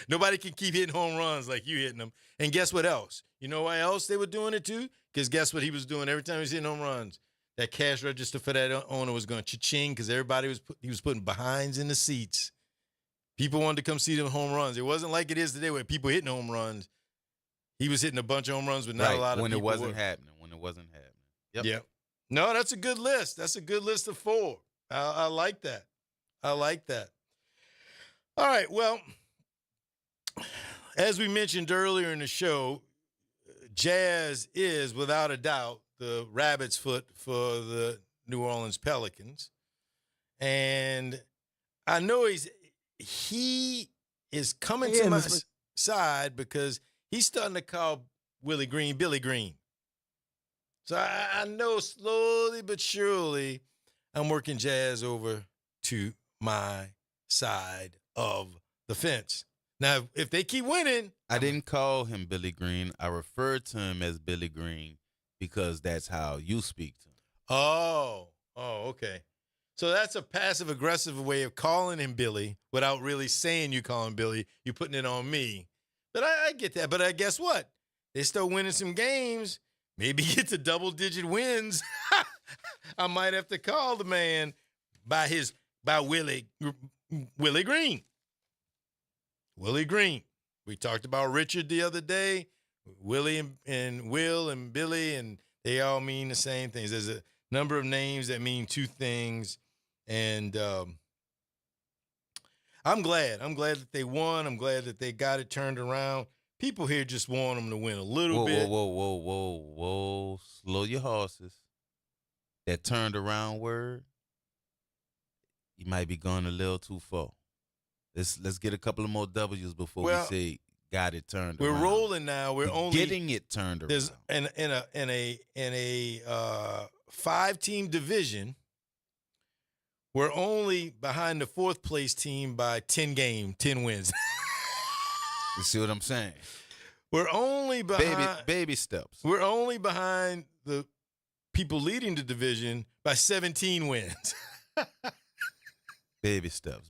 nobody can keep hitting home runs like you hitting them. And guess what else? You know why else they were doing it too? Because guess what he was doing every time he was hitting home runs? That cash register for that owner was going cha-ching because everybody he was putting behinds in the seats. People wanted to come see them home runs. It wasn't like it is today where people hitting home runs. He was hitting a bunch of home runs, but not a lot of when people it wasn't were. happening. When it wasn't happening. Yep. No, that's a good list. That's a good list of 4. I like that. I like that. All right. Well, as we mentioned earlier in the show, Jazz is without a doubt the rabbit's foot for the New Orleans Pelicans. And I know he is coming to my side because he's starting to call Willie Green Billy Green. So I know slowly but surely I'm working Jazz over to my side of the fence. Now, if they keep winning. I didn't call him Billy Green. I referred to him as Billy Green because that's how you speak to him. Oh, okay. So that's a passive-aggressive way of calling him Billy without really saying you call him Billy. You're putting it on me. But I get that. But guess what? They start winning some games. Maybe get to double-digit wins. I might have to call the man by Willie Green. Willie Green. We talked about Richard the other day. Willie and Will and Billy, and they all mean the same things. There's a number of names that mean 2 things. And I'm glad. I'm glad that they won. I'm glad that they got it turned around. People here just want them to win a little bit. Whoa. Slow your horses. That turned around word, you might be going a little too far. Let's get a couple of more W's before we say got it turned around. We're rolling now. We're only getting it turned around. There's in a 5-team division. We're only behind the 4th place team by 10 wins. You see what I'm saying? We're only behind baby steps. We're only behind the people leading the division by 17 wins. Baby steps.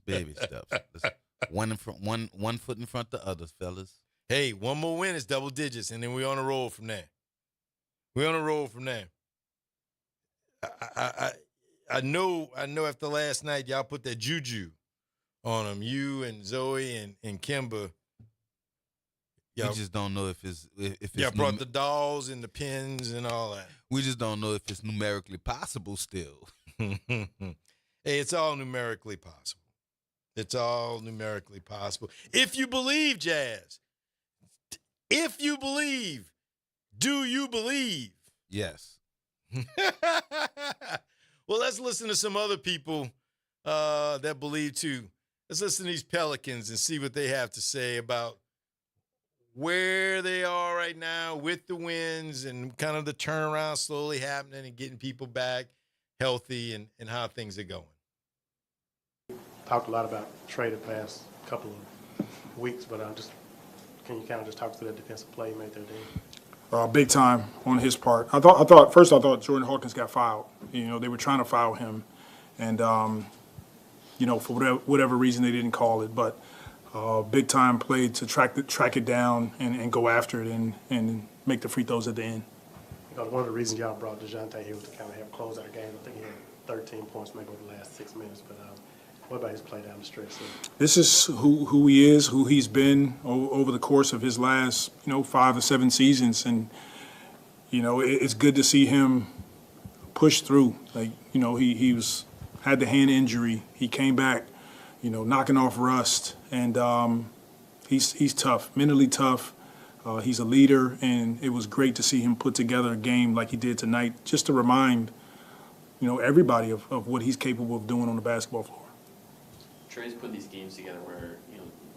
One foot in front of the others, fellas. Hey, one more win is double digits, and then we're on a roll from there. I know after last night, y'all put that juju on them. You and Zoe and Kimber. We just don't know if it's y'all brought the dolls and the pins and all that. We just don't know if it's numerically possible still. Hey, it's all numerically possible. It's all numerically possible. If you believe, Jazz. If you believe, do you believe? Yes. Well, let's listen to some other people that believe too. Let's listen to these Pelicans and see what they have to say about where they are right now with the wins and kind of the turnaround slowly happening and getting people back healthy and how things are going. Talked a lot about trade the past couple of weeks, but can you kind of just talk through that defensive play you made there, Dean? Big time on his part. I thought Jordan Hawkins got fouled. They were trying to foul him, and for whatever reason they didn't call it. But big time play to track it down and go after it and make the free throws at the end. One of the reasons y'all brought DeJounte here was to kind of help close out the game. I think he had 13 points maybe over the last 6 minutes. But what about his play down the stretch? This is who he is, who he's been over the course of his last 5 or 7 seasons, and it's good to see him push through. He had the hand injury, he came back, knocking off rust, and he's tough, mentally tough. He's a leader, and it was great to see him put together a game like he did tonight, just to remind everybody of what he's capable of doing on the basketball floor. Trey's put these games together where,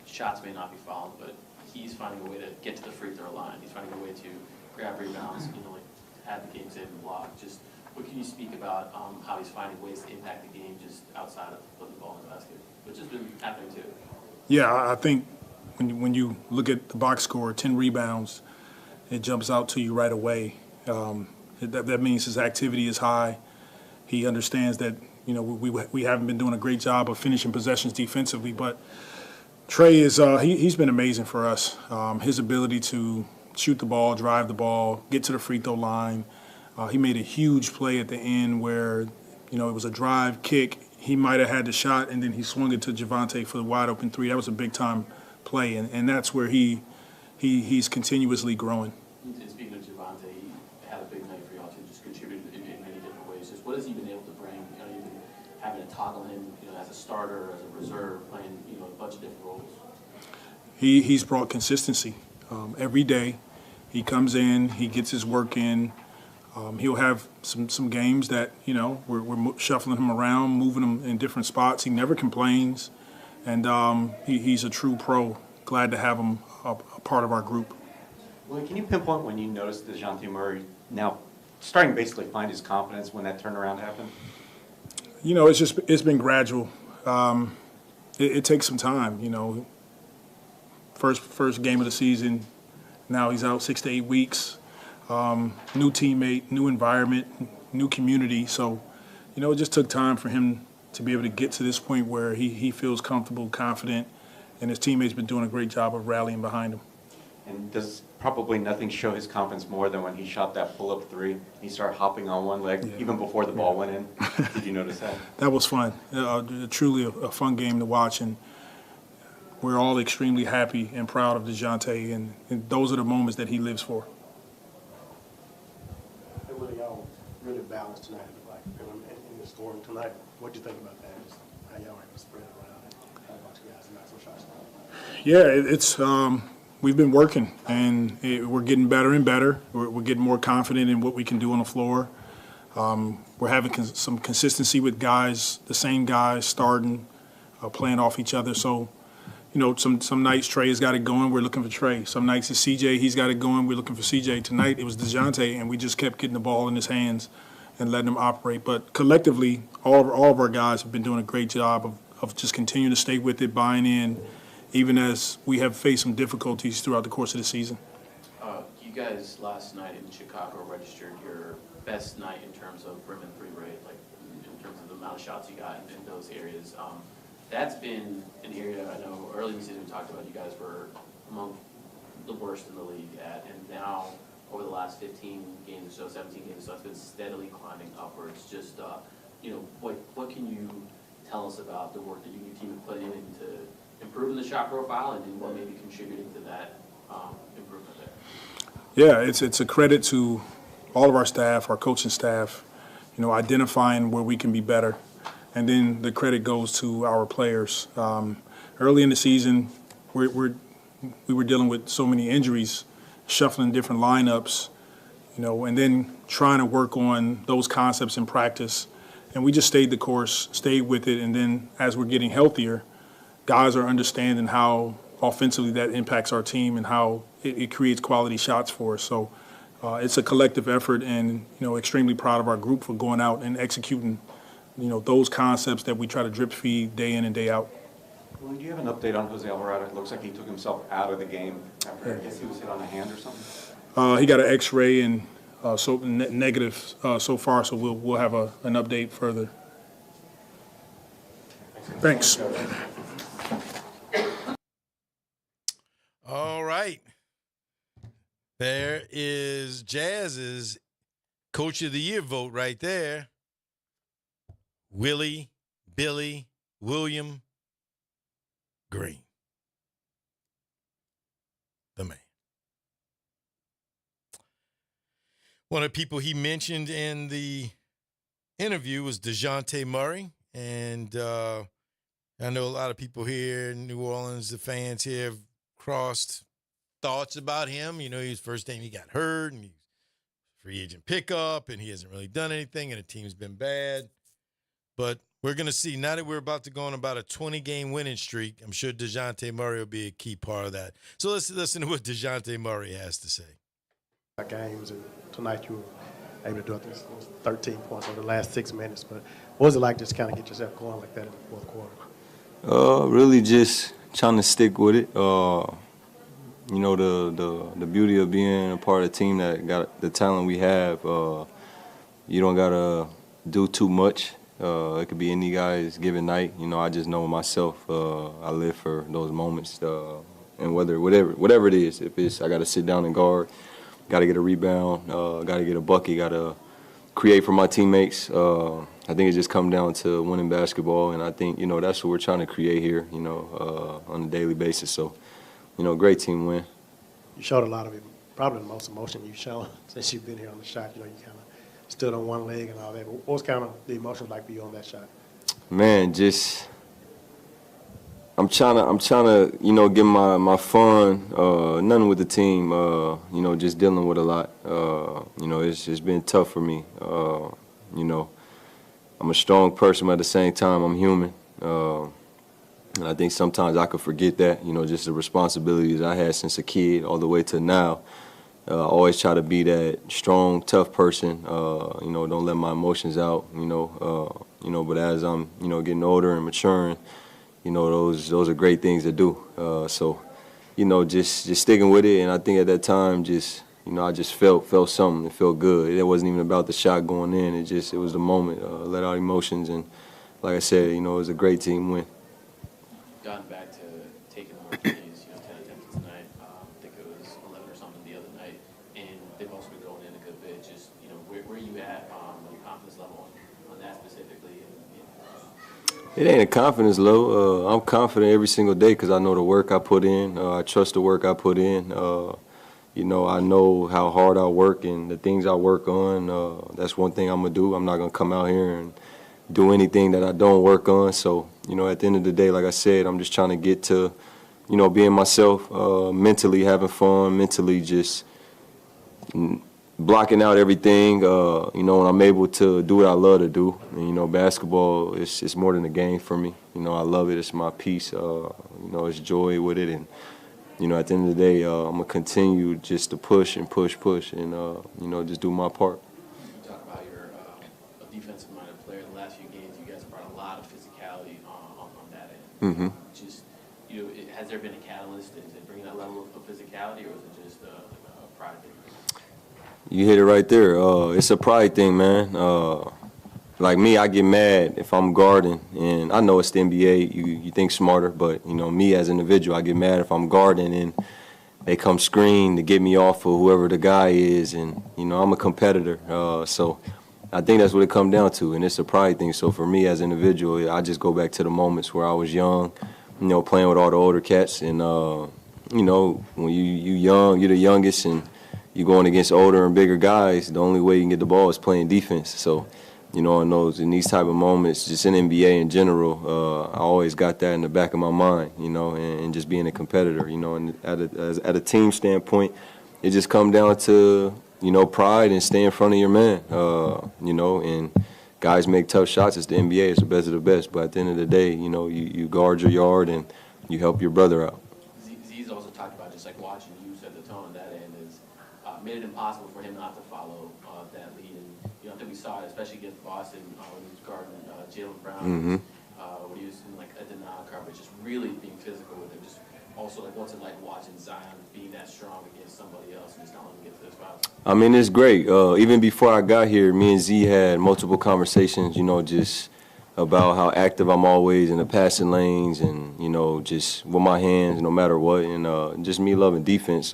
shots may not be fouled, but he's finding a way to get to the free throw line. He's finding a way to grab rebounds, have the game saved and block. Just what can you speak about how he's finding ways to impact the game just outside of putting the ball in the basket, which has been happening too? Yeah, I think when you look at the box score, 10 rebounds, it jumps out to you right away. That means his activity is high. He understands that, you know, we haven't been doing a great job of finishing possessions defensively, but Trey is he's been amazing for us. His ability to shoot the ball, drive the ball, get to the free throw line. He made a huge play at the end where, you know, it was a drive kick. He might have had the shot, and then he swung it to Javonte for the wide open three. That was a big time play, and that's where he's continuously growing. And speaking of Javonte, he had a big night for y'all to just contribute in many different ways. Just what has he been able to bring? You know, you've been having to toggle him, you know, as a starter, as a reserve, playing, you know, a bunch of different roles. He's brought consistency every day. He comes in, he gets his work in. He'll have some games that, you know, we're shuffling him around, moving him in different spots. He never complains, and he's a true pro. Glad to have him a part of our group. Well, can you pinpoint when you noticed DeJounte Murray now starting to basically find his confidence when that turnaround happened? You know, it's been gradual. It takes some time, you know. First game of the season, now he's out 6 to 8 weeks. New teammate, new environment, new community. So, you know, it just took time for him to be able to get to this point where he feels comfortable, confident, and his teammates been doing a great job of rallying behind him. And does probably nothing show his confidence more than when he shot that pull-up three? He started hopping on one leg even before the ball went in. Did you notice that? That was fun. Truly a fun game to watch, and we're all extremely happy and proud of DeJounte, and those are the moments that he lives for. Y'all really balanced tonight, like in the scoring tonight. What do you think about that? Just how y'all are able to spread it around and a bunch of guys knock some shots down? Yeah, it's we've been working, and we're getting better and better. We're getting more confident in what we can do on the floor. We're having some consistency with guys, the same guys starting, playing off each other. So, you know, some nights Trey's got it going, we're looking for Trey. Some nights it's CJ, he's got it going, we're looking for CJ. Tonight it was DeJounte, and we just kept getting the ball in his hands and letting him operate. But collectively, all of our guys have been doing a great job of just continuing to stay with it, buying in, even as we have faced some difficulties throughout the course of the season. You guys last night in Chicago registered your best night in terms of rim and three rate, like in terms of the amount of shots you got in those areas. That's been an area I know early in the season we talked about you guys were among the worst in the league at, and now over the last 15 games or so, 17 games or so, it's been steadily climbing upwards. Just, you know, what can you tell us about the work that you and your team have put into improving the shot profile and what may be contributing to that improvement there? Yeah, it's a credit to all of our staff, our coaching staff, you know, identifying where we can be better. And then the credit goes to our players. Early in the season, we were dealing with so many injuries, shuffling different lineups, you know, and then trying to work on those concepts in practice. And we just stayed the course, stayed with it, and then as we're getting healthier, guys are understanding how offensively that impacts our team and how it creates quality shots for us. So it's a collective effort, and, you know, extremely proud of our group for going out and executing, you know, those concepts that we try to drip feed day in and day out. Well, do you have an update on Jose Alvarado? It looks like he took himself out of the game after, I guess he was hit on the hand or something. He got an X-ray and so negative so far, so we'll have an update further. Thanks. All right. There is Jazz's Coach of the Year vote right there. Billy William Green. The man. One of the people he mentioned in the interview was DeJounte Murray. And I know a lot of people here in New Orleans, the fans here, have crossed thoughts about him. You know, his first time he got hurt, and he's free agent pickup, and he hasn't really done anything, and the team's been bad. But we're going to see, now that we're about to go on about a 20-game winning streak, I'm sure DeJounte Murray will be a key part of that. So let's listen to what DeJounte Murray has to say. Games, and tonight you were able to do it. 13 points over the last 6 minutes. But what was it like just kind of get yourself going like that in the fourth quarter? Really just trying to stick with it. you know, the beauty of being a part of a team that got the talent we have. You don't gotta do too much. It could be any guy's given night. You know, I just know myself. I live for those moments, and whatever it is. If it's I gotta sit down and guard, gotta get a rebound, gotta get a bucket, gotta create for my teammates. I think it just comes down to winning basketball, and I think, you know, that's what we're trying to create here, you know, on a daily basis. So, you know, great team win. You showed a lot of it, probably the most emotion you've shown since you've been here on the shot. You know, you kind of stood on one leg and all that. But what was kind of the emotions like for you on that shot? Man, just I'm trying to, you know, get my fun, nothing with the team, you know, just dealing with a lot. You know, it's been tough for me. You know, I'm a strong person, but at the same time, I'm human. And I think sometimes I could forget that, you know, just the responsibilities I had since a kid all the way to now. I always try to be that strong, tough person, you know, don't let my emotions out, you know, but as I'm, you know, getting older and maturing, you know, those are great things to do. So, you know, just sticking with it. And I think at that time, just, you know, I just felt something. It felt good. It wasn't even about the shot going in. It was the moment. Let out emotions. And like I said, you know, it was a great team win. Gotten back to taking more threes, you know, 10 attempts tonight. I think it was 11 or something the other night. And they've also been going in a good bit. Just, you know, where are you at on your confidence level on that specifically? It ain't a confidence level. I'm confident every single day because I know the work I put in. I trust the work I put in. You know, I know how hard I work and the things I work on. That's one thing I'm going to do. I'm not going to come out here and do anything that I don't work on. So, you know, at the end of the day, like I said, I'm just trying to get to, you know, being myself, mentally having fun, mentally just blocking out everything, you know, when I'm able to do what I love to do. And, you know, basketball, it's more than a game for me. You know, I love it. It's my peace. You know, it's joy with it. And, you know, at the end of the day, I'm going to continue just to push and push and, you know, just do my part. You talk about your defensive-minded player. The last few games, you guys brought a lot of physicality on that end. Mm-hmm. Just, you know, has there been a catalyst? Is it bringing that level of physicality, or is it just a pride thing? You hit it right there. It's a pride thing, man. Like me, I get mad if I'm guarding, and I know it's the NBA. You think smarter, but, you know, me as an individual, I get mad if I'm guarding and they come screen to get me off of whoever the guy is, and, you know, I'm a competitor. So I think that's what it comes down to, and it's a pride thing. So for me as an individual, I just go back to the moments where I was young, you know, playing with all the older cats, and, you know, when you young, you're the youngest, and you're going against older and bigger guys, the only way you can get the ball is playing defense. So, you know, in these type of moments, just in NBA in general, I always got that in the back of my mind, you know, and just being a competitor, you know, and at a team standpoint, it just comes down to, you know, pride and stay in front of your man, you know, and guys make tough shots. It's the NBA. It's the best of the best. But at the end of the day, you know, you guard your yard and you help your brother out. Z's also talked about just like watching you set the tone on that end is made it impossible for him not to follow that lead. And, you know, I think we saw it, especially against Boston when he was guarding Jaylen Brown, when he was in like a denial coverage, just really being physical with him. Just also like what's it like watching Zion being that strong against somebody else and just not letting him get to those fouls? I mean, it's great. Even before I got here, me and Z had multiple conversations, you know, just about how active I'm always in the passing lanes and, you know, just with my hands no matter what, and just me loving defense.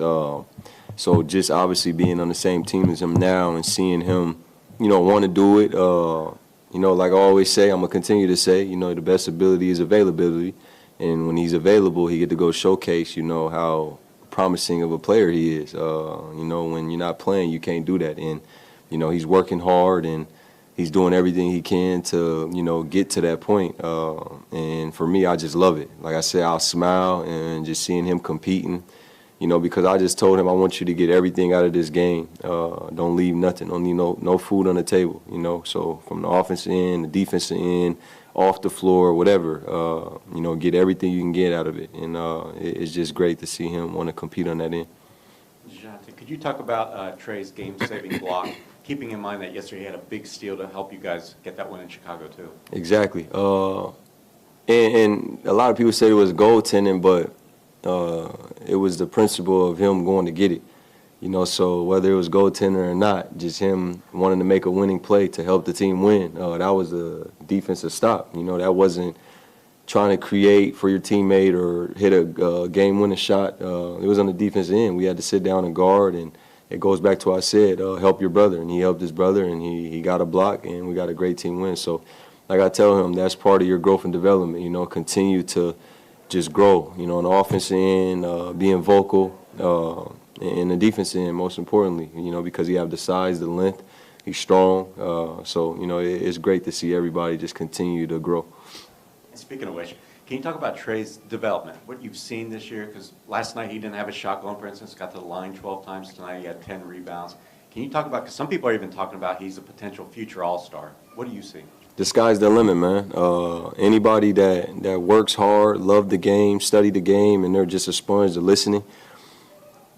So just obviously being on the same team as him now and seeing him, you know, want to do it, you know, like I always say, I'm going to continue to say, you know, the best ability is availability. And when he's available, he get to go showcase, you know, how promising of a player he is. You know, when you're not playing, you can't do that. And, you know, he's working hard and he's doing everything he can to, you know, get to that point. And for me, I just love it. Like I said, I'll smile and just seeing him competing, you know, because I just told him I want you to get everything out of this game. Don't leave nothing. Don't leave no food on the table, you know. So from the offensive end, the defensive end, off the floor, whatever, you know, get everything you can get out of it. And it's just great to see him want to compete on that end. DeJounte, could you talk about Trey's game-saving block, keeping in mind that yesterday he had a big steal to help you guys get that win in Chicago, too? Exactly. And a lot of people said it was goaltending, but it was the principle of him going to get it. You know, so whether it was goaltender or not, just him wanting to make a winning play to help the team win, that was a defensive stop. You know, that wasn't trying to create for your teammate or hit a game-winning shot. It was on the defensive end. We had to sit down and guard, and it goes back to what I said, help your brother. And he helped his brother, and he got a block, and we got a great team win. So, like I tell him, that's part of your growth and development, you know, continue to just grow, you know, on the offensive end, being vocal, in the defensive end, most importantly, you know, because he have the size, the length, he's strong. So, you know, it's great to see everybody just continue to grow. And speaking of which, can you talk about Trey's development, what you've seen this year? Because last night he didn't have a shot going, for instance, got to the line 12 times. Tonight he had 10 rebounds. Can you talk about, because some people are even talking about he's a potential future all-star. What do you see? The sky's the limit, man. Anybody that works hard, love the game, study the game, and they're just a sponge to listening,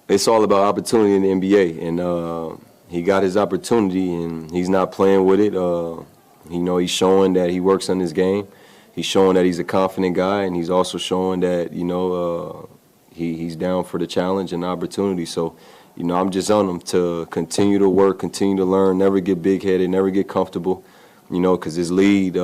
it's all about opportunity in the NBA. And he got his opportunity, and he's not playing with it. You know, he's showing that he works on his game. He's showing that he's a confident guy, and he's also showing that, you know, he's down for the challenge and the opportunity. So, you know, I'm just on him to continue to work, continue to learn, never get big-headed, never get comfortable, you know, because his lead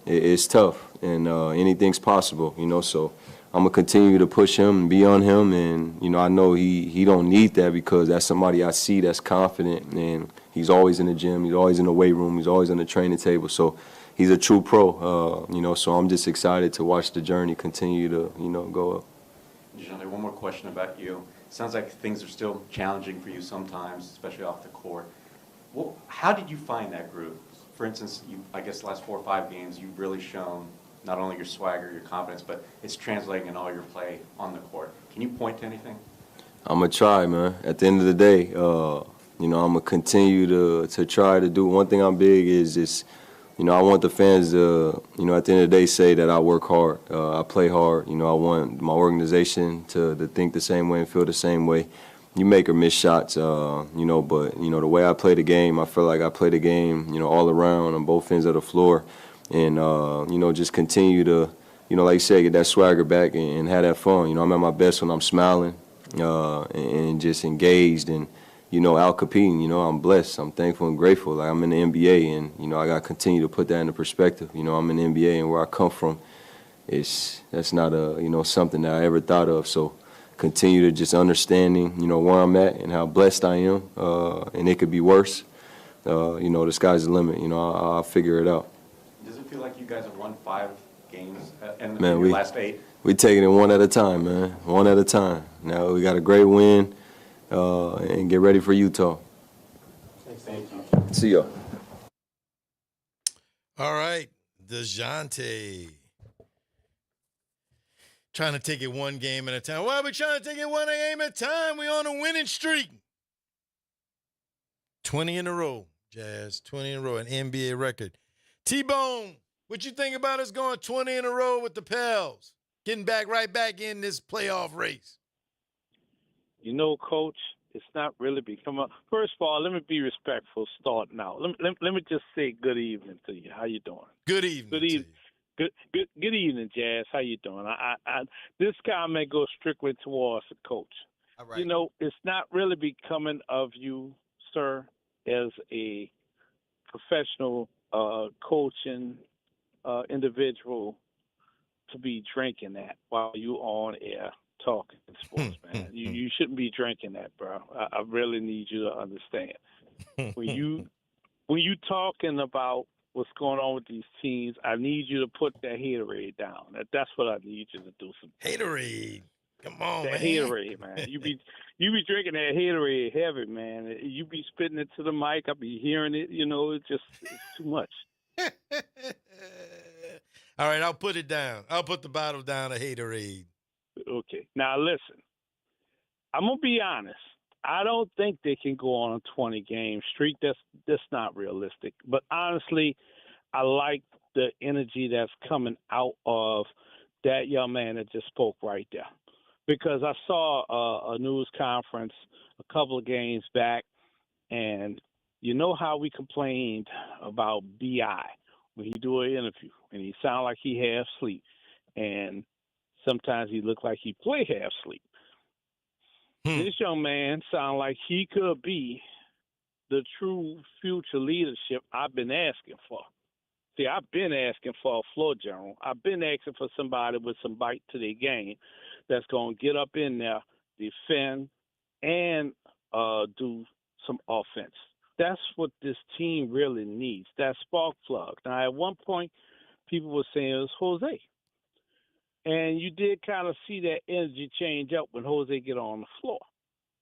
is tough, and anything's possible, you know. So I'm going to continue to push him and be on him, and, you know, I know he don't need that because that's somebody I see that's confident, and he's always in the gym, he's always in the weight room, he's always on the training table. So he's a true pro, you know, so I'm just excited to watch the journey continue to, you know, go up. DeJounte, one more question about you. Sounds like things are still challenging for you sometimes, especially off the court. Well, how did you find that groove? For instance, I guess the last 4 or 5 games, you've really shown not only your swagger, your confidence, but it's translating in all your play on the court. Can you point to anything? I'm going to try, man. At the end of the day, you know, I'm going to continue to try to do. One thing I'm big is you know, I want the fans to, you know, at the end of the day say that I work hard, I play hard. You know, I want my organization to think the same way and feel the same way. You make or miss shots, you know, but, you know, the way I play the game, I feel like I play the game, you know, all around on both ends of the floor. And, you know, just continue to, you know, like you said, get that swagger back and have that fun. You know, I'm at my best when I'm smiling and just engaged and, you know, out competing. You know, I'm blessed. I'm thankful and grateful. Like, I'm in the NBA, and, you know, I got to continue to put that into perspective. You know, I'm in the NBA, and where I come from, that's not you know, something that I ever thought of. So continue to just understanding, you know, where I'm at and how blessed I am, and it could be worse. You know, the sky's the limit. You know, I'll figure it out. Does it feel like you guys have won 5 games in Man, your last 8? We taking it one at a time, man. One at a time. Now we got a great win, and get ready for Utah. Thank you. See y'all. All right, DeJounte. Trying to take it one game at a time. Why are we trying to take it one game at a time? We on a winning streak. 20 in a row, Jazz. 20 in a row, an NBA record. T-Bone, what you think about us going 20 in a row with the Pels? Getting right back in this playoff race. You know, Coach, it's not really becoming. First of all, let me be respectful starting out. Let me just say good evening to you. How you doing? Good evening. Good evening. Good evening, Jazz. How you doing? This comment goes strictly towards the coach. All right. You know, it's not really becoming of you, sir, as a professional coaching individual to be drinking that while you on air talking sports, man. You shouldn't be drinking that, bro. I really need you to understand. When you talking about what's going on with these teams, I need you to put that haterade down. That's what I need you to do. Haterade. Come on, that man. Haterade, man. You be drinking that Haterade heavy, man. You be spitting it to the mic. I be hearing it. You know, it's too much. All right, I'll put it down. I'll put the bottle down of Haterade. Okay. Now, listen. I'm going to be honest. I don't think they can go on a 20-game streak. That's not realistic. But honestly, I like the energy that's coming out of that young man that just spoke right there. Because I saw a news conference a couple of games back, and you know how we complained about B.I. when he do an interview, and he sound like he has sleep. And sometimes he looked like he play half sleep. This young man sounds like he could be the true future leadership I've been asking for. See, I've been asking for a floor general. I've been asking for somebody with some bite to their game that's going to get up in there, defend, and do some offense. That's what this team really needs, that spark plug. Now, at one point, people were saying it was Jose. And you did kind of see that energy change up when Jose get on the floor.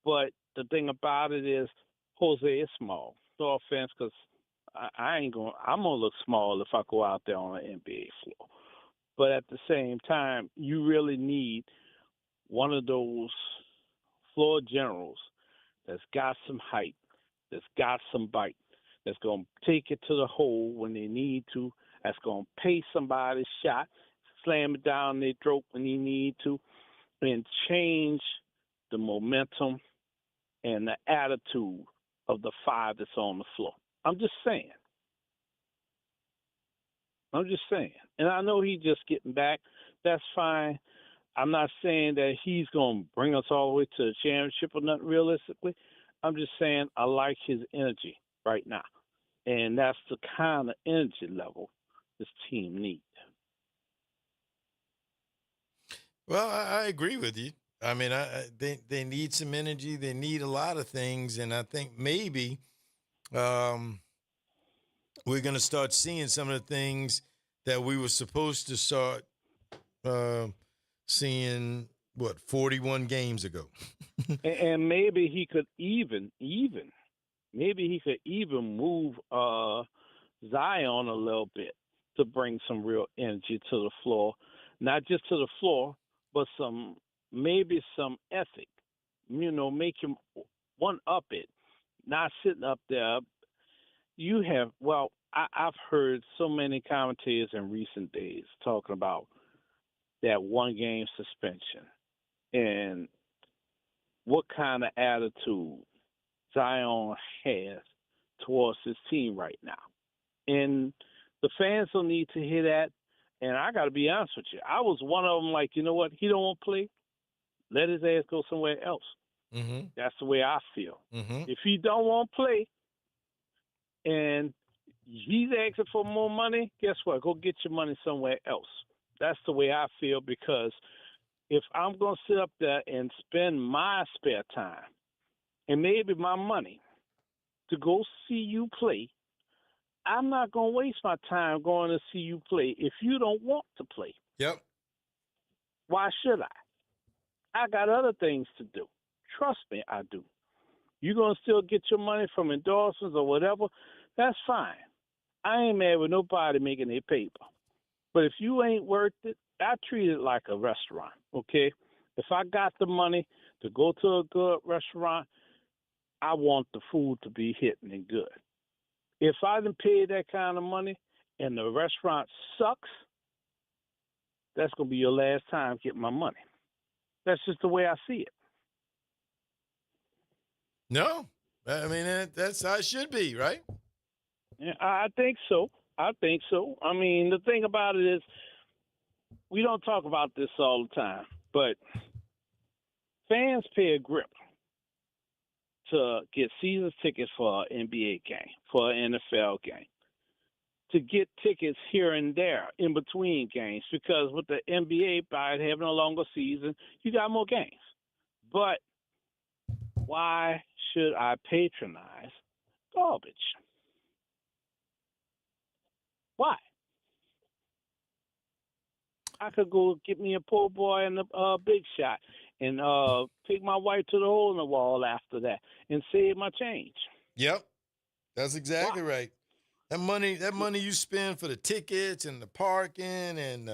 But the thing about it is Jose is small. No offense, because I'm gonna look small if I go out there on an NBA floor. But at the same time, you really need one of those floor generals that's got some height, that's got some bite, that's going to take it to the hole when they need to, that's going to pay somebody's shot, slam it down their throat when they need to, and change the momentum and the attitude of the five that's on the floor. I'm just saying. And I know he's just getting back. That's fine. I'm not saying that he's going to bring us all the way to the championship or nothing realistically. I'm just saying I like his energy right now. And that's the kind of energy level this team needs. Well, I agree with you. I mean, they need some energy. They need a lot of things. And I think maybe we're going to start seeing some of the things that we were supposed to start seeing, 41 games ago. And maybe he could even move Zion a little bit to bring some real energy to the floor. Not just to the floor, but maybe some ethic. Make him one up it, not sitting up there. I've heard so many commentators in recent days talking about that one-game suspension and what kind of attitude Zion has towards his team right now. And the fans don't need to hear that. And I got to be honest with you. I was one of them like, you know what? He don't want to play. Let his ass go somewhere else. Mm-hmm. That's the way I feel. Mm-hmm. If he don't want to play and he's asking for more money, guess what? Go get your money somewhere else. That's the way I feel, because if I'm going to sit up there and spend my spare time and maybe my money to go see you play, I'm not going to waste my time going to see you play if you don't want to play. Yep. Why should I? I got other things to do. Trust me, I do. You're going to still get your money from endorsements or whatever, that's fine. I ain't mad with nobody making their paper. But if you ain't worth it, I treat it like a restaurant, okay? If I got the money to go to a good restaurant, I want the food to be hitting and good. If I didn't pay that kind of money and the restaurant sucks, that's going to be your last time getting my money. That's just the way I see it. No, I mean, that's how it should be, right? Yeah, I think so. I mean, the thing about it is we don't talk about this all the time, but fans pay a grip to get season tickets for an NBA game, for an NFL game, to get tickets here and there in between games, because with the NBA, by having a longer season, you got more games. But why should I patronize garbage? Why? I could go get me a poor boy and a big shot and take my wife to the hole in the wall after that and save my change. Yep. That's exactly right. That money you spend for the tickets and the parking and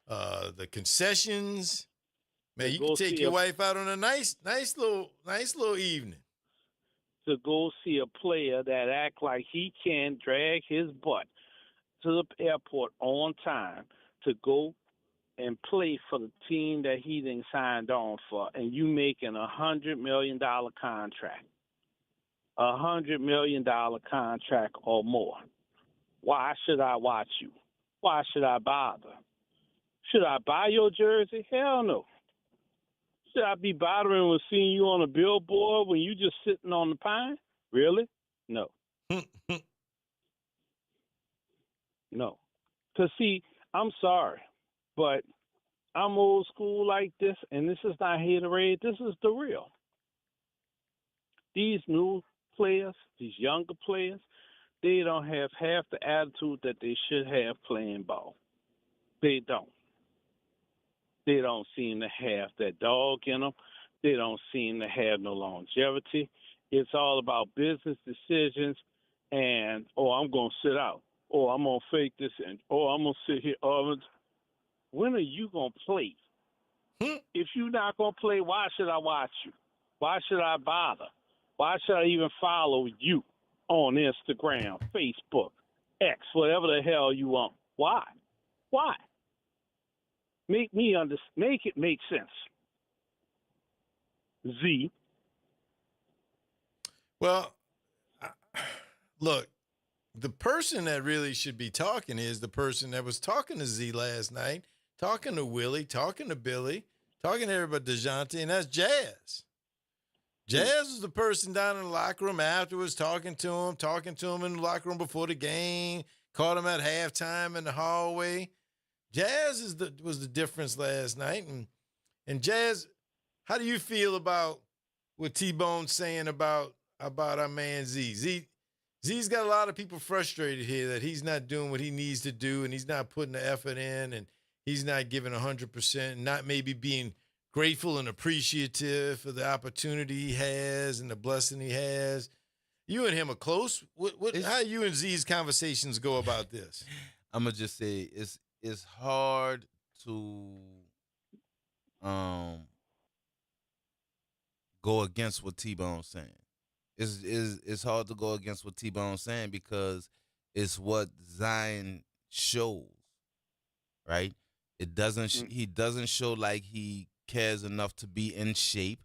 the concessions, man, you can take your wife out on a nice little evening. To go see a player that act like he can drag his butt to the airport on time to go and play for the team that he didn't signed on for, and you making $100 million contract. $100 million contract or more. Why should I watch you? Why should I bother? Should I buy your jersey? Hell no. Should I be bothering with seeing you on a billboard when you just sitting on the pine? Really? No. No. Because, see, I'm sorry, but I'm old school like this, and this is not haterade. This is the real. These new players, these younger players, they don't have half the attitude that they should have playing ball. They don't. They don't seem to have that dog in them. They don't seem to have no longevity. It's all about business decisions and, I'm going to sit out. I'm going to fake this and, I'm going to sit here. When are you going to play? If you're not going to play, why should I watch you? Why should I bother? Why should I even follow you on Instagram, Facebook, X, whatever the hell you want? Why? Why? Make it make sense. Z. Well, look, the person that really should be talking is the person that was talking to Z last night, talking to Willie, talking to Billy, talking to everybody, DeJounte, and that's Jazz. Jazz was the person down in the locker room afterwards, talking to him in the locker room before the game, caught him at halftime in the hallway. Jazz was the difference last night. And Jazz, how do you feel about what T-Bone's saying about our man Z? Z's got a lot of people frustrated here that he's not doing what he needs to do, and he's not putting the effort in, and he's not giving 100%, and not maybe being grateful and appreciative for the opportunity he has and the blessing he has. You and him are close. How you and Z's conversations go about this? I'm gonna just say it's hard to go against what T-Bone's saying. It's hard to go against what T-Bone's saying because it's what Zion shows, right? It doesn't. He doesn't show like he cares enough to be in shape.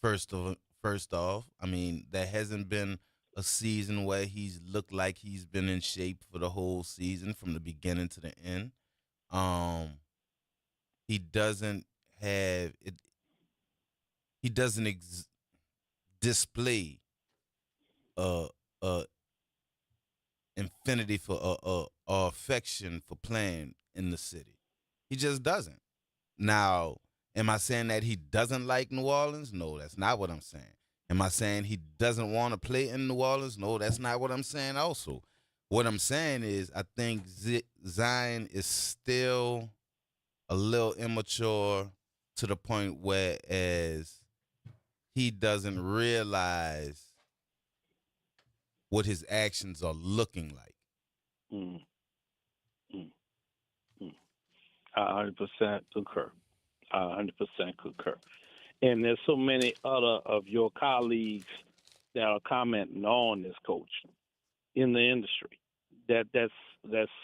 First off, I mean, there hasn't been a season where he's looked like he's been in shape for the whole season from the beginning to the end. He doesn't have it. He doesn't display infinity for affection for playing in the city. He just doesn't. Now, am I saying that he doesn't like New Orleans? No, that's not what I'm saying. Am I saying he doesn't want to play in New Orleans? No, that's not what I'm saying also. What I'm saying is I think Zion is still a little immature to the point where as he doesn't realize what his actions are looking like. I 100% concur. 100% concur. And there's so many other of your colleagues that are commenting on this coach in the industry that's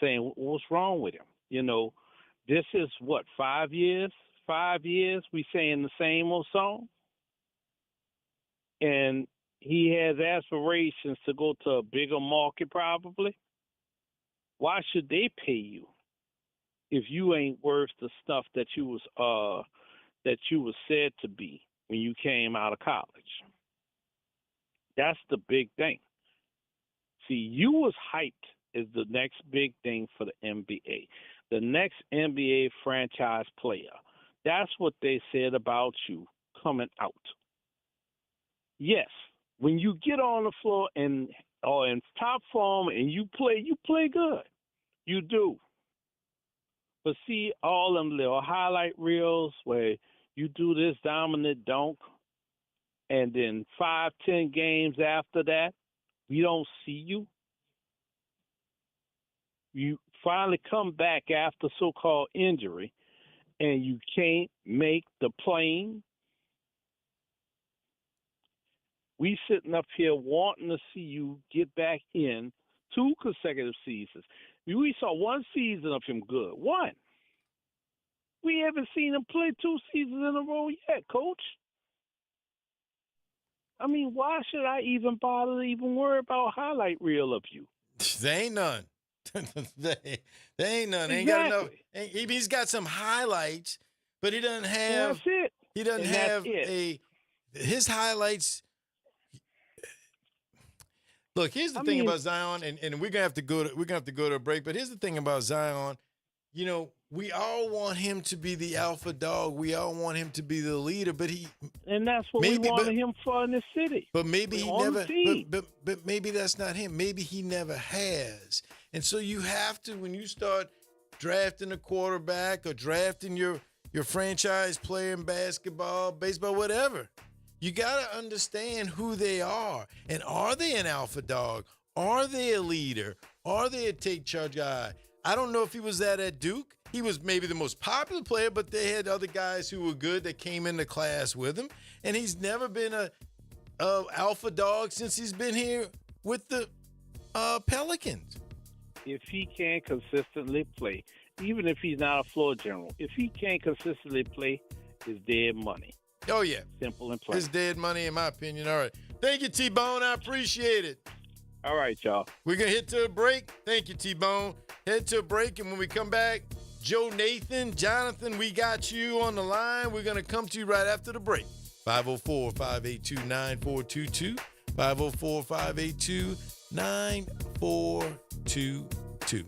saying what's wrong with him. You know, this is what 5 years. 5 years we saying the same old song, and he has aspirations to go to a bigger market probably. Why should they pay you if you ain't worth the stuff that you was said to be when you came out of college? That's the big thing. See, you was hyped as the next big thing for the NBA, the next NBA franchise player. That's what they said about you coming out. Yes, when you get on the floor or in top form and you play good. You do. But see, all them little highlight reels where you do this dominant dunk, and then 5-10 games after that, we don't see you. You finally come back after so-called injury, and you can't make the plane. We sitting up here wanting to see you get back in 2 consecutive seasons. We saw 1 season of him good. 1. We haven't seen him play 2 seasons in a row yet, Coach. I mean, why should I even bother to even worry about highlight reel of you? There ain't none. They ain't none. They ain't got enough. He's got some highlights, but he doesn't have. That's it. He doesn't And have that's his highlights. Look, here's the thing about Zion, and we're gonna have to go to a break. But here's the thing about Zion. You know, we all want him to be the alpha dog. We all want him to be the leader, but and that's what we wanted him for in the city. But maybe he on never. the team. But maybe that's not him. Maybe he never has. And so you have to, when you start drafting a quarterback or drafting your franchise player in basketball, baseball, whatever, you got to understand who they are. And are they an alpha dog? Are they a leader? Are they a take charge guy? I don't know if he was that at Duke. He was maybe the most popular player, but they had other guys who were good that came into class with him. And he's never been a alpha dog since he's been here with the Pelicans. If he can't consistently play, even if he's not a floor general, if he can't consistently play, it's dead money. Oh, yeah. Simple and plain. It's dead money, in my opinion. All right. Thank you, T-Bone. I appreciate it. All right, y'all. We're going to hit to a break. Thank you, T-Bone. Head to a break, and when we come back, Joe, Nathan, Jonathan, we got you on the line. We're going to come to you right after the break. 504-582-9422. 504-582-9422.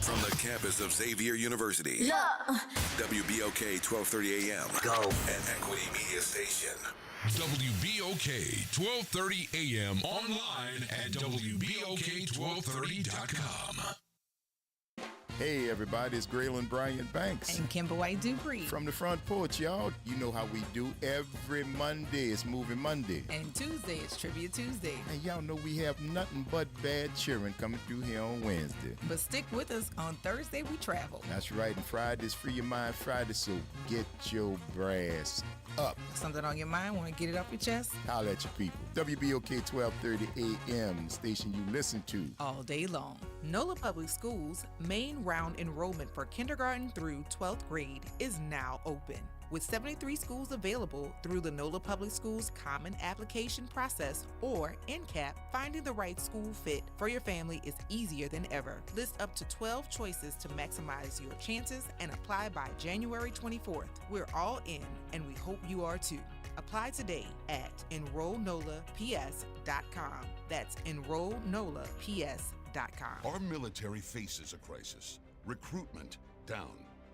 From the campus of Xavier University, WBOK 1230 AM. Go. And Equity Media Station. WBOK 1230 AM online at WBOK1230.com. Hey everybody, it's Graylin Bryant Banks. And Kimber White Dupree. From the front porch, y'all. You know how we do every Monday. It's Movie Monday. And Tuesday is Trivia Tuesday. And y'all know we have nothing but bad cheering coming through here on Wednesday. But stick with us. On Thursday, we travel. That's right. And Friday's Free Your Mind Friday, so get your brass up. Something on your mind? Want to get it off your chest? Holla at your people. WBOK 1230 AM, the station you listen to. All day long. NOLA Public Schools' main round enrollment for kindergarten through 12th grade is now open. With 73 schools available through the NOLA Public Schools Common Application Process, or NCAP, finding the right school fit for your family is easier than ever. List up to 12 choices to maximize your chances and apply by January 24th. We're all in, and we hope you are too. Apply today at enrollnolaps.com. That's enrollnolaps.com. Our military faces a crisis. Recruitment down,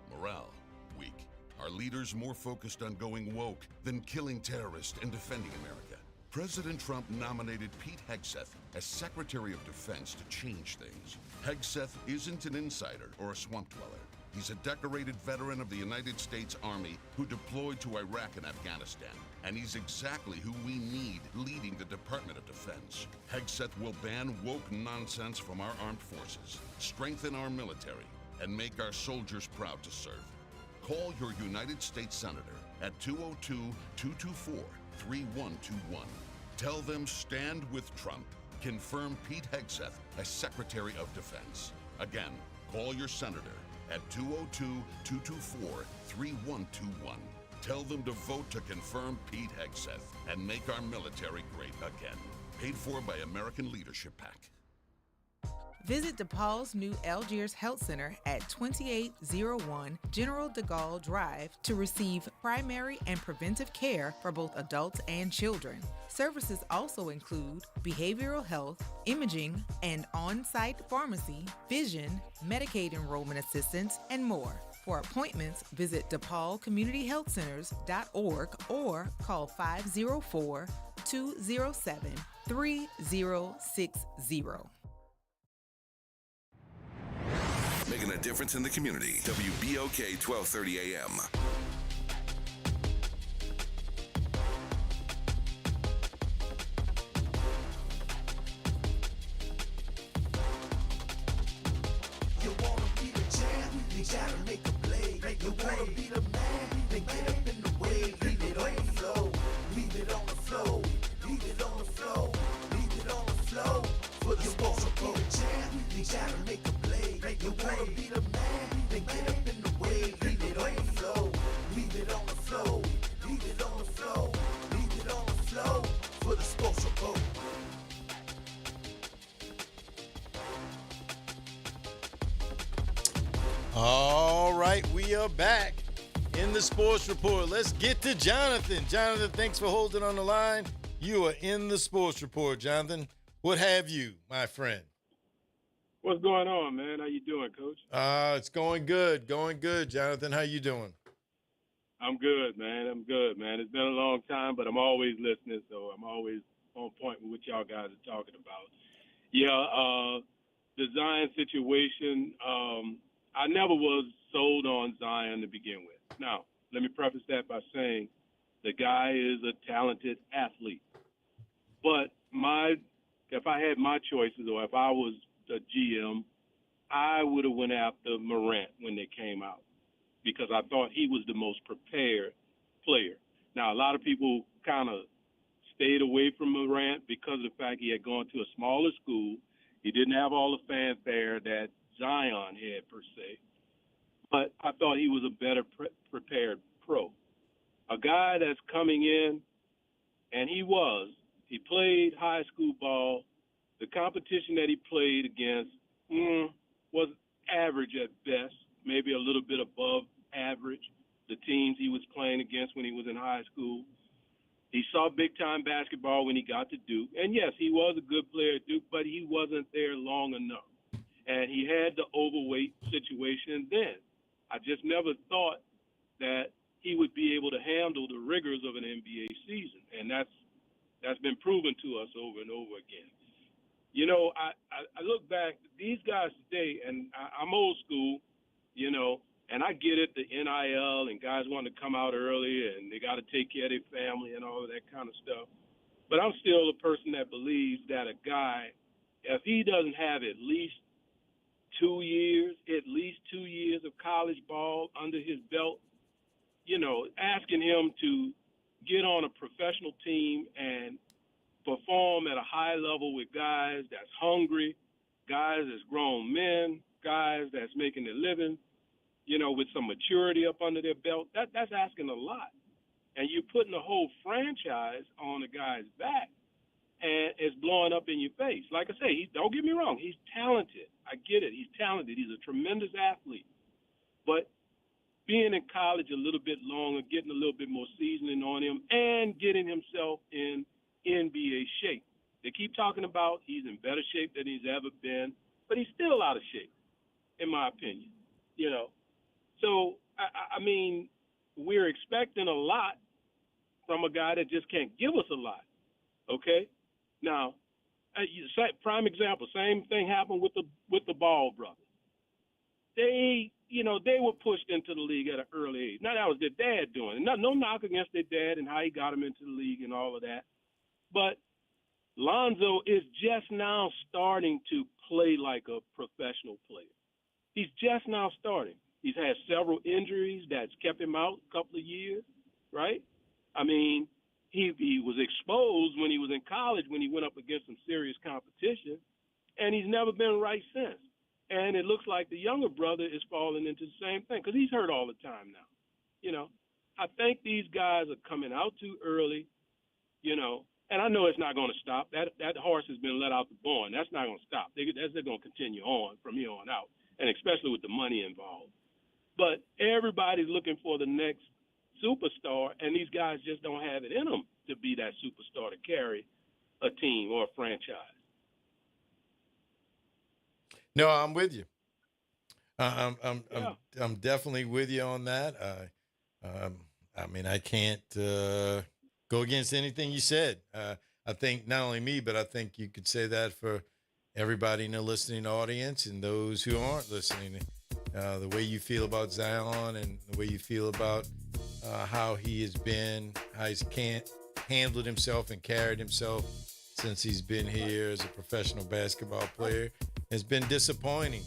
morale weak. Our leaders more focused on going woke than killing terrorists and defending America. President Trump nominated Pete Hegseth as Secretary of Defense to change things. Hegseth isn't an insider or a swamp dweller. He's a decorated veteran of the United States Army who deployed to Iraq and Afghanistan. And he's exactly who we need leading the Department of Defense. Hegseth will ban woke nonsense from our armed forces, strengthen our military, and make our soldiers proud to serve. Call your United States Senator at 202-224-3121. Tell them stand with Trump. Confirm Pete Hegseth as Secretary of Defense. Again, call your senator at 202-224-3121. Tell them to vote to confirm Pete Hegseth and make our military great again. Paid for by American Leadership PAC. Visit DePaul's new Algiers Health Center at 2801 General de Gaulle Drive to receive primary and preventive care for both adults and children. Services also include behavioral health, imaging, and on-site pharmacy, vision, Medicaid enrollment assistance, and more. For appointments, visit DePaulCommunityHealthCenters.org or call 504-207-3060. Making a difference in the community. WBOK 1230 AM. You wanna be the champ, you gotta make a play. You wanna be the man, then get up in the way. Leave it on the flow, leave it on the flow, leave it on the flow, leave it on the flow. For the sports, you wanna be the champ, you gotta make a play. You wanna be the man, then get up in the way. Leave it on the flow, leave it on the flow, leave it on the flow, leave it on the flow. For the sports, you right, we are back in the Sports Report. Let's get to Jonathan. Jonathan, thanks for holding on the line. You are in the Sports Report, Jonathan. What have you, my friend? What's going on, man? How you doing, Coach? It's going good. Going good, Jonathan. How you doing? I'm good, man. It's been a long time, but I'm always listening, so I'm always on point with what y'all guys are talking about. Yeah, the Zion situation, I never was sold on Zion to begin with. Now, let me preface that by saying the guy is a talented athlete. But if I had my choices, or if I was a GM, I would have went after Morant when they came out, because I thought he was the most prepared player. Now, a lot of people kind of stayed away from Morant because of the fact he had gone to a smaller school. He didn't have all the fanfare that Zion had, per se. But I thought he was a better prepared pro. A guy that's coming in, and he played high school ball. The competition that he played against was average at best, maybe a little bit above average, the teams he was playing against when he was in high school. He saw big-time basketball when he got to Duke. And, yes, he was a good player at Duke, but he wasn't there long enough. And he had the overweight situation then. I just never thought that he would be able to handle the rigors of an NBA season. And that's been proven to us over and over again. You know, I look back, these guys today, and I'm old school, you know, and I get it, the NIL and guys want to come out early and they got to take care of their family and all of that kind of stuff. But I'm still a person that believes that a guy, if he doesn't have at least 2 years of college ball under his belt, you know, asking him to get on a professional team and perform at a high level with guys that's hungry, guys that's grown men, guys that's making a living, you know, with some maturity up under their belt, that's asking a lot. And you're putting the whole franchise on the guy's back, and it's blowing up in your face. Like I say, don't get me wrong, he's talented. I get it. He's talented. He's a tremendous athlete. But being in college a little bit longer, getting a little bit more seasoning on him, and getting himself in NBA shape. They keep talking about he's in better shape than he's ever been, but he's still out of shape, in my opinion. You know, so I mean, we're expecting a lot from a guy that just can't give us a lot. Okay, now, prime example, same thing happened with the Ball brothers. They were pushed into the league at an early age. Now that was their dad doing it. No knock against their dad and how he got them into the league and all of that. But Lonzo is just now starting to play like a professional player. He's just now starting. He's had several injuries that's kept him out a couple of years, right? I mean, he was exposed when he was in college when he went up against some serious competition, and he's never been right since. And it looks like the younger brother is falling into the same thing because he's hurt all the time now. You know, I think these guys are coming out too early, you know, and I know it's not going to stop. That horse has been let out the barn. That's not going to stop. They're going to continue on from here on out, and especially with the money involved. But everybody's looking for the next superstar, and these guys just don't have it in them to be that superstar to carry a team or a franchise. No, I'm with you. I'm definitely with you on that. I mean, I can't go against anything you said. I think not only me, but I think you could say that for everybody in the listening audience and those who aren't listening. The way you feel about Zion and the way you feel about how he has been, how he's handled himself and carried himself since he's been here as a professional basketball player has been disappointing.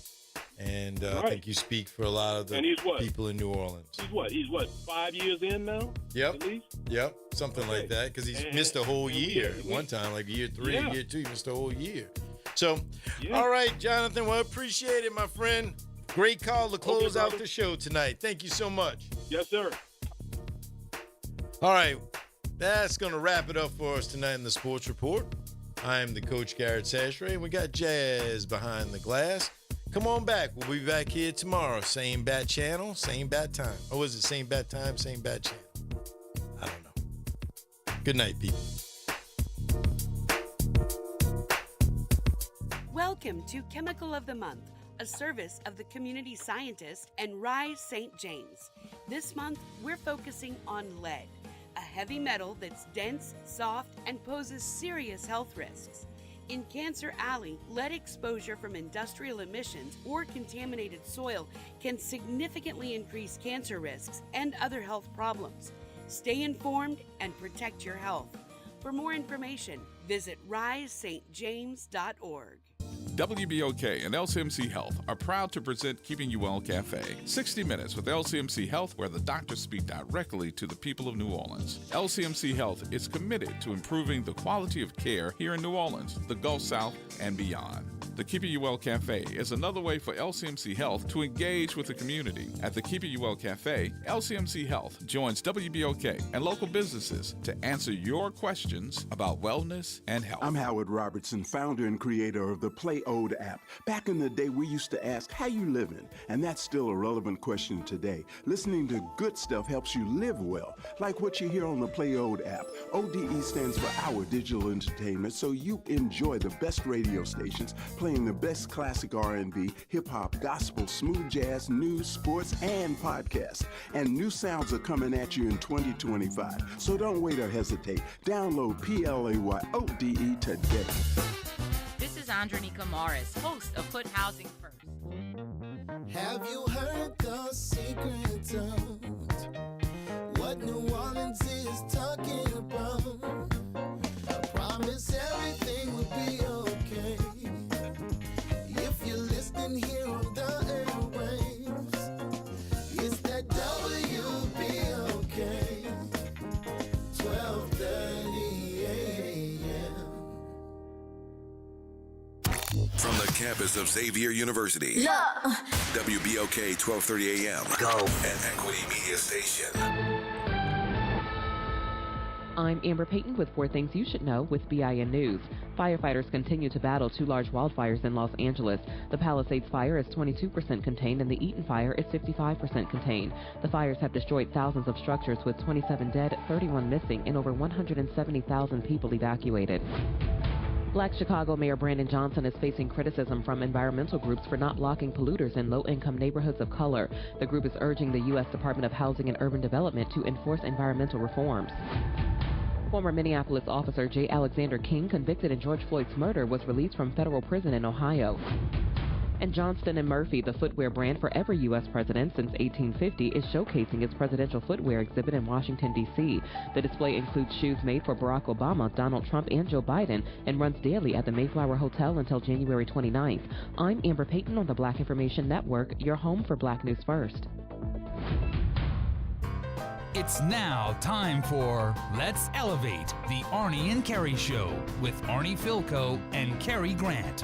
And I think you speak for a lot of the people in New Orleans. He's what, 5 years in now? Yep. At least? Yep. Something like that. Because he's missed a whole year at one time, like year 3 and year 2, he missed a whole year. So, all right, Jonathan, well, appreciate it, my friend. Great call to close out the show tonight. Thank you so much. Yes, sir. All right. That's going to wrap it up for us tonight in the Sports Report. I am the coach, Garrett Sashray, and we got Jazz behind the glass. Come on back. We'll be back here tomorrow. Same bat channel, same bat time. Or is it same bat time, same bat channel? I don't know. Good night, people. Welcome to Chemical of the Month, a service of the community scientist and Rise St. James. This month, we're focusing on lead, a heavy metal that's dense, soft, and poses serious health risks. In Cancer Alley, lead exposure from industrial emissions or contaminated soil can significantly increase cancer risks and other health problems. Stay informed and protect your health. For more information, visit risestjames.org. WBOK and LCMC Health are proud to present Keeping You Well Cafe, 60 Minutes with LCMC Health, where the doctors speak directly to the people of New Orleans. LCMC Health is committed to improving the quality of care here in New Orleans, the Gulf South, and beyond. The Keeping You Well Cafe is another way for LCMC Health to engage with the community. At the Keeping You Well Cafe, LCMC Health joins WBOK and local businesses to answer your questions about wellness and health. I'm Howard Robertson, founder and creator of the Play Ode app. Back in the day, we used to ask, how you living? And that's still a relevant question today. Listening to good stuff helps you live well, like what you hear on the Play Ode app. ODE stands for Our Digital Entertainment, so you enjoy the best radio stations, playing the best classic R&B, hip-hop, gospel, smooth jazz, news, sports, and podcasts. And new sounds are coming at you in 2025, so don't wait or hesitate. Download PLAYODE today. This is Andronica Morris, host of Put Housing First. Have you heard the secret of what New Orleans is talking about? I promise everything will be okay if you're listening here on the airwaves. It's that WBOK 12:30 a.m. From the campus of Xavier University. WBOK 1230 AM. Go. And Equity Media Station. I'm Amber Payton with 4 Things You Should Know with BIN News. Firefighters continue to battle 2 large wildfires in Los Angeles. The Palisades fire is 22% contained and the Eaton fire is 55% contained. The fires have destroyed thousands of structures with 27 dead, 31 missing, and over 170,000 people evacuated. Black Chicago Mayor Brandon Johnson is facing criticism from environmental groups for not blocking polluters in low-income neighborhoods of color. The group is urging the U.S. Department of Housing and Urban Development to enforce environmental reforms. Former Minneapolis officer J. Alexander King, convicted in George Floyd's murder, was released from federal prison in Ohio. And Johnston & Murphy, the footwear brand for every U.S. president since 1850, is showcasing its presidential footwear exhibit in Washington, D.C. The display includes shoes made for Barack Obama, Donald Trump, and Joe Biden, and runs daily at the Mayflower Hotel until January 29th. I'm Amber Payton on the Black Information Network, your home for Black News First. It's now time for Let's Elevate, the Arnie and Kerry Show with Arnie Filko and Kerry Grant.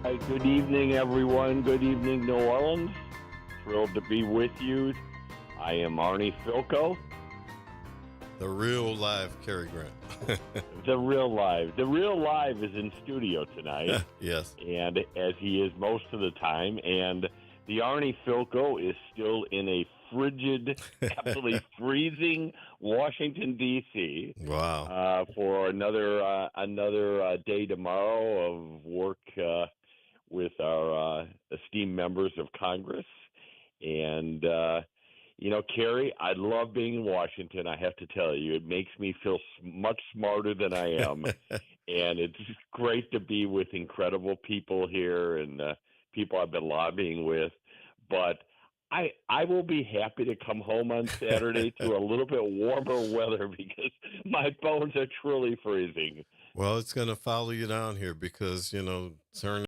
Hi, good evening, everyone. Good evening, New Orleans. Thrilled to be with you. I am Arnie Filko. The real live Kerry Grant. The real live. The real live is in studio tonight. Yes. And as he is most of the time. And the Arnie Filko is still in a frigid, absolutely freezing Washington, D.C. Wow. For another day tomorrow of work with our esteemed members of Congress. And, Kerry, I love being in Washington. I have to tell you, it makes me feel much smarter than I am. And it's great to be with incredible people here and people I've been lobbying with. But I will be happy to come home on Saturday to a little bit warmer weather because my bones are truly freezing. Well, it's going to follow you down here because, turn